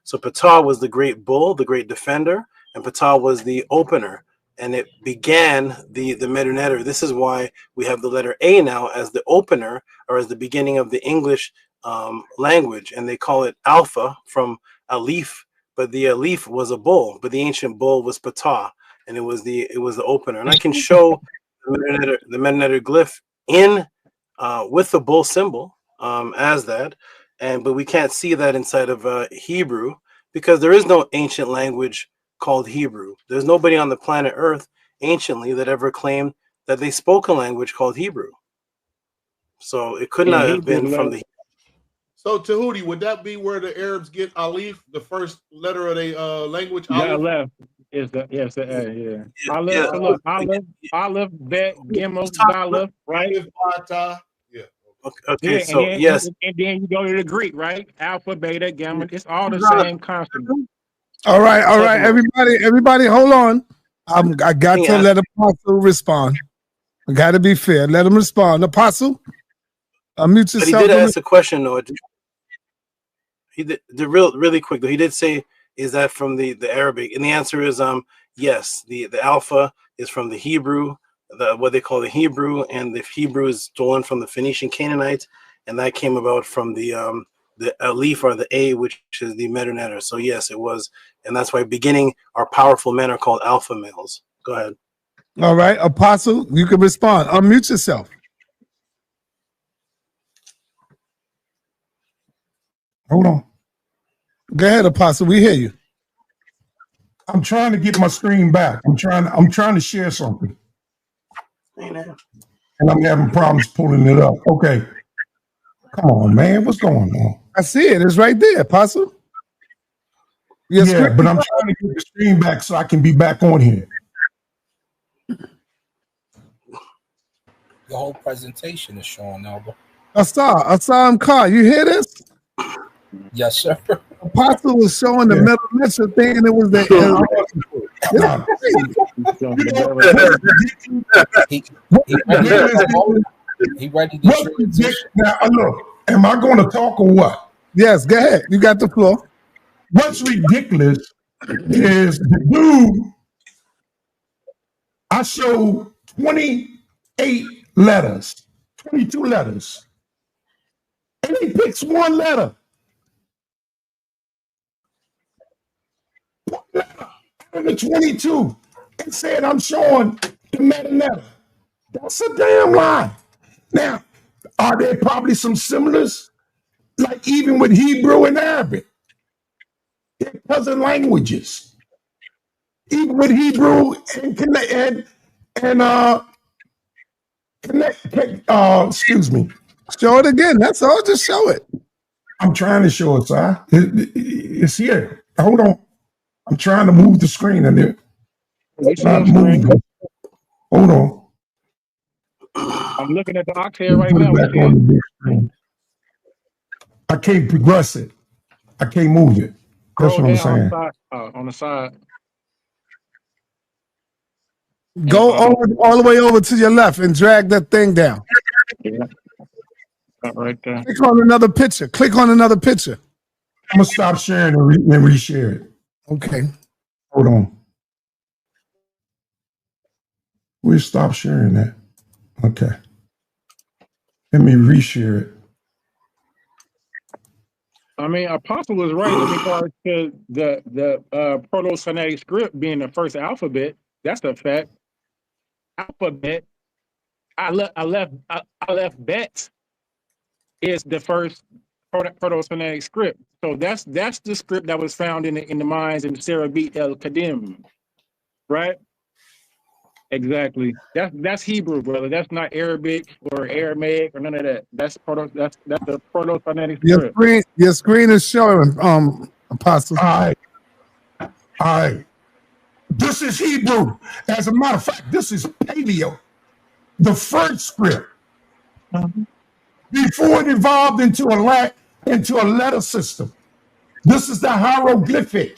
Speaker 4: So Ptah was the great bull, the great defender, and Ptah was the opener. And it began the Neteru. This is why we have the letter A now as the opener, or as the beginning of the English language, and they call it alpha from Aleph, but the Aleph was a bull, but the ancient bull was Ptah, and it was the opener. And I can show the Neteru glyph in with the bull symbol as that, but we can't see that inside of Hebrew, because there is no ancient language called Hebrew. There's nobody on the planet Earth anciently that ever claimed that they spoke a language called Hebrew. So it could not have been from the.
Speaker 8: So Tahuti, would that be where the Arabs get Aleph, the first letter of their language?
Speaker 12: Aleph is the yeah. Aleph, Bet, Gimel, Aleph, right?
Speaker 8: Yeah.
Speaker 4: Okay.
Speaker 12: Yeah,
Speaker 4: So yes,
Speaker 12: and then you go to the Greek, right? Alpha, Beta, Gamma. It's all the same constant.
Speaker 3: All right, everybody, hold on. I got to let Apostle respond. I got to be fair. Let him respond. Apostle, unmute yourself.
Speaker 4: But he did ask a question, though. He did really quick, though. He did say is that from the Arabic? And the answer is yes. The alpha is from the Hebrew, what they call the Hebrew, and the Hebrew is stolen from the Phoenician Canaanites, and that came about from the Aleph, or the A, which is the Neteru. So yes, it was, and that's why beginning our powerful men are called alpha males. Go ahead.
Speaker 3: All right, Apostle, you can respond. Unmute yourself.
Speaker 11: Hold on.
Speaker 3: Go ahead, Apostle. We hear you.
Speaker 11: I'm trying to get my screen back. I'm trying to share something.
Speaker 4: Amen.
Speaker 11: And I'm having problems pulling it up. Okay. Come on, man. What's going on?
Speaker 3: I see it. It's right there, Apostle.
Speaker 11: Yeah, but I'm trying to get the screen back so I can be back on here.
Speaker 13: Your whole presentation is showing, Elba.
Speaker 3: Assam Khan, you hear this?
Speaker 13: Yes, sir.
Speaker 3: Apostle was showing the middle lecture thing, and it was the
Speaker 13: he ready to transition.
Speaker 11: Now, look, am I going to talk or what?
Speaker 3: Yes, go ahead. You got the floor.
Speaker 11: What's ridiculous is the dude, I showed 28 letters, 22 letters, and he picks one letter. In the 22, and said, I'm showing the Neteru. That's a damn lie. Now, are there probably some similars? Like even with Hebrew and Arabic, they're cousin languages. Even with Hebrew excuse me.
Speaker 3: Show it again. That's all. Just show it.
Speaker 11: I'm trying to show it, sir. It's here. Hold on. I'm trying to move the screen in there. Hold on.
Speaker 12: I'm looking at the Oxhead right now.
Speaker 11: Back on the big screen. I can't progress it. I can't move it. That's what I'm saying.
Speaker 12: On the side.
Speaker 3: Go all the way over to your left and drag that thing down.
Speaker 12: Yeah. Right there.
Speaker 3: Click on another picture. Click on another picture.
Speaker 11: I'm going to stop sharing and reshare it.
Speaker 3: Okay.
Speaker 11: Hold on. We'll stop sharing that. Okay. Let me reshare it.
Speaker 12: I mean, Apostle was right in regards to the Proto-Semitic script being the first alphabet. That's the fact. Alphabet. I left bet is the first Proto-Semitic script. So that's the script that was found in the mines in Serabit El Kadim, right? Exactly. That's Hebrew, brother. That's not Arabic or Aramaic or none of that. That's the Proto-Semitic script.
Speaker 3: Your screen is showing, Apostle.
Speaker 11: All right. This is Hebrew. As a matter of fact, this is Paleo, the first script. Before it evolved into a letter system. This is the hieroglyphic.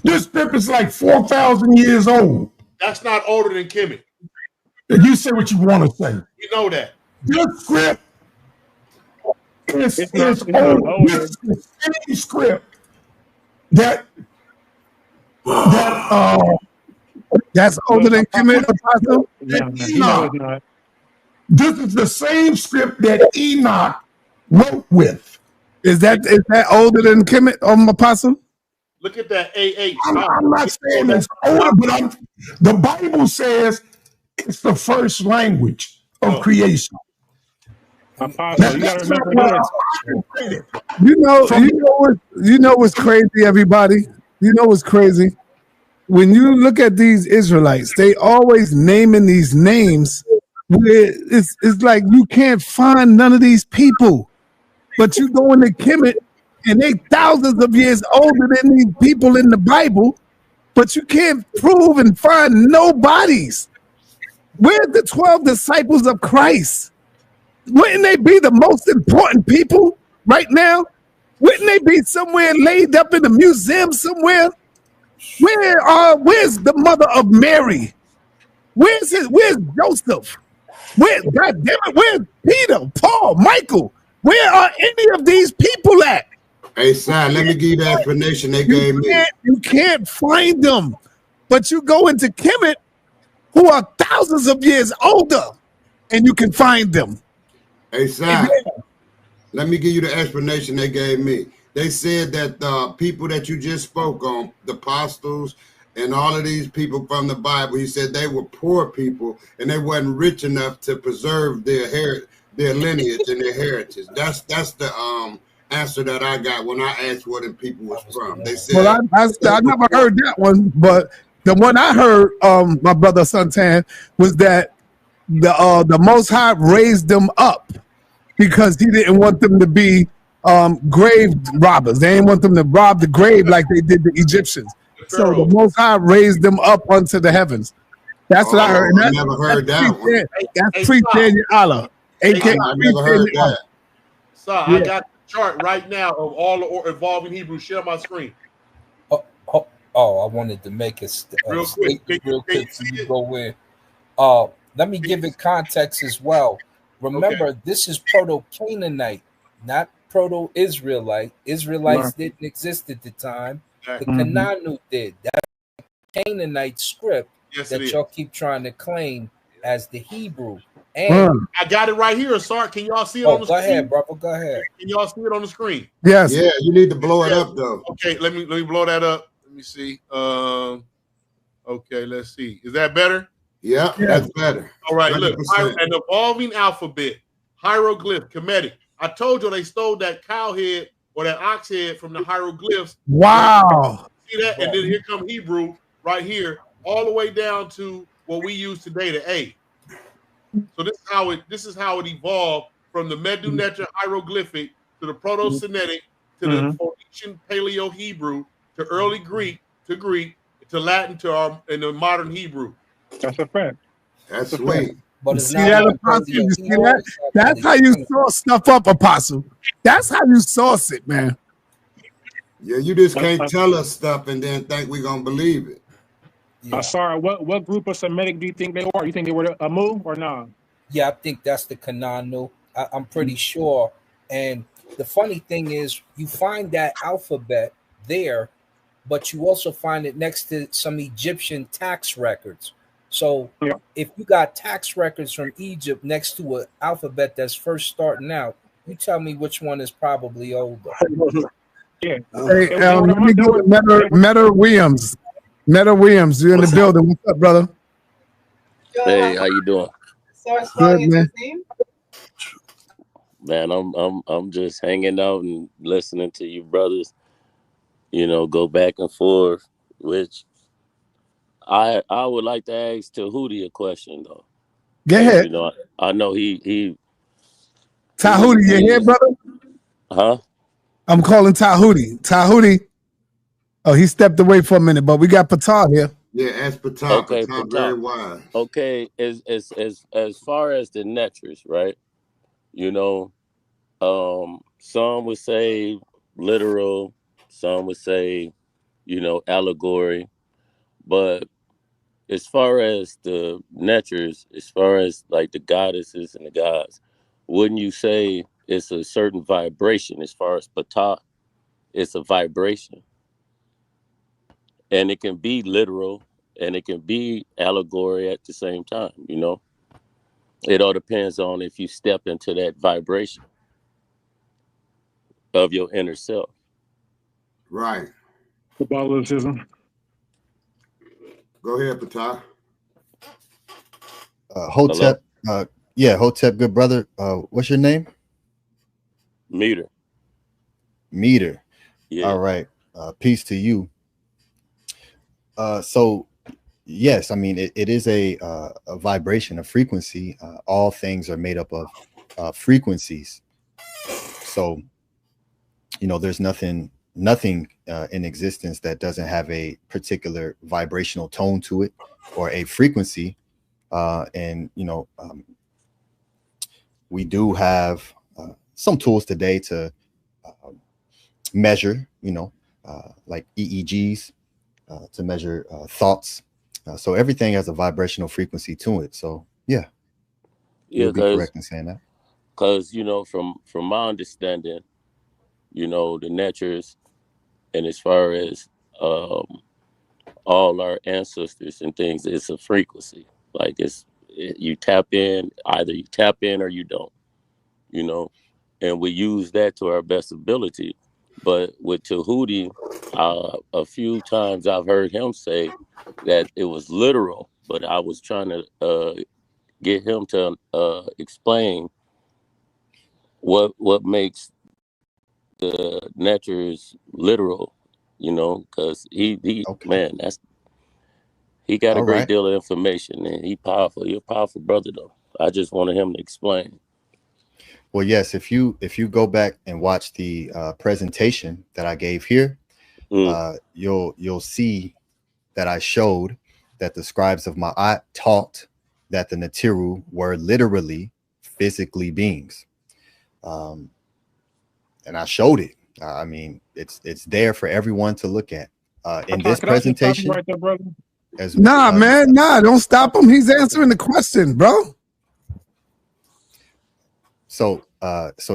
Speaker 11: This script is like 4,000 years old.
Speaker 8: That's not older than Kemet.
Speaker 11: You say what you want to say.
Speaker 8: You know that.
Speaker 11: This script is old. This is the same script that's
Speaker 3: older than Kemet, Apostle?
Speaker 11: Enoch. This is the same script that Enoch wrote with.
Speaker 3: Is that older than Kemet, Apostle?
Speaker 8: Look at that AA.
Speaker 11: I'm not saying it's older, but the Bible says it's the first language of creation.
Speaker 12: Apostle, you gotta remember this.
Speaker 3: You know what's crazy, everybody? You know what's crazy? When you look at these Israelites, they always naming these names where it's like you can't find none of these people. But you go into Kemet, and they thousands of years older than these people in the Bible, but you can't prove and find no bodies. Where's the 12 disciples of Christ? Wouldn't they be the most important people right now? Wouldn't they be somewhere laid up in a museum somewhere? Where's the mother of Mary? Where's Joseph? God damn it, where's Peter, Paul, Michael? Where are any of these people at?
Speaker 14: Hey, son, let me give you the explanation they gave me.
Speaker 3: You can't find them, but you go into Kemet, who are thousands of years older, and you can find them.
Speaker 14: Hey, son, let me give you the explanation they gave me. They said that the people that you just spoke on, the apostles and all of these people from the Bible, he said they were poor people and they wasn't rich enough to preserve their lineage and their heritage. That's the answer that I got when I asked where the people was from. They said,
Speaker 3: well, I never heard that one, but the one I heard, my brother Suntan, was that the Most High raised them up because he didn't want them to be grave robbers. They didn't want them to rob the grave like they did the Egyptians. So the Most High raised them up unto the heavens. That's what I heard.
Speaker 14: I never heard that one.
Speaker 3: That's pre-Daniel Allah.
Speaker 14: I never heard that.
Speaker 8: So I got the chart right now of all the evolving Hebrews. Share my screen.
Speaker 13: I wanted to make a
Speaker 8: real quick
Speaker 13: so you go in. Let me give it context as well. Remember, this is Proto-Canaanite, not Proto-Israelite. Israelites didn't exist at the time. The Canaanu did. That's the Canaanite script that y'all keep trying to claim as the Hebrew. And
Speaker 8: I got it right here, sir. Can y'all see it on the screen?
Speaker 13: Go ahead, brother. Go ahead.
Speaker 8: Can y'all see it on the screen?
Speaker 3: Yes.
Speaker 14: Yeah, you need to blow it up though.
Speaker 8: Okay, let me blow that up. Let me see. Okay, let's see. Is that better?
Speaker 14: Yeah, that's better.
Speaker 8: All right,
Speaker 14: 100%.
Speaker 8: look, an evolving alphabet, hieroglyph, Kemetic. I told you they stole that cow head or that ox head from the hieroglyphs.
Speaker 3: Wow.
Speaker 8: See that? And then here come Hebrew right here, all the way down to what we use today, the A. So this is how it evolved from the Medu Neter hieroglyphic to the Proto-Semitic to the Phoenician Paleo-Hebrew to early Greek to Latin to in the modern Hebrew.
Speaker 12: That's a fact.
Speaker 14: That's sweet.
Speaker 13: But
Speaker 3: you see that, Apostle? You see that? That's how you source stuff up, Apostle. That's how you source it, man.
Speaker 14: Yeah, you just can't tell us stuff and then think we're gonna believe it.
Speaker 12: Sorry, what group of Semitic do you think they were? You think they were a Mu or not?
Speaker 13: Yeah, I think that's the Canaanu. I'm pretty sure. And the funny thing is, you find that alphabet there, but you also find it next to some Egyptian tax records. So if you got tax records from Egypt next to an alphabet that's first starting out, you tell me which one is probably older.
Speaker 3: Hey, let me go to Meta Williams. Meta Williams, you're in the building. What's up, brother?
Speaker 16: Hey, how you doing?
Speaker 3: Good, man.
Speaker 16: Man, I'm just hanging out and listening to you brothers, go back and forth, which I would like to ask Tahuti a question though.
Speaker 3: Go ahead.
Speaker 16: I know he
Speaker 3: Tahuti, you here, brother?
Speaker 16: Huh?
Speaker 3: I'm calling Tahuti. Tahuti. Oh, he stepped away for a minute, but we got Ptah here.
Speaker 14: Yeah, ask Ptah.
Speaker 16: Okay,
Speaker 14: Ptah very wise.
Speaker 16: Okay, as far as the Neters, right? Some would say literal, some would say, allegory. But as far as the Neters, as far as like the goddesses and the gods, wouldn't you say it's a certain vibration? As far as Ptah, it's a vibration. And it can be literal and it can be allegory at the same time, It all depends on if you step into that vibration of your inner self.
Speaker 14: Right.
Speaker 12: Catholicism.
Speaker 14: Go ahead, Ptah.
Speaker 6: Hotep, Hotep, good brother. What's your name?
Speaker 16: Meter.
Speaker 6: Yeah. All right. Peace to you. So yes, I mean it is a vibration, a frequency. All things are made up of frequencies. So there's nothing in existence that doesn't have a particular vibrational tone to it or a frequency. We do have some tools today to measure, like EEGs, to measure thoughts. So everything has a vibrational frequency to it. So you'll be correct in saying that.
Speaker 16: Because from my understanding, you know, the Neters, and as far as all our ancestors and things, it's a frequency. Like you tap in, either you tap in or you don't, you know, and we use that to our best ability. But with Tahuti, a few times I've heard him say that it was literal, but I was trying to get him to explain what makes the Neters literal, you know, because he man, he got a
Speaker 6: All
Speaker 16: great
Speaker 6: right.
Speaker 16: deal of information, and he powerful. You're a powerful brother, though. I just wanted him to explain.
Speaker 6: Well, yes, if you go back and watch the presentation that I gave here, you'll see that I showed that the scribes of Ma'at taught that the Neteru were literally physically beings, and I showed it. I mean, it's there for everyone to look at. In this
Speaker 12: Can I just stop you
Speaker 6: presentation,
Speaker 12: right there, brother?
Speaker 3: Man, don't stop him. He's answering the question, bro.
Speaker 6: So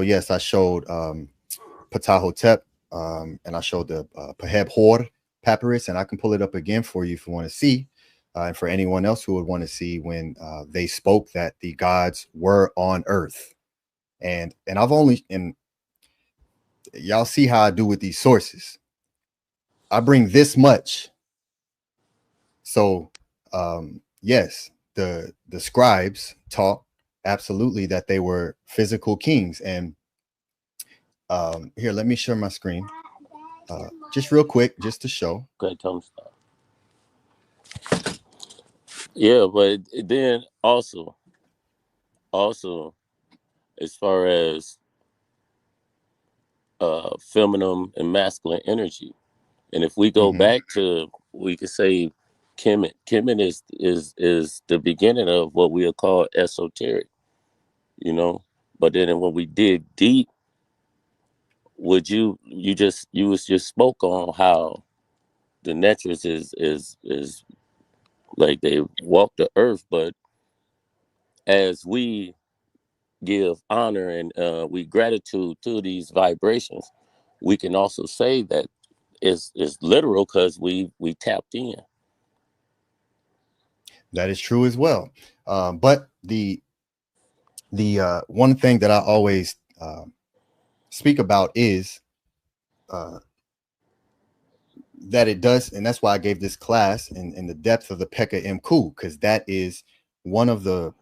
Speaker 6: yes, I showed Ptah Hotep, and I showed the Peheb Hor papyrus, and I can pull it up again for you if you want to see, and for anyone else who would want to see when they spoke that the gods were on earth, and I've only, and y'all see how I do with these sources. I bring this much, so yes, the scribes taught absolutely that they were physical kings, and here, let me share my screen. Just real quick, just to show.
Speaker 16: Okay, tell him stop. Yeah, but then also, as far as feminine and masculine energy, and if we go back to, we could say Kemet. Kemet is the beginning of what we'll call esoteric, you know. But then when we dig deep, would you just spoke on how the Neters is like they walk the earth, but as we give honor and we gratitude to these vibrations, we can also say that it's literal because we tapped in.
Speaker 6: That is true as well. But the one thing that I always speak about is that it does, and that's why I gave this class in the depth of the Pekha Em Khu, because that is one of the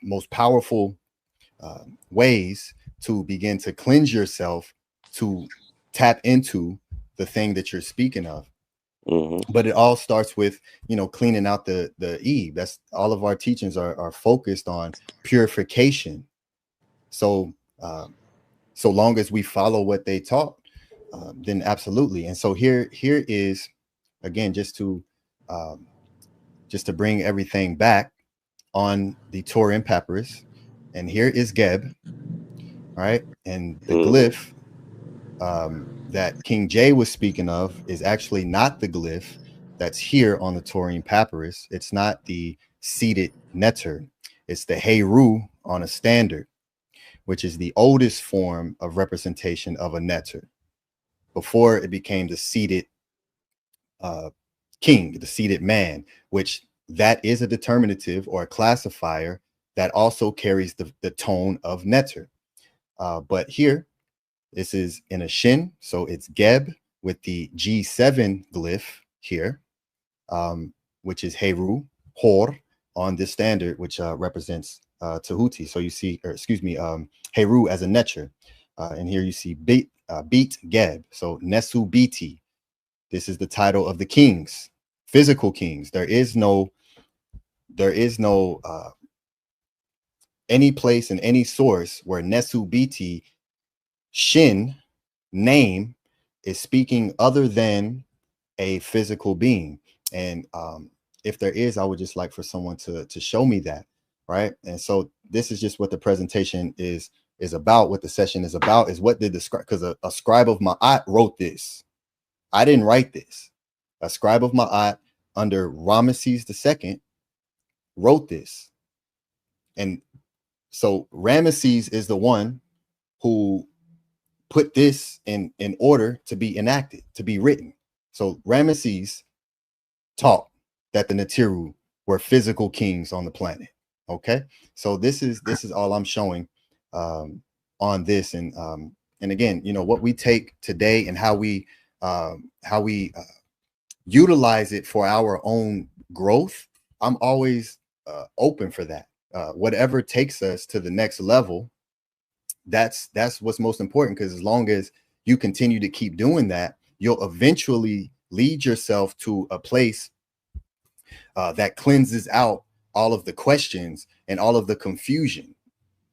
Speaker 6: most powerful ways to begin to cleanse yourself, to tap into the thing that you're speaking of. But it all starts with, cleaning out the Eve. That's all of our teachings are focused on purification. So so long as we follow what they taught, then absolutely. And so here is, again, just to bring everything back on the Turin papyrus. And here is Geb, right? And the glyph that King J was speaking of is actually not the glyph that's here on the Taurine papyrus. It's not the seated neter. It's the Heru on a standard, which is the oldest form of representation of a neter before it became the seated king, the seated man, which that is a determinative or a classifier that also carries the tone of neter. But here, this is in a shin, so it's Geb with the G7 glyph here, which is Heru, Hor on this standard, which represents Tahuti. So you see, or excuse me, Heru as a neter. And here you see Beat Geb, so Nesu Biti. This is the title of the kings, physical kings. There is no any place in any source where Nesu Biti Shin name is speaking other than a physical being. And if there is, I would just like for someone to show me that, right? And so this is just what the presentation is about. What the session is about is what did the scribe, because a scribe of Ma'at wrote this. I didn't write this. A scribe of Ma'at under Ramesses II wrote this. And so Ramesses is the one who put this in order to be enacted, to be written. So Ramesses taught that the Neteru were physical kings on the planet. Okay, so this is all I'm showing on this, and again, you know, what we take today and how we utilize it for our own growth. I'm always open for that. Whatever takes us to the next level, that's what's most important, because as long as you continue to keep doing that, you'll eventually lead yourself to a place that cleanses out all of the questions and all of the confusion.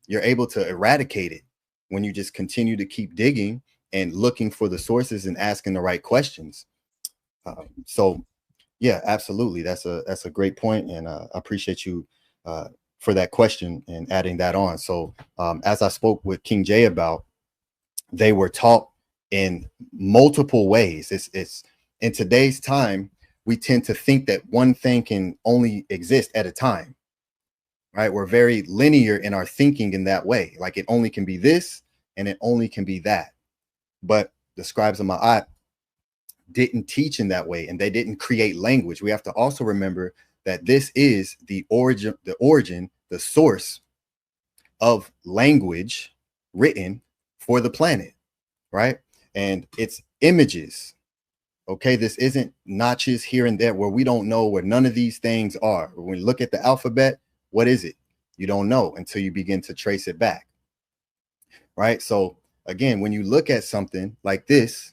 Speaker 6: You're able to eradicate it when you just continue to keep digging and looking for the sources and asking the right questions. So yeah, absolutely. That's a great point. And I appreciate you for that question and adding that on. So as I spoke with King J about, they were taught in multiple ways. It's in today's time, we tend to think that one thing can only exist at a time, right? We're very linear in our thinking in that way. Like it only can be this and it only can be that. But the scribes of Ma'at didn't teach in that way, and they didn't create language. We have to also remember that this is the origin, the source of language written for the planet, right? And it's images. Okay, this isn't notches here and there where we don't know where none of these things are. When you look at the alphabet, what is it? You don't know until you begin to trace it back, right? So again, when you look at something like this,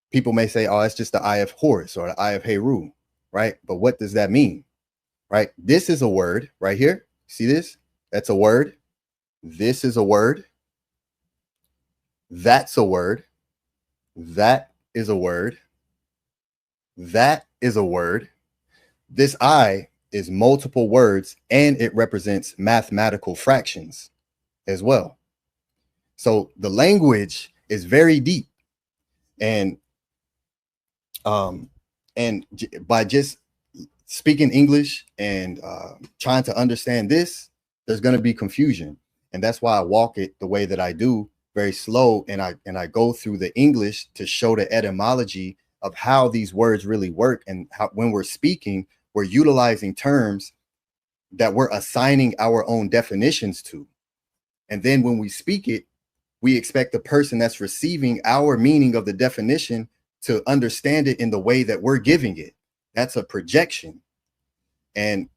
Speaker 6: people may say, oh, it's just the eye of Horus or the eye of Heru, right? But what does that mean, right? This is a word right here. See this? That's a word. This is a word. That's a word. That is a word. That is a word. This I is multiple words, and it represents mathematical fractions as well. So the language is very deep, and by just speaking English and trying to understand this, there's going to be confusion, and that's why I walk it the way that I do, very slow, and I go through the English to show the etymology of how these words really work, and how when we're speaking, we're utilizing terms that we're assigning our own definitions to, and then when we speak it, we expect the person that's receiving our meaning of the definition to understand it in the way that we're giving it. That's a projection, and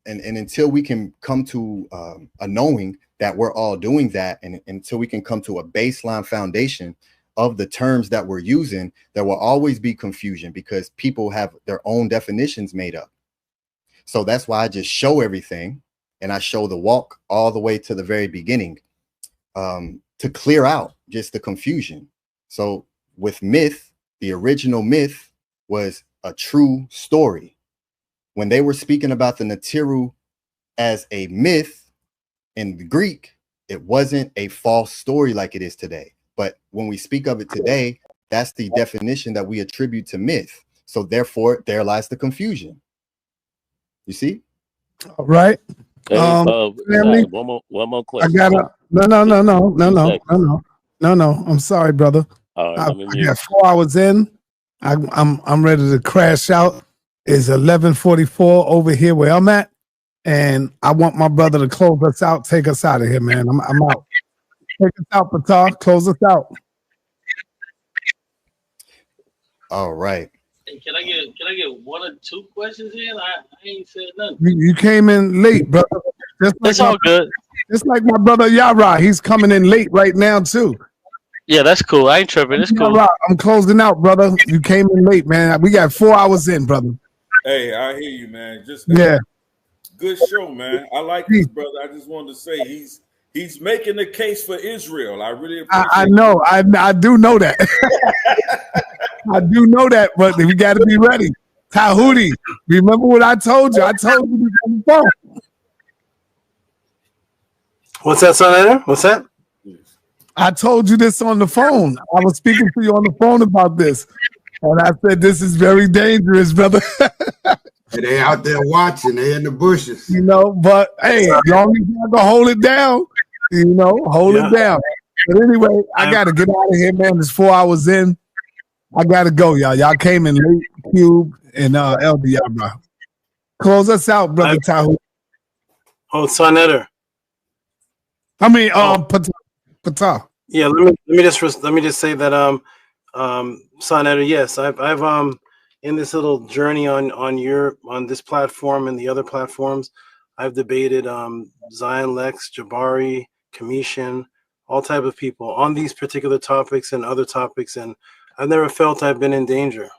Speaker 6: until we can come to a knowing that we're all doing that, and until we can come to a baseline foundation of the terms that we're using, there will always be confusion because people have their own definitions made up. So that's why I just show everything, and I show the walk all the way to the very beginning, to clear out just the confusion. So with myth, the original myth was a true story. When they were speaking about the Neteru as a myth in the Greek, it wasn't a false story like it is today. But when we speak of it today, that's the definition that we attribute to myth. So therefore, there lies the confusion. You see?
Speaker 3: All right.
Speaker 16: Hey,
Speaker 3: Family,
Speaker 16: one more
Speaker 3: I
Speaker 16: question.
Speaker 3: gotta no. I'm sorry, brother.
Speaker 16: All right,
Speaker 3: I
Speaker 16: let me mute.
Speaker 3: got 4 hours in. I'm ready to crash out. It's 11:44 over here where I'm at, and I want my brother to close us out, take us out of here, man. I'm out. Take us out, Ptah. Close us out.
Speaker 6: All right.
Speaker 17: Hey, can I get one or two questions in? I ain't said nothing.
Speaker 3: You came in late, brother.
Speaker 17: It's all good.
Speaker 3: Just like my brother Yara, he's coming in late right now too.
Speaker 17: Yeah, that's cool. I ain't tripping. It's cool.
Speaker 3: Yara, I'm closing out, brother. You came in late, man. We got 4 hours in, brother.
Speaker 18: Hey, I hear you, man. Just
Speaker 3: yeah,
Speaker 18: good show, man. I like this brother. I just wanted to say he's making the case for Israel. I really appreciate
Speaker 3: I know. I do know that. I do know that, but we got to be ready. Tahuti, remember what I told you? I told you to on the phone.
Speaker 4: What's that, son? What's that?
Speaker 3: I told you this on the phone. I was speaking to you on the phone about this, and I said this is very dangerous, brother.
Speaker 14: They out there watching. They in the bushes.
Speaker 3: You know, but hey, as long as you have to hold it down, hold it down. But anyway, I got to get out of here, man. It's 4 hours in. I got to go, y'all. Y'all came in late, Cube and Elder Yabra. Close us out, Brother Tahu.
Speaker 4: Oh, Sonetter.
Speaker 3: I mean, Ptah.
Speaker 4: Yeah, let me just say that Sonetter, yes, I've in this little journey on this platform and the other platforms, I've debated Zion Lex, Jabari, Commission, all type of people on these particular topics and other topics, and I've never felt I've been in danger.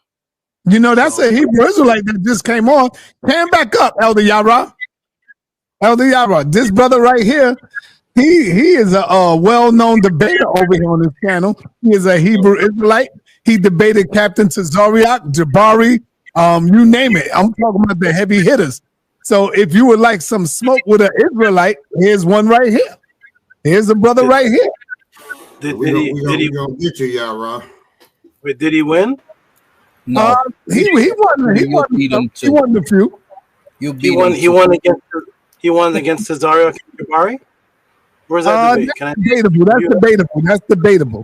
Speaker 3: You know, that's a Hebrew Israelite that just came on. Came back up, Elder Yara. Elder Yara, this brother right here, he is a well-known debater over here on this channel. He is a Hebrew Israelite. He debated Captain Tazariak, Jabari, you name it. I'm talking about the heavy hitters. So if you would like some smoke with an Israelite, here's one right here. Here's a brother right here.
Speaker 4: Did he
Speaker 14: gonna get you, Yara?
Speaker 4: Wait, did he win?
Speaker 13: No,
Speaker 3: he won. He won the few.
Speaker 4: He won against Cesario Jabari. Where's that debate?
Speaker 3: That's debatable. That's debatable.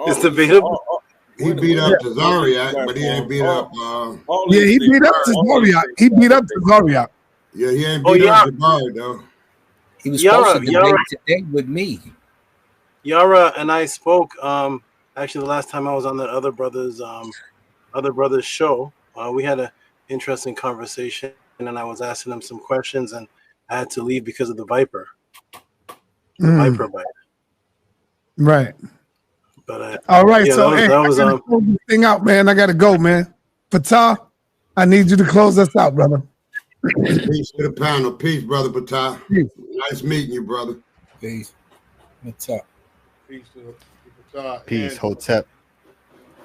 Speaker 4: It's debatable.
Speaker 14: He beat up Tazariak, but he ain't beat up.
Speaker 3: Yeah, he beat up Tazariak. He beat up Tazariak.
Speaker 14: Yeah, he ain't beat up Jabari though.
Speaker 13: He was supposed to debate today with me.
Speaker 4: Yara and I spoke. Actually, the last time I was on that other brother's show, we had an interesting conversation, and I was asking him some questions, and I had to leave because of the Viper. Viper bite.
Speaker 3: Right.
Speaker 4: But
Speaker 3: all right,
Speaker 4: yeah,
Speaker 3: so
Speaker 4: that was
Speaker 3: close this thing out, man. I gotta go, man. Ptah, I need you to close us out, brother.
Speaker 14: Peace to the panel. Peace, brother Ptah. Nice meeting you, brother.
Speaker 13: Peace. What's up?
Speaker 8: Peace to Ptah.
Speaker 6: Peace, Hotep.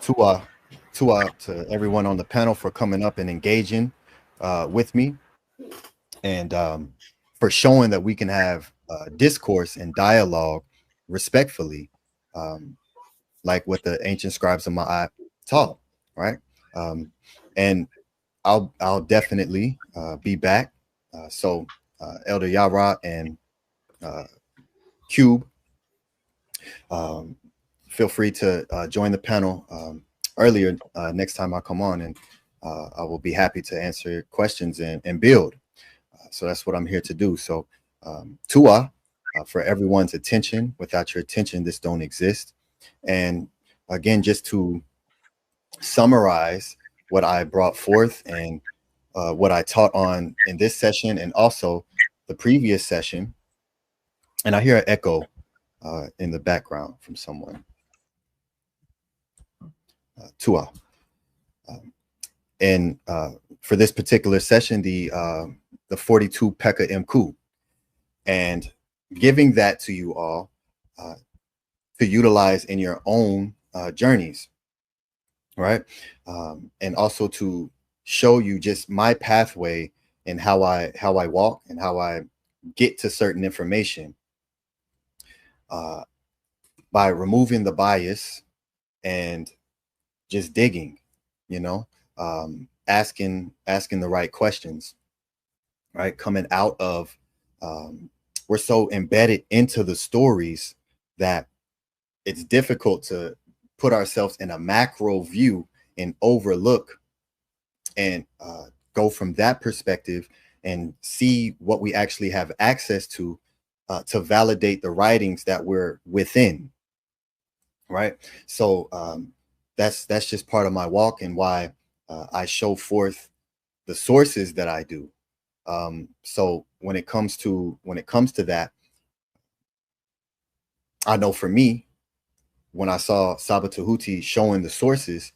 Speaker 6: Tua to everyone on the panel for coming up and engaging with me, and for showing that we can have discourse and dialogue respectfully, like what the ancient scribes of Ma'at taught, right? And I'll definitely be back. So Elder Yara and Cube, feel free to join the panel earlier next time I come on, and I will be happy to answer questions and build. So that's what I'm here to do. So Tua, for everyone's attention. Without your attention, this don't exist. And again, just to summarize what I brought forth and what I taught on in this session and also the previous session. And I hear an echo in the background from someone. Tua. And for this particular session, the 42 Pekha Em Khu, and giving that to you all to utilize in your own journeys, right? And also to show you just my pathway and how I walk and how I get to certain information by removing the bias and just digging, you know, asking the right questions, right? Coming out of, we're so embedded into the stories that it's difficult to put ourselves in a macro view and overlook and go from that perspective and see what we actually have access to validate the writings that we're within, right? So that's just part of my walk and why I show forth the sources that I do. So when it comes to that, I know for me, when I saw Saba Tahuti showing the sources,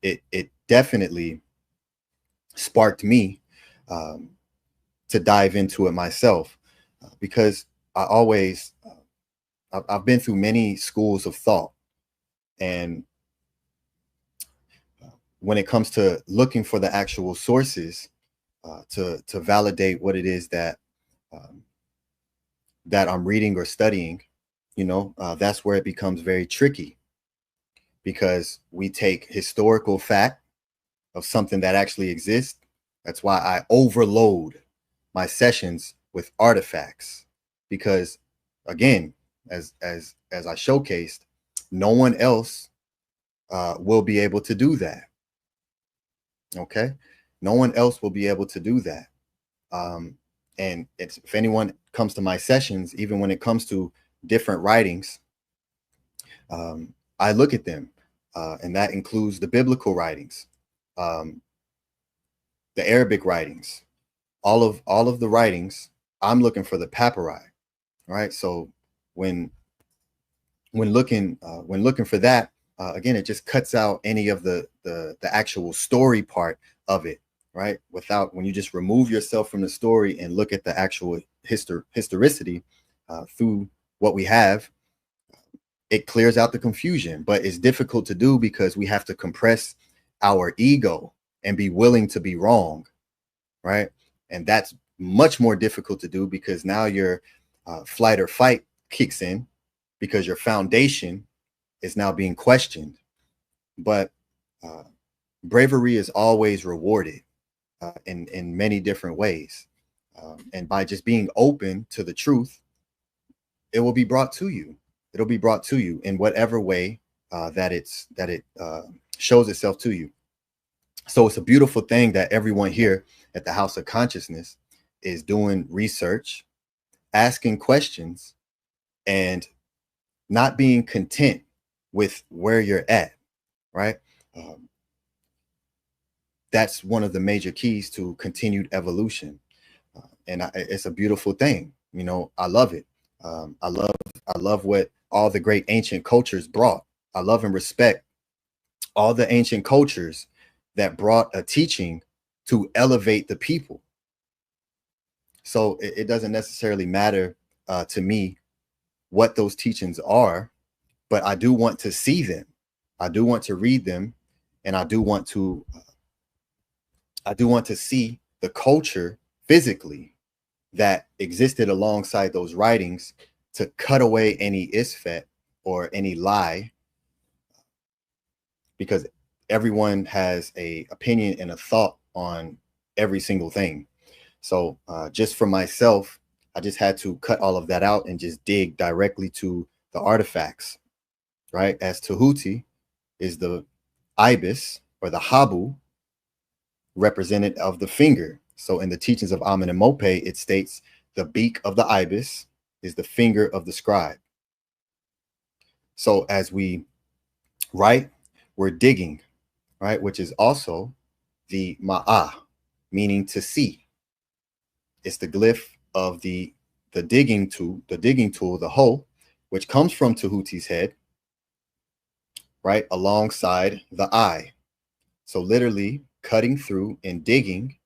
Speaker 6: it definitely sparked me to dive into it myself, because I always I've been through many schools of thought, and when it comes to looking for the actual sources to validate what it is that I'm reading or studying, you know, that's where it becomes very tricky, because we take historical fact of something that actually exists. That's why I overload my sessions with artifacts, because again, as I showcased, no one else will be able to do that. Okay, no one else will be able to do that. And if anyone comes to my sessions, even when it comes to different writings, I look at them, and that includes the biblical writings, the Arabic writings, all of the writings. I'm looking for the papyri, right? So when looking for that, again, it just cuts out any of the actual story part of it, right? When you just remove yourself from the story and look at the actual historicity through what we have, it clears out the confusion. But it's difficult to do because we have to compress our ego and be willing to be wrong, right? And that's much more difficult to do because now your flight or fight kicks in because your foundation is now being questioned. But bravery is always rewarded in many different ways. And by just being open to the truth, it will be brought to you. It'll be brought to you in whatever way that it shows itself to you. So it's a beautiful thing that everyone here at the House of Consciousness is doing research, asking questions, and not being content with where you're at, right? That's one of the major keys to continued evolution. It's a beautiful thing. You know, I love it. I love what all the great ancient cultures brought. I love and respect all the ancient cultures that brought a teaching to elevate the people. So it doesn't necessarily matter to me what those teachings are, but I do want to see them. I do want to read them, and I do want to see the culture physically that existed alongside those writings to cut away any isfet or any lie, because everyone has a opinion and a thought on every single thing. So just for myself, I just had to cut all of that out and just dig directly to the artifacts, right? As Tahuti is the ibis or the habu, representative of the finger. So in the teachings of Amen and Mope, it states the beak of the ibis is the finger of the scribe. So as we write, we're digging, right? Which is also the ma'ah, meaning to see. It's the glyph of the digging tool, the hoe, which comes from Tahuti's head, right, alongside the eye. So literally cutting through and digging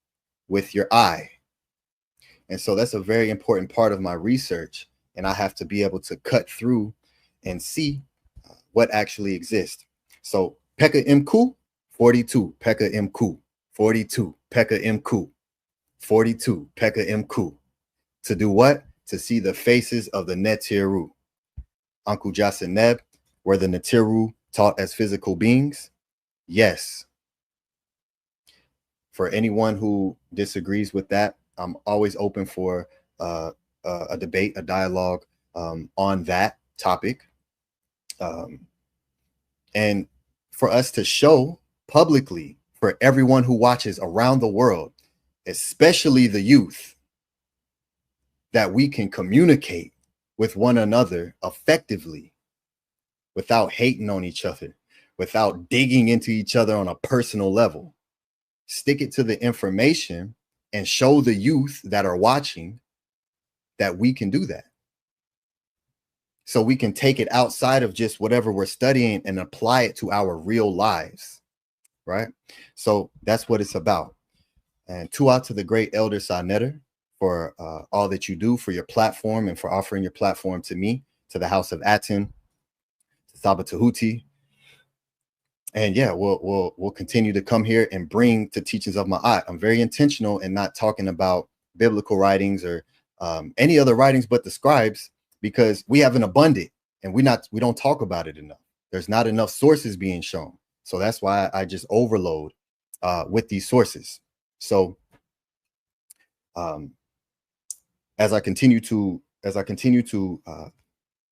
Speaker 6: with your eye. And so that's a very important part of my research. And I have to be able to cut through and see what actually exists. So Pekha Em Khu, 42, Pekha Em Khu, 42, Pekha Em Khu, 42, Pekha Em Khu. To do what? To see the faces of the Neteru. Uncle Jasaneb, were the Neteru taught as physical beings? Yes. For anyone who disagrees with that, I'm always open for a debate, a dialogue on that topic. And for us to show publicly for everyone who watches around the world, especially the youth, that we can communicate with one another effectively without hating on each other, without digging into each other on a personal level. Stick it to the information and show the youth that are watching that we can do that. So we can take it outside of just whatever we're studying and apply it to our real lives, right? So that's what it's about. And out to the great elder Neteru for all that you do for your platform and for offering your platform to me, to the House of Aten, to Saba Tahuti. And yeah, we'll continue to come here and bring the teachings of Ma'at. I'm very intentional in not talking about biblical writings or any other writings but the scribes, because we have an abundant and we don't talk about it enough. There's not enough sources being shown. So that's why I just overload with these sources. So as I continue to